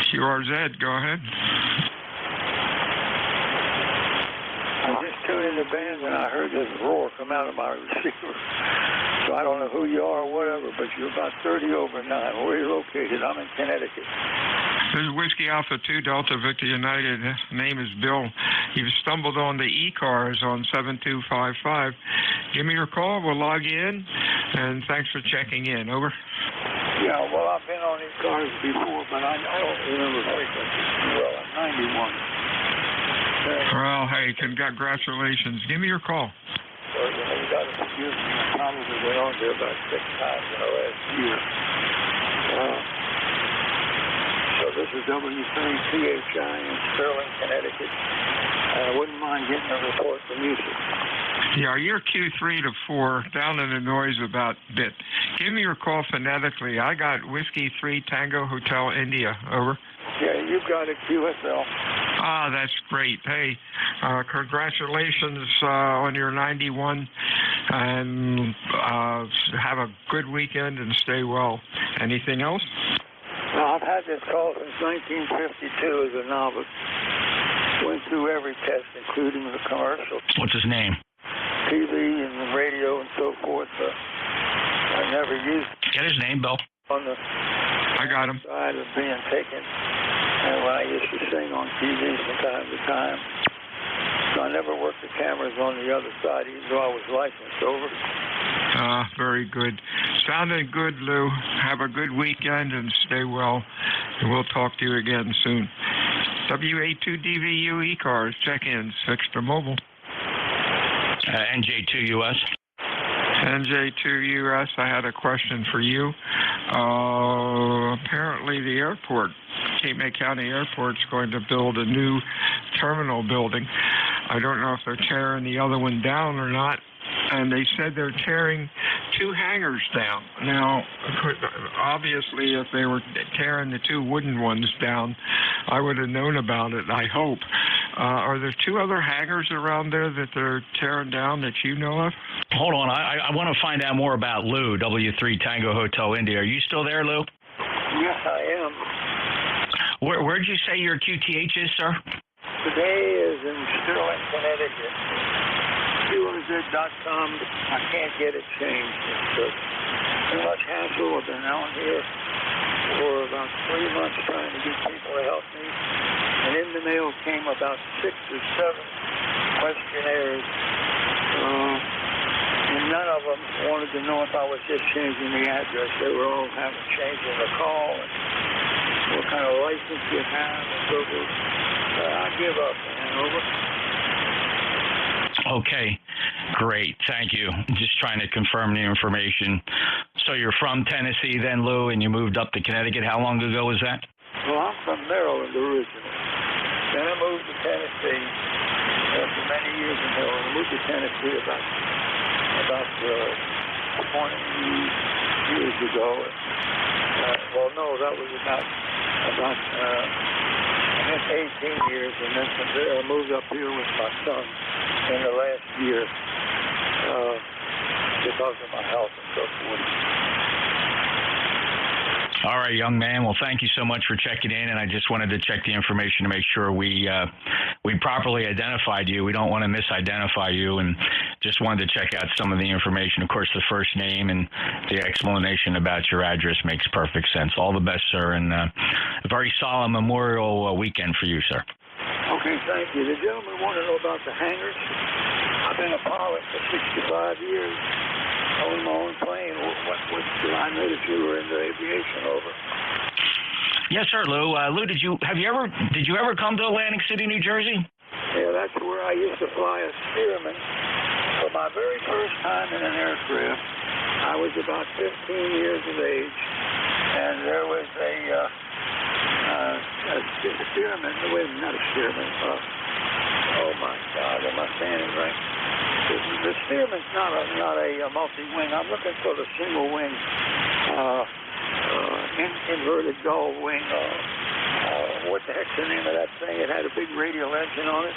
QRZ, go ahead. I just tuned in the band and I heard this roar come out of my receiver. So I don't know who you are or whatever, but you're about 30 over 9. Where are you located? I'm in Connecticut. This is Whiskey Alpha 2 Delta Victor United. His name is Bill. You've stumbled on the ECARS on 7255. Give me your call. We'll log you in. And thanks for checking in. Over. Yeah, well, I've been on ECARS before, but I don't remember frequency. Well, I'm 91. Well, hey, congratulations. Give me your call. Well, you got to excuse me. I probably went on there about 6 times in the last year. So this is W3CHI in Sterling, Connecticut. I wouldn't mind getting a report from you, sir. Yeah, you're Q3 to 4, down in the noise about bit. Give me your call phonetically. I got Whiskey 3 Tango Hotel India, over. Yeah, you got it, QSL. Ah, that's great. Hey, congratulations on your 91, and have a good weekend and stay well. Anything else? No, I've had this call since 1952 as a novice. Went through every test, including the commercial. What's his name? TV and the radio and so forth. I never used it. Get his name, Bill. On the I got him. Side of being taken. And when I used to sing on TV from time to time. So I never worked the cameras on the other side, even though I was licensed, over. Very good. Sounded good, Lou. Have a good weekend and stay well. And we'll talk to you again soon. WA2DVU ECARS, check-ins, fixed or mobile. NJ2US. NJ2US, I had a question for you. Apparently the airport, Cape May County Airport's going to build a new terminal building. I don't know if they're tearing the other one down or not. And they said they're tearing 2 hangars down. Now, obviously, if they were tearing the 2 wooden ones down, I would have known about it, I hope. Are there 2 other hangars around there that they're tearing down that you know of? Hold on. I want to find out more about Lou, W3 Tango Hotel India. Are you still there, Lou? Yes, I am. Where'd you say your QTH is, sir? Today is in Sterling, Connecticut. QRZ.com. I can't get it changed. It's too much hassle. I've been out here for about 3 months trying to get people to help me. and in the mail came about 6 or 7 questionnaires, and none of them wanted to know if I was just changing the address. They were all changing the call and what kind of license you have and so forth. I give up, man. Over. Okay, great. Thank you. Just trying to confirm the information. So you're from Tennessee then, Lou, and you moved up to Connecticut. How long ago was that? Well, I'm from Maryland originally. Then I moved to Tennessee after many years in Maryland. I moved to Tennessee about 20 years ago. Well, no, that was about 18 years, and then from there I moved up here with my son in the last year because of my health and so forth. All right, young man. Well, thank you so much for checking in, and I just wanted to check the information to make sure we properly identified you. We don't want to misidentify you, and just wanted to check out some of the information. Of course, the first name and the explanation about your address makes perfect sense. All the best, sir, and a very solemn Memorial weekend for you, sir. Okay, thank you. The gentleman wanted to know about the hangars. I've been a pilot for 65 years. I own my own plane. I noticed you were into aviation. Over. Yes, sir, Lou. Lou, did you ever come to Atlantic City, New Jersey? Yeah, that's where I used to fly a Stearman. For my very first time in an aircraft, I was about 15 years of age, and there was a Stearman. Wait a minute, not a Stearman. Oh my God, am I standing right? The Stearman's not a multi-wing. I'm looking for the single wing, inverted gull wing. What the heck's the name of that thing? It had a big radial engine on it.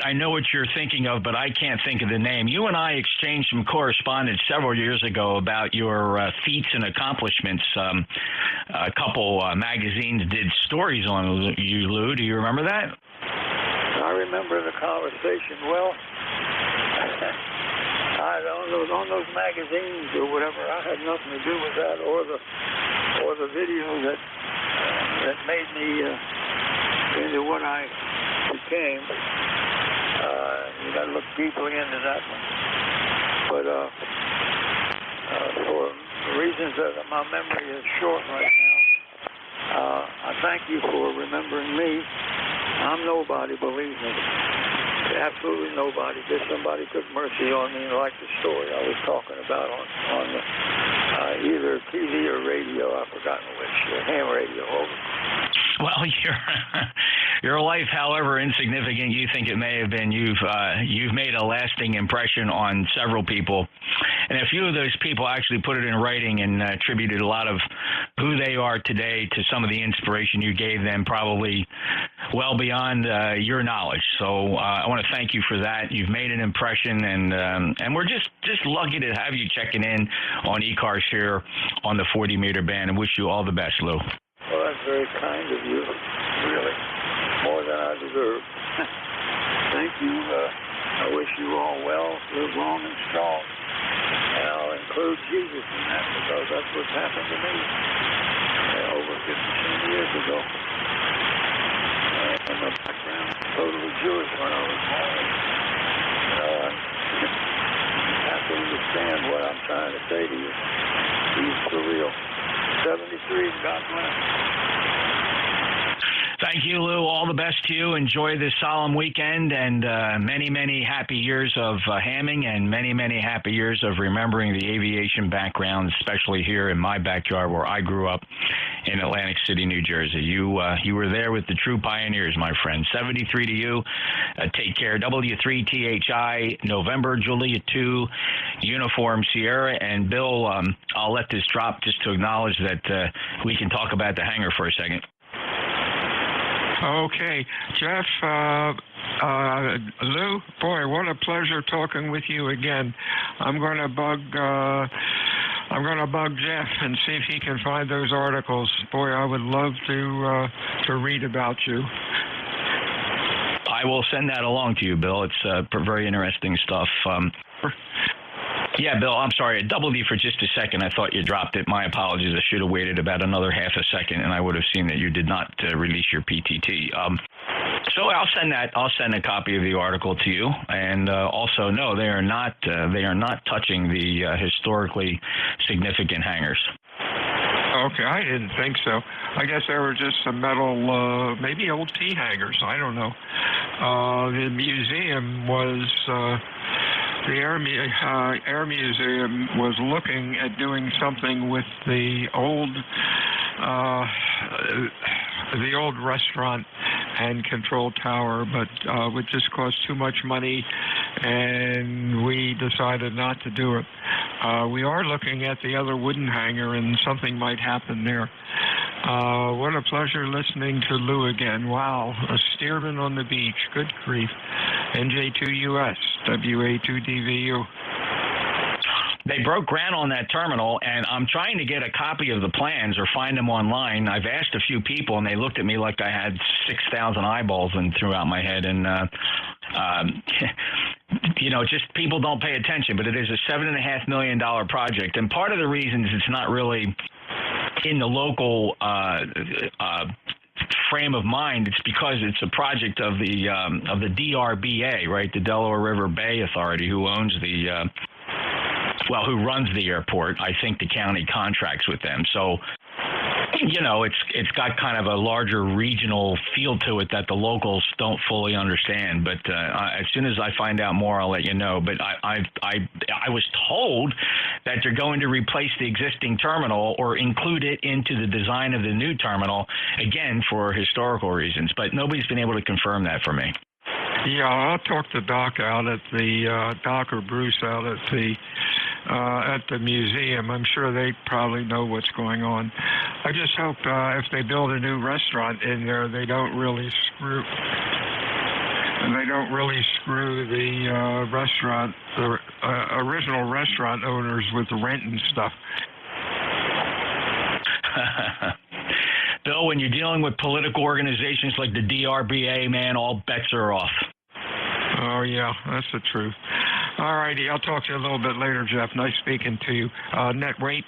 I know what you're thinking of, but I can't think of the name. You and I exchanged some correspondence several years ago about your feats and accomplishments. A couple magazines did stories on you, Lou. Do you remember that? I remember the conversation. Well, I don't know, on those magazines or whatever, I had nothing to do with that, or the video that made me into what I became. You got to look deeply into that one. But for reasons that my memory is short right now, I thank you for remembering me. I'm nobody, believe me. Absolutely nobody. Just somebody took mercy on me and liked the story I was talking about on either TV or radio. I've forgotten which. Ham radio. Over. Well, your life, however insignificant you think it may have been, you've made a lasting impression on several people, and a few of those people actually put it in writing and attributed a lot of who they are today to some of the inspiration you gave them, probably well beyond your knowledge. So I want to thank you for that. You've made an impression, and we're just lucky to have you checking in on ECARS here on the 40-meter band, and wish you all the best, Lou. Well, that's very kind of you, really, more than I deserve. Thank you. I wish you all well, live long and strong, and I'll include Jesus in that because that's what's happened to me over 15 years ago. And my background was totally Jewish when I was born. You have to understand what I'm trying to say to you. He's for real. 73, God bless. Thank you, Lou. All the best to you. Enjoy this solemn weekend, and many, many happy years of hamming, and many, many happy years of remembering the aviation background, especially here in my backyard where I grew up in Atlantic City, New Jersey. You were there with the true pioneers, my friend. 73 to you. Take care. W3THI, November, Julia 2, Uniform Sierra. And Bill, I'll let this drop just to acknowledge that we can talk about the hangar for a second. Okay, Jeff, Lou, boy, what a pleasure talking with you again. I'm going to bug Jeff and see if he can find those articles. Boy, I would love to read about you. I will send that along to you, Bill. It's very interesting stuff. Yeah, Bill, I'm sorry. I doubled you for just a second. I thought you dropped it. My apologies. I should have waited about another half a second, and I would have seen that you did not release your PTT. So I'll send a copy of the article to you. And also, no, they are not touching the historically significant hangars. Okay, I didn't think so. I guess they were just some metal, maybe old tea hangars. I don't know. The museum was. The Air Museum was looking at doing something with the old restaurant and control tower, but would just cost too much money, and we decided not to do it. We are looking at the other wooden hangar, and something might happen there. What a pleasure listening to Lou again. Wow, a steerman on the beach. Good grief. NJ2US, WA2DVU. They broke ground on that terminal, and I'm trying to get a copy of the plans or find them online. I've asked a few people, and they looked at me like I had 6,000 eyeballs and throughout my head. And, just people don't pay attention, but it is a $7.5 million project. And part of the reason is it's not really in the local frame of mind. It's because it's a project of the DRBA, right, the Delaware River Bay Authority, who owns who runs the airport. I think the county contracts with them. So, it's got kind of a larger regional feel to it that the locals don't fully understand. But as soon as I find out more, I'll let you know. But I was told that they're going to replace the existing terminal or include it into the design of the new terminal, again, for historical reasons. But nobody's been able to confirm that for me. Yeah, I'll talk to Doc out at the Doc or Bruce out at the museum. I'm sure they probably know what's going on. I just hope if they build a new restaurant in there, they don't really screw the restaurant, the original restaurant owners with the rent and stuff. Bill, when you're dealing with political organizations like the DRBA, man, all bets are off. Oh, yeah, that's the truth. All righty, I'll talk to you a little bit later, Jeff. Nice speaking to you. Net rate?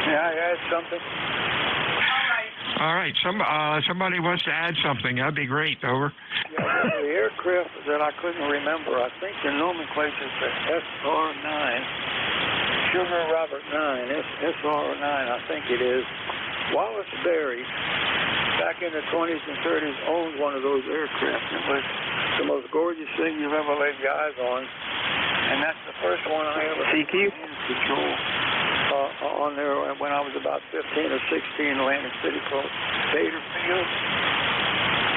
Yeah, I had something. All right, somebody wants to add something. That'd be great. Over. Yeah, the aircraft that I couldn't remember, I think the nomenclature is SR9. Sugar Robert 9, SR9, I think it is. Wallace Berry, back in the 20s and 30s, owned one of those aircraft. It was the most gorgeous thing you've ever laid your eyes on. And that's the first one I ever control on there when I was about 15 or 16, Atlantic City called Bader Field.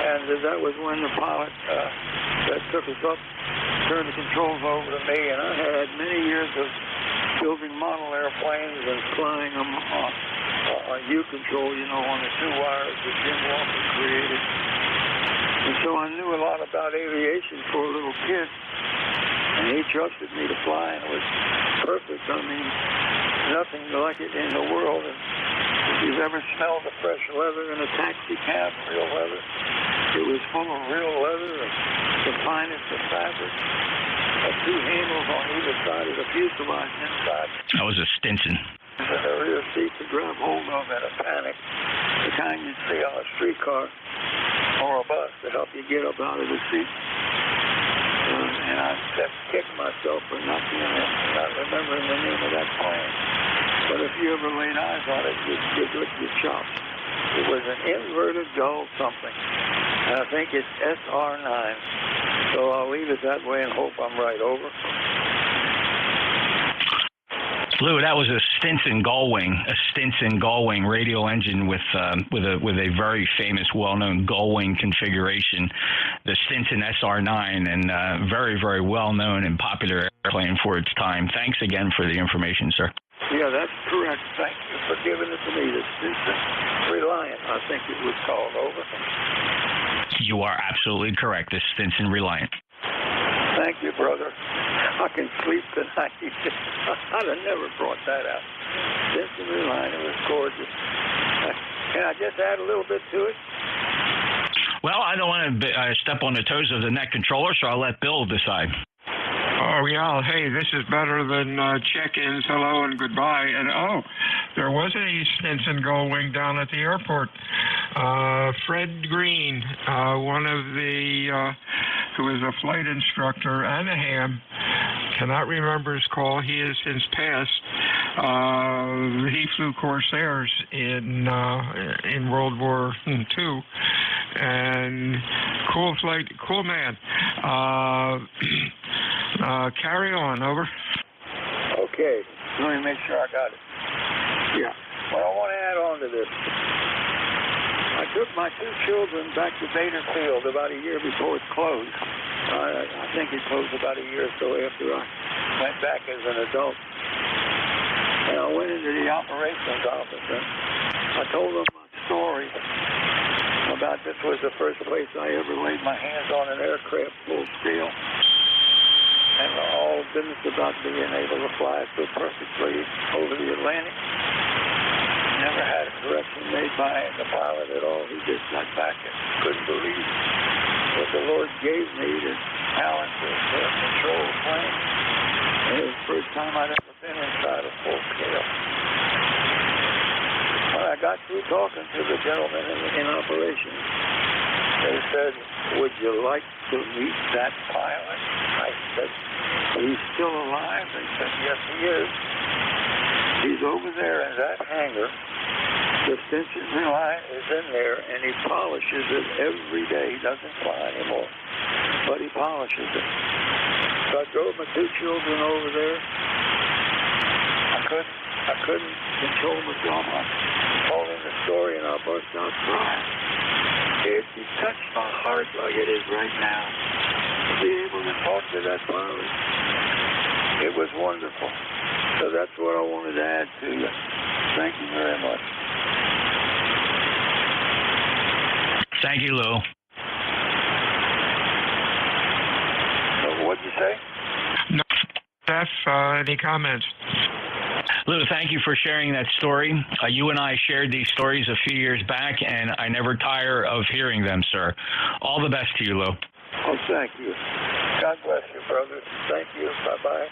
And that was when the pilot that took us up turned the controls over to me. And I had many years of building model airplanes and flying them on U-control, on the two wires that Jim Walker created. And so I knew a lot about aviation for a little kid. And he trusted me to fly, and it was perfect. I mean, nothing like it in the world. And if you've ever smelled the fresh leather in a taxi cab, real leather, it was full of real leather and the finest of fabric. Two handles on either side of the fuselage inside. That was a Stinson. And the rear seat to grab hold of in a panic, the kind you'd see on a streetcar or a bus to help you get up out of the seat. And I just kicked myself for not remembering the name of that plane. But if you ever laid eyes on it, you'd lick your chops. It was an inverted gull something. And I think it's SR9. So I'll leave it that way and hope I'm right. Over. Lou, that was a Stinson Gullwing radial engine with a very famous, well-known Gullwing configuration, the Stinson SR9, and very, very well-known and popular airplane for its time. Thanks again for the information, sir. Yeah, that's correct. Thank you for giving it to me. The Stinson Reliant, I think it was called. Over. You are absolutely correct. The Stinson Reliant. Thank you, brother. I can sleep tonight. I'd have never brought that out. Stinson Reliant, it was gorgeous. Can I just add a little bit to it? Well, I don't want to step on the toes of the net controller, so I'll let Bill decide. Oh, yeah. Hey, this is better than check-ins, hello, and goodbye. And, there was an East Stinson Gullwing down at the airport. Fred Green, one of the, who is a flight instructor and a ham, cannot remember his call. He has since passed. He flew Corsairs in World War II. And cool flight, cool man. Carry on, over. Okay, let me make sure I got it. Yeah. Well, I want to add on to this. I took my two children back to Bader Field about a year before it closed. I think it closed about a year or so after I went back as an adult. And I went into the operations office and I told them my story about this was the first place I ever laid my hands on an aircraft full scale. And all business about being able to fly so perfectly over the Atlantic. Never had a correction made by the pilot at all. He just got back and couldn't believe what the Lord gave me, the talent to control a plane. And it was the first time I'd ever been inside a full scale. When I got through talking to the gentleman in operations, they said, "Would you like to meet that pilot?" I said, "He's still alive?" They said, "Yes, he is. He's over there in that hangar. The Stinson Relay is in there, and he polishes it every day. He doesn't fly anymore, but he polishes it." So I drove my two children over there. I couldn't control myself. I told him the story, and I burst out crying. It touched my heart like it is right now. To be able to talk to that pilot, it was wonderful. So that's what I wanted to add to you. Thank you very much. Thank you, Lou. What'd you say? No, Jeff, any comments? Lou, thank you for sharing that story. You and I shared these stories a few years back, and I never tire of hearing them, sir. All the best to you, Lou. Oh, thank you. God bless you, brother. Thank you. Bye-bye.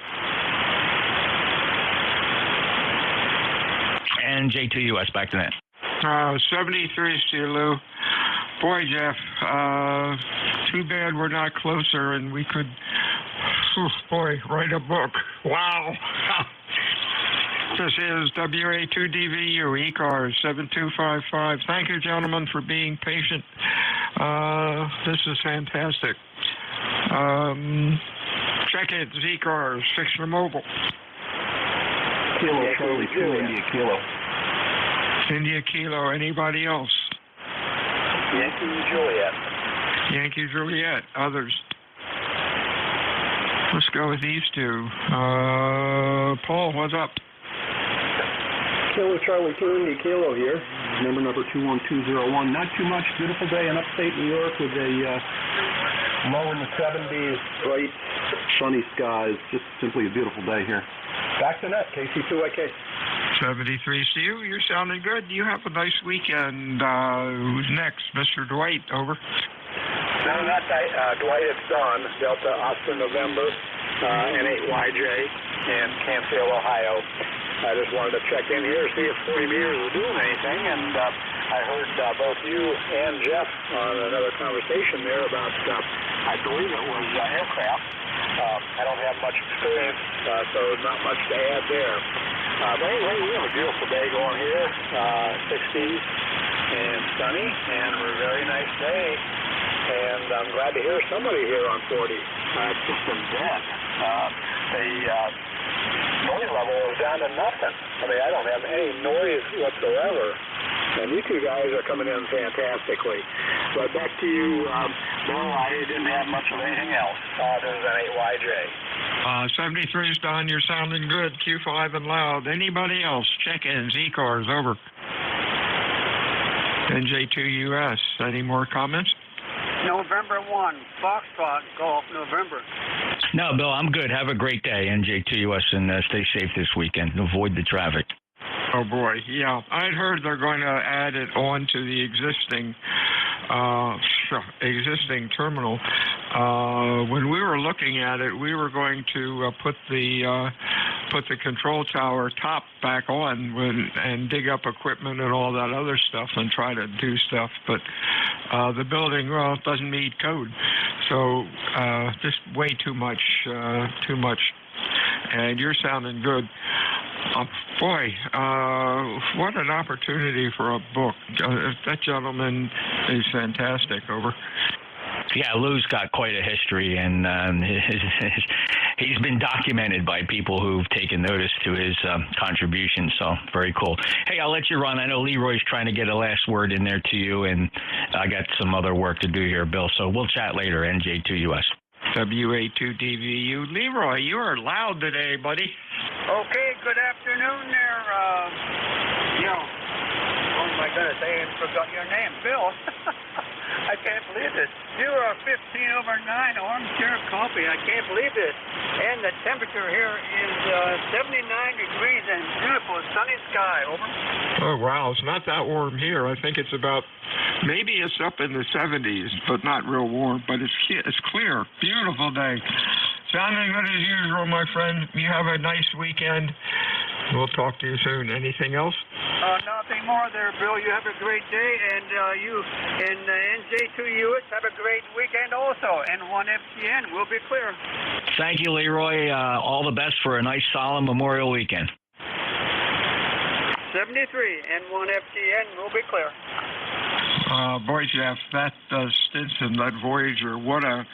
NJ2US, back to that. 73 to you, Lou. Boy, Jeff, too bad we're not closer and we could, write a book. Wow. This is WA2DVU, ECARS 7255. Thank you, gentlemen, for being patient. This is fantastic. Check it, ECARS, Fixer Mobile. Kilo, Charlie, 2 India Kilo. India Kilo, anybody else? Yankee Juliet. Yankee Juliet, others. Let's go with these two. Paul, what's up? Kilo, Charlie, 2 India Kilo here. Number 21201. Not too much. Beautiful day in upstate New York with a low in the 70s, bright, sunny skies. Just simply a beautiful day here. Back to net, KC2YK. 73 to you. You're sounding good. You have a nice weekend. Who's next? Mr. Dwight, over. No, not Dwight. It's Don. Delta Oscar November, N8YJ, in Canfield, Ohio. I just wanted to check in here, see if 40 meters is doing anything, and I heard both you and Jeff on another conversation there about, I believe it was aircraft. I don't have much experience, so not much to add there. But anyway, we have a beautiful day going here, 60s and sunny, and a very nice day. And I'm glad to hear somebody here on 40. It's just been dead. The noise level is down to nothing. I mean, I don't have any noise whatsoever. And you two guys are coming in fantastically. But back to you, Bill, I didn't have much of anything else other than N8YJ. 73 is done. You're sounding good. Q5 and loud. Anybody else? Check-ins, ECARS, over. NJ2US. Any more comments? November 1, Foxtrot, Golf, November. No, Bill, I'm good. Have a great day, NJ2US, and stay safe this weekend. Avoid the traffic. Oh, boy. Yeah, I'd heard they're going to add it on to the existing existing terminal. When we were looking at it, we were going to put the control tower top back on and dig up equipment and all that other stuff and try to do stuff, but the building, well, doesn't meet code, so just way too much, and you're sounding good. Boy, what an opportunity for a book. That gentleman is fantastic. Over. Yeah, Lou's got quite a history, and he's been documented by people who've taken notice to his contributions, so very cool. Hey, I'll let you run. I know Leroy's trying to get a last word in there to you, and I got some other work to do here, Bill, so we'll chat later. NJ2US. WA2DVU. Leroy, you are loud today, buddy. Okay, good afternoon there, oh my goodness, I forgot your name, Bill. I can't believe it. You are 15 over 9, armchair coffee. I can't believe it. And the temperature here is 79 degrees and beautiful sunny sky. Over. Oh, wow. It's not that warm here. I think it's about, maybe it's up in the 70s, but not real warm. But it's clear. Beautiful day. Sounding good as usual, my friend. You have a nice weekend. We'll talk to you soon. Anything else? Nothing more there, Bill. You have a great day, and you and NJ2US have a great weekend also. And 1FGN will be clear. Thank you, Leroy. All the best for a nice, solemn Memorial weekend. 73 and 1FGN will be clear. Boy, Jeff, that Stinson, that Voyager, what a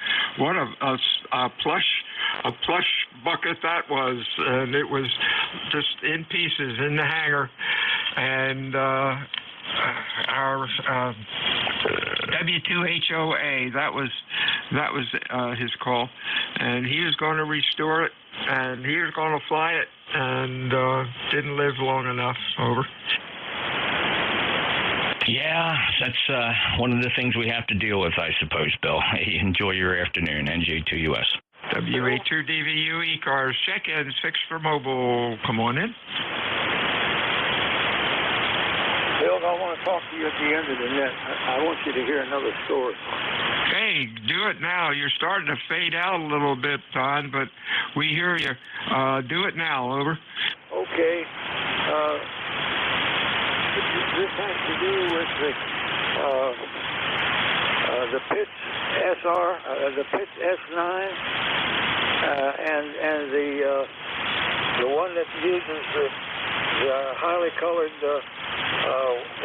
plush bucket that was, and it was just in pieces in the hangar, and our W2HOA, that was his call, and he was going to restore it, and he was going to fly it, and didn't live long enough. Over. Yeah, that's one of the things we have to deal with, I suppose, Bill. Hey, enjoy your afternoon, NJ2US. WA2DVU ECARS check-ins fixed for mobile. Come on in. Bill, I want to talk to you at the end of the net. I want you to hear another story. Hey, do it now. You're starting to fade out a little bit, Don, but we hear you. Do it now. Over. Okay. This has to do with the Pitts SR, the Pitts S9, and the one that uses the highly colored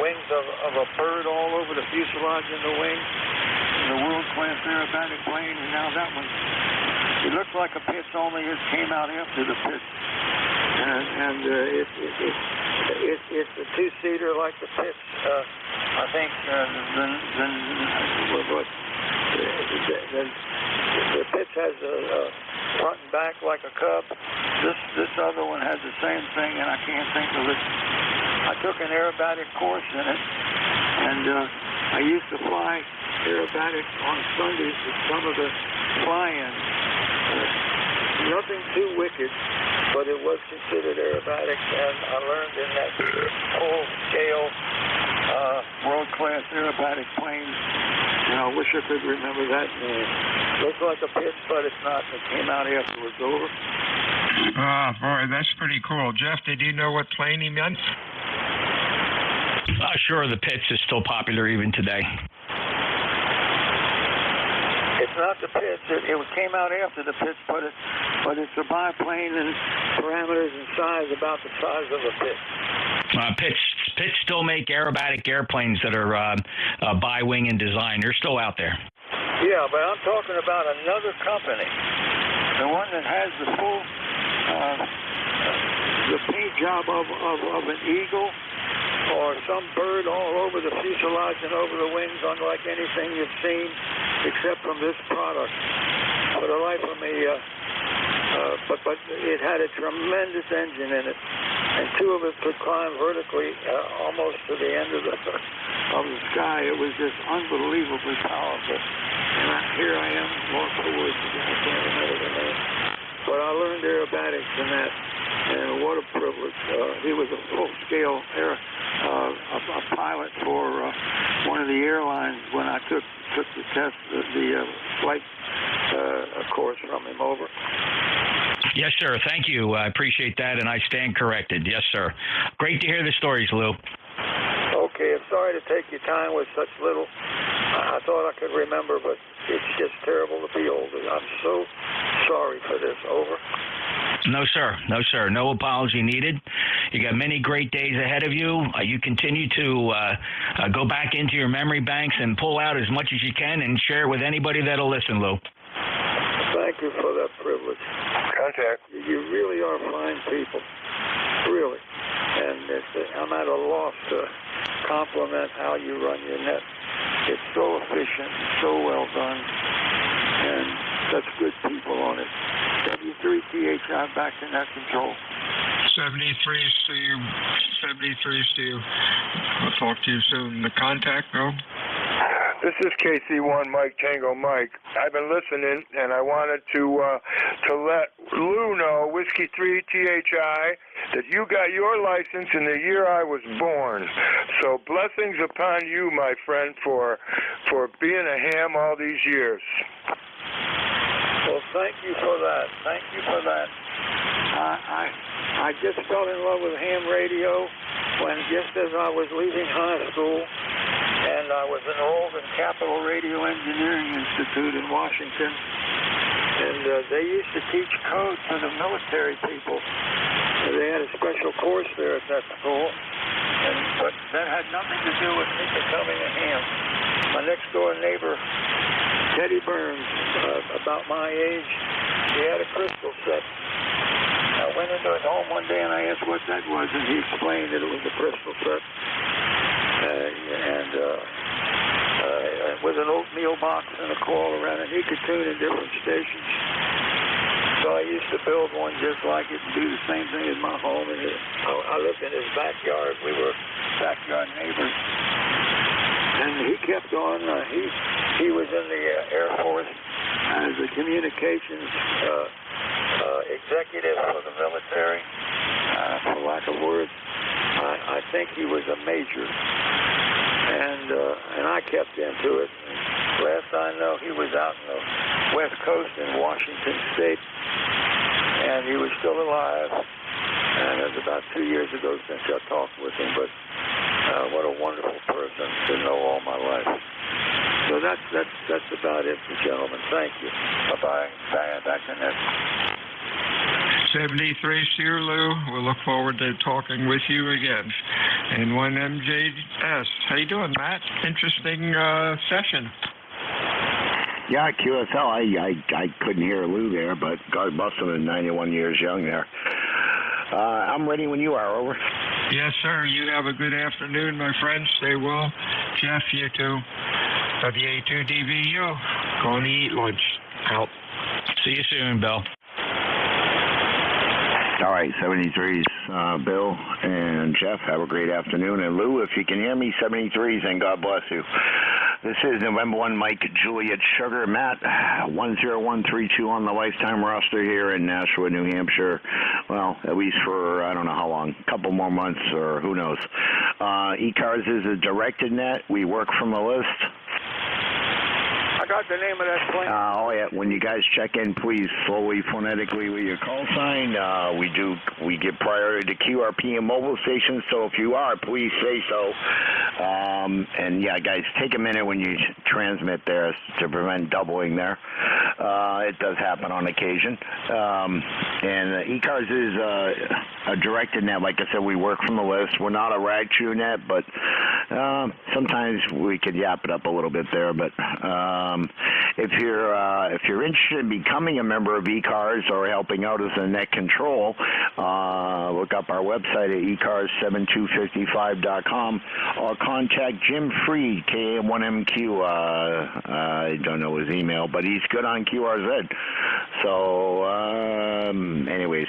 wings of a bird all over the fuselage and the wing, the world-class aerobatic plane, and now that one, it looks like a Pitts, only it came out after the Pitts, and it's a two-seater like the Pitts. I think the Pitts has a front and back like a Cub. This other one has the same thing, and I can't think of it. I took an aerobatic course in it, and I used to fly aerobatic on Sundays with some of the fly-ins. Nothing too wicked, but it was considered aerobatic, and I learned in that full-scale world-class aerobatic plane. And I wish I could remember that name. Looks like a Pitts, but it's not. It came out afterwards. Over. Boy, that's pretty cool. Jeff, did you know what plane he meant? Sure, the Pitts is still popular even today. It's not the Pitts. It came out after the Pitts, but it's a biplane in parameters and size about the size of a Pitts. Pitts still make aerobatic airplanes that are bi-wing in design. They're still out there. Yeah, but I'm talking about another company, the one that has the full the paint job of an eagle or some bird all over the fuselage and over the wings, unlike anything you've seen except from this product. For the life of me, but it had a tremendous engine in it, and two of it could climb vertically almost to the end of the sky. It was just unbelievably powerful. And here I am, lost for words. I can't remember the name. But I learned aerobatics in that, and what a privilege. He was a full-scale a pilot for one of the airlines when I took took the test, the flight course from him. Over. Yes, sir. Thank you. I appreciate that, and I stand corrected. Yes, sir. Great to hear the stories, Lou. Okay, I'm sorry to take your time with such little. I thought I could remember, but it's just terrible to be older. I'm so sorry for this. Over. No, sir. No, sir. No apology needed. You got many great days ahead of you. You continue to go back into your memory banks and pull out as much as you can and share it with anybody that'll listen, Lou. Thank you for that privilege. Contact. You really are fine people. Really. And I'm at a loss to compliment how you run your net. It's so efficient, so well done, and such good people on it. W3THI back to net control. 73 Steve. 73 Steve. I'll talk to you soon. The contact, no? This is KC1 Mike Tango Mike. I've been listening, and I wanted to let Lou know, Whiskey 3 THI, that you got your license in the year I was born. So blessings upon you, my friend, for being a ham all these years. Well, thank you for that. Thank you for that. I just fell in love with ham radio when just as I was leaving high school. And I was enrolled in Capital Radio Engineering Institute in Washington. And they used to teach code to the military people. They had a special course there at that school. But that had nothing to do with me becoming a ham. My next door neighbor, Teddy Burns, about my age, he had a crystal set. I went into his home one day and I asked what that was, and he explained that it was a crystal set. With an oatmeal box and a coil around it, he could tune in different stations. So I used to build one just like it and do the same thing in my home. And I lived in his backyard. We were backyard neighbors. And he kept on. He was in the Air Force as a communications executive for the military. For lack of words, I think he was a major. And I kept into it. Last I know, he was out in the West Coast in Washington State, and he was still alive. And it was about 2 years ago since I talked with him. But what a wonderful person to know all my life. So that's about it, gentlemen. Thank you. Bye-bye. Back to next. 73 Steer Lou. We'll look forward to talking with you again. And one NJ2US. How you doing, Matt? Interesting session. Yeah, QSL. I couldn't hear Lou there, but God bless him, 91 years young there. I'm ready when you are. Over. Yes, sir. You have a good afternoon, my friend. Stay well. Jeff, you too. WA2DVU. Going to eat lunch. Out. See you soon, Bill. All right, 73's Bill and Jeff, have a great afternoon. And Lou, if you can hear me, 73's, and God bless you. This is November 1, Mike, Juliet, Sugar, Matt, 10132 on the lifetime roster here in Nashua, New Hampshire. Well, at least for, I don't know how long, a couple more months or who knows. ECARS is a directed net. We work from a list. I got the name of that plane. Oh yeah. When you guys check in, please slowly, phonetically with your call sign. We give priority to QRP and mobile stations. So if you are, please say so. And yeah, guys, take a minute when you transmit there to prevent doubling there. It does happen on occasion. And ECARS is a directed net. Like I said, we work from the list. We're not a rag chew net, but sometimes we could yap it up a little bit there. But if you're interested in becoming a member of ECARS or helping out as a net control, look up our website at ECARS7255.com or contact Jim Freed, KM1MQ. I don't know his email, but he's good on QRZ. So, anyways,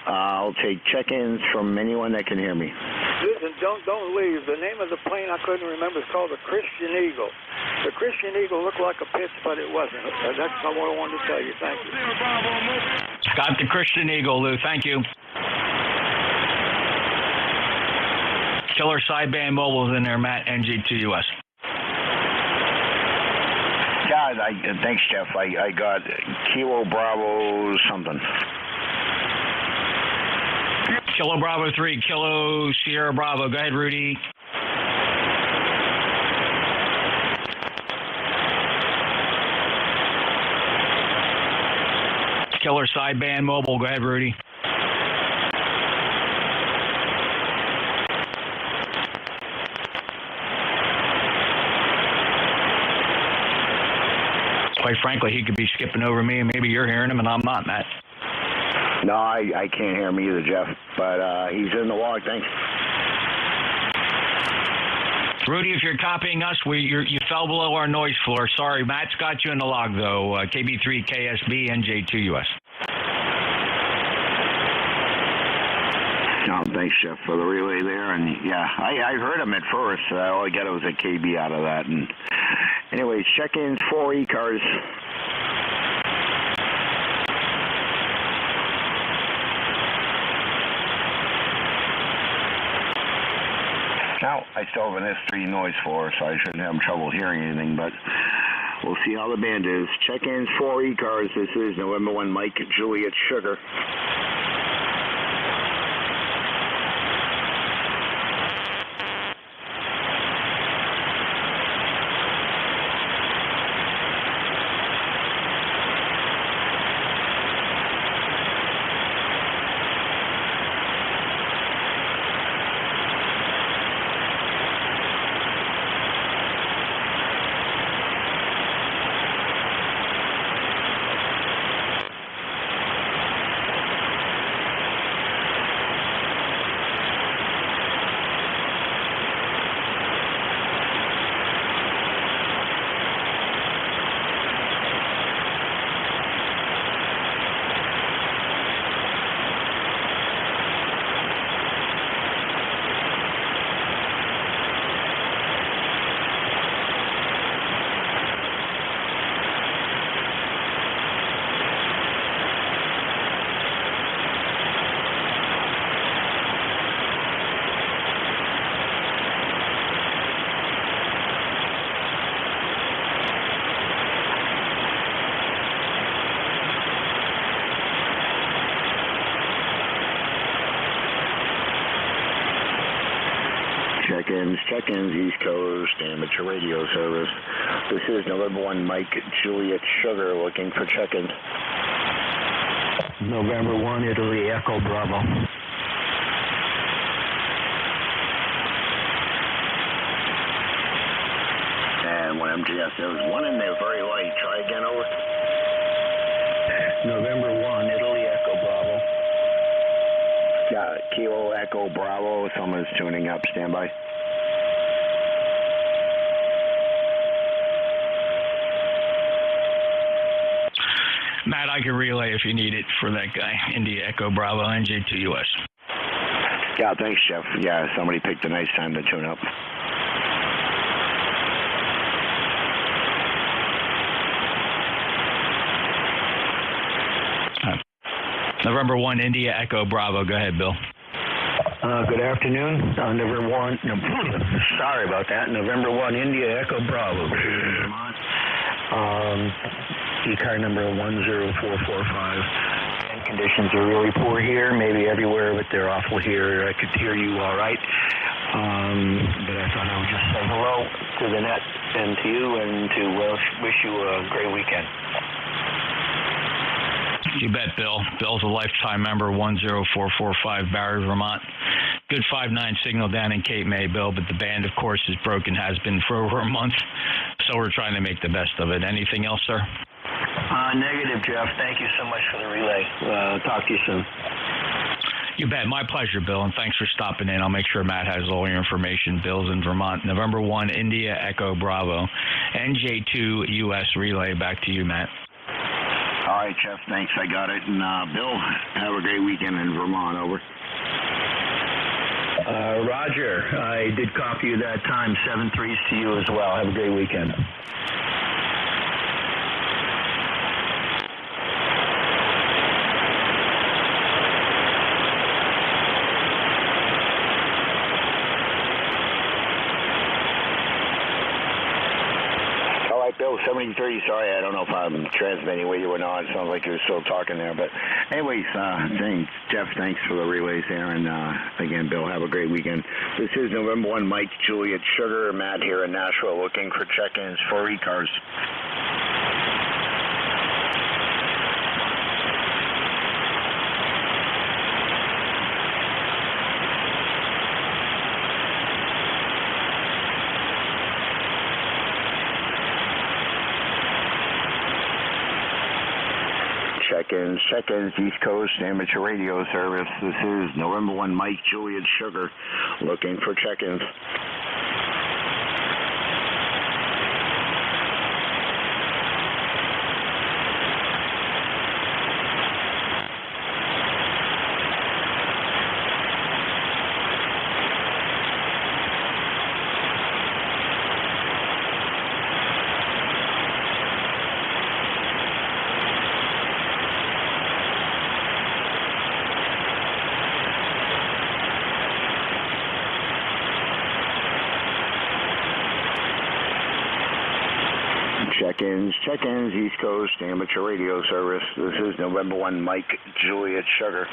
I'll take check-ins from anyone that can hear me. Listen, don't leave. The name of the plane I couldn't remember is called the Christian Eagle. The Christian Eagle looked like a pitch, but it wasn't. That's what I wanted to tell you. Thank you. Got the Christian Eagle, Lou. Thank you. Killer sideband mobiles in there, Matt, NJ2US. Yeah, thanks, Jeff. I got Kilo Bravo something. Kilo Bravo 3, Kilo Sierra Bravo. Go ahead, Rudy. Killer Sideband Mobile. Go ahead, Rudy. Quite frankly, he could be skipping over me, and maybe you're hearing him, and I'm not, Matt. No, I can't hear him either, Jeff, but he's in the log. Thanks. Rudy, if you're copying us, you fell below our noise floor. Sorry, Matt's got you in the log, though. KB3 KSB NJ2US. No, thanks, Jeff, for the relay there. And, yeah, I heard him at first. All I got was a KB out of that. And anyways, check-ins for ECARS. Now, I still have an S3 noise floor, so I shouldn't have trouble hearing anything, but we'll see how the band is. Check-ins for ECARS. This is November 1 Mike Juliet Sugar. Check-ins, East Coast, amateur radio service. This is November 1 Mike Juliet Sugar looking for check-in. November 1 Italy Echo Bravo. And 1 MGS, there was one in there very light. Try again, over. November 1 Italy Echo Bravo. Yeah, Kilo Echo Bravo. Someone's tuning up. Stand by. Matt, I can relay if you need it for that guy. India Echo Bravo NJ2US. Yeah, thanks, Jeff. Yeah, somebody picked a nice time to tune up. November 1 India Echo Bravo. Go ahead, Bill. Good afternoon. November 1. No, sorry about that. November 1 India Echo Bravo. ECAR number 10445. And conditions are really poor here, maybe everywhere, but they're awful here. I could hear you all right. But I thought I would just say hello to the net and to you and to wish you a great weekend. You bet, Bill. Bill's a lifetime member, 10445 Barry, Vermont. Good 5.9 signal down in Cape May, Bill, but the band, of course, is broken, has been for over a month, so we're trying to make the best of it. Anything else, sir? Negative, Jeff. Thank you so much for the relay. Talk to you soon. You bet. My pleasure, Bill, and thanks for stopping in. I'll make sure Matt has all your information. Bill's in Vermont. November 1, India Echo Bravo. NJ2US relay. Back to you, Matt. All right, Jeff. Thanks. I got it. And, Bill, have a great weekend in Vermont. Over. Roger. I did copy you that time. 7-3s to you as well. Have a great weekend. Bill, 73, sorry, I don't know if I'm transmitting with you or not. It sounds like you're still talking there. But anyways, thanks, Jeff, thanks for the relays there. And again, Bill, have a great weekend. This is November 1, Mike, Juliet, Sugar, Matt here in Nashville looking for check-ins for ECARS. Check-ins, East Coast Amateur Radio Service. This is November 1, Mike, Juliet, Sugar, looking for check-ins. Check-ins, East Coast Amateur Radio Service. This is November 1, Mike, Juliet, Sugar.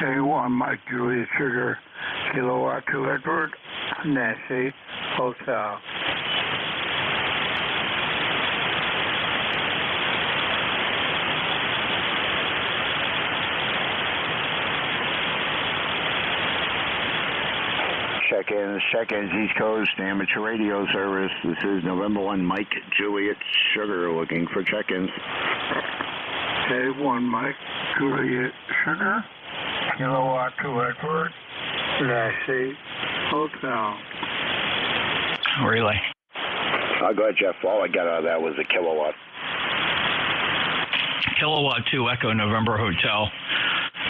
K1, Mike, Juliet, Sugar, Kilo R2, Edward, Nancy, Hotel. Check-ins, East Coast Amateur Radio Service. This is November 1, Mike, Juliet, Sugar, looking for check-ins. K1, Mike, Juliet, Sugar, Kilo R2, Edward, Nancy, Hotel. Relay. I'll go ahead, Jeff. All I got out of that was a kilowatt. Kilowatt 2 Echo November Hotel.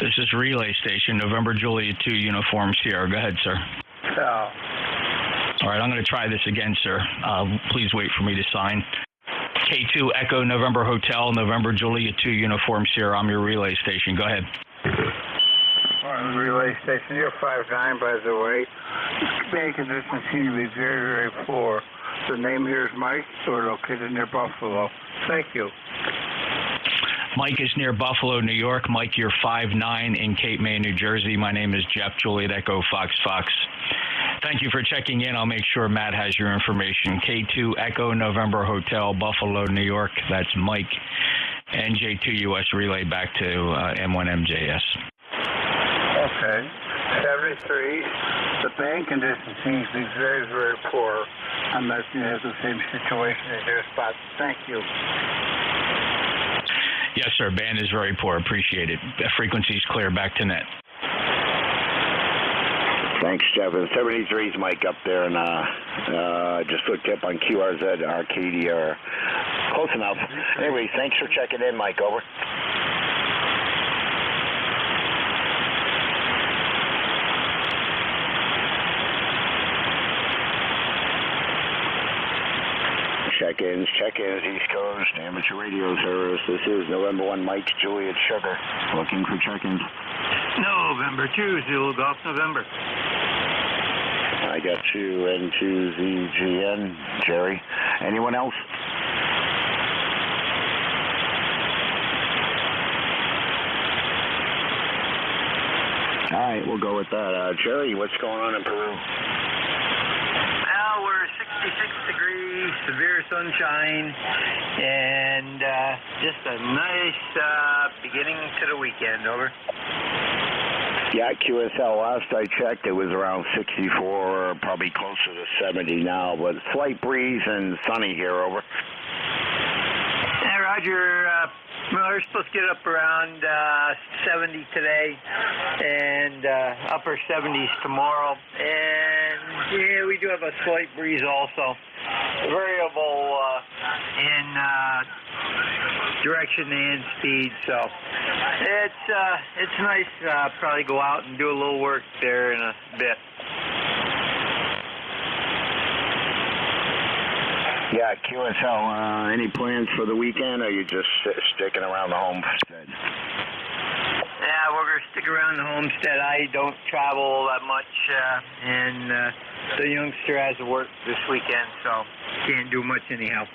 This is Relay Station, November Juliet 2 Uniform Sierra. Go ahead, sir. All right, I'm going to try this again, sir. Please wait for me to sign. K2 Echo November Hotel, November Juliet 2 Uniform Sierra. I'm your relay station. Go ahead. All right, relay station. You're 5'9", by the way. Band conditions seem to be very, very poor. The name here is Mike. We're located near Buffalo. Thank you. Mike is near Buffalo, New York. Mike, you're 5'9" in Cape May, New Jersey. My name is Jeff, Juliet Echo Fox. Thank you for checking in. I'll make sure Matt has your information. K2 Echo November Hotel, Buffalo, New York. That's Mike. NJ2US relay back to M1MJS. Okay. 73. The band condition seems to be very, very poor. I'm not going to have the same situation as your spot. Thank you. Yes, sir. Band is very poor. Appreciate it. Frequency is clear. Back to net. Thanks, Jeff. And 73's Mike up there, and just looked up on QRZ, Arcadia. Close enough. Anyway, thanks for checking in, Mike. Over. Check-ins, East Coast Amateur Radio Service. This is November 1, Mike, Juliet, Sugar, looking for check-ins. November 2, Zulu Golf, November. I got you, N2ZGN, Jerry. Anyone else? All right, we'll go with that. Jerry, what's going on in Peru? Well, we're 66 degrees, severe sunshine, and just a nice beginning to the weekend. Over. Yeah, QSL, last I checked, it was around 64, probably closer to 70 now, but slight breeze and sunny here. Over. Hey, Roger. We're supposed to get up around 70 today and upper 70s tomorrow. And, yeah, we do have a slight breeze also. Variable in direction and speed, so it's nice to probably go out and do a little work there in a bit. Yeah, QSL, any plans for the weekend, or are you just sticking around the homestead? Yeah, we're going to stick around the homestead. I don't travel all that much, and the youngster has to work this weekend, so can't do much anyhow.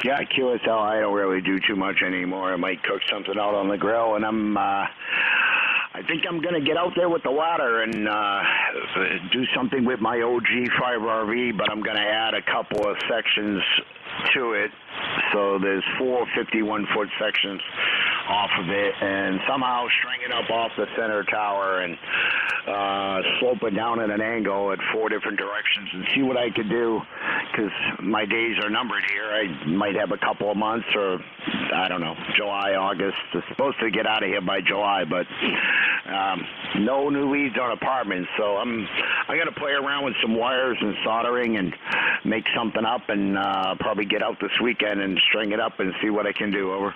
Yeah, QSL, I don't really do too much anymore. I might cook something out on the grill, and I think I'm going to get out there with the ladder and do something with my OG 5RV, but I'm going to add a couple of sections to it. So there's 4 51-foot sections off of it, and somehow string it up off the center tower and slope it down at an angle at 4 different directions and see what I could do, because my days are numbered here. I might have a couple of months, or I don't know, July, August. I'm supposed to get out of here by July, but no new leads on apartments, so I'm going to play around with some wires and soldering and make something up, and probably get out this weekend and string it up and see what I can do. Over.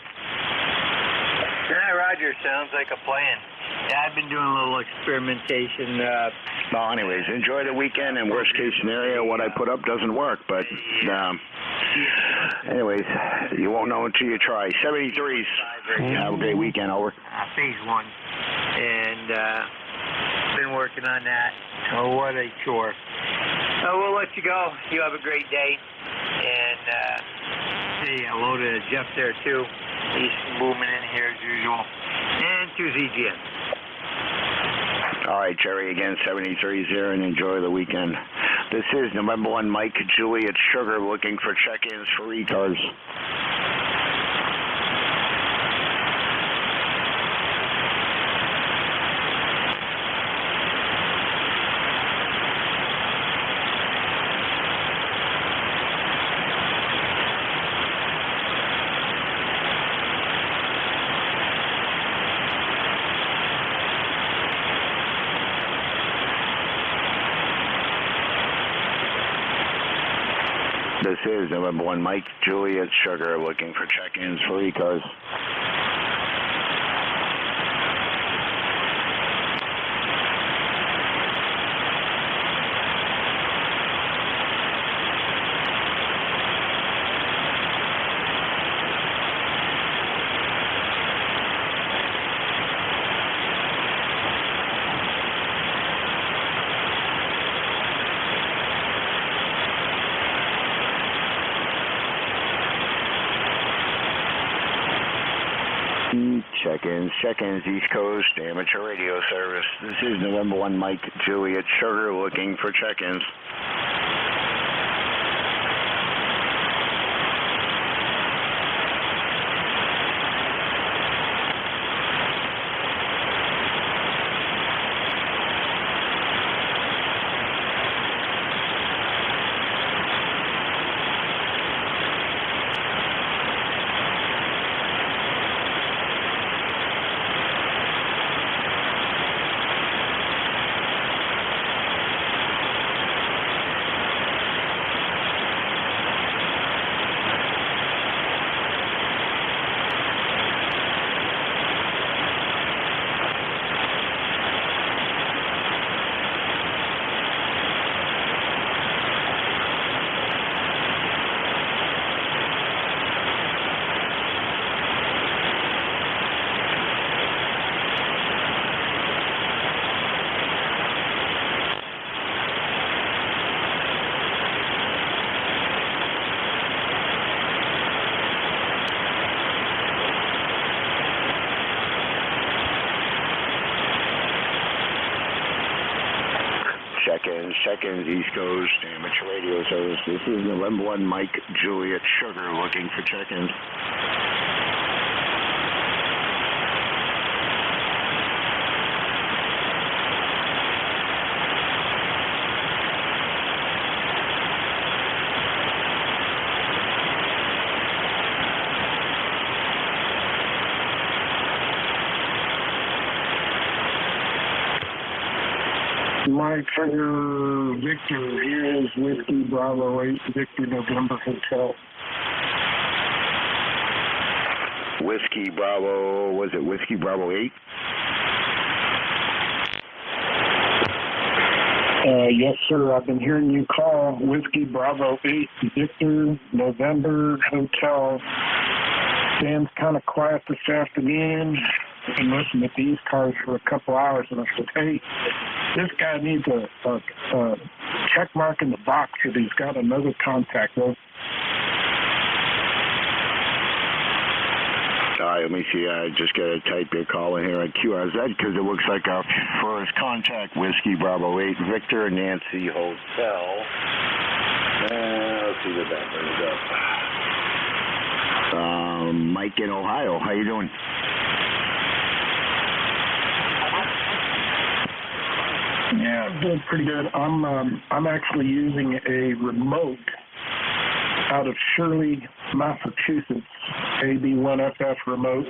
Yeah, Roger, sounds like a plan. Yeah, I've been doing a little experimentation. Well, anyways, enjoy the weekend, and worst case scenario, what I put up doesn't work, but anyways, you won't know until you try. 73s. Have a great weekend. Over. Phase 1. And been working on that. Oh, what a chore. So we'll let you go. You have a great day. And say hello to Jeff there, too. He's booming in here as usual. And to ZGN. All right, Jerry, again, 73s here, and enjoy the weekend. This is November 1 Mike, Juliet Sugar, looking for check-ins for ECARS. This is November 1 Mike, Juliet Sugar, looking for check-ins for ECARS. Check-ins, East Coast, amateur radio service. This is November 1 Mike, Juliet Sugar, looking for check-ins. Check-ins, East Coast, amateur radio service. This is November 1 Mike, Juliet Sugar, looking for check-ins. Mike Trigger, Victor, here is Whiskey Bravo 8, Victor November Hotel. Whiskey Bravo, was it Whiskey Bravo 8? Yes, sir. I've been hearing you call Whiskey Bravo 8, Victor November Hotel. Dan's kind of quiet this afternoon. and listened to these cars for a couple hours, and I said, hey, this guy needs a check mark in the box that he's got another contact with. All right, let me see. I just got to type your call in here at QRZ because it looks like our first contact, Whiskey Bravo 8, Victor Nancy Hotel. Let's see what that brings up. Mike in Ohio. How you doing? Yeah, I'm doing pretty good. I'm actually using a remote out of Shirley, Massachusetts, AB1FF remote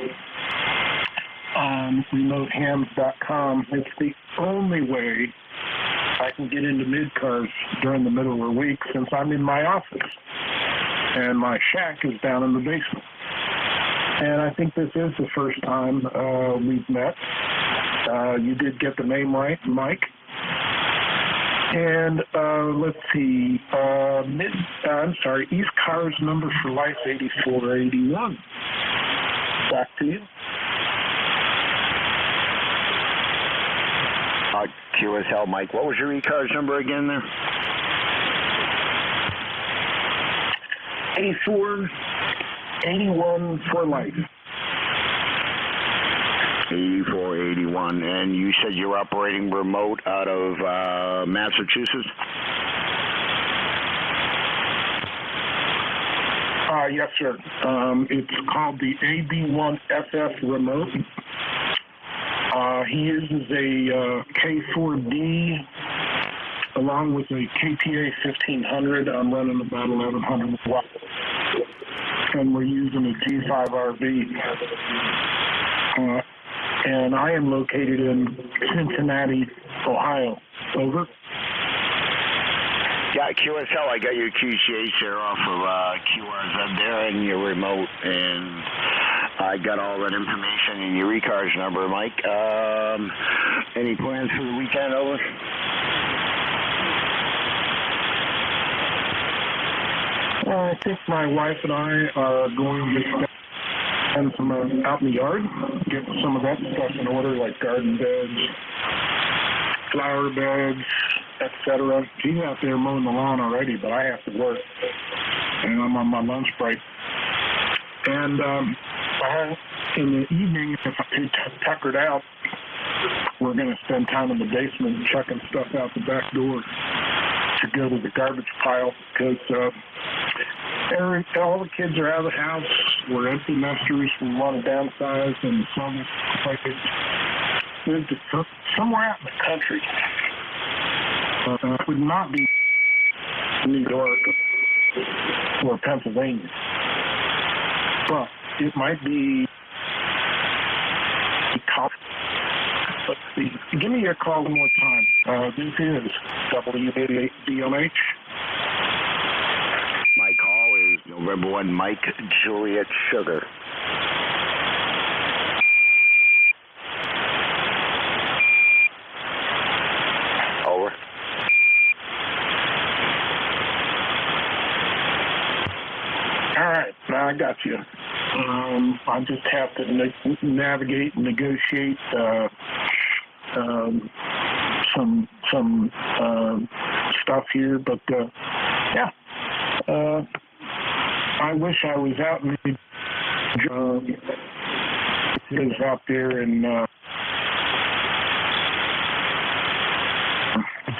on remotehams.com. It's the only way I can get into mid-cars during the middle of the week since I'm in my office, and my shack is down in the basement. And I think this is the first time we've met. You did get the name right, Mike. And let's see, ECARS number for life 8481. Back to you. QSL, Mike. What was your ECARS number again there? 8481 for life. 8481, and you said you're operating remote out of Massachusetts? Yes, sir. It's called the AB1FF remote. He uses a K4D along with a KTA 1500. I'm running about 1100 watts, and we're using a G5RV. And I am located in Cincinnati, Ohio. Over. Yeah, QSL, I got your QCH there off of QRZ there and your remote, and I got all that information in your ECARS number, Mike. Any plans for the weekend, over? I think my wife and I are going to spend some out in the yard, get some of that stuff in order, like garden beds, flower beds, etc. She's out there mowing the lawn already, but I have to work, and I'm on my lunch break. And in the evening, if I get tuckered out, we're going to spend time in the basement chucking stuff out the back door to go to the garbage pile, because all the kids are out of the house. We're empty nesters. We want to downsize and some places. Move to somewhere out in the country. It would not be New York or Pennsylvania, but it might be. Let's see. Give me your call one more time. This is WBMH. My call is November 1, Mike Juliet Sugar. Over. All right, now I got you. I just have to navigate and negotiate some stuff here, but yeah. I wish I was out in out there in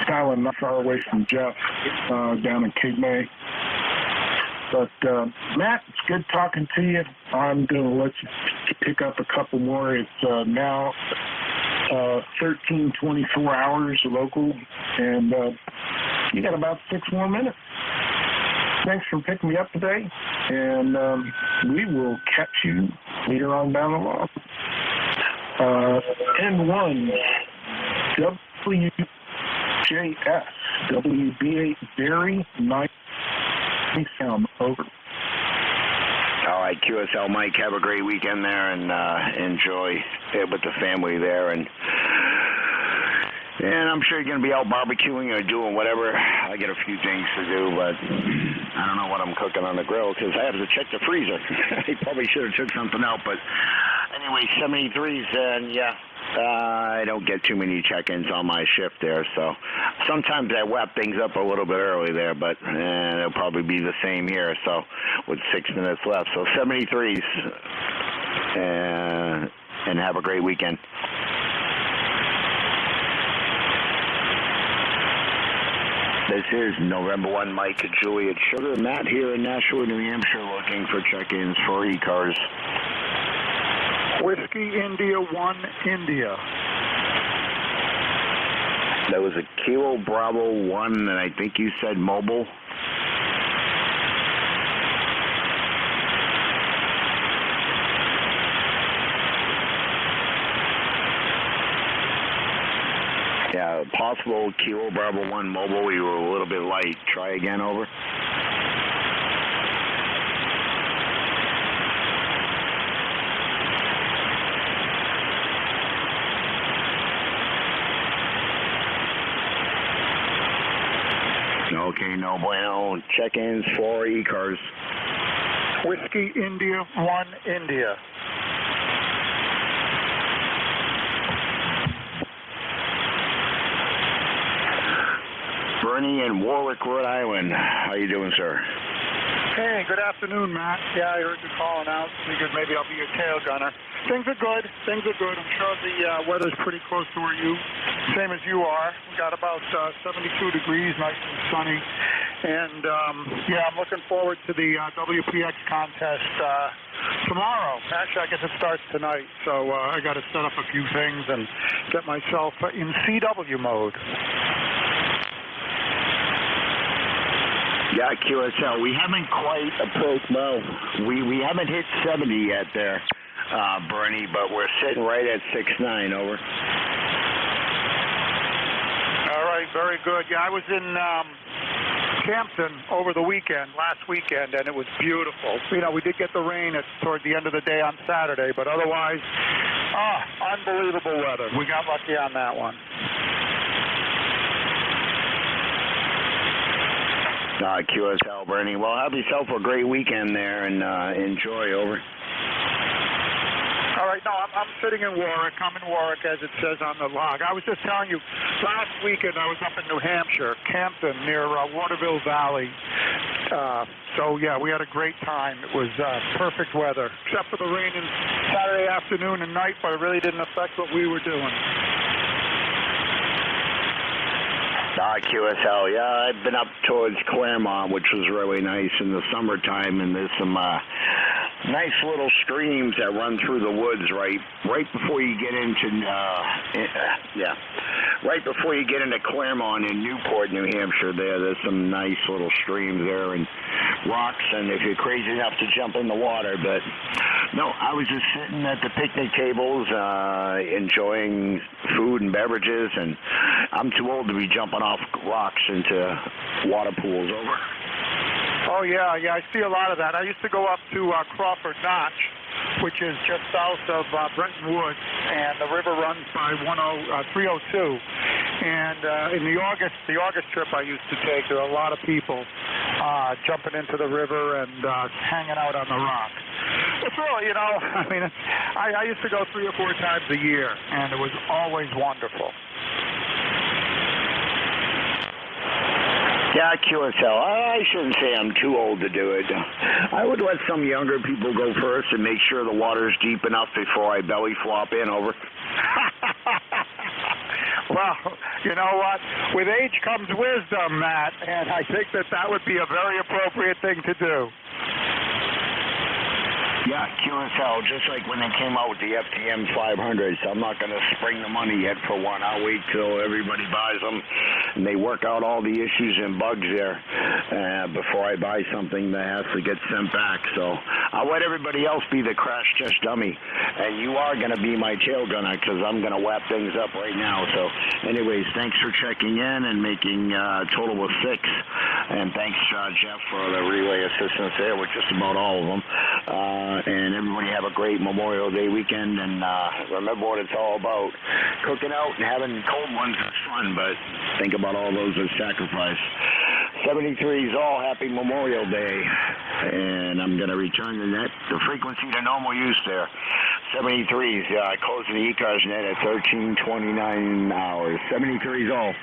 Skyland, not far away from Jeff, down in Cape May. But Matt, it's good talking to you. I'm going to let you pick up a couple more. It's now 13:24 hours local, and you got about 6 more minutes. Thanks for picking me up today, and we will catch you later on down the line. N1 WJS WB8 very nice sound. Over. All right, QSL Mike, have a great weekend there, and enjoy it with the family there, and I'm sure you're going to be out barbecuing or doing whatever. I got a few things to do, but I don't know what I'm cooking on the grill because I have to check the freezer. I probably should have took something out, but anyway. anyway, 73s, and yeah, I don't get too many check-ins on my shift there, so sometimes I wrap things up a little bit early there, but it'll probably be the same here, so with 6 minutes left. So 73s, and have a great weekend. This is November 1, Mike and Juliet Sugar. Matt here in Nashua, New Hampshire, looking for check-ins for ECARS. Whiskey India 1 India. That was a Kilo Bravo 1, and I think you said mobile. Yeah, possible Kilo Bravo 1 mobile. You were a little bit light. Try again, over. Okay, no bueno. Check-ins for ECARS. Whiskey India 1 India. Bernie in Warwick, Rhode Island. How you doing, sir? Hey, good afternoon, Matt. Yeah, I heard you calling out. Figured maybe I'll be your tail gunner. Things are good. I'm sure the weather's pretty close to where same as you are. We got about 72 degrees, nice and sunny. And, yeah, I'm looking forward to the WPX contest tomorrow. Actually, I guess it starts tonight. So I got to set up a few things and get myself in CW mode. Yeah, QSL. We haven't quite approached, we haven't hit 70 yet there, Bernie, but we're sitting right at 6.9, over. All right, very good. Yeah, I was in Campton over the last weekend, and it was beautiful. You know, we did get the rain toward the end of the day on Saturday, but otherwise, unbelievable weather. We got lucky on that one. QSL, Bernie. Well, have yourself a great weekend there, and enjoy, over. All right, no, I'm sitting in Warwick. I'm in Warwick, as it says on the log. I was just telling you, last weekend I was up in New Hampshire, Campton, near Waterville Valley. So, yeah, we had a great time. It was perfect weather, except for the rain in Saturday afternoon and night, but it really didn't affect what we were doing. QSL, yeah, I've been up towards Claremont, which was really nice in the summertime, and there's some nice little streams that run through the woods right before you get into right before you get into Claremont in Newport, New Hampshire. There's some nice little streams there and rocks, and if you're crazy enough to jump in the water. But no, I was just sitting at the picnic tables, enjoying food and beverages, and I'm too old to be jumping off rocks into water pools, over. Oh, yeah, I see a lot of that. I used to go up to Crawford Notch, which is just south of Brenton Woods, and the river runs by 302. And in the August trip I used to take, there were a lot of people jumping into the river and hanging out on the rock. It's really, you know, I mean, I used to go 3 or 4 times a year, and it was always wonderful. Yeah, QSL. I shouldn't say I'm too old to do it. I would let some younger people go first and make sure the water's deep enough before I belly flop in, over. Well, you know what? With age comes wisdom, Matt, and I think that would be a very appropriate thing to do. Yeah, QSL, just like when they came out with the FTM 500s, I'm not going to spring the money yet for one. I'll wait till everybody buys them and they work out all the issues and bugs there before I buy something that has to get sent back. So I'll let everybody else be the crash test dummy. And you are going to be my tail gunner because I'm going to wrap things up right now. So anyways, thanks for checking in and making a total of 6. And thanks, Jeff, for the relay assistance there with just about all of them. And everybody have a great Memorial Day weekend, and remember what it's all about. Cooking out and having cold ones is fun, but think about all those that sacrifice. 73's all, happy Memorial Day, and I'm going to return the frequency to normal use there. 73s, closing the ECARS net at 13:29 hours. 73s all.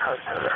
close to the